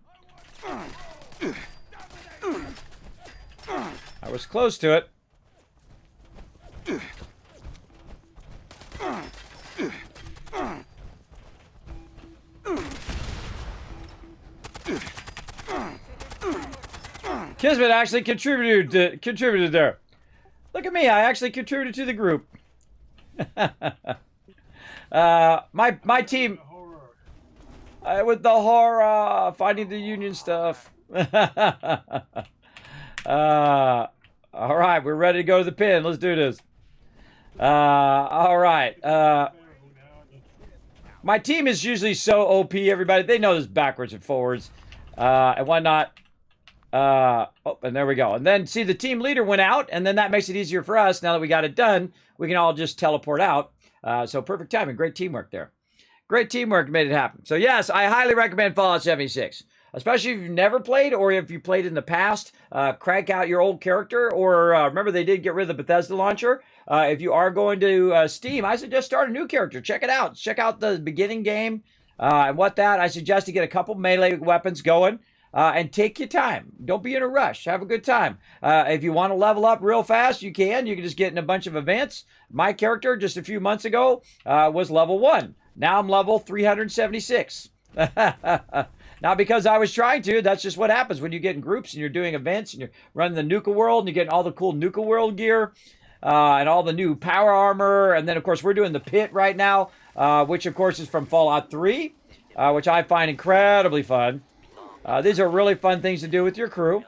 I was close to it. Kismet actually contributed there. Look at me, I actually contributed to the group. my team with the horror finding the Union stuff. All right, we're ready to go to the pin. Let's do this. All right. My team is usually so OP, everybody. They know this backwards and forwards and whatnot. Oh, and there we go. And then, see, the team leader went out, and then that makes it easier for us. Now that we got it done, we can all just teleport out. So perfect timing. Great teamwork there. Great teamwork made it happen. So, yes, I highly recommend Fallout 76. especially if you've never played or if you played in the past. Crank out your old character, or remember they did get rid of the Bethesda launcher. If you are going to Steam, I suggest start a new character. Check it out. Check out the beginning game and I suggest you get a couple melee weapons going. And take your time. Don't be in a rush. Have a good time. If you want to level up real fast, you can. You can just get in a bunch of events. My character, just a few months ago, was level 1. Now I'm level 376. Not because I was trying to. That's just what happens when you get in groups and you're doing events and you're running the Nuka World and you're getting all the cool Nuka World gear and all the new power armor. And then, of course, we're doing the pit right now, which, of course, is from Fallout 3, which I find incredibly fun. These are really fun things to do with your crew.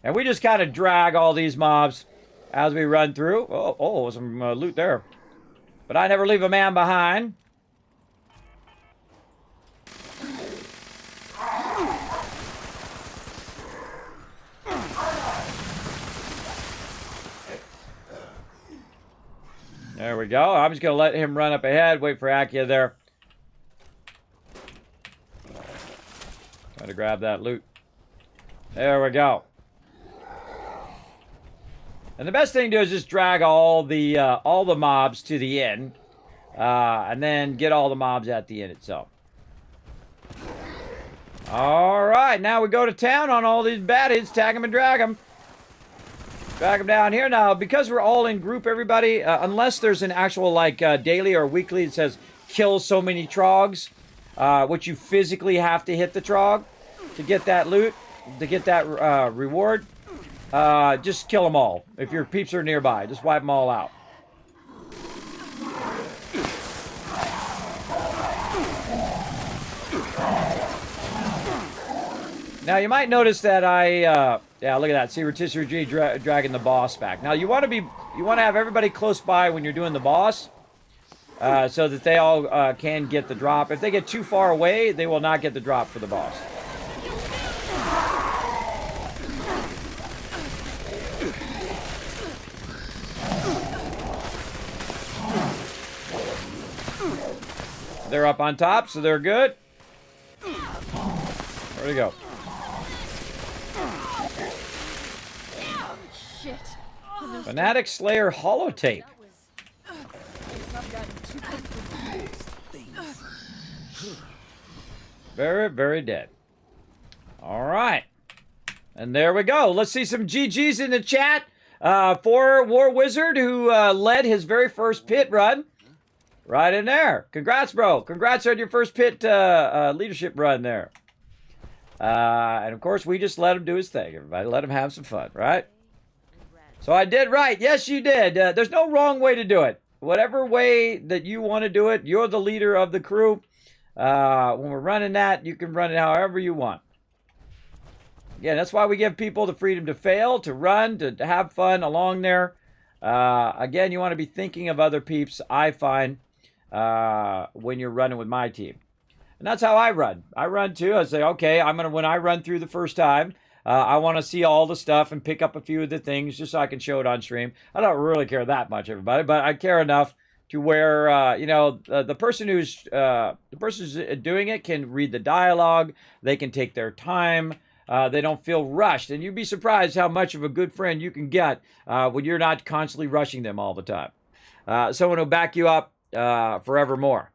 And we just kind of drag all these mobs as we run through. Oh, some loot there. But I never leave a man behind. There we go. I'm just going to let him run up ahead. Wait for Akia there. Try to grab that loot. There we go. And the best thing to do is just drag all the mobs to the end, and then get all the mobs at the end itself. All right, now we go to town on all these baddies. Tag them and drag them. Drag them down here now. Because we're all in group, everybody, unless there's an actual like daily or weekly that says kill so many trogs, which you physically have to hit the trog to get that loot, to get that reward. Just kill them all. If your peeps are nearby, just wipe them all out. Now you might notice that yeah, look at that. See, Rotisserie G dragging the boss back. Now you want to have everybody close by when you're doing the boss, so that they all can get the drop. If they get too far away, they will not get the drop for the boss. They're up on top, so they're good. Where'd he go? Shit. Fanatic Slayer holotape. Very, very dead. All right. And there we go. Let's see some GGs in the chat for War Wizard, who led his very first pit run. Right in there. Congrats, bro. Congrats on your first pit leadership run there. And, of course, we just let him do his thing. Everybody let him have some fun, right? So I did right. Yes, you did. There's no wrong way to do it. Whatever way that you want to do it, you're the leader of the crew. When we're running that, you can run it however you want. Again, that's why we give people the freedom to fail, to run, to have fun along there. Again, you want to be thinking of other peeps, I find, when you're running with my team. And that's how I run. I run too. I say, okay, when I run through the first time, I want to see all the stuff and pick up a few of the things just so I can show it on stream. I don't really care that much, everybody, but I care enough to where, the person who's doing it can read the dialogue. They can take their time. They don't feel rushed. And you'd be surprised how much of a good friend you can get when you're not constantly rushing them all the time. Someone who'll back you up forevermore.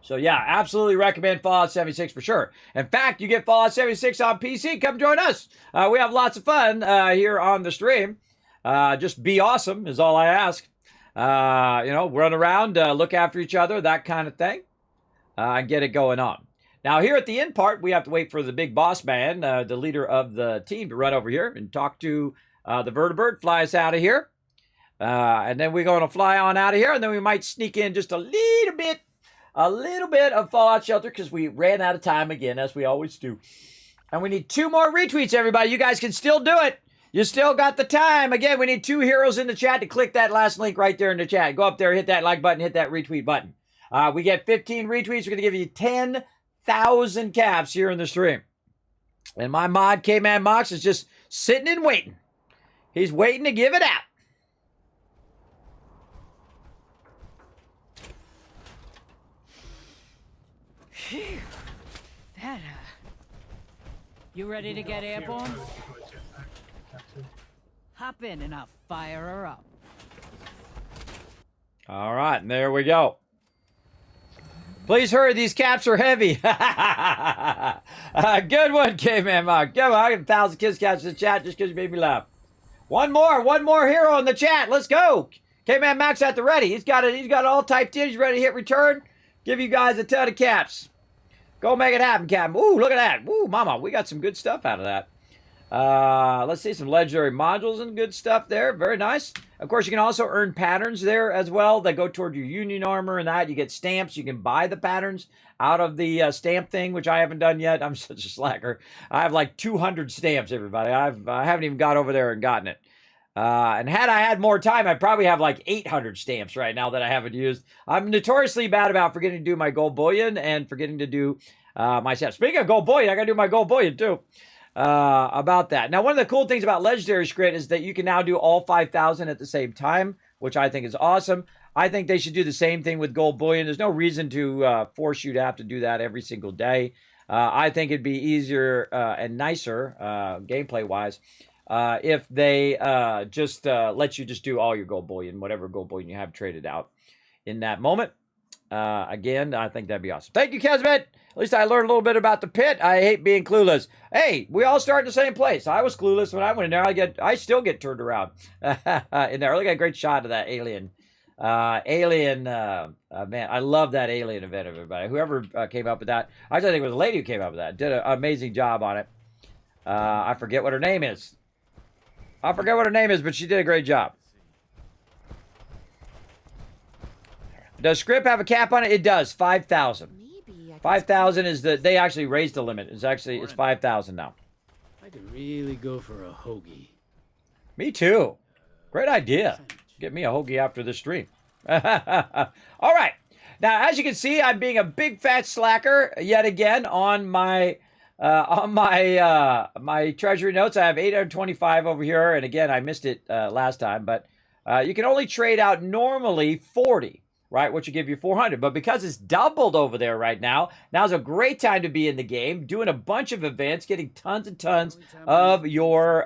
So, yeah, absolutely recommend Fallout 76 for sure. In fact, you get Fallout 76 on PC, come join us. We have lots of fun here on the stream. Just be awesome is all I ask. Run around, look after each other, that kind of thing, and get it going on. Now, here at the end part, we have to wait for the big boss man, the leader of the team, to run over here and talk to the vertibird, fly us out of here. And then we're going to fly on out of here, and then we might sneak in just a little bit of Fallout Shelter, because we ran out of time again, as we always do. And we need 2 more retweets, everybody. You guys can still do it. You still got the time. Again, we need 2 heroes in the chat to click that last link right there in the chat. Go up there, hit that like button, hit that retweet button. We get 15 retweets. We're going to give you 10,000 caps here in the stream. And my mod, K-Man Mox, is just sitting and waiting. He's waiting to give it out. that. You ready to get airborne? Hop in and I'll fire her up. All right, and there we go. Please hurry, these caps are heavy. Good one, K-Man Mark. Good one. I got 1,000 kiss caps in the chat just because you made me laugh. One more hero in the chat. Let's go. K-Man Max at the ready. He's got it all typed in. He's ready to hit return. Give you guys a ton of caps. Go make it happen, Captain. Ooh, look at that. Ooh, mama, we got some good stuff out of that. Let's see, some legendary modules and good stuff there. Very nice. Of course, you can also earn patterns there as well that go toward your Union armor and that. You get stamps. You can buy the patterns out of the stamp thing, which I haven't done yet. I'm such a slacker. I have like 200 stamps, everybody. I haven't even got over there and gotten it. And had I had more time, I'd probably have like 800 stamps right now that I haven't used. I'm notoriously bad about forgetting to do my gold bullion and forgetting to do my stamps. Speaking of gold bullion, I got to do my gold bullion too. About that. Now, one of the cool things about Legendary Script is that you can now do all 5,000 at the same time, which I think is awesome. I think they should do the same thing with gold bullion. There's no reason to force you to have to do that every single day. I think it'd be easier and nicer, gameplay-wise, if they just let you just do all your gold bullion, whatever gold bullion you have traded out in that moment. Again, I think that'd be awesome. Thank you, Kismet. At least I learned a little bit about the pit. I hate being clueless. Hey, we all start in the same place. I was clueless when I went in there. I still get turned around in there. Look at a great shot of that alien. Man, I love that alien event, everybody. Whoever came up with that. I think it was a lady who came up with that. Did an amazing job on it. I forget what her name is. But she did a great job. Does Script have a cap on it? It does. 5,000. 5,000 is they actually raised the limit. It's 5,000 now. I could really go for a hoagie. Me too. Great idea. Get me a hoagie after the stream. All right. Now, as you can see, I'm being a big fat slacker yet again on my my treasury notes. I have 825 over here, and again, I missed it last time, but you can only trade out normally 40. Right, which will give you 400. But because it's doubled over there right now, now's a great time to be in the game, doing a bunch of events, getting tons and tons of your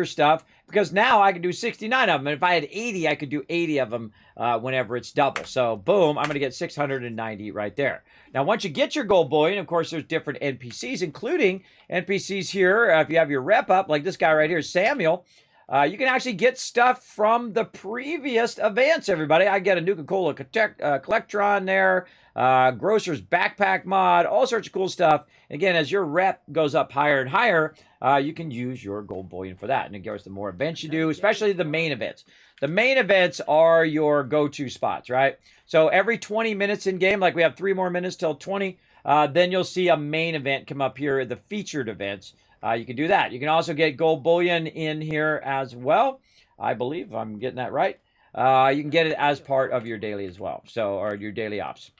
stuff. Because now I can do 69 of them. And if I had 80, I could do 80 of them whenever it's double. So, boom, I'm going to get 690 right there. Now, once you get your gold bullion, of course, there's different NPCs, including NPCs here. If you have your rep up, like this guy right here, Samuel, you can actually get stuff from the previous events, everybody. I get a Nuka-Cola Collectron there, Grocer's Backpack mod, all sorts of cool stuff. Again, as your rep goes up higher and higher, you can use your gold bullion for that. And of course, the more events you do, especially the main events. The main events are your go-to spots, right? So every 20 minutes in game, like we have 3 more minutes till 20, then you'll see a main event come up here, the featured events. You can do that. You can also get gold bullion in here as well. I believe I'm getting that right. You can get it as part of your daily as well. Or your daily ops.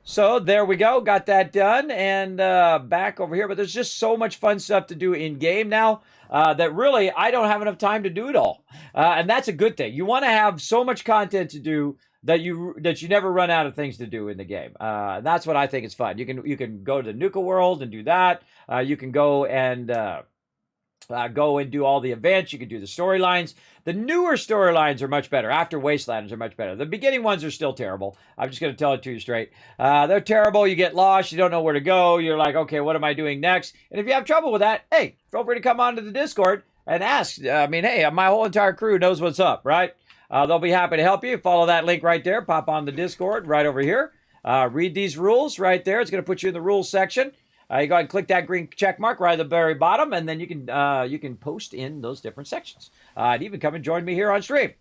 So there we go. Got that done. And back over here. But there's just so much fun stuff to do in game now that really I don't have enough time to do it all. And that's a good thing. You want to have so much content to do that you never run out of things to do in the game. That's what I think is fun. You can go to the Nuka World and do that. You can go and do all the events. You can do the storylines. The newer storylines are much better. After Wastelanders are much better. The beginning ones are still terrible. I'm just going to tell it to you straight. They're terrible. You get lost. You don't know where to go. You're like, okay, what am I doing next? And if you have trouble with that, hey, feel free to come onto the Discord and ask. I mean, hey, my whole entire crew knows what's up, right? They'll be happy to help you. Follow that link right there. Pop on the Discord right over here. Read these rules right there. It's going to put you in the rules section. You go ahead and click that green check mark right at the very bottom, and then you can post in those different sections. And even come and join me here on stream.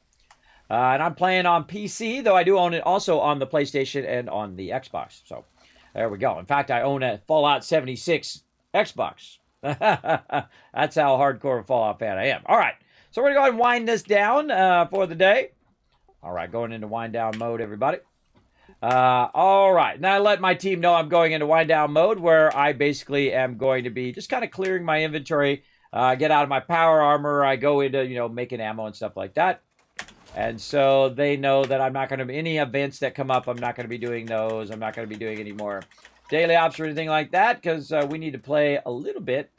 And I'm playing on PC, though I do own it also on the PlayStation and on the Xbox. So there we go. In fact, I own a Fallout 76 Xbox. That's how hardcore a Fallout fan I am. All right. So we're going to go ahead and wind this down for the day. All right, going into wind down mode, everybody. All right, now I let my team know I'm going into wind down mode where I basically am going to be just kind of clearing my inventory, get out of my power armor. I go into, making ammo and stuff like that. And so they know that I'm not going to be any events that come up. I'm not going to be doing those. I'm not going to be doing any more daily ops or anything like that, because we need to play a little bit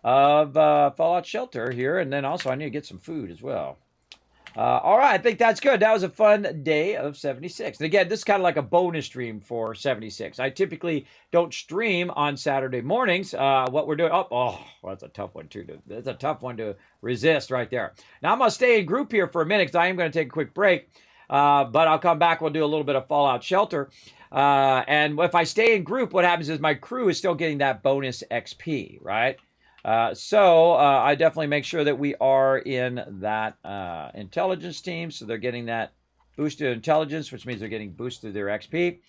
of Fallout Shelter here, and then also I need to get some food as well. All right, I think that's good. That was a fun day of 76. And again, this is kind of like a bonus stream for 76. I typically don't stream on Saturday mornings. What we're doing, well, that's a tough one too. That's a tough one to resist right there. Now I'm going to stay in group here for a minute because I am going to take a quick break. But I'll come back. We'll do a little bit of Fallout Shelter. And if I stay in group, what happens is my crew is still getting that bonus XP, right? So I definitely make sure that we are in that intelligence team. So they're getting that boosted intelligence, which means they're getting boosted their XP.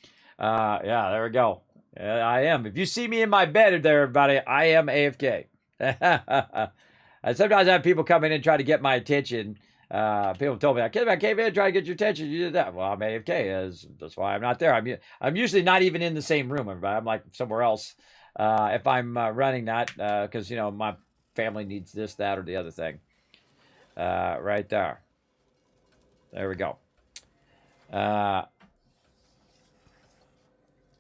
Yeah, there we go. I am. If you see me in my bed there, everybody, I am AFK. And sometimes I have people come in and try to get my attention. People told me, I came in and try to get your attention. You did that. Well, I'm AFK. That's why I'm not there. I'm usually not even in the same room, everybody. I'm like somewhere else. If I'm running that, because, you know, my family needs this, that, or the other thing. Right there. There we go.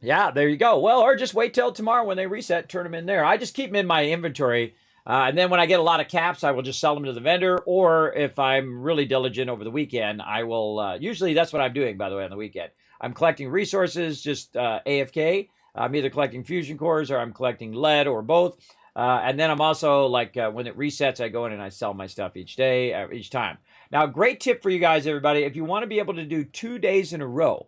Yeah, there you go. Well, or just wait till tomorrow when they reset, turn them in there. I just keep them in my inventory. And then when I get a lot of caps, I will just sell them to the vendor. Or if I'm really diligent over the weekend, I will, usually that's what I'm doing, by the way, on the weekend. I'm collecting resources, just AFK. I'm either collecting fusion cores or I'm collecting lead or both. And then I'm also, like, when it resets, I go in and I sell my stuff each day, each time. Now, great tip for you guys, everybody. If you want to be able to do 2 days in a row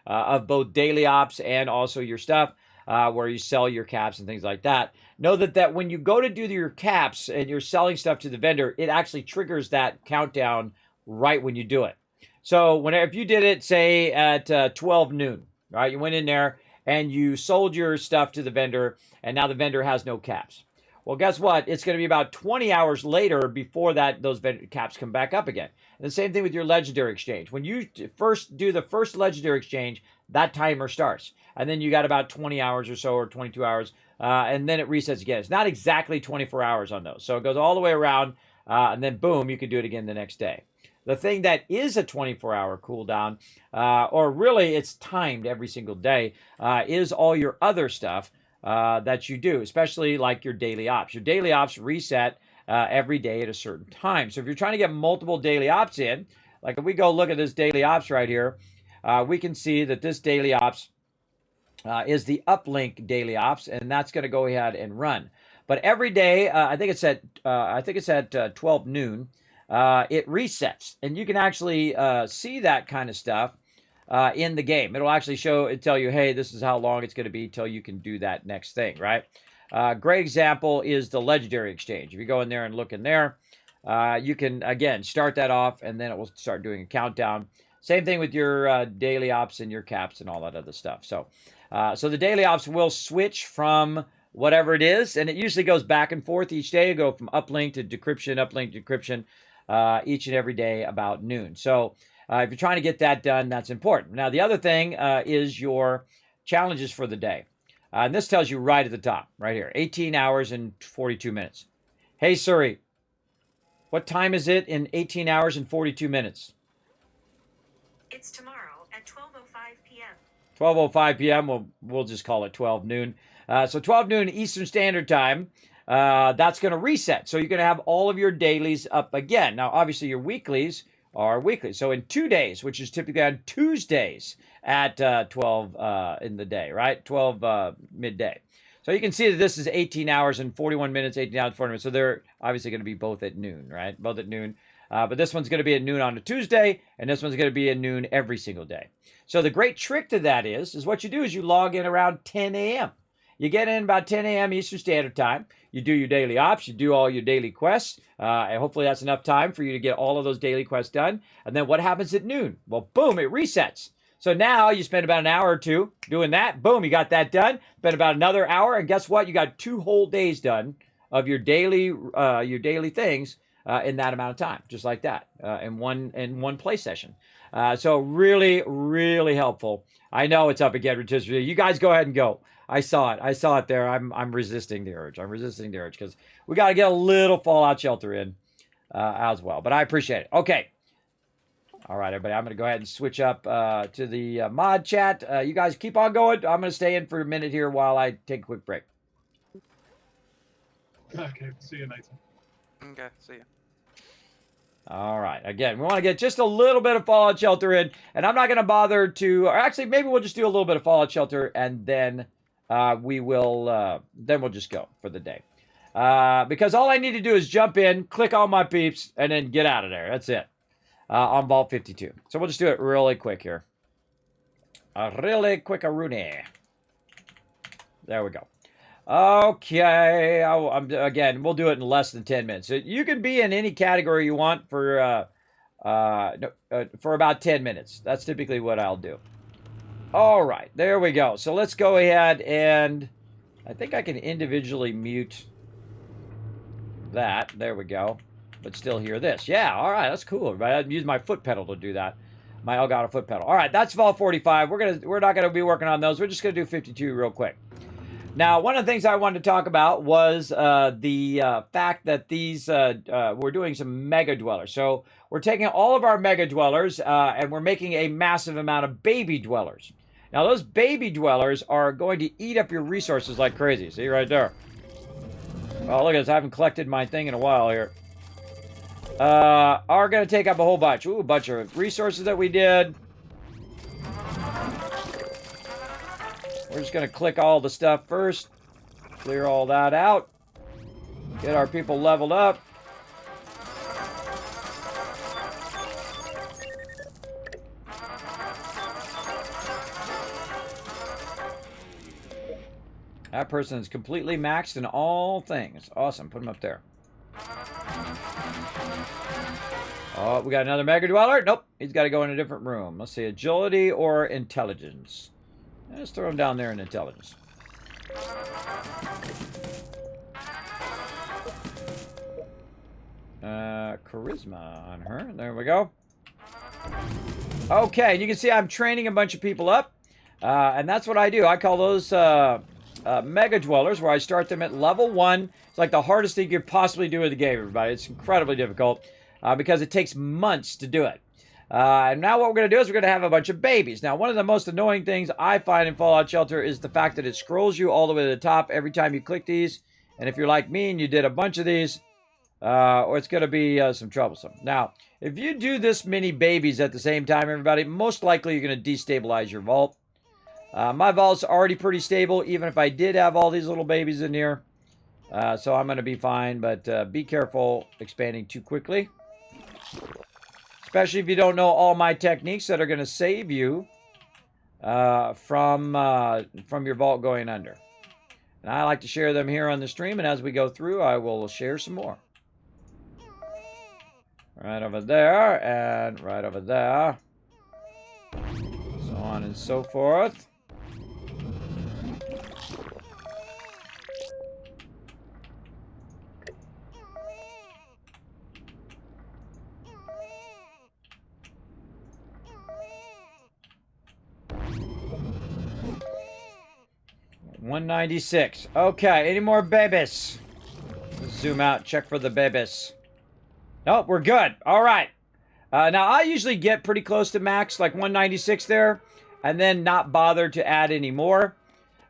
of both daily ops and also your stuff, where you sell your caps and things like that, know that when you go to do your caps and you're selling stuff to the vendor, it actually triggers that countdown right when you do it. So if you did it, say, at 12 noon, right, you went in there, and you sold your stuff to the vendor, and now the vendor has no caps. Well, guess what? It's going to be about 20 hours later before those caps come back up again. And the same thing with your legendary exchange. When you first do the first legendary exchange, that timer starts. And then you got about 20 hours or so, or 22 hours, and then it resets again. It's not exactly 24 hours on those. So it goes all the way around, and then boom, you can do it again the next day. The thing that is a 24-hour cooldown, or really it's timed every single day, is all your other stuff that you do, especially like your daily ops. Your daily ops reset every day at a certain time. So if you're trying to get multiple daily ops in, like if we go look at this daily ops right here, we can see that this daily ops is the uplink daily ops, and that's going to go ahead and run. But every day, I think it's at 12 noon. It resets, and you can actually see that kind of stuff in the game. It'll actually tell you, hey, this is how long it's going to be till you can do that next thing, right? Great example is the legendary exchange. If you go in there and look in there, you can, again, start that off, and then it will start doing a countdown. Same thing with your daily ops and your caps and all that other stuff. So the daily ops will switch from whatever it is, and it usually goes back and forth each day. You go from uplink to decryption, each and every day about noon. So if you're trying to get that done, that's important. Now, the other thing is your challenges for the day. And this tells you right at the top, right here, 18 hours and 42 minutes. Hey, Suri, what time is it in 18 hours and 42 minutes? It's tomorrow at 12:05 p.m. 12:05 p.m. We'll just call it 12 noon. So 12 noon Eastern Standard Time. That's going to reset. So you're going to have all of your dailies up again. Now, obviously, your weeklies are weekly. So in 2 days, which is typically on Tuesdays at 12 in the day, right? 12 midday. So you can see that this is 18 hours and 41 minutes, 18 hours and 40 minutes. So they're obviously going to be both at noon, right? Both at noon. But this one's going to be at noon on a Tuesday, and this one's going to be at noon every single day. So the great trick to that is what you do is you log in around 10 a.m. You get in about 10 a.m. Eastern Standard Time. You do your daily ops. You do all your daily quests. And hopefully that's enough time for you to get all of those daily quests done. And then what happens at noon? Well, boom, it resets. So now you spend about an hour or two doing that. Boom, you got that done. Spend about another hour. And guess what? You got 2 whole days done of your daily things in that amount of time. Just like that in one play session. So really, really helpful. I know it's up again. You guys go ahead and go. I saw it there. I'm resisting the urge. Because we got to get a little Fallout Shelter in as well. But I appreciate it. Okay. All right, everybody, I'm going to go ahead and switch up to the mod chat. You guys keep on going. I'm going to stay in for a minute here while I take a quick break. Okay, see you later. Okay, see ya. All right. Again, we want to get just a little bit of Fallout Shelter in, and I'm not going to bother to, or actually, maybe we'll just do a little bit of Fallout Shelter, and then we'll just go for the day. Because all I need to do is jump in, click all my peeps, and then get out of there. That's it. On Vault 52. So we'll just do it really quick here. Really quick-a-rooney. There we go. Okay, again, we'll do it in less than 10 minutes. You can be in any category you want for about 10 minutes. That's typically what I'll do. All right, there we go. So let's go ahead and I think I can individually mute that. There we go. But still hear this. Yeah, all right, that's cool. Right? I'd use my foot pedal to do that. My Elgato foot pedal. All right, that's Vault 45. We're not gonna be working on those. We're just gonna do 52 real quick. Now, one of the things I wanted to talk about was the fact that these we're doing some mega dwellers. So we're taking all of our mega dwellers and we're making a massive amount of baby dwellers. Now, those baby dwellers are going to eat up your resources like crazy. See right there. Oh, look at this. I haven't collected my thing in a while here. Are going to take up a whole bunch. Ooh, a bunch of resources that we did. We're just going to click all the stuff first. Clear all that out. Get our people leveled up. That person is completely maxed in all things. Awesome. Put them up there. Oh, we got another Mega Dweller. Nope. He's got to go in a different room. Let's see. Agility or intelligence. Let's throw him down there in intelligence. Charisma on her. There we go. Okay, and you can see I'm training a bunch of people up. And that's what I do. I call those Mega Dwellers, where I start them at level 1. It's like the hardest thing you could possibly do in the game, everybody. It's incredibly difficult because it takes months to do it. And now what we're going to do is we're going to have a bunch of babies. Now, one of the most annoying things I find in Fallout Shelter is the fact that it scrolls you all the way to the top every time you click these. And if you're like me and you did a bunch of these, or it's going to be some troublesome. Now, if you do this many babies at the same time, everybody, most likely you're going to destabilize your vault. My vault's already pretty stable, even if I did have all these little babies in here. So I'm going to be fine, but be careful expanding too quickly. Especially if you don't know all my techniques that are going to save you from your vault going under. And I like to share them here on the stream, and as we go through, I will share some more. Right over there, and right over there. So on and so forth. $196. Okay, any more babies? Let's zoom out, check for the babies. Nope, we're good. All right. Now, I usually get pretty close to max, like 196 there, and then not bother to add any more.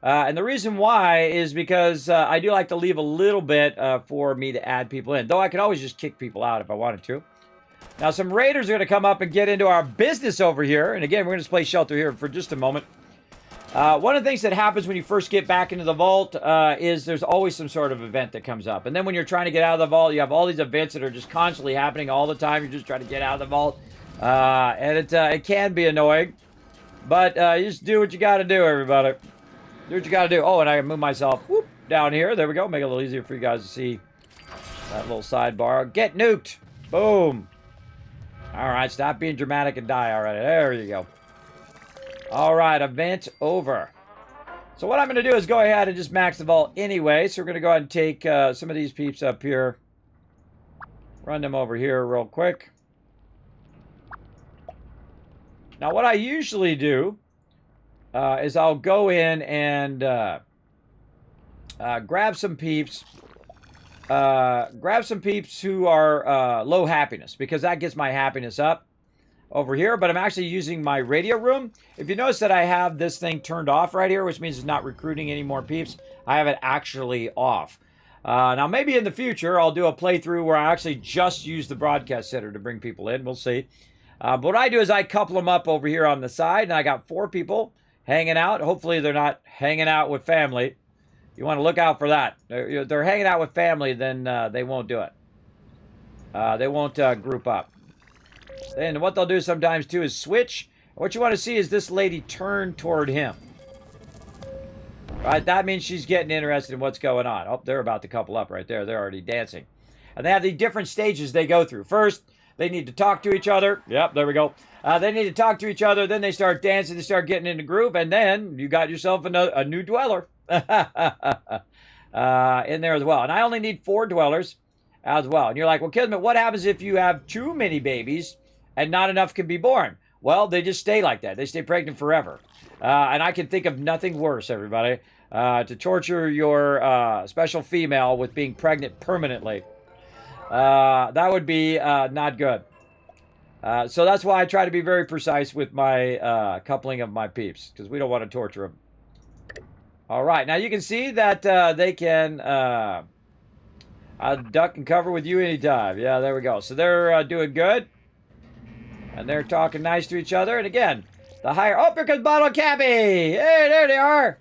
And the reason why is because I do like to leave a little bit for me to add people in, though I could always just kick people out if I wanted to. Now, some raiders are going to come up and get into our business over here. And again, we're going to play Shelter here for just a moment. One of the things that happens when you first get back into the vault is there's always some sort of event that comes up. And then when you're trying to get out of the vault, you have all these events that are just constantly happening all the time. You're just trying to get out of the vault. And it can be annoying. But you just do what you got to do, everybody. Do what you got to do. Oh, and I can move myself down here. There we go. Make it a little easier for you guys to see that little sidebar. Get nuked. Boom. All right, stop being dramatic and die already. There you go. All right, event over. So what I'm going to do is go ahead and just max the vault anyway. So we're going to go ahead and take some of these peeps up here. Run them over here real quick. Now what I usually do is I'll go in and grab some peeps. Grab some peeps who are low happiness, because that gets my happiness up. over here, but I'm actually using my radio room. If you notice that I have this thing turned off right here, which means it's not recruiting any more peeps, I have it actually off. Now, maybe in the future, I'll do a playthrough where I actually just use the broadcast center to bring people in. We'll see. But what I do is I couple them up over here on the side, and I got 4 people hanging out. Hopefully, they're not hanging out with family. You want to look out for that. If they're hanging out with family, then they won't do it. They won't group up. And what they'll do sometimes, too, is switch. What you want to see is this lady turn toward him. Right? That means she's getting interested in what's going on. Oh, they're about to couple up right there. They're already dancing. And they have the different stages they go through. First, they need to talk to each other. Yep, there we go. They need to talk to each other. Then they start dancing. They start getting in the groove. And then you got yourself a new dweller in there as well. And I only need 4 dwellers as well. And you're like, well, Kismet, what happens if you have too many babies and not enough can be born? Well, they just stay like that. They stay pregnant forever. And I can think of nothing worse, everybody, to torture your special female with being pregnant permanently. That would be not good. So that's why I try to be very precise with my coupling of my peeps, because we don't want to torture them. All right, now you can see that they can duck and cover with you anytime. Yeah, there we go. So they're doing good. And they're talking nice to each other. And again, the higher... Oh, here comes Bottle Cappy! Hey, there they are!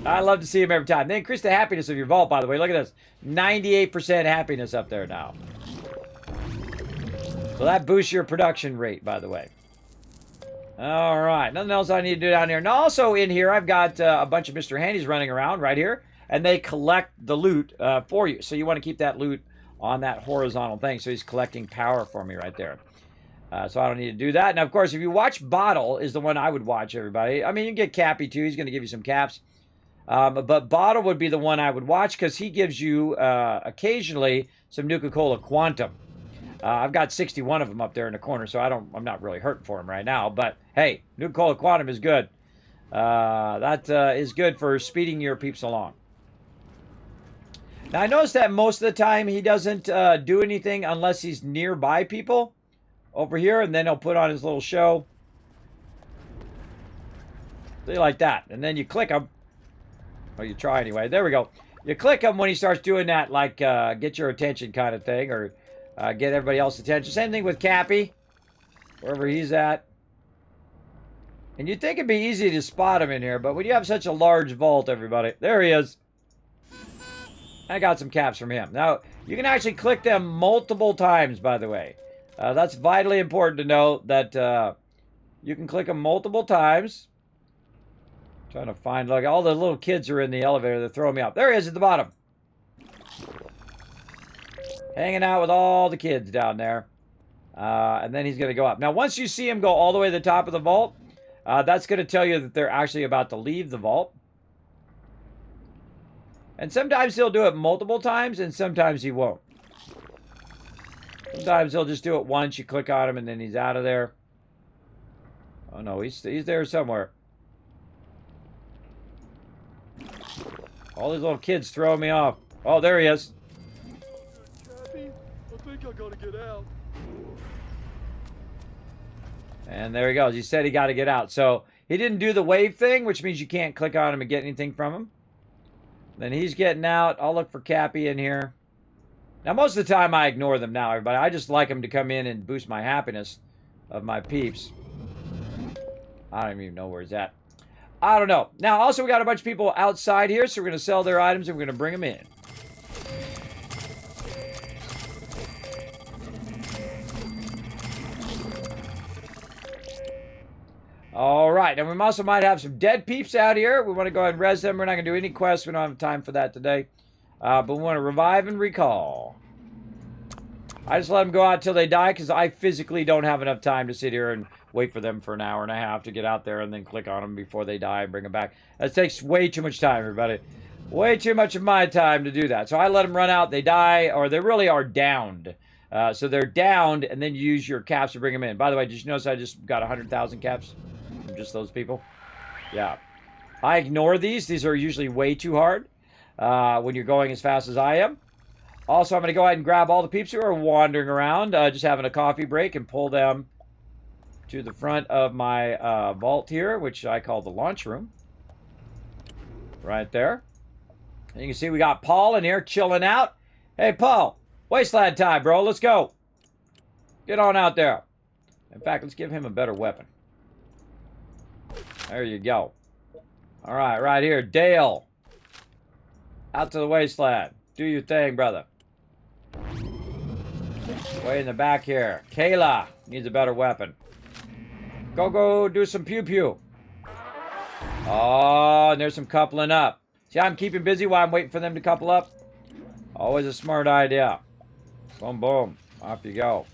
I love to see them every time. They increase the happiness of your vault, by the way. Look at this. 98% happiness up there now. So that boosts your production rate, by the way. All right. Nothing else I need to do down here. And also in here, I've got a bunch of Mr. Handies running around right here. And they collect the loot for you. So you want to keep that loot on that horizontal thing. So he's collecting power for me right there. So I don't need to do that. Now, of course, if you watch Bottle is the one I would watch, everybody. I mean, you can get Cappy, too. He's going to give you some caps. But Bottle would be the one I would watch because he gives you, occasionally, some Nuka-Cola Quantum. I've got 61 of them up there in the corner, so I'm not really hurting for him right now. But, hey, Nuka-Cola Quantum is good. That is good for speeding your peeps along. Now, I noticed that most of the time he doesn't do anything unless he's nearby people over here, and then he'll put on his little show. See, like that. And then you click him. Or you try anyway. There we go. You click him when he starts doing that, like get your attention kind of thing, or get everybody else's attention. Same thing with Cappy, wherever he's at. And you'd think it'd be easy to spot him in here, but when you have such a large vault, everybody, there he is. I got some caps from him. Now, you can actually click them multiple times, by the way. That's vitally important to know that you can click them multiple times. Trying to find, look, all the little kids are in the elevator. They're throwing me up. There he is at the bottom. Hanging out with all the kids down there. And then he's going to go up. Now, once you see him go all the way to the top of the vault, that's going to tell you that they're actually about to leave the vault. And sometimes he'll do it multiple times, and sometimes he won't. Sometimes he'll just do it once. You click on him, and then he's out of there. Oh, no, he's there somewhere. All these little kids throwing me off. Oh, there he is. Cappy, I think I gotta get out. And there he goes. He said he got to get out. So he didn't do the wave thing, which means you can't click on him and get anything from him. Then he's getting out. I'll look for Cappy in here. Now, most of the time, I ignore them now, everybody. I just like them to come in and boost my happiness of my peeps. I don't even know where he's at. I don't know. Now, also, we got a bunch of people outside here, so we're going to sell their items, and we're going to bring them in. All right, and we also might have some dead peeps out here. We want to go ahead and res them. We're not going to do any quests. We don't have time for that today. But we want to revive and recall. I just let them go out till they die because I physically don't have enough time to sit here and wait for them for an hour and a half to get out there and then click on them before they die and bring them back. That takes way too much time, everybody. Way too much of my time to do that. So I let them run out. They die, or they really are downed. So they're downed, and then you use your caps to bring them in. By the way, did you notice I just got 100,000 caps from just those people? Yeah. I ignore these. These are usually way too hard when you're going as fast as I am. Also, I'm going to go ahead and grab all the peeps who are wandering around, just having a coffee break, and pull them to the front of my vault here, which I call the launch room. Right there. And you can see we got Paul in here chilling out. Hey, Paul, wasteland time, bro. Let's go. Get on out there. In fact, let's give him a better weapon. There you go. All right, right here. Dale. Out to the wasteland. Do your thing, brother. Way in the back here. Kayla needs a better weapon. Go do some pew-pew. Oh, and there's some coupling up. See how I'm keeping busy while I'm waiting for them to couple up? Always a smart idea. Boom, boom. Off you go.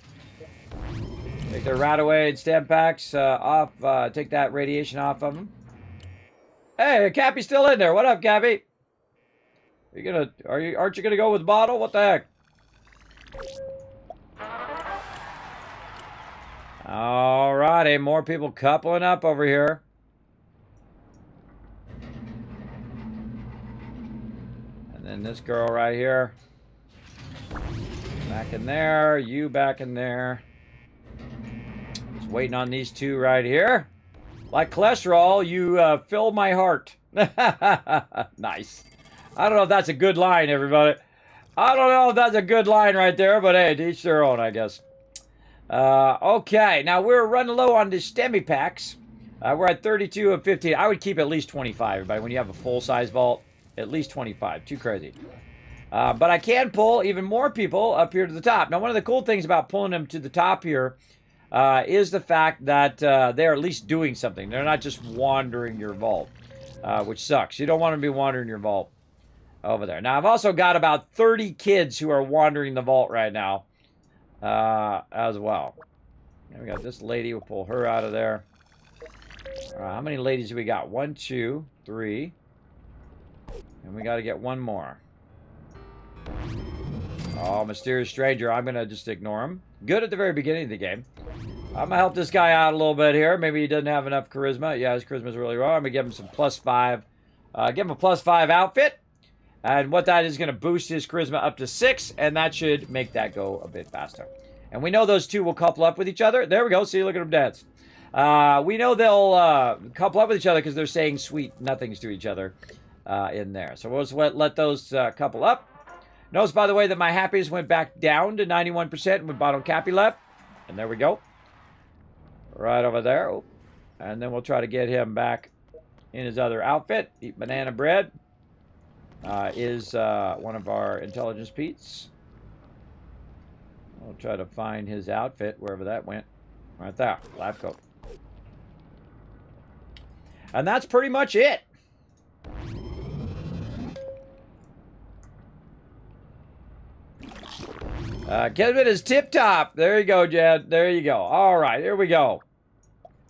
Take their Radaway and stem packs off. Take that radiation off of them. Hey, Cappy's still in there. What up, Cappy? Aren't you gonna go with the bottle? What the heck? Alrighty, more people coupling up over here. And then this girl right here. Back in there. You back in there. Just waiting on these two right here. Like cholesterol, you fill my heart. Nice. I don't know if that's a good line, everybody. I don't know if that's a good line right there, but hey, to each their own, I guess. Okay, now we're running low on the STEMI packs. We're at 32 of 15. I would keep at least 25, everybody. When you have a full-size vault, at least 25. Too crazy. But I can pull even more people up here to the top. Now, one of the cool things about pulling them to the top here is the fact that they're at least doing something. They're not just wandering your vault, which sucks. You don't want to be wandering your vault over there. Now, I've also got about 30 kids who are wandering the vault right now as well. And we got this lady. We'll pull her out of there. How many ladies do we got? 1, 2, 3. And we got to get one more. Oh, mysterious stranger. I'm going to just ignore him. Good at the very beginning of the game. I'm going to help this guy out a little bit here. Maybe he doesn't have enough charisma. Yeah, his charisma's really low. I'm going to give him some +5. Give him a +5 outfit. And what that is going to boost his charisma up to 6. And that should make that go a bit faster. And we know those two will couple up with each other. There we go. See, look at them dance. We know they'll couple up with each other because they're saying sweet nothings to each other in there. So we'll just let those couple up. Notice, by the way, that my happiness went back down to 91% with bottom Cappy left. And there we go. Right over there. Oh. And then we'll try to get him back in his other outfit. Eat banana bread. Is one of our intelligence Pete's. We'll try to find his outfit, wherever that went. Right there. Lab coat. And that's pretty much it. Kismet is tip-top. There you go, Jed. There you go. All right, here we go.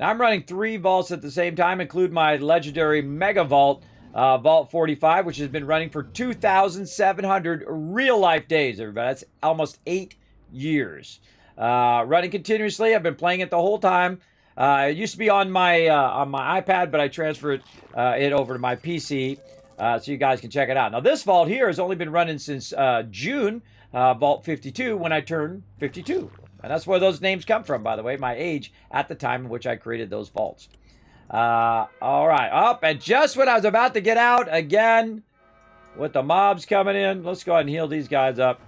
Now, I'm running 3 vaults at the same time, include my legendary Mega Vault, Vault 45, which has been running for 2,700 real-life days, everybody. That's almost 8 years. Running continuously. I've been playing it the whole time. It used to be on my iPad, but I transferred it over to my PC so you guys can check it out. Now, this vault here has only been running since June, Vault 52, when I turned 52. And that's where those names come from, by the way, my age at the time in which I created those vaults. All right, up, and just when I was about to get out again, with the mobs coming in, let's go ahead and heal these guys up.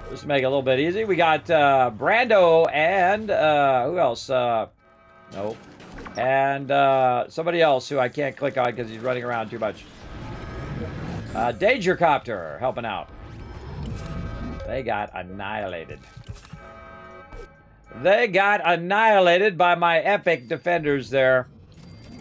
Just to make it a little bit easy. We got Brando and who else? Nope. And somebody else who I can't click on because he's running around too much. Dangercopter helping out. They got annihilated. They got annihilated by my epic defenders there.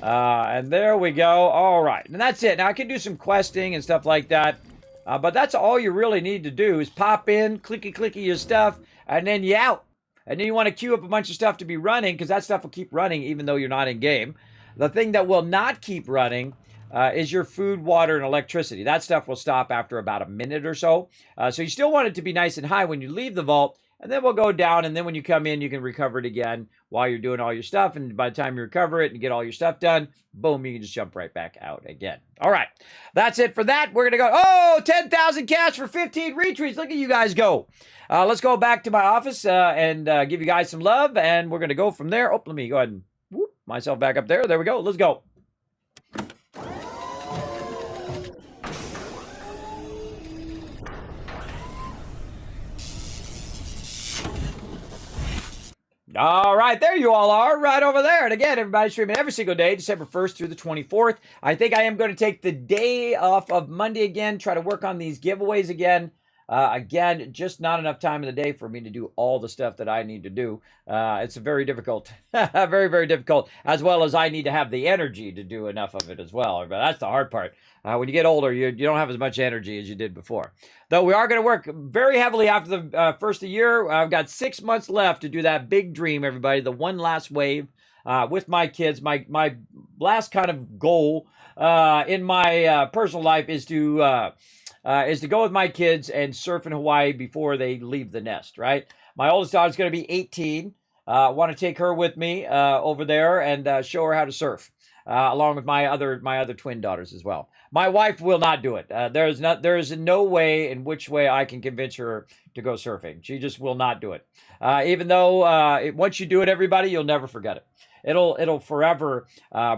And there we go. All right. And that's it. Now, I can do some questing and stuff like that. But that's all you really need to do is pop in, clicky your stuff, and then you out. And then you want to queue up a bunch of stuff to be running, because that stuff will keep running even though you're not in game. The thing that will not keep running is your food, water, and electricity. That stuff will stop after about a minute or so. So you still want it to be nice and high when you leave the vault, and then we'll go down, and then when you come in, you can recover it again while you're doing all your stuff, and by the time you recover it and get all your stuff done, boom, you can just jump right back out again. All right, that's it for that. We're going to go, 10,000 cash for 15 retweets. Look at you guys go. Let's go back to my office and give you guys some love, and we're going to go from there. Oh, let me go ahead and whoop myself back up there. There we go. Let's go. All right, there you all are, right over there. And again, everybody's streaming every single day, December 1st through the 24th. I think I am going to take the day off of Monday again, try to work on these giveaways again. Again, just not enough time in the day for me to do all the stuff that I need to do. It's very difficult, very, very difficult, as well as I need to have the energy to do enough of it as well. But that's the hard part. When you get older, you don't have as much energy as you did before. Though we are going to work very heavily after the first of the year. I've got 6 months left to do that big dream, everybody, the one last wave with my kids. My last kind of goal in my personal life is to go with my kids and surf in Hawaii before they leave the nest, right? My oldest daughter's going to be 18. Want to take her with me over there and show her how to surf, along with my other twin daughters as well. My wife will not do it. There is no way in which way I can convince her to go surfing. She just will not do it. Even though once you do it, everybody, you'll never forget it. It'll forever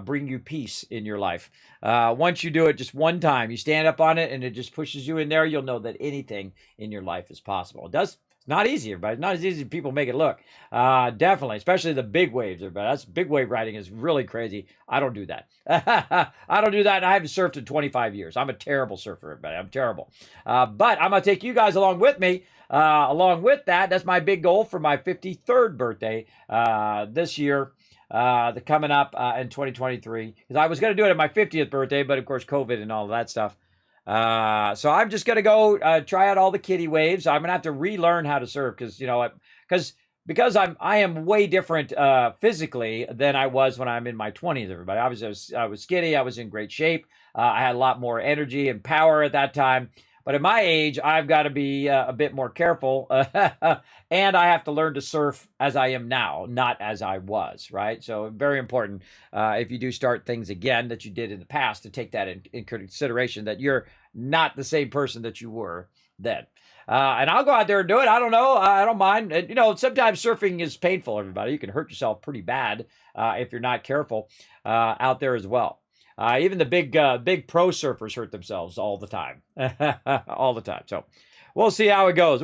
bring you peace in your life. Once you do it just one time, you stand up on it and it just pushes you in there, you'll know that anything in your life is possible. It's not easy, everybody. It's not as easy as people make it look. Definitely, especially the big waves, everybody. That's big wave riding is really crazy. I don't do that. I don't do that, and I haven't surfed in 25 years. I'm a terrible surfer, everybody. I'm terrible. But I'm going to take you guys along with me. Along with that, that's my big goal for my 53rd birthday this year. Coming up in 2023, because I was going to do it at my 50th birthday, but of course COVID and all of that stuff. So I'm just going to go try out all the kiddie waves. I'm going to have to relearn how to surf because I am way different physically than I was when I'm in my 20s, everybody. Obviously, I was skinny. I was in great shape. I had a lot more energy and power at that time. But at my age, I've got to be a bit more careful, and I have to learn to surf as I am now, not as I was, right? So very important if you do start things again that you did in the past to take that in consideration, that you're not the same person that you were then. And I'll go out there and do it. I don't know. I don't mind. And, sometimes surfing is painful, everybody. You can hurt yourself pretty bad if you're not careful out there as well. Even the big pro surfers hurt themselves all the time, all the time. So we'll see how it goes.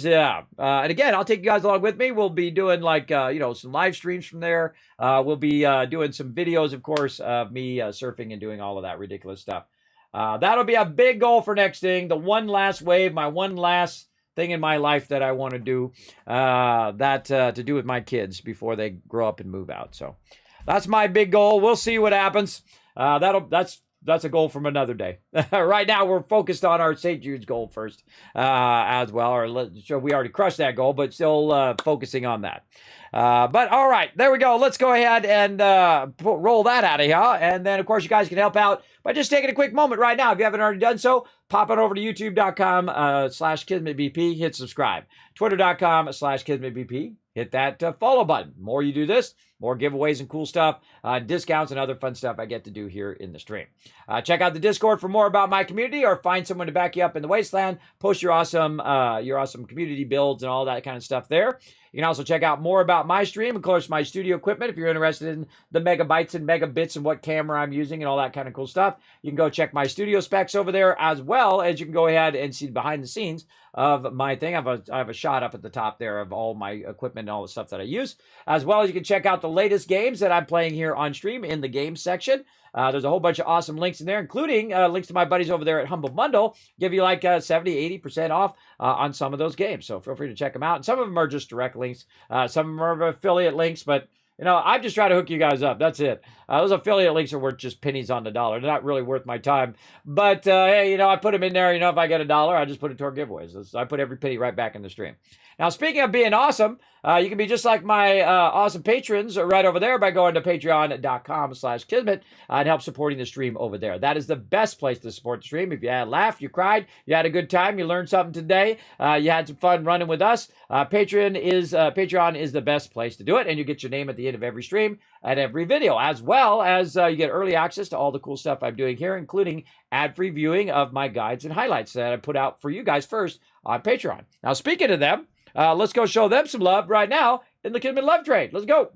Yeah. And again, I'll take you guys along with me. We'll be doing some live streams from there. We'll be doing some videos, of course, of me surfing and doing all of that ridiculous stuff. That'll be a big goal for next thing. The one last wave, my one last thing in my life that I want to do, to do with my kids before they grow up and move out. So that's my big goal. We'll see what happens. That's a goal from another day. Right now, we're focused on our St. Jude's goal first, as well. We already crushed that goal, but still focusing on that. But all right, there we go. Let's go ahead and roll that out of here. And then, of course, you guys can help out by just taking a quick moment right now. If you haven't already done so, pop on over to youtube.com/KismetBP. Hit subscribe. Twitter.com/KismetBP. Hit that follow button. The more you do this, more giveaways and cool stuff, discounts and other fun stuff I get to do here in the stream. Check out the Discord for more about my community, or find someone to back you up in the wasteland. Post your awesome community builds and all that kind of stuff there. You can also check out more about my stream, of course, my studio equipment. If you're interested in the megabytes and megabits and what camera I'm using and all that kind of cool stuff, you can go check my studio specs over there, as well as you can go ahead and see behind the scenes of my thing. I have a shot up at the top there of all my equipment and all the stuff that I use, as well as you can check out the latest games that I'm playing here on stream in the games section. There's a whole bunch of awesome links in there, including links to my buddies over there at Humble Bundle. Give you like 70-80% off on some of those games. So feel free to check them out. And some of them are just direct links. Some of them are affiliate links, but I'm just trying to hook you guys up. That's it. Those affiliate links are worth just pennies on the dollar. They're not really worth my time. But, hey, I put them in there. If I get $1, I just put it toward giveaways. I put every penny right back in the stream. Now, speaking of being awesome, You can be just like my awesome patrons right over there by going to patreon.com/Kismet and help supporting the stream over there. That is the best place to support the stream. If you had a laugh, you cried, you had a good time, you learned something today, you had some fun running with us, Patreon is the best place to do it, and you get your name at the end of every stream and every video, as well as you get early access to all the cool stuff I'm doing here, including ad-free viewing of my guides and highlights that I put out for you guys first on Patreon. Now, speaking of them, let's go show them some love right now in the Kismet Love Train. Let's go.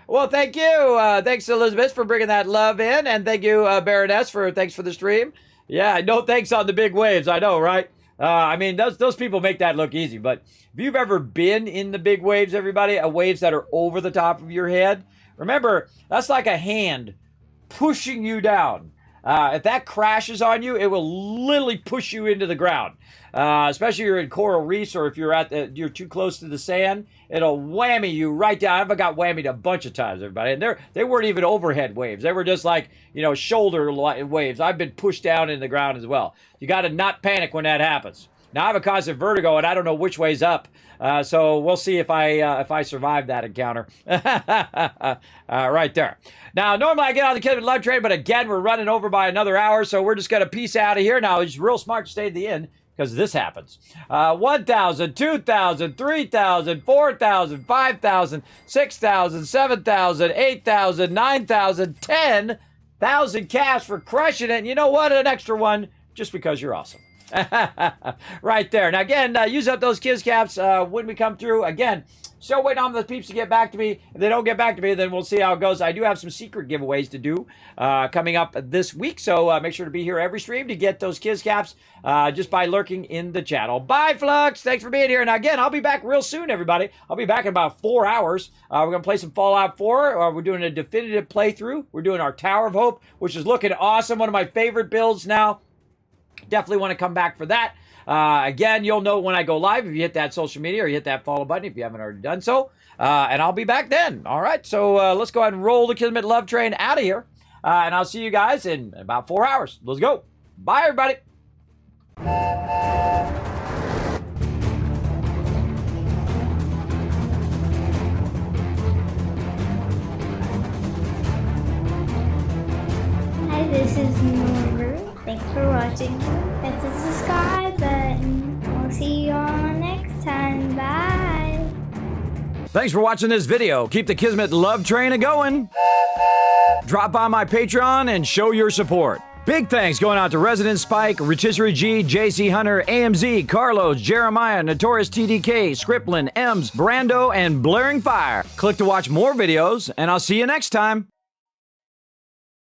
Well, thank you. Thanks, Elizabeth, for bringing that love in. And thank you, Baroness, thanks for the stream. Yeah, no thanks on the big waves. I know, right? I mean, those people make that look easy. But if you've ever been in the big waves, everybody, waves that are over the top of your head, remember, that's like a hand pushing you down. If that crashes on you, it will literally push you into the ground. Especially if you're in coral reefs or if you're too close to the sand, it'll whammy you right down. I've got whammied a bunch of times, everybody. And they weren't even overhead waves. They were just like, shoulder waves. I've been pushed down in the ground as well. You got to not panic when that happens. Now, I have a constant vertigo, and I don't know which way's up. So we'll see if I survive that encounter. Right there. Now, normally I get on the Kismet Love Train, but again, we're running over by another hour, so we're just going to peace out of here. Now, it's real smart to stay to the end, because this happens. 1,000, 2,000, 3,000, 4,000, 5,000, 6,000, 7,000, 8,000, 9,000, 10,000 cash for crushing it. And you know what? An extra one just because you're awesome. Right there. Now, again, use up those Kiz Caps when we come through. Again, still waiting on the peeps to get back to me. If they don't get back to me, then we'll see how it goes. I do have some secret giveaways to do coming up this week, so make sure to be here every stream to get those Kiz Caps just by lurking in the channel. Bye, Flux. Thanks for being here. Now, again, I'll be back real soon, everybody. I'll be back in about 4 hours. We're going to play some Fallout 4. We're doing a definitive playthrough. We're doing our Tower of Hope, which is looking awesome. One of my favorite builds now. Definitely want to come back for that. Again, you'll know when I go live if you hit that social media or you hit that follow button if you haven't already done so. And I'll be back then. All right, so let's go ahead and roll the Kismet Love Train out of here. And I'll see you guys in about 4 hours. Let's go. Bye, everybody. Hi, this is Norbert. Thanks for watching. Hit the subscribe button. We'll see you all next time. Bye. Thanks for watching this video. Keep the Kismet Love Train a-going. Drop by my Patreon and show your support. Big thanks going out to Resident Spike, Rotisserie G, JC Hunter, AMZ, Carlos, Jeremiah, Notorious TDK, Scriplin, Ems, Brando, and Blaring Fire. Click to watch more videos, and I'll see you next time.